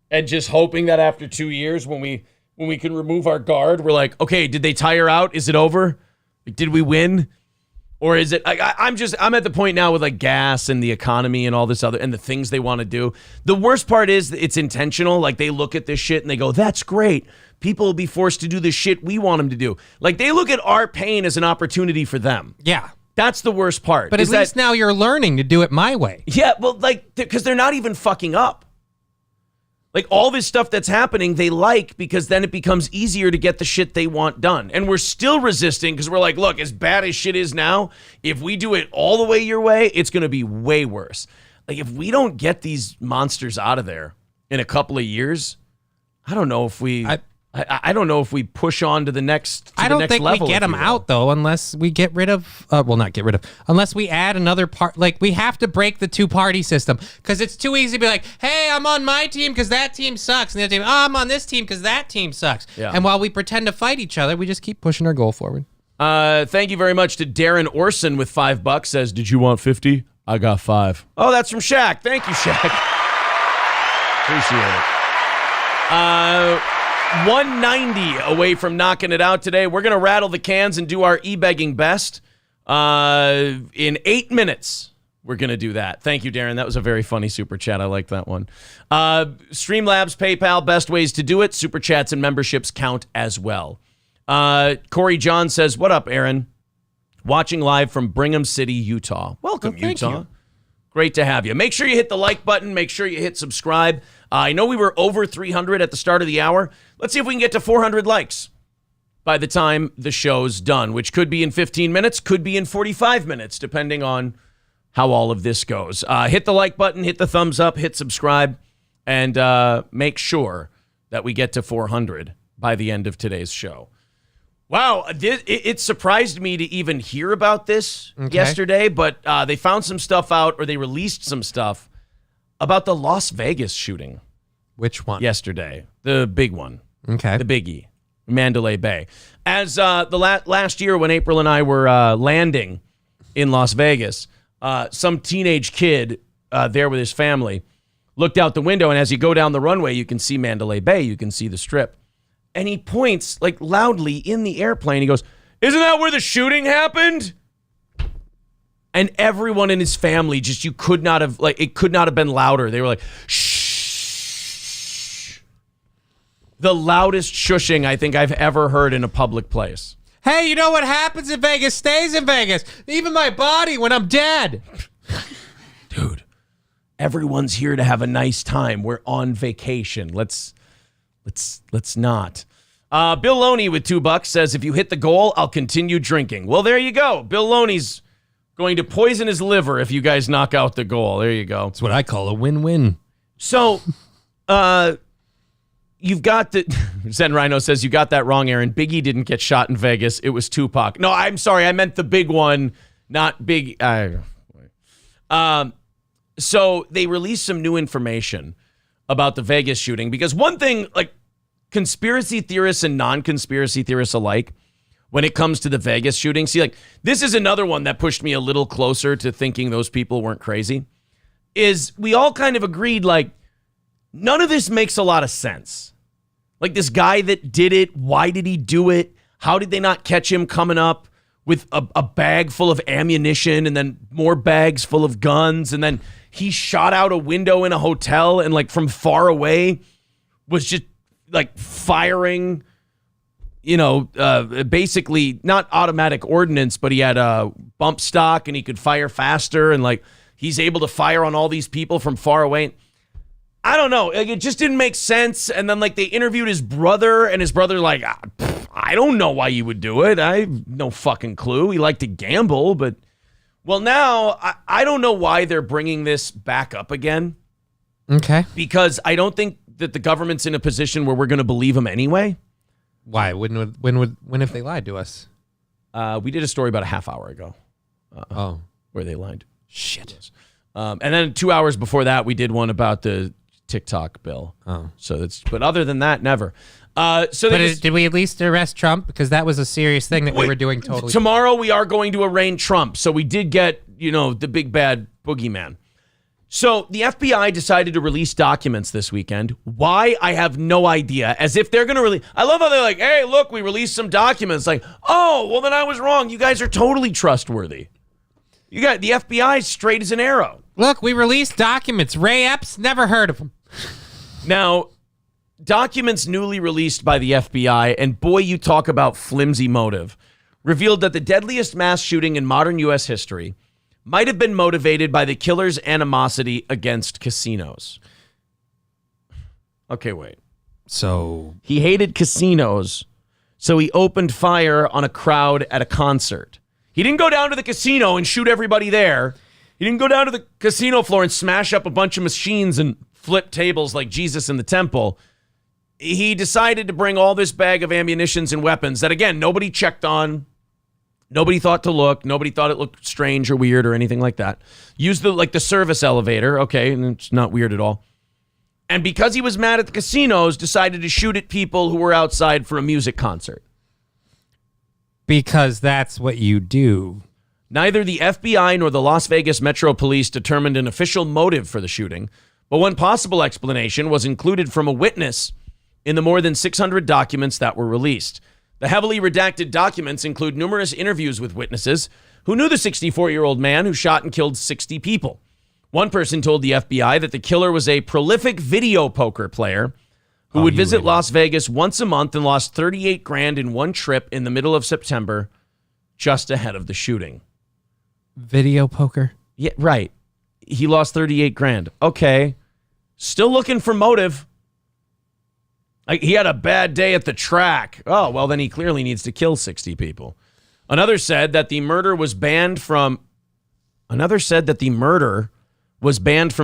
and just hoping that after 2 years, when we can remove our guard, we're like, okay, did they tire out? Is it over? Did we win? Or is it, I'm at the point now with like gas and the economy and all this other, and the things they want to do. The worst part is it's intentional. Like they look at this shit and they go, that's great. People will be forced to do the shit we want them to do. Like they look at our pain as an opportunity for them. Yeah. That's the worst part. But at least now you're learning to do it my way. Yeah, well, like, because they're not even fucking up. Like, all this stuff that's happening, they like, because then it becomes easier to get the shit they want done. And we're still resisting, because we're like, look, as bad as shit is now, if we do it all the way your way, it's going to be way worse. Like, if we don't get these monsters out of there in a couple of years, I don't know if we... I don't know if we push on to the next level. I don't think we get them out, though, unless we get rid of... not get rid of... Unless we add another part... Like, we have to break the two-party system. Because it's too easy to be like, hey, I'm on my team because that team sucks. And the other team, I'm on this team because that team sucks. Yeah. And while we pretend to fight each other, we just keep pushing our goal forward. Thank you very much to Darren Orson with $5. Says, did you want 50? I got 5. Oh, that's from Shaq. Thank you, Shaq. Appreciate it. 190 away from knocking it out today. We're going to rattle the cans and do our e-begging best. In 8 minutes, we're going to do that. Thank you, Darren. That was a very funny super chat. I like that one. Streamlabs, PayPal, best ways to do it. Super chats and memberships count as well. Corey John says, what up, Aaron? Watching live from Brigham City, Utah. Welcome, Utah. You. Great to have you. Make sure you hit the like button. Make sure you hit subscribe. I know we were over 300 at the start of the hour. Let's see if we can get to 400 likes by the time the show's done, which could be in 15 minutes, could be in 45 minutes, depending on how all of this goes. Hit the like button, hit the thumbs up, hit subscribe, and make sure that we get to 400 by the end of today's show. Wow, it surprised me to even hear about this yesterday, but they found some stuff out, or they released some stuff about the Las Vegas shooting. Which one? Yesterday. The big one. Okay. The biggie. Mandalay Bay. As the last year when April and I were landing in Las Vegas, some teenage kid there with his family looked out the window, and as you go down the runway, you can see Mandalay Bay. You can see the Strip. And he points like loudly in the airplane. He goes, "Isn't that where the shooting happened?" And everyone in his family just, it could not have been louder. They were like, shh. The loudest shushing I think I've ever heard in a public place. Hey, you know what happens in Vegas stays in Vegas. Even my body when I'm dead. Dude, everyone's here to have a nice time. We're on vacation. Let's not. Bill Loney with $2 says, if you hit the goal, I'll continue drinking. Well, there you go. Bill Loney's going to poison his liver if you guys knock out the goal. There you go. That's what I call a win-win. So, you've got the... Zen Rhino says, you got that wrong, Aaron. Biggie didn't get shot in Vegas. It was Tupac. No, I'm sorry. I meant the big one, not Big... So, they released some new information about the Vegas shooting, because one thing, like, conspiracy theorists and non-conspiracy theorists alike, when it comes to the Vegas shooting, see, like, this is another one that pushed me a little closer to thinking those people weren't crazy, is we all kind of agreed, like, none of this makes a lot of sense. Like, this guy that did it, why did he do it? How did they not catch him coming up with a bag full of ammunition and then more bags full of guns, and then he shot out a window in a hotel and, like, from far away was just, like, firing, basically not automatic ordnance, but he had a bump stock and he could fire faster, and, like, he's able to fire on all these people from far away. I don't know. Like, it just didn't make sense. And then, like, they interviewed his brother, and his brother, like, I don't know why you would do it. I have no fucking clue. He liked to gamble, but... Well, now, I don't know why they're bringing this back up again. Okay. Because I don't think that the government's in a position where we're going to believe them anyway. Why? When have they lied to us? We did a story about a half hour ago. Where they lied. Shit. And then 2 hours before that, we did one about the TikTok bill. Oh. But other than that, never. Did we at least arrest Trump? Because that was a serious thing that we were doing totally. Tomorrow we are going to arraign Trump. So we did get, the big bad boogeyman. So the FBI decided to release documents this weekend. Why? I have no idea. As if they're going to release. I love how they're like, hey, look, we released some documents. Like, oh, well, then I was wrong. You guys are totally trustworthy. You got the FBI straight as an arrow. Look, we released documents. Ray Epps, never heard of him. Now, documents newly released by the FBI, and boy, you talk about flimsy motive, revealed that the deadliest mass shooting in modern U.S. history might have been motivated by the killer's animosity against casinos. Okay, wait. So he hated casinos, so he opened fire on a crowd at a concert. He didn't go down to the casino and shoot everybody there. He didn't go down to the casino floor and smash up a bunch of machines and flip tables like Jesus in the temple. He decided to bring all this bag of ammunitions and weapons that, again, nobody checked on. Nobody thought to look. Nobody thought it looked strange or weird or anything like that. Used the service elevator. Okay, and it's not weird at all. And because he was mad at the casinos, decided to shoot at people who were outside for a music concert. Because that's what you do. Neither the FBI nor the Las Vegas Metro Police determined an official motive for the shooting, but one possible explanation was included from a witness in the more than 600 documents that were released. The heavily redacted documents include numerous interviews with witnesses who knew the 64-year-old man who shot and killed 60 people. One person told the FBI that the killer was a prolific video poker player who would visit Las Vegas once a month and lost $38,000 in one trip in the middle of September, just ahead of the shooting. Video poker? Yeah, right. He lost $38,000. Okay. Still looking for motive. He had a bad day at the track. Oh, well, then he clearly needs to kill 60 people. Another said that the murder was banned from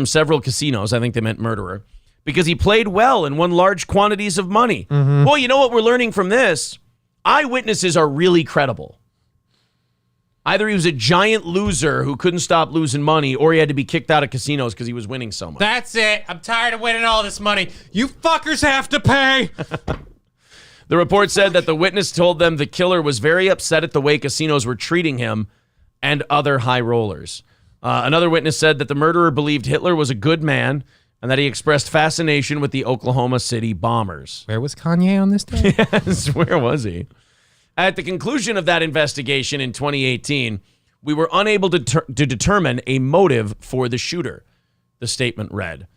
several casinos. I think they meant murderer. Because he played well and won large quantities of money. Mm-hmm. Well, you know what we're learning from this? eyewitnesses are really credible. Either he was a giant loser who couldn't stop losing money, or he had to be kicked out of casinos because he was winning so much. That's it. I'm tired of winning all this money. You fuckers have to pay. The report said that the witness told them the killer was very upset at the way casinos were treating him and other high rollers. Another witness said that the murderer believed Hitler was a good man and that he expressed fascination with the Oklahoma City bombers. Where was Kanye on this day? Yes, where was he? At the conclusion of that investigation in 2018, we were unable to determine a motive for the shooter, the statement read.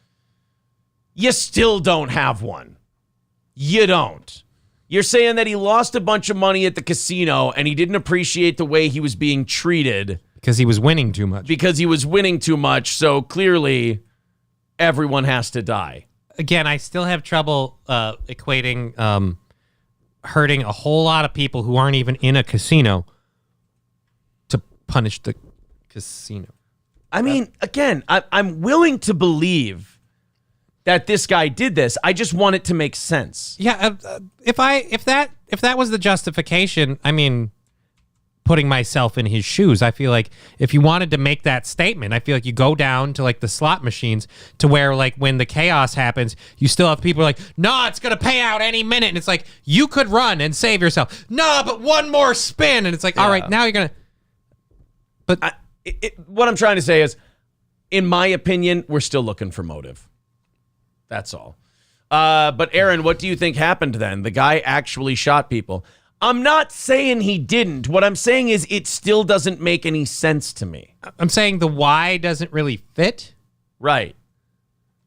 You still don't have one. You don't. You're saying that he lost a bunch of money at the casino and he didn't appreciate the way he was being treated. Because he was winning too much. So clearly, everyone has to die. Again, I still have trouble equating hurting a whole lot of people who aren't even in a casino to punish the casino. I mean, again, I'm willing to believe that this guy did this. I just want it to make sense. Yeah, if that was the justification, I mean, putting myself in his shoes, I feel like if you wanted to make that statement, I feel like you go down to like the slot machines to where like when the chaos happens, you still have people like, no, it's going to pay out any minute. And it's like, you could run and save yourself. No, but one more spin. And it's like, all right, now you're going to. But what I'm trying to say is, in my opinion, we're still looking for motive. That's all. But Aaron, what do you think happened then? The guy actually shot people. I'm not saying he didn't. What I'm saying is it still doesn't make any sense to me. I'm saying the why doesn't really fit. Right.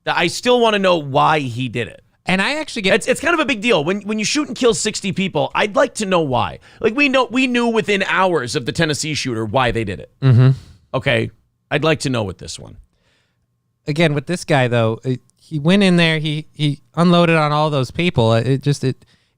I still want to know why he did it. And I actually get... It's kind of a big deal. When you shoot and kill 60 people, I'd like to know why. Like, we knew within hours of the Tennessee shooter why they did it. Mm-hmm. Okay. I'd like to know with this one. Again, with this guy, though, he went in there, he unloaded on all those people.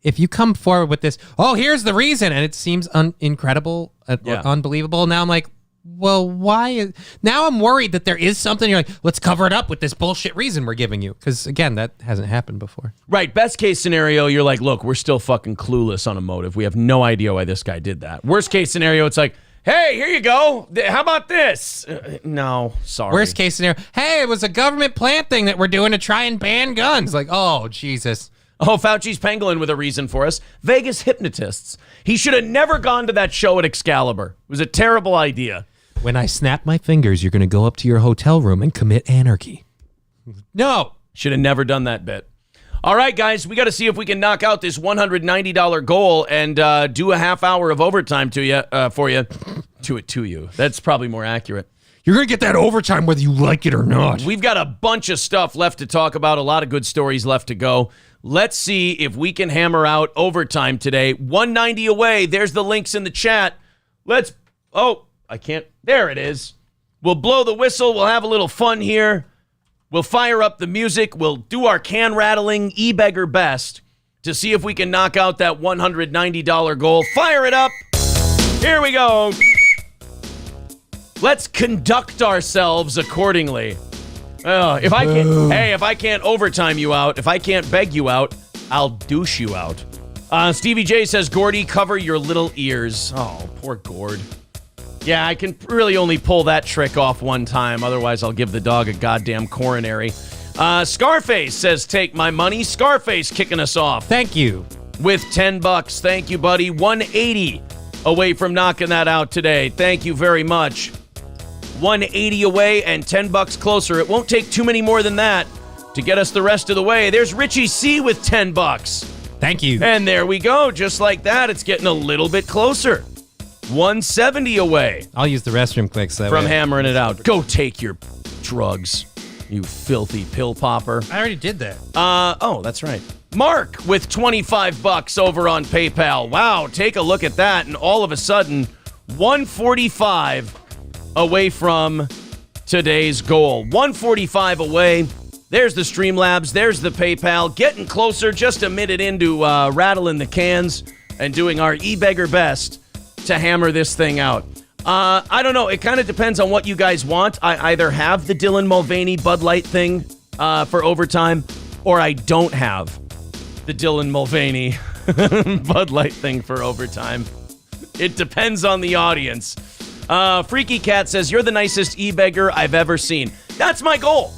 If you come forward with this, oh, here's the reason, and it seems incredible, or unbelievable, now I'm like, well, why? Now I'm worried that there is something. You're like, let's cover it up with this bullshit reason we're giving you. Because, again, that hasn't happened before. Right. Best case scenario, you're like, look, we're still fucking clueless on a motive. We have no idea why this guy did that. Worst case scenario, it's like, hey, here you go. How about this? No, sorry. Worst case scenario, hey, it was a government plant thing that we're doing to try and ban guns. Like, oh, Jesus. Oh, Fauci's pangolin with a reason for us. Vegas hypnotists. He should have never gone to that show at Excalibur. It was a terrible idea. When I snap my fingers, you're going to go up to your hotel room and commit anarchy. No. Should have never done that bit. All right, guys, we got to see if we can knock out this $190 goal and do a half hour of overtime to you, for you. To you. That's probably more accurate. You're going to get that overtime whether you like it or not. We've got a bunch of stuff left to talk about, a lot of good stories left to go. Let's see if we can hammer out overtime today. 190 away. There's the links in the chat. I can't. There it is. We'll blow the whistle. We'll have a little fun here. We'll fire up the music. We'll do our can rattling e-beggar best to see if we can knock out that $190 goal. Fire it up. Here we go. Let's conduct ourselves accordingly. If I can't overtime you out, if I can't beg you out, I'll douche you out. Stevie J says, Gordy, cover your little ears. Oh, poor Gord. Yeah, I can really only pull that trick off one time. Otherwise, I'll give the dog a goddamn coronary. Scarface says, take my money. Scarface kicking us off. Thank you. With $10. Thank you, buddy. 180 away from knocking that out today. Thank you very much. 180 away and $10 closer. It won't take too many more than that to get us the rest of the way. There's Richie C with $10. Thank you. And there we go. Just like that, it's getting a little bit closer. 170 away. I'll use the restroom clicks that from way. hammering it out. Go take your drugs, you filthy pill popper. I already did that. Oh, that's right. Mark with $25 over on PayPal. Wow, take a look at that. And all of a sudden, 145 away from today's goal. 145 away. There's the Streamlabs. There's the PayPal. Getting closer, just a minute into rattling the cans and doing our e-beggar best to hammer this thing out. I don't know. It kind of depends on what you guys want. I either have the Dylan Mulvaney Bud Light thing for overtime, or I don't have the Dylan Mulvaney Bud Light thing for overtime. It depends on the audience. Freaky Cat says, you're the nicest e-beggar I've ever seen. That's my goal.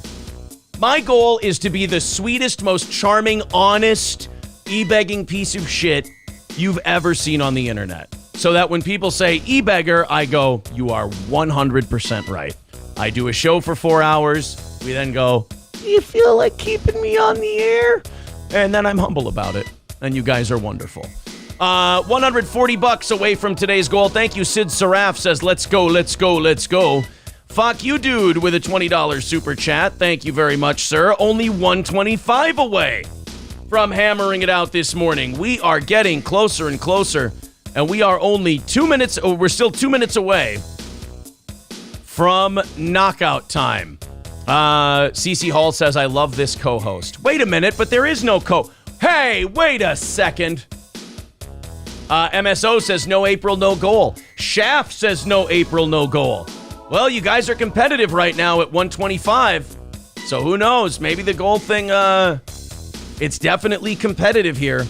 My goal is to be the sweetest, most charming, honest, e-begging piece of shit you've ever seen on the internet. So that when people say e-beggar, I go, you are 100% right. I do a show for 4 hours. We then go, do you feel like keeping me on the air? And then I'm humble about it. And you guys are wonderful. $140 away from today's goal. Thank you. Sid Saraf says, let's go, let's go, let's go. Fuck you, dude, with a $20 super chat. Thank you very much, sir. Only $125 away from hammering it out this morning. We are getting closer and closer, and we are only 2 minutes. Oh, we're still 2 minutes away from knockout time. CC Hall says, I love this co-host. Wait a minute, but there is no Hey, wait a second. MSO says, no April, no goal. Shaft says, no April, no goal. Well, you guys are competitive right now at 125. So who knows? Maybe the goal thing, it's definitely competitive here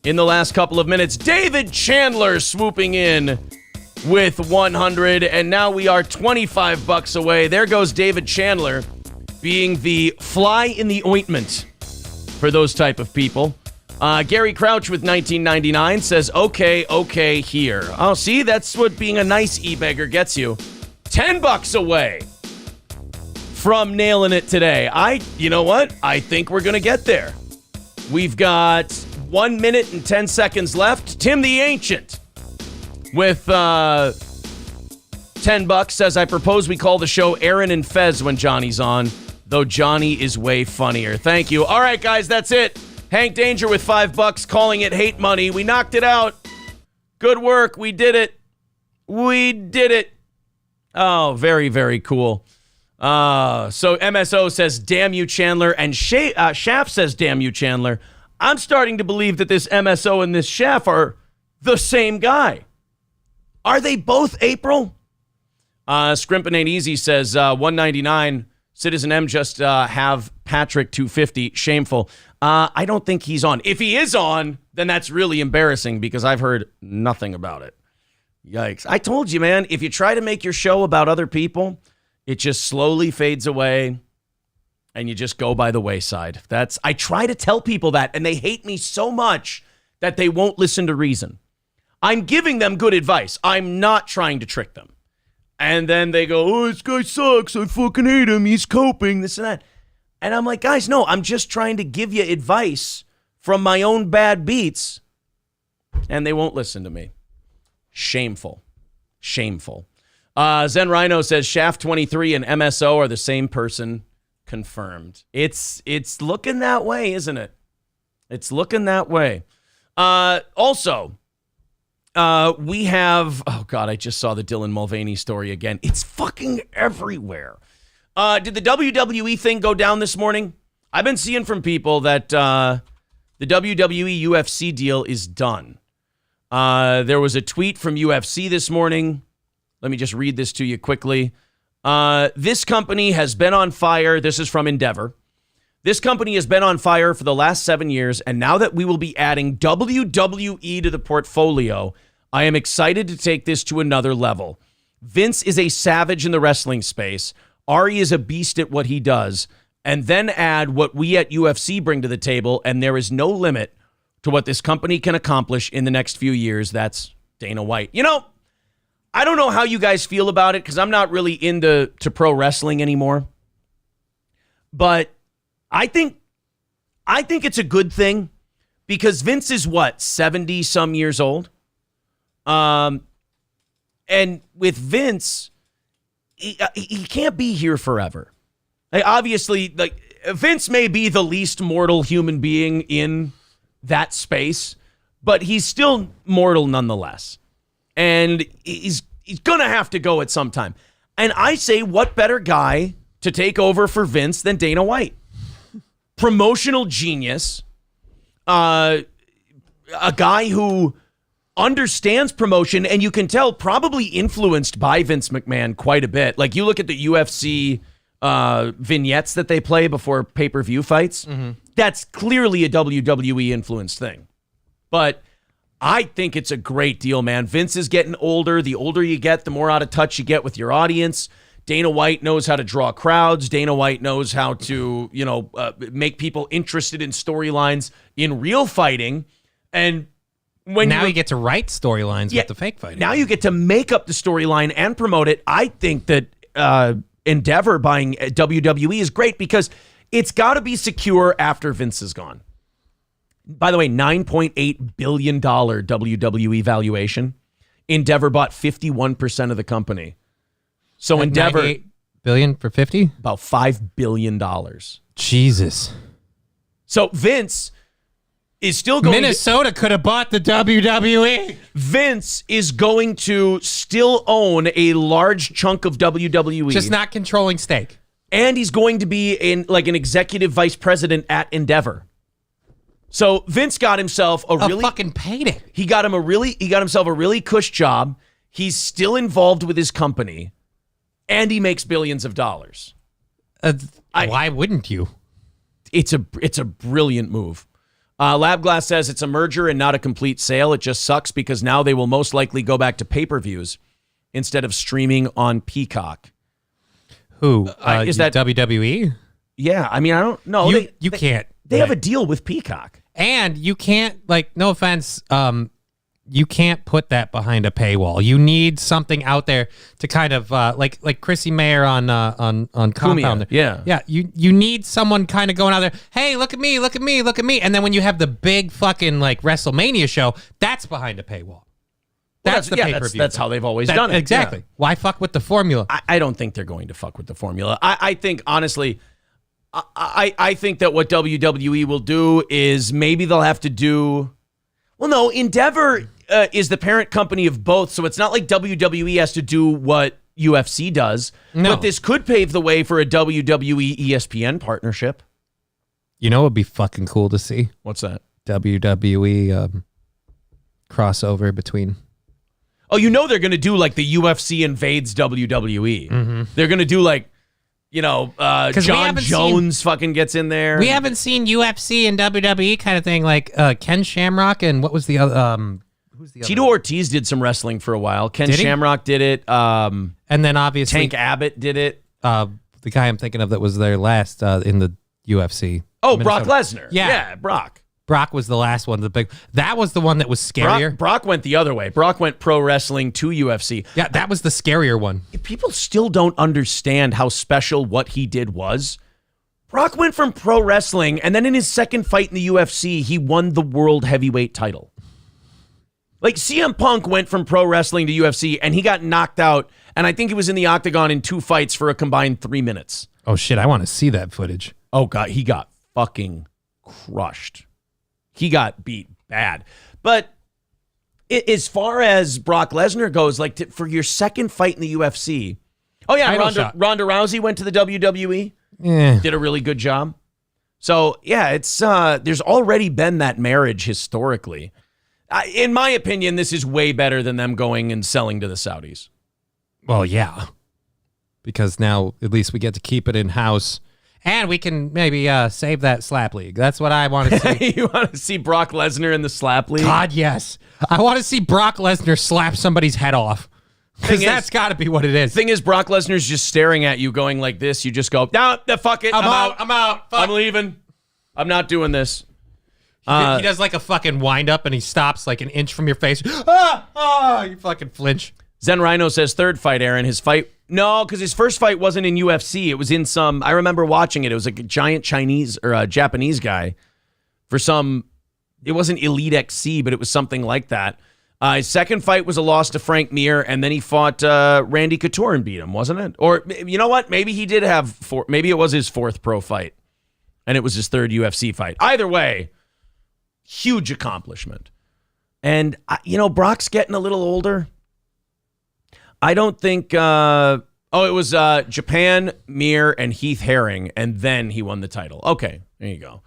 in the last couple of minutes. David Chandler swooping in with 100, and now we are $25 away. There goes David Chandler being the fly in the ointment for those type of people. Gary Crouch with 1999 says, okay, here. Oh, see, that's what being a nice e-beggar gets you. $10 away from nailing it today. You know what? I think we're going to get there. We've got 1 minute and 10 seconds left. Tim the Ancient with $10 says, I propose we call the show Aaron and Fez when Johnny's on, though Johnny is way funnier. Thank you. All right, guys, that's it. Hank Danger with $5, calling it hate money. We knocked it out. Good work. We did it. We did it. Oh, very, very cool. So MSO says, damn you, Chandler. And Shaft says, damn you, Chandler. I'm starting to believe that this MSO and this Shaft are the same guy. Are they both April? Scrimpin' Ain't Easy says, 199. Citizen M just have Patrick 250. Shameful. I don't think he's on. If he is on, then that's really embarrassing because I've heard nothing about it. Yikes. I told you, man, if you try to make your show about other people, it just slowly fades away and you just go by the wayside. I try to tell people that, and they hate me so much that they won't listen to reason. I'm giving them good advice. I'm not trying to trick them. And then they go, oh, this guy sucks. I fucking hate him. He's coping, this and that. And I'm like, guys, no, I'm just trying to give you advice from my own bad beats. And they won't listen to me. Shameful. Shameful. Zen Rhino says Shaft 23 and MSO are the same person. Confirmed. It's looking that way, isn't it? It's looking that way. Also, we have, oh God, I just saw the Dylan Mulvaney story again. It's fucking everywhere. Did the WWE thing go down this morning? I've been seeing from people that the WWE UFC deal is done. There was a tweet from UFC this morning. Let me just read this to you quickly. This company has been on fire. This is from Endeavor. This company has been on fire for the last 7 years, and now that we will be adding WWE to the portfolio, I am excited to take this to another level. Vince is a savage in the wrestling space. Ari is a beast at what he does, and then add what we at UFC bring to the table, and there is no limit to what this company can accomplish in the next few years. That's Dana White. You know, I don't know how you guys feel about it because I'm not really into pro wrestling anymore. But I think it's a good thing because Vince is what, 70 some years old? And with Vince, he can't be here forever. Obviously, Vince may be the least mortal human being in that space, but he's still mortal nonetheless. And he's going to have to go at some time. And I say, what better guy to take over for Vince than Dana White? Promotional genius, a guy who understands promotion, and you can tell probably influenced by Vince McMahon quite a bit. Like, you look at the UFC vignettes that they play before pay-per-view fights. That's clearly a WWE influenced thing. But I think it's a great deal, man. Vince is getting older. The older you get, the more out of touch you get with your audience. Dana White knows how to draw crowds. Dana White knows how to, make people interested in storylines in real fighting. And when now you get to write storylines with the fake fighting. Now you get to make up the storyline and promote it. I think that Endeavor buying WWE is great because it's got to be secure after Vince is gone. By the way, $9.8 billion WWE valuation. Endeavor bought 51% of the company. So Endeavor... $98 billion for 50? About $5 billion. Jesus. So Vince is still going Minnesota could have bought the WWE. Vince is going to still own a large chunk of WWE. Just not controlling stake. And he's going to be an executive vice president at Endeavor. So Vince got himself a really fucking payday. He got himself a really cush job. He's still involved with his company, and he makes billions of dollars. Why wouldn't you? It's a brilliant move. Labglass says it's a merger and not a complete sale. It just sucks because now they will most likely go back to pay-per-views instead of streaming on Peacock. Who? Is that WWE? Yeah, I mean, I don't know. You can't. They have a deal with Peacock. And you can't, no offense, you can't put that behind a paywall. You need something out there to kind of, like Chrissy Mayer on Compound. Yeah. You need someone kind of going out there, hey, look at me. And then when you have the big fucking, WrestleMania show, that's behind a paywall. That's the pay-per-view. That's how they've always done it. Exactly. Yeah. Why fuck with the formula? I don't think they're going to fuck with the formula. I think, honestly... I think that what WWE will do is maybe they'll have to do... Well, no, Endeavor is the parent company of both, so it's not like WWE has to do what UFC does. No. But this could pave the way for a WWE ESPN partnership. You know what would be fucking cool to see? What's that? WWE crossover between... Oh, they're going to do the UFC invades WWE. Mm-hmm. They're going to do John Jones fucking gets in there. We haven't seen UFC and WWE kind of thing Ken Shamrock and what was the other? Who's the other? Tito Ortiz did some wrestling for a while. Ken Shamrock did it. And then obviously Tank Abbott did it. The guy I'm thinking of that was there last in the UFC. Oh, Brock Lesnar. Yeah, Brock. Brock was the last one. That was the one that was scarier. Brock went the other way. Brock went pro wrestling to UFC. Yeah, that was the scarier one. People still don't understand how special what he did was. Brock went from pro wrestling, and then in his second fight in the UFC, he won the world heavyweight title. CM Punk went from pro wrestling to UFC, and he got knocked out, and I think he was in the octagon in 2 fights for a combined 3 minutes. Oh, shit, I want to see that footage. Oh, God, he got fucking crushed. He got beat bad. But as far as Brock Lesnar goes, for your second fight in the UFC. Oh, yeah, Ronda Rousey went to the WWE. Yeah. Did a really good job. So, yeah, it's there's already been that marriage historically. In my opinion, this is way better than them going and selling to the Saudis. Well, yeah. Because now at least we get to keep it in-house. And we can maybe save that slap league. That's what I want to see. You want to see Brock Lesnar in the slap league? God, yes. I want to see Brock Lesnar slap somebody's head off. Because that's got to be what it is. Thing is, Brock Lesnar's just staring at you going like this. You just go, no, fuck it. I'm out. Fuck. I'm leaving. I'm not doing this. He does a fucking wind up and he stops an inch from your face. You fucking flinch. Zen Rhino says third fight, Aaron. His fight... No, because his first fight wasn't in UFC. It was in some... I remember watching it. It was a giant Chinese or a Japanese guy for some... It wasn't Elite XC, but it was something like that. His second fight was a loss to Frank Mir, and then he fought Randy Couture and beat him, wasn't it? Or, you know what? Maybe he did have... Maybe it was his fourth pro fight, and it was his third UFC fight. Either way, huge accomplishment. And, Brock's getting a little older. I don't think... it was Japan, Mir, and Heath Herring, and then he won the title. Okay, there you go.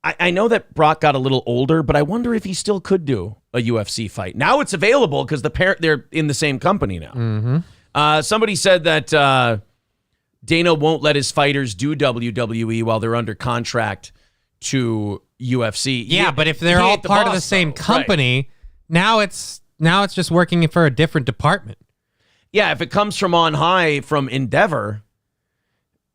I know that Brock got a little older, but I wonder if he still could do a UFC fight. Now it's available because they're in the same company now. Mm-hmm. Somebody said that Dana won't let his fighters do WWE while they're under contract to UFC. Yeah, but if they're all part of the same company, now it's just working for a different department. Yeah, if it comes from on high from Endeavor,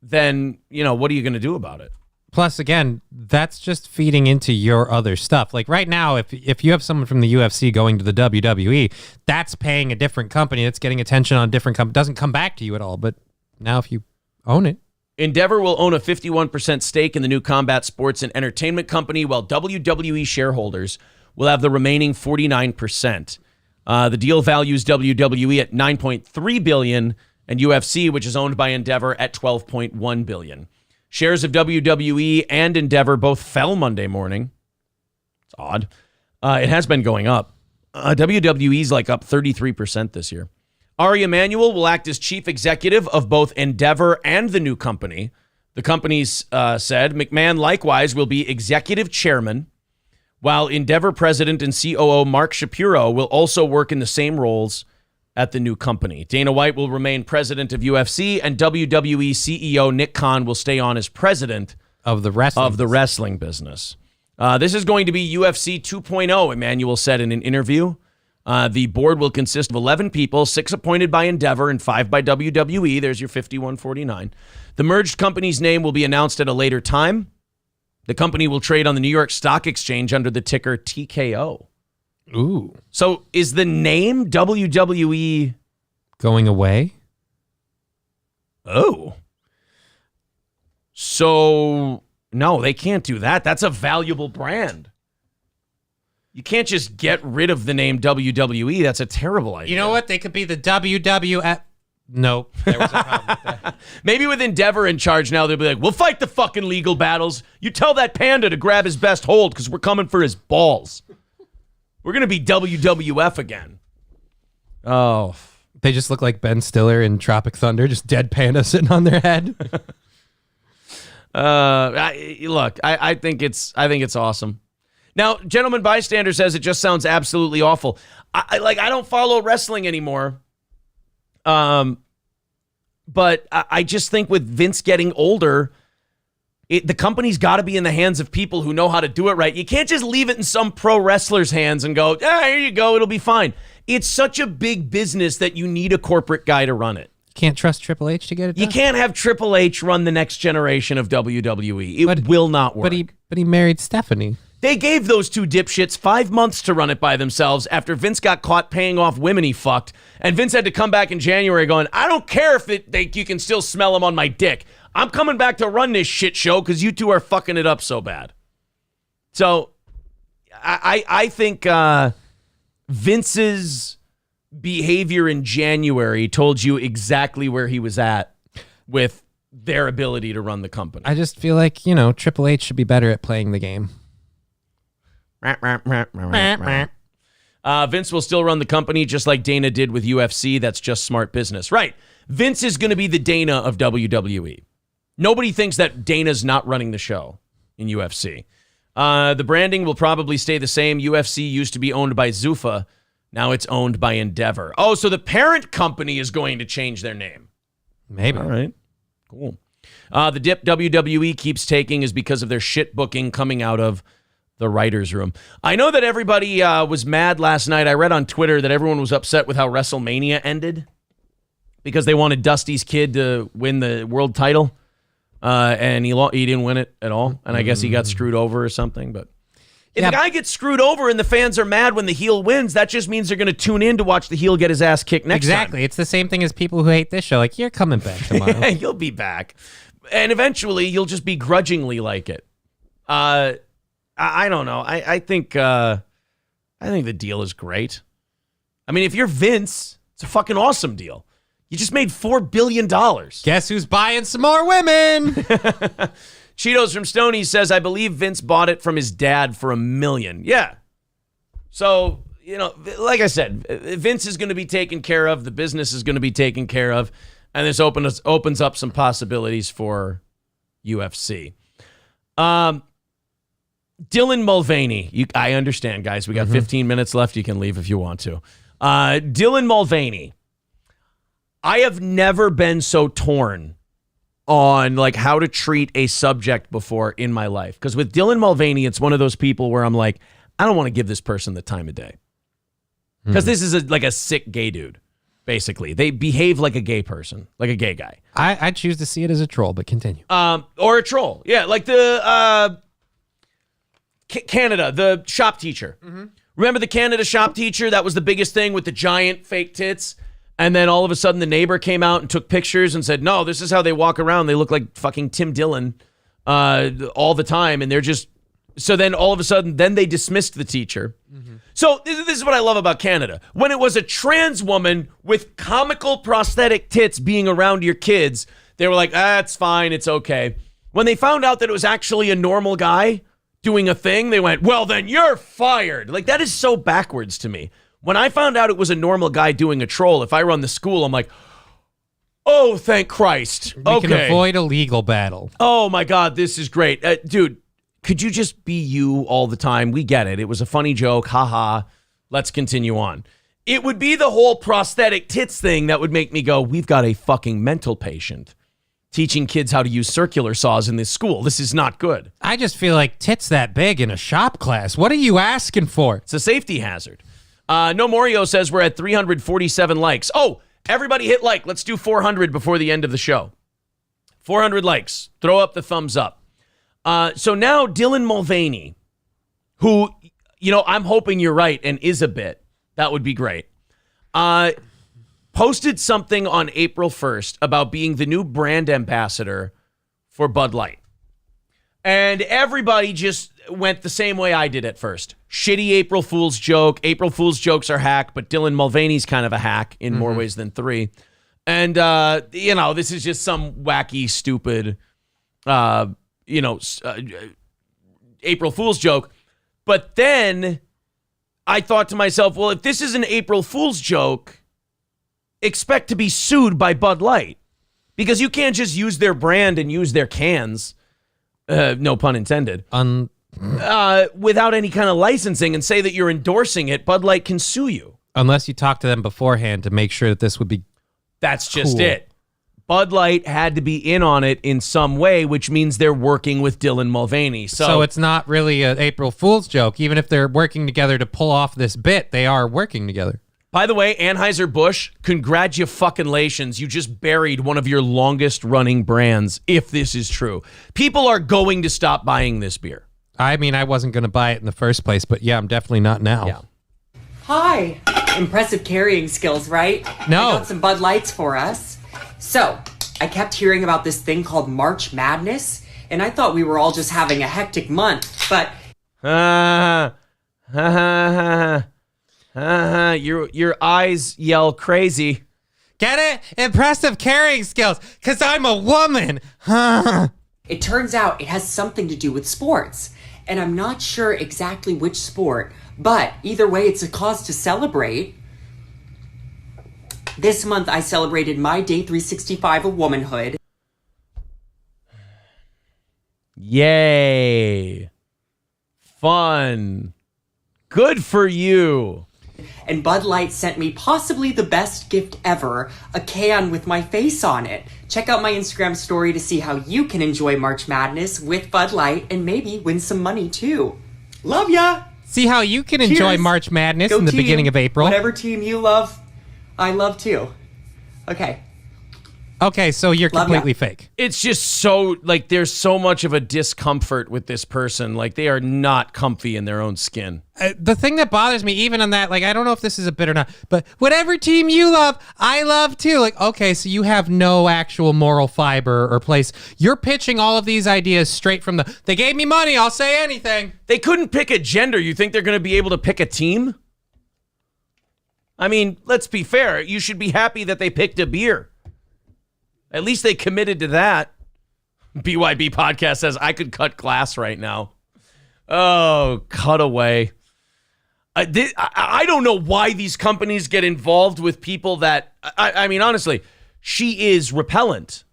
then, what are you going to do about it? Plus, again, that's just feeding into your other stuff. Like right now, if you have someone from the UFC going to the WWE, that's paying a different company. That's getting attention on a different company. Doesn't come back to you at all. But now if you own it. Endeavor will own a 51% stake in the new combat sports and entertainment company, while WWE shareholders will have the remaining 49%. The deal values WWE at $9.3 billion and UFC, which is owned by Endeavor, at $12.1 billion. Shares of WWE and Endeavor both fell Monday morning. It's odd. It has been going up. WWE's like up 33% this year. Ari Emanuel will act as chief executive of both Endeavor and the new company. The companies said McMahon likewise will be executive chairman, while Endeavor president and COO Mark Shapiro will also work in the same roles at the new company. Dana White will remain president of UFC, and WWE CEO Nick Khan will stay on as president of the wrestling business. This is going to be UFC 2.0, Emanuel said in an interview. The board will consist of 11 people, 6 appointed by Endeavor and 5 by WWE. There's your 51-49. The merged company's name will be announced at a later time. The company will trade on the New York Stock Exchange under the ticker TKO. Ooh. So is the name WWE going away? Oh. So, no, they can't do that. That's a valuable brand. You can't just get rid of the name WWE. That's a terrible idea. You know what? They could be the WWF. Nope. There was a problem with that. Maybe with Endeavor in charge now, they'll be like, we'll fight the fucking legal battles. You tell that panda to grab his best hold because we're coming for his balls. We're going to be WWF again. Oh. They just look like Ben Stiller in Tropic Thunder, just dead panda sitting on their head. I think it's awesome. Now, Gentleman Bystander says it just sounds absolutely awful. I don't follow wrestling anymore. But I just think with Vince getting older, the company's got to be in the hands of people who know how to do it right. You can't just leave it in some pro wrestler's hands and go, here you go, it'll be fine. It's such a big business that you need a corporate guy to run it. Can't trust Triple H to get it done. You can't have Triple H run the next generation of WWE. It will not work. But he married Stephanie. They gave those two dipshits 5 months to run it by themselves after Vince got caught paying off women he fucked. And Vince had to come back in January going, I don't care if you can still smell them on my dick. I'm coming back to run this shit show because you two are fucking it up so bad. So I think Vince's behavior in January told you exactly where he was at with their ability to run the company. I just feel like, Triple H should be better at playing the game. Vince will still run the company just like Dana did with UFC. That's just smart business. Right. Vince is going to be the Dana of WWE. Nobody thinks that Dana's not running the show in UFC. The branding will probably stay the same. UFC used to be owned by Zuffa. Now it's owned by Endeavor. Oh, so the parent company is going to change their name. Maybe. All right. Cool. The dip WWE keeps taking is because of their shit booking coming out of the writer's room. I know that everybody was mad last night. I read on Twitter that everyone was upset with how WrestleMania ended because they wanted Dusty's kid to win the world title, and he didn't win it at all. And I guess he got screwed over or something. But if the guy gets screwed over and the fans are mad when the heel wins, that just means they're going to tune in to watch the heel get his ass kicked next time. Exactly. It's the same thing as people who hate this show. Like, you're coming back tomorrow. Yeah, you'll be back. And eventually, you'll just begrudgingly like it. I don't know. I think the deal is great. I mean, if you're Vince, it's a fucking awesome deal. You just made $4 billion. Guess who's buying some more women? Cheetos from Stoney says, I believe Vince bought it from his dad for $1 million. Yeah. So, like I said, Vince is going to be taken care of. The business is going to be taken care of. And this opens up some possibilities for UFC. Dylan Mulvaney. I understand, guys. We got 15 minutes left. You can leave if you want to. Dylan Mulvaney. I have never been so torn on like how to treat a subject before in my life. Because with Dylan Mulvaney, it's one of those people where I'm like, I don't want to give this person the time of day. Because this is like a sick gay dude, basically. They behave like a gay person, like a gay guy. I choose to see it as a troll, but continue. Or a troll. Yeah, like the Canada, the shop teacher. Remember the Canada shop teacher? That was the biggest thing with the giant fake tits. And then all of a sudden the neighbor came out and took pictures and said, no, this is how they walk around. They look like fucking Tim Dillon all the time. And they're just... So then all of a sudden, then they dismissed the teacher. So this is what I love about Canada. When it was a trans woman with comical prosthetic tits being around your kids, they were like, it's fine, it's okay. When they found out that it was actually a normal guy doing a thing, they went, well, then you're fired. Like, that is so backwards to me. When I found out it was a normal guy doing a troll, if I run the school, I'm like, oh, thank Christ. We can avoid a legal battle. Oh, my God, this is great. Dude, could you just be you all the time? We get it. It was a funny joke. Haha. Let's continue on. It would be the whole prosthetic tits thing that would make me go, we've got a fucking mental patient teaching kids how to use circular saws in this school. This is not good. I just feel like tits that big in a shop class. What are you asking for? It's a safety hazard. No Morio says we're at 347 likes. Oh, everybody hit like. Let's do 400 before the end of the show. 400 likes. Throw up the thumbs up. So now Dylan Mulvaney, who, I'm hoping you're right and is a bit. That would be great. Posted something on April 1st about being the new brand ambassador for Bud Light. And everybody just went the same way I did at first. Shitty April Fool's joke. April Fool's jokes are hack, but Dylan Mulvaney's kind of a hack in more ways than three. And, this is just some wacky, stupid, April Fool's joke. But then I thought to myself, well, if this is an April Fool's joke, expect to be sued by Bud Light. Because you can't just use their brand and use their cans, no pun intended, without any kind of licensing and say that you're endorsing it. Bud Light can sue you. Unless you talk to them beforehand to make sure that this would be That's just cool. it. Bud Light had to be in on it in some way, which means they're working with Dylan Mulvaney. So it's not really an April Fool's joke. Even if they're working together to pull off this bit, they are working together. By the way, Anheuser-Busch, congratulations. You just buried one of your longest running brands, if this is true. People are going to stop buying this beer. I mean, I wasn't going to buy it in the first place, but yeah, I'm definitely not now. Yeah. Hi. Impressive carrying skills, right? No. I got some Bud Lights for us. So, I kept hearing about this thing called March Madness, and I thought we were all just having a hectic month, but... Your eyes yell crazy. Get it? Impressive carrying skills, because I'm a woman. It turns out it has something to do with sports, and I'm not sure exactly which sport, but either way, it's a cause to celebrate. This month, I celebrated my day 365 of womanhood. Yay. Fun. Good for you. And Bud Light sent me possibly the best gift ever, a can with my face on it. Check out my Instagram story to see how you can enjoy March Madness with Bud Light and maybe win some money too. Love ya! See how you can enjoy Cheers. March Madness Go in the team. beginning of April. Whatever team you love, I love too. Okay. Okay, so you're Love ya. completely fake. It's just so, like, there's so much of a discomfort with this person. Like, they are not comfy in their own skin. The thing that bothers me, even on that, like, I don't know if this is a bit or not, but whatever team you love, I love too. Like, okay, so you have no actual moral fiber or place. You're pitching all of these ideas straight from they gave me money, I'll say anything. They couldn't pick a gender. You think they're going to be able to pick a team? I mean, let's be fair. You should be happy that they picked a beer. At least they committed to that. BYB Podcast says, I could cut glass right now. Oh, cut away. I don't know why these companies get involved with people that, I mean, honestly, she is repellent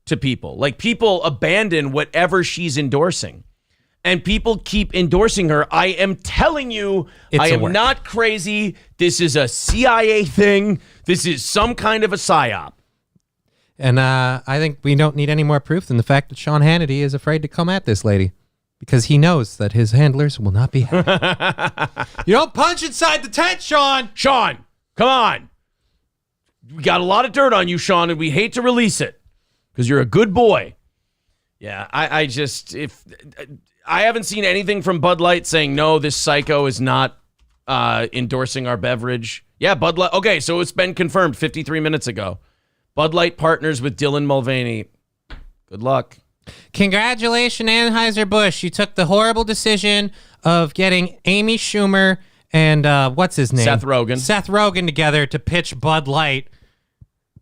to people. Like, people abandon whatever she's endorsing. And people keep endorsing her. I am telling you, I am not crazy. This is a CIA thing. This is some kind of a psyop. And I think we don't need any more proof than the fact that Sean Hannity is afraid to come at this lady because he knows that his handlers will not be happy. You don't punch inside the tent, Sean. Sean, come on. We got a lot of dirt on you, Sean, and we hate to release it because you're a good boy. Yeah, I haven't seen anything from Bud Light saying, no, this psycho is not endorsing our beverage. Yeah, Bud Light. Okay, so it's been confirmed 53 minutes ago. Bud Light partners with Dylan Mulvaney. Good luck. Congratulations, Anheuser-Busch. You took the horrible decision of getting Amy Schumer and what's his name? Seth Rogen together to pitch Bud Light.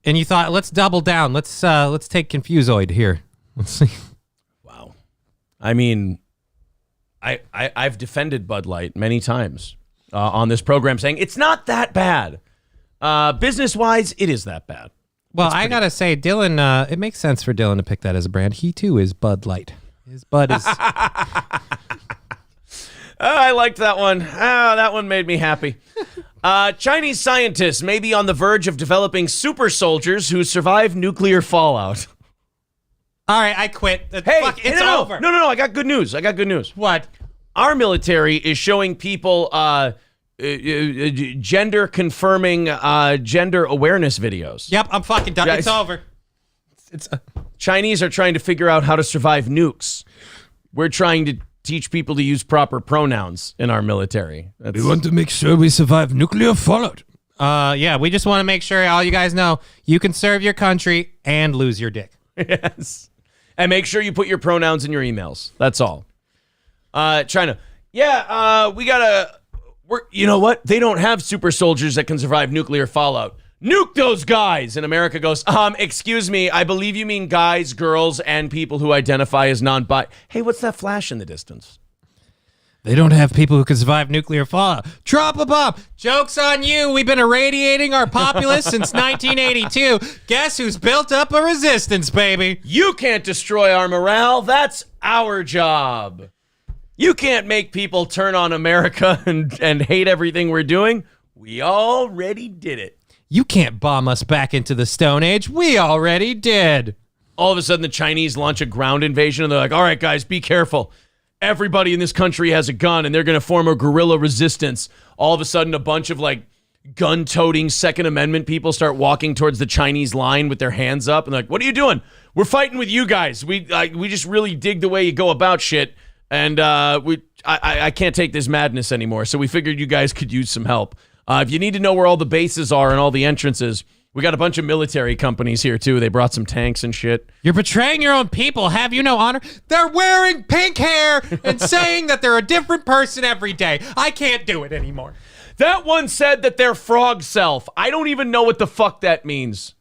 And you thought, let's double down. Let's take Confusoid here. Let's see. Wow. I mean, I've defended Bud Light many times on this program saying it's not that bad. Business-wise, it is that bad. Well, I got to say, Dylan, it makes sense for Dylan to pick that as a brand. He, too, is Bud Light. His Bud is... I liked that one. That one made me happy. Chinese scientists may be on the verge of developing super soldiers who survive nuclear fallout. All right, I quit. It's over. No, I got good news. What? Our military is showing people gender confirming gender awareness videos. Yep, I'm fucking done. It's over. Chinese are trying to figure out how to survive nukes. We're trying to teach people to use proper pronouns in our military. We want to make sure we survive nuclear fallout. Yeah, we just want to make sure all you guys know you can serve your country and lose your dick. Yes. And make sure you put your pronouns in your emails. That's all. China. Yeah, we gotta... You know what? They don't have super soldiers that can survive nuclear fallout. Nuke those guys! And America goes, excuse me, I believe you mean guys, girls, and people who identify as non-bi... Hey, what's that flash in the distance? They don't have people who can survive nuclear fallout. Drop a bomb! Joke's on you! We've been irradiating our populace since 1982. Guess who's built up a resistance, baby? You can't destroy our morale. That's our job. You can't make people turn on America and hate everything we're doing. We already did it. You can't bomb us back into the Stone Age. We already did. All of a sudden, the Chinese launch a ground invasion, and they're like, all right, guys, be careful. Everybody in this country has a gun, and they're going to form a guerrilla resistance. All of a sudden, a bunch of, gun-toting Second Amendment people start walking towards the Chinese line with their hands up, and they're like, what are you doing? We're fighting with you guys. We just really dig the way you go about shit. And I can't take this madness anymore, so we figured you guys could use some help. If you need to know where all the bases are and all the entrances, we got a bunch of military companies here, too. They brought some tanks and shit. You're betraying your own people. Have you no honor? They're wearing pink hair and saying that they're a different person every day. I can't do it anymore. That one said that they're frog self. I don't even know what the fuck that means.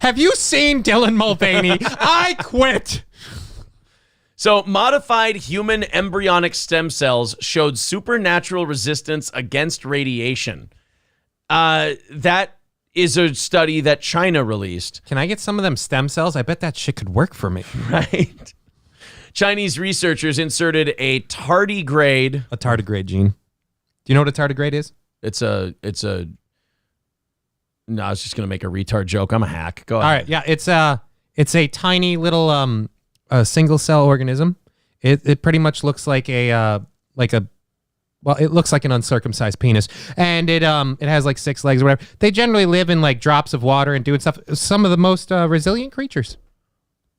Have you seen Dylan Mulvaney? I quit. So, modified human embryonic stem cells showed supernatural resistance against radiation. That is a study that China released. Can I get some of them stem cells? I bet that shit could work for me. Right. Chinese researchers inserted a tardigrade. A tardigrade gene. Do you know what a tardigrade is? It's a... No, I was just going to make a retard joke. I'm a hack. Go ahead. All right. Yeah, it's a tiny little... a single cell organism. It pretty much looks like it looks like an uncircumcised penis, and it has 6 legs or whatever. They generally live in drops of water and doing stuff. Some of the most resilient creatures.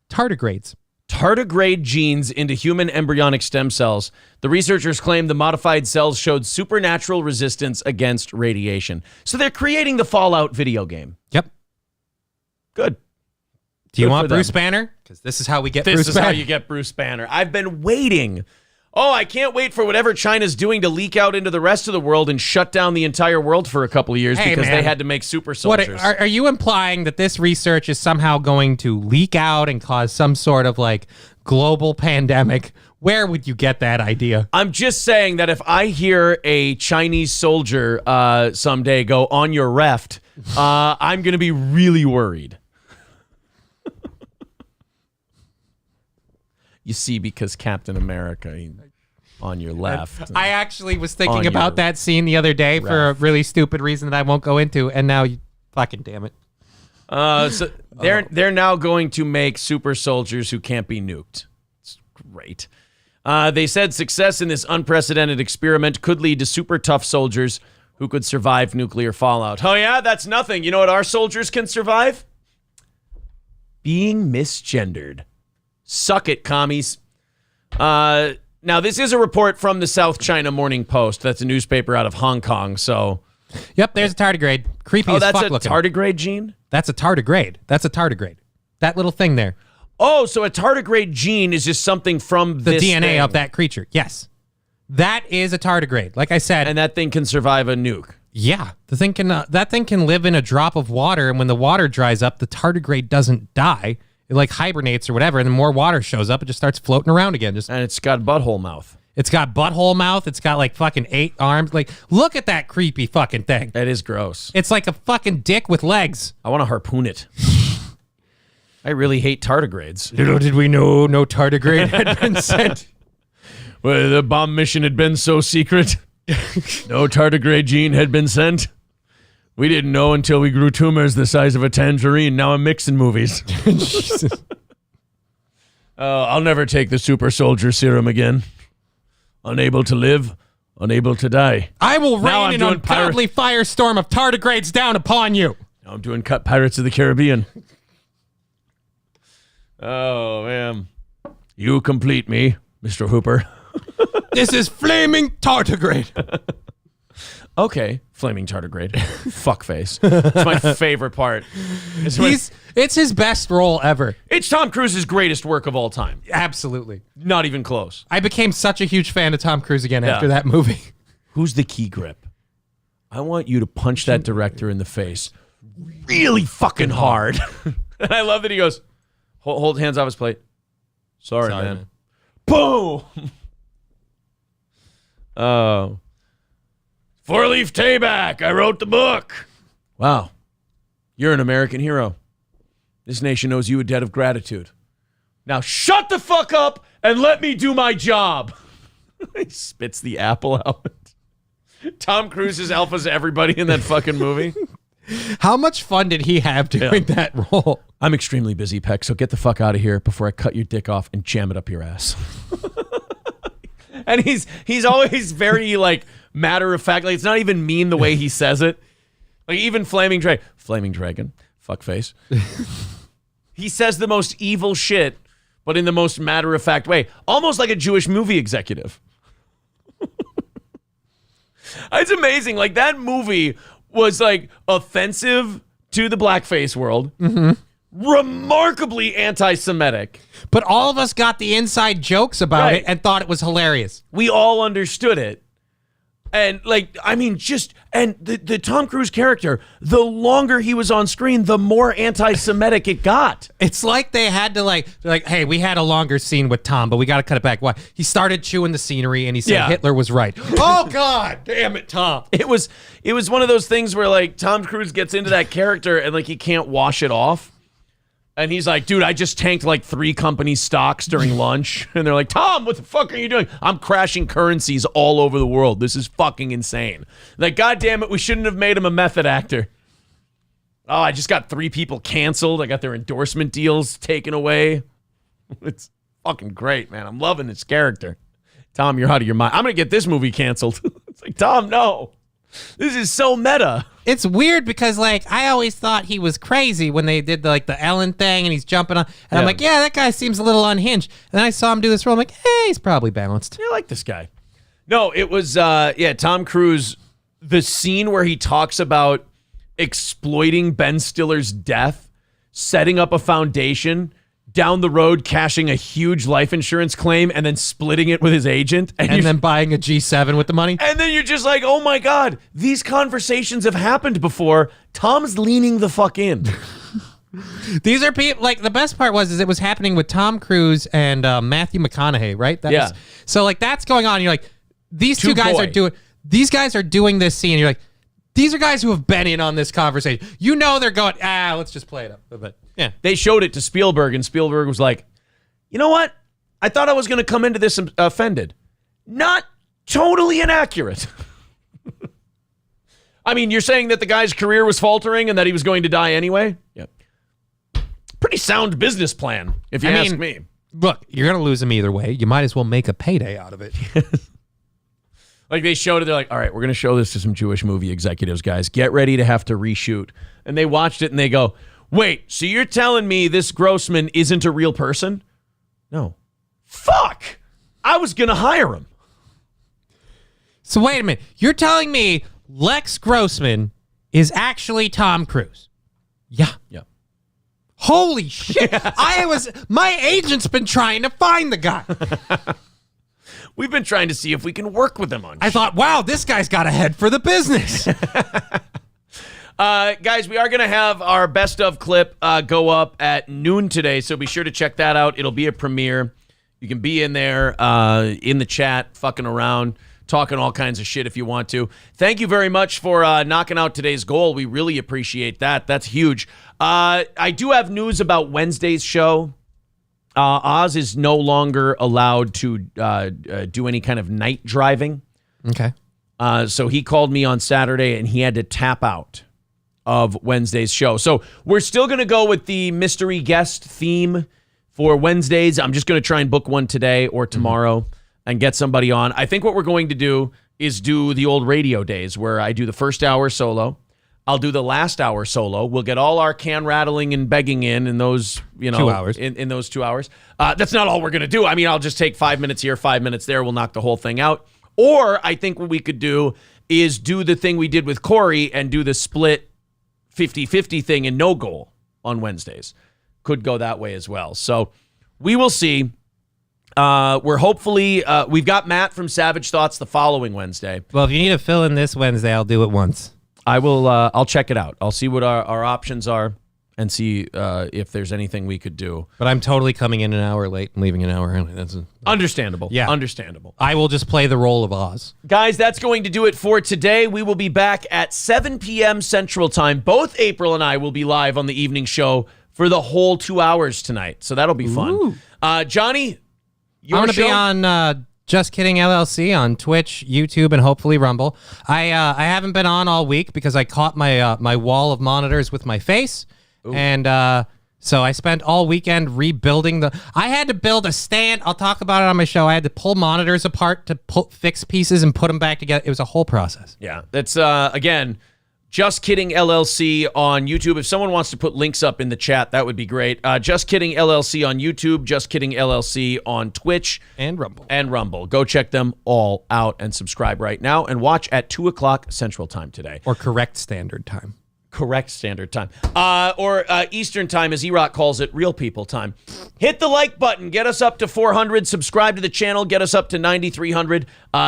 Tardigrades. Tardigrade genes into human embryonic stem cells. The researchers claim the modified cells showed supernatural resistance against radiation. So they're creating the Fallout video game. Yep. Good. Do you want Bruce Banner? Because this is how we get Bruce Banner. This is how you get Bruce Banner. I've been waiting. Oh, I can't wait for whatever China's doing to leak out into the rest of the world and shut down the entire world for a couple of years because they had to make super soldiers. Are you implying that this research is somehow going to leak out and cause some sort of global pandemic? Where would you get that idea? I'm just saying that if I hear a Chinese soldier someday go on your left, I'm going to be really worried. You see, because Captain America on your left. I actually was thinking about that scene the other day for a really stupid reason that I won't go into, and now you fucking damn it. So they're now going to make super soldiers who can't be nuked. It's great. They said success in this unprecedented experiment could lead to super tough soldiers who could survive nuclear fallout. Oh yeah, that's nothing. You know what our soldiers can survive? Being misgendered. Suck it, commies. Now, this is a report from the South China Morning Post. That's a newspaper out of Hong Kong, so... Yep, there's a tardigrade. Creepy as fuck looking. That's a tardigrade gene? That's a tardigrade. That's a tardigrade. That little thing there. Oh, so a tardigrade gene is just something from the this DNA thing. of that creature. Yes. That is a tardigrade. Like I said. And that thing can survive a nuke. Yeah. That thing can live in a drop of water, and when the water dries up, the tardigrade doesn't die. It like hibernates or whatever, and the more water shows up, it just starts floating around again. And it's got butthole mouth. It's got butthole mouth. It's got like fucking 8 arms. Like, look at that creepy fucking thing. That is gross. It's like a fucking dick with legs. I want to harpoon it. I really hate tardigrades. Little did we know no tardigrade had been sent. Well, the bomb mission had been so secret. No tardigrade gene had been sent. We didn't know until we grew tumors the size of a tangerine. Now I'm mixing movies. Jesus. I'll never take the super soldier serum again. Unable to live, unable to die. I will rain an ungodly firestorm of tardigrades down upon you. Now I'm doing cut Pirates of the Caribbean. Oh, man. You complete me, Mr. Hooper. This is flaming tardigrade. Okay, flaming tardigrade. Fuckface. It's my favorite part. It's his best role ever. It's Tom Cruise's greatest work of all time. Absolutely. Not even close. I became such a huge fan of Tom Cruise again after that movie. Who's the key grip? I want you to punch that director in the face really fucking hard. And I love that he goes, hold hands off his plate. Sorry, man. Boom! Oh. 4-leaf Tayback. I wrote the book. Wow. You're an American hero. This nation owes you a debt of gratitude. Now shut the fuck up and let me do my job. He spits the apple out. Tom Cruise is alphas everybody in that fucking movie. How much fun did he have doing that role? I'm extremely busy, Peck, so get the fuck out of here before I cut your dick off and jam it up your ass. And he's always very, like, matter of fact. Like, it's not even mean the way he says it. Like, even Flaming Dragon, fuckface. He says the most evil shit, but in the most matter of fact way. Almost like a Jewish movie executive. It's amazing. Like, that movie was, like, offensive to the blackface world. Mm-hmm. Remarkably anti-Semitic. But all of us got the inside jokes about it and thought it was hilarious. We all understood it. And, like, I mean, and the Tom Cruise character, the longer he was on screen, the more anti-Semitic it got. It's like they had to, they're like, hey, we had a longer scene with Tom, but we got to cut it back. Why? He started chewing the scenery, and he said Hitler was right. Oh, God, damn it, Tom. It was one of those things where, like, Tom Cruise gets into that character, and, like, he can't wash it off. And he's like, dude, I just tanked like 3 company stocks during lunch. And they're like, Tom, what the fuck are you doing? I'm crashing currencies all over the world. This is fucking insane. Like, God damn it, we shouldn't have made him a method actor. Oh, I just got 3 people canceled. I got their endorsement deals taken away. It's fucking great, man. I'm loving this character. Tom, you're out of your mind. I'm going to get this movie canceled. It's like, Tom, no. This is so meta. It's weird because, like, I always thought he was crazy when they did, the Ellen thing and he's jumping on. And I'm like, yeah, that guy seems a little unhinged. And then I saw him do this role. I'm like, hey, he's probably balanced. I like this guy. No, it was, Tom Cruise, the scene where he talks about exploiting Ben Stiller's death, setting up a foundation, down the road cashing a huge life insurance claim and then splitting it with his agent. And then buying a G7 with the money. And then you're just like, oh my God, these conversations have happened before. Tom's leaning the fuck in. These are people, like, the best part was it was happening with Tom Cruise and Matthew McConaughey, right? So, like, that's going on. And you're like, these two guys are doing this scene. And you're like, these are guys who have been in on this conversation. You know they're going, let's just play it up. But yeah, they showed it to Spielberg, and Spielberg was like, you know what? I thought I was going to come into this offended. Not totally inaccurate. I mean, you're saying that the guy's career was faltering and that he was going to die anyway? Yep. pretty sound business plan, if you ask me. Look, you're going to lose him either way. You might as well make a payday out of it. Like they showed it, they're like, all right, we're going to show this to some Jewish movie executives, guys. Get ready to have to reshoot. And they watched it and they go, wait, so you're telling me this Grossman isn't a real person? No. Fuck! I was going to hire him. So wait a minute. You're telling me Lex Grossman is actually Tom Cruise? Yeah. Yeah. Holy shit. My agent's been trying to find the guy. We've been trying to see if we can work with him on I thought, wow, this guy's got a head for the business. Guys, we are going to have our best of clip go up at noon today, so be sure to check that out. It'll be a premiere. You can be in there in the chat, fucking around, talking all kinds of shit if you want to. Thank you very much for knocking out today's goal. We really appreciate that. That's huge. I do have news about Wednesday's show. Oz is no longer allowed to do any kind of night driving. Okay. So he called me on Saturday, and he had to tap out of Wednesday's show. So we're still going to go with the mystery guest theme for Wednesdays. I'm just going to try and book one today or tomorrow and get somebody on. I think what we're going to do is do the old radio days where I do the first hour solo. I'll do the last hour solo. We'll get all our can rattling and begging in those, 2 hours. In those 2 hours. That's not all we're going to do. I mean, I'll just take 5 minutes here, 5 minutes there. We'll knock the whole thing out. Or I think what we could do is do the thing we did with Corey and do the split 50-50 thing and no goal on Wednesdays. Could go that way as well. So we will see. We're hopefully, we've got Matt from Savage Thoughts the following Wednesday. Well, if you need to fill in this Wednesday, I'll do it once. I will. I'll check it out. I'll see what our options are and see if there's anything we could do. But I'm totally coming in an hour late and leaving an hour early. That's understandable. Yeah, understandable. I will just play the role of Oz. Guys, that's going to do it for today. We will be back at 7 p.m. Central Time. Both April and I will be live on the evening show for the whole 2 hours tonight. So that'll be fun. Johnny, I'm going to be on Just Kidding LLC on Twitch, YouTube, and hopefully Rumble. I haven't been on all week because I caught my my wall of monitors with my face. Ooh. And so I spent all weekend rebuilding I had to build a stand. I'll talk about it on my show. I had to pull monitors apart to fix pieces and put them back together. It was a whole process. Yeah, that's, again, Just Kidding LLC on YouTube. If someone wants to put links up in the chat, that would be great. Just Kidding LLC on YouTube, Just Kidding LLC on Twitch. And Rumble. Go check them all out and subscribe right now and watch at 2 o'clock Central Time today. Or correct standard time. Correct standard time. Or Eastern time, as E-Rock calls it, real people time. Hit the like button. Get us up to 400. Subscribe to the channel. Get us up to 9,300.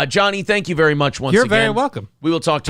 Johnny, thank you very much once again. You're very welcome. We will talk to the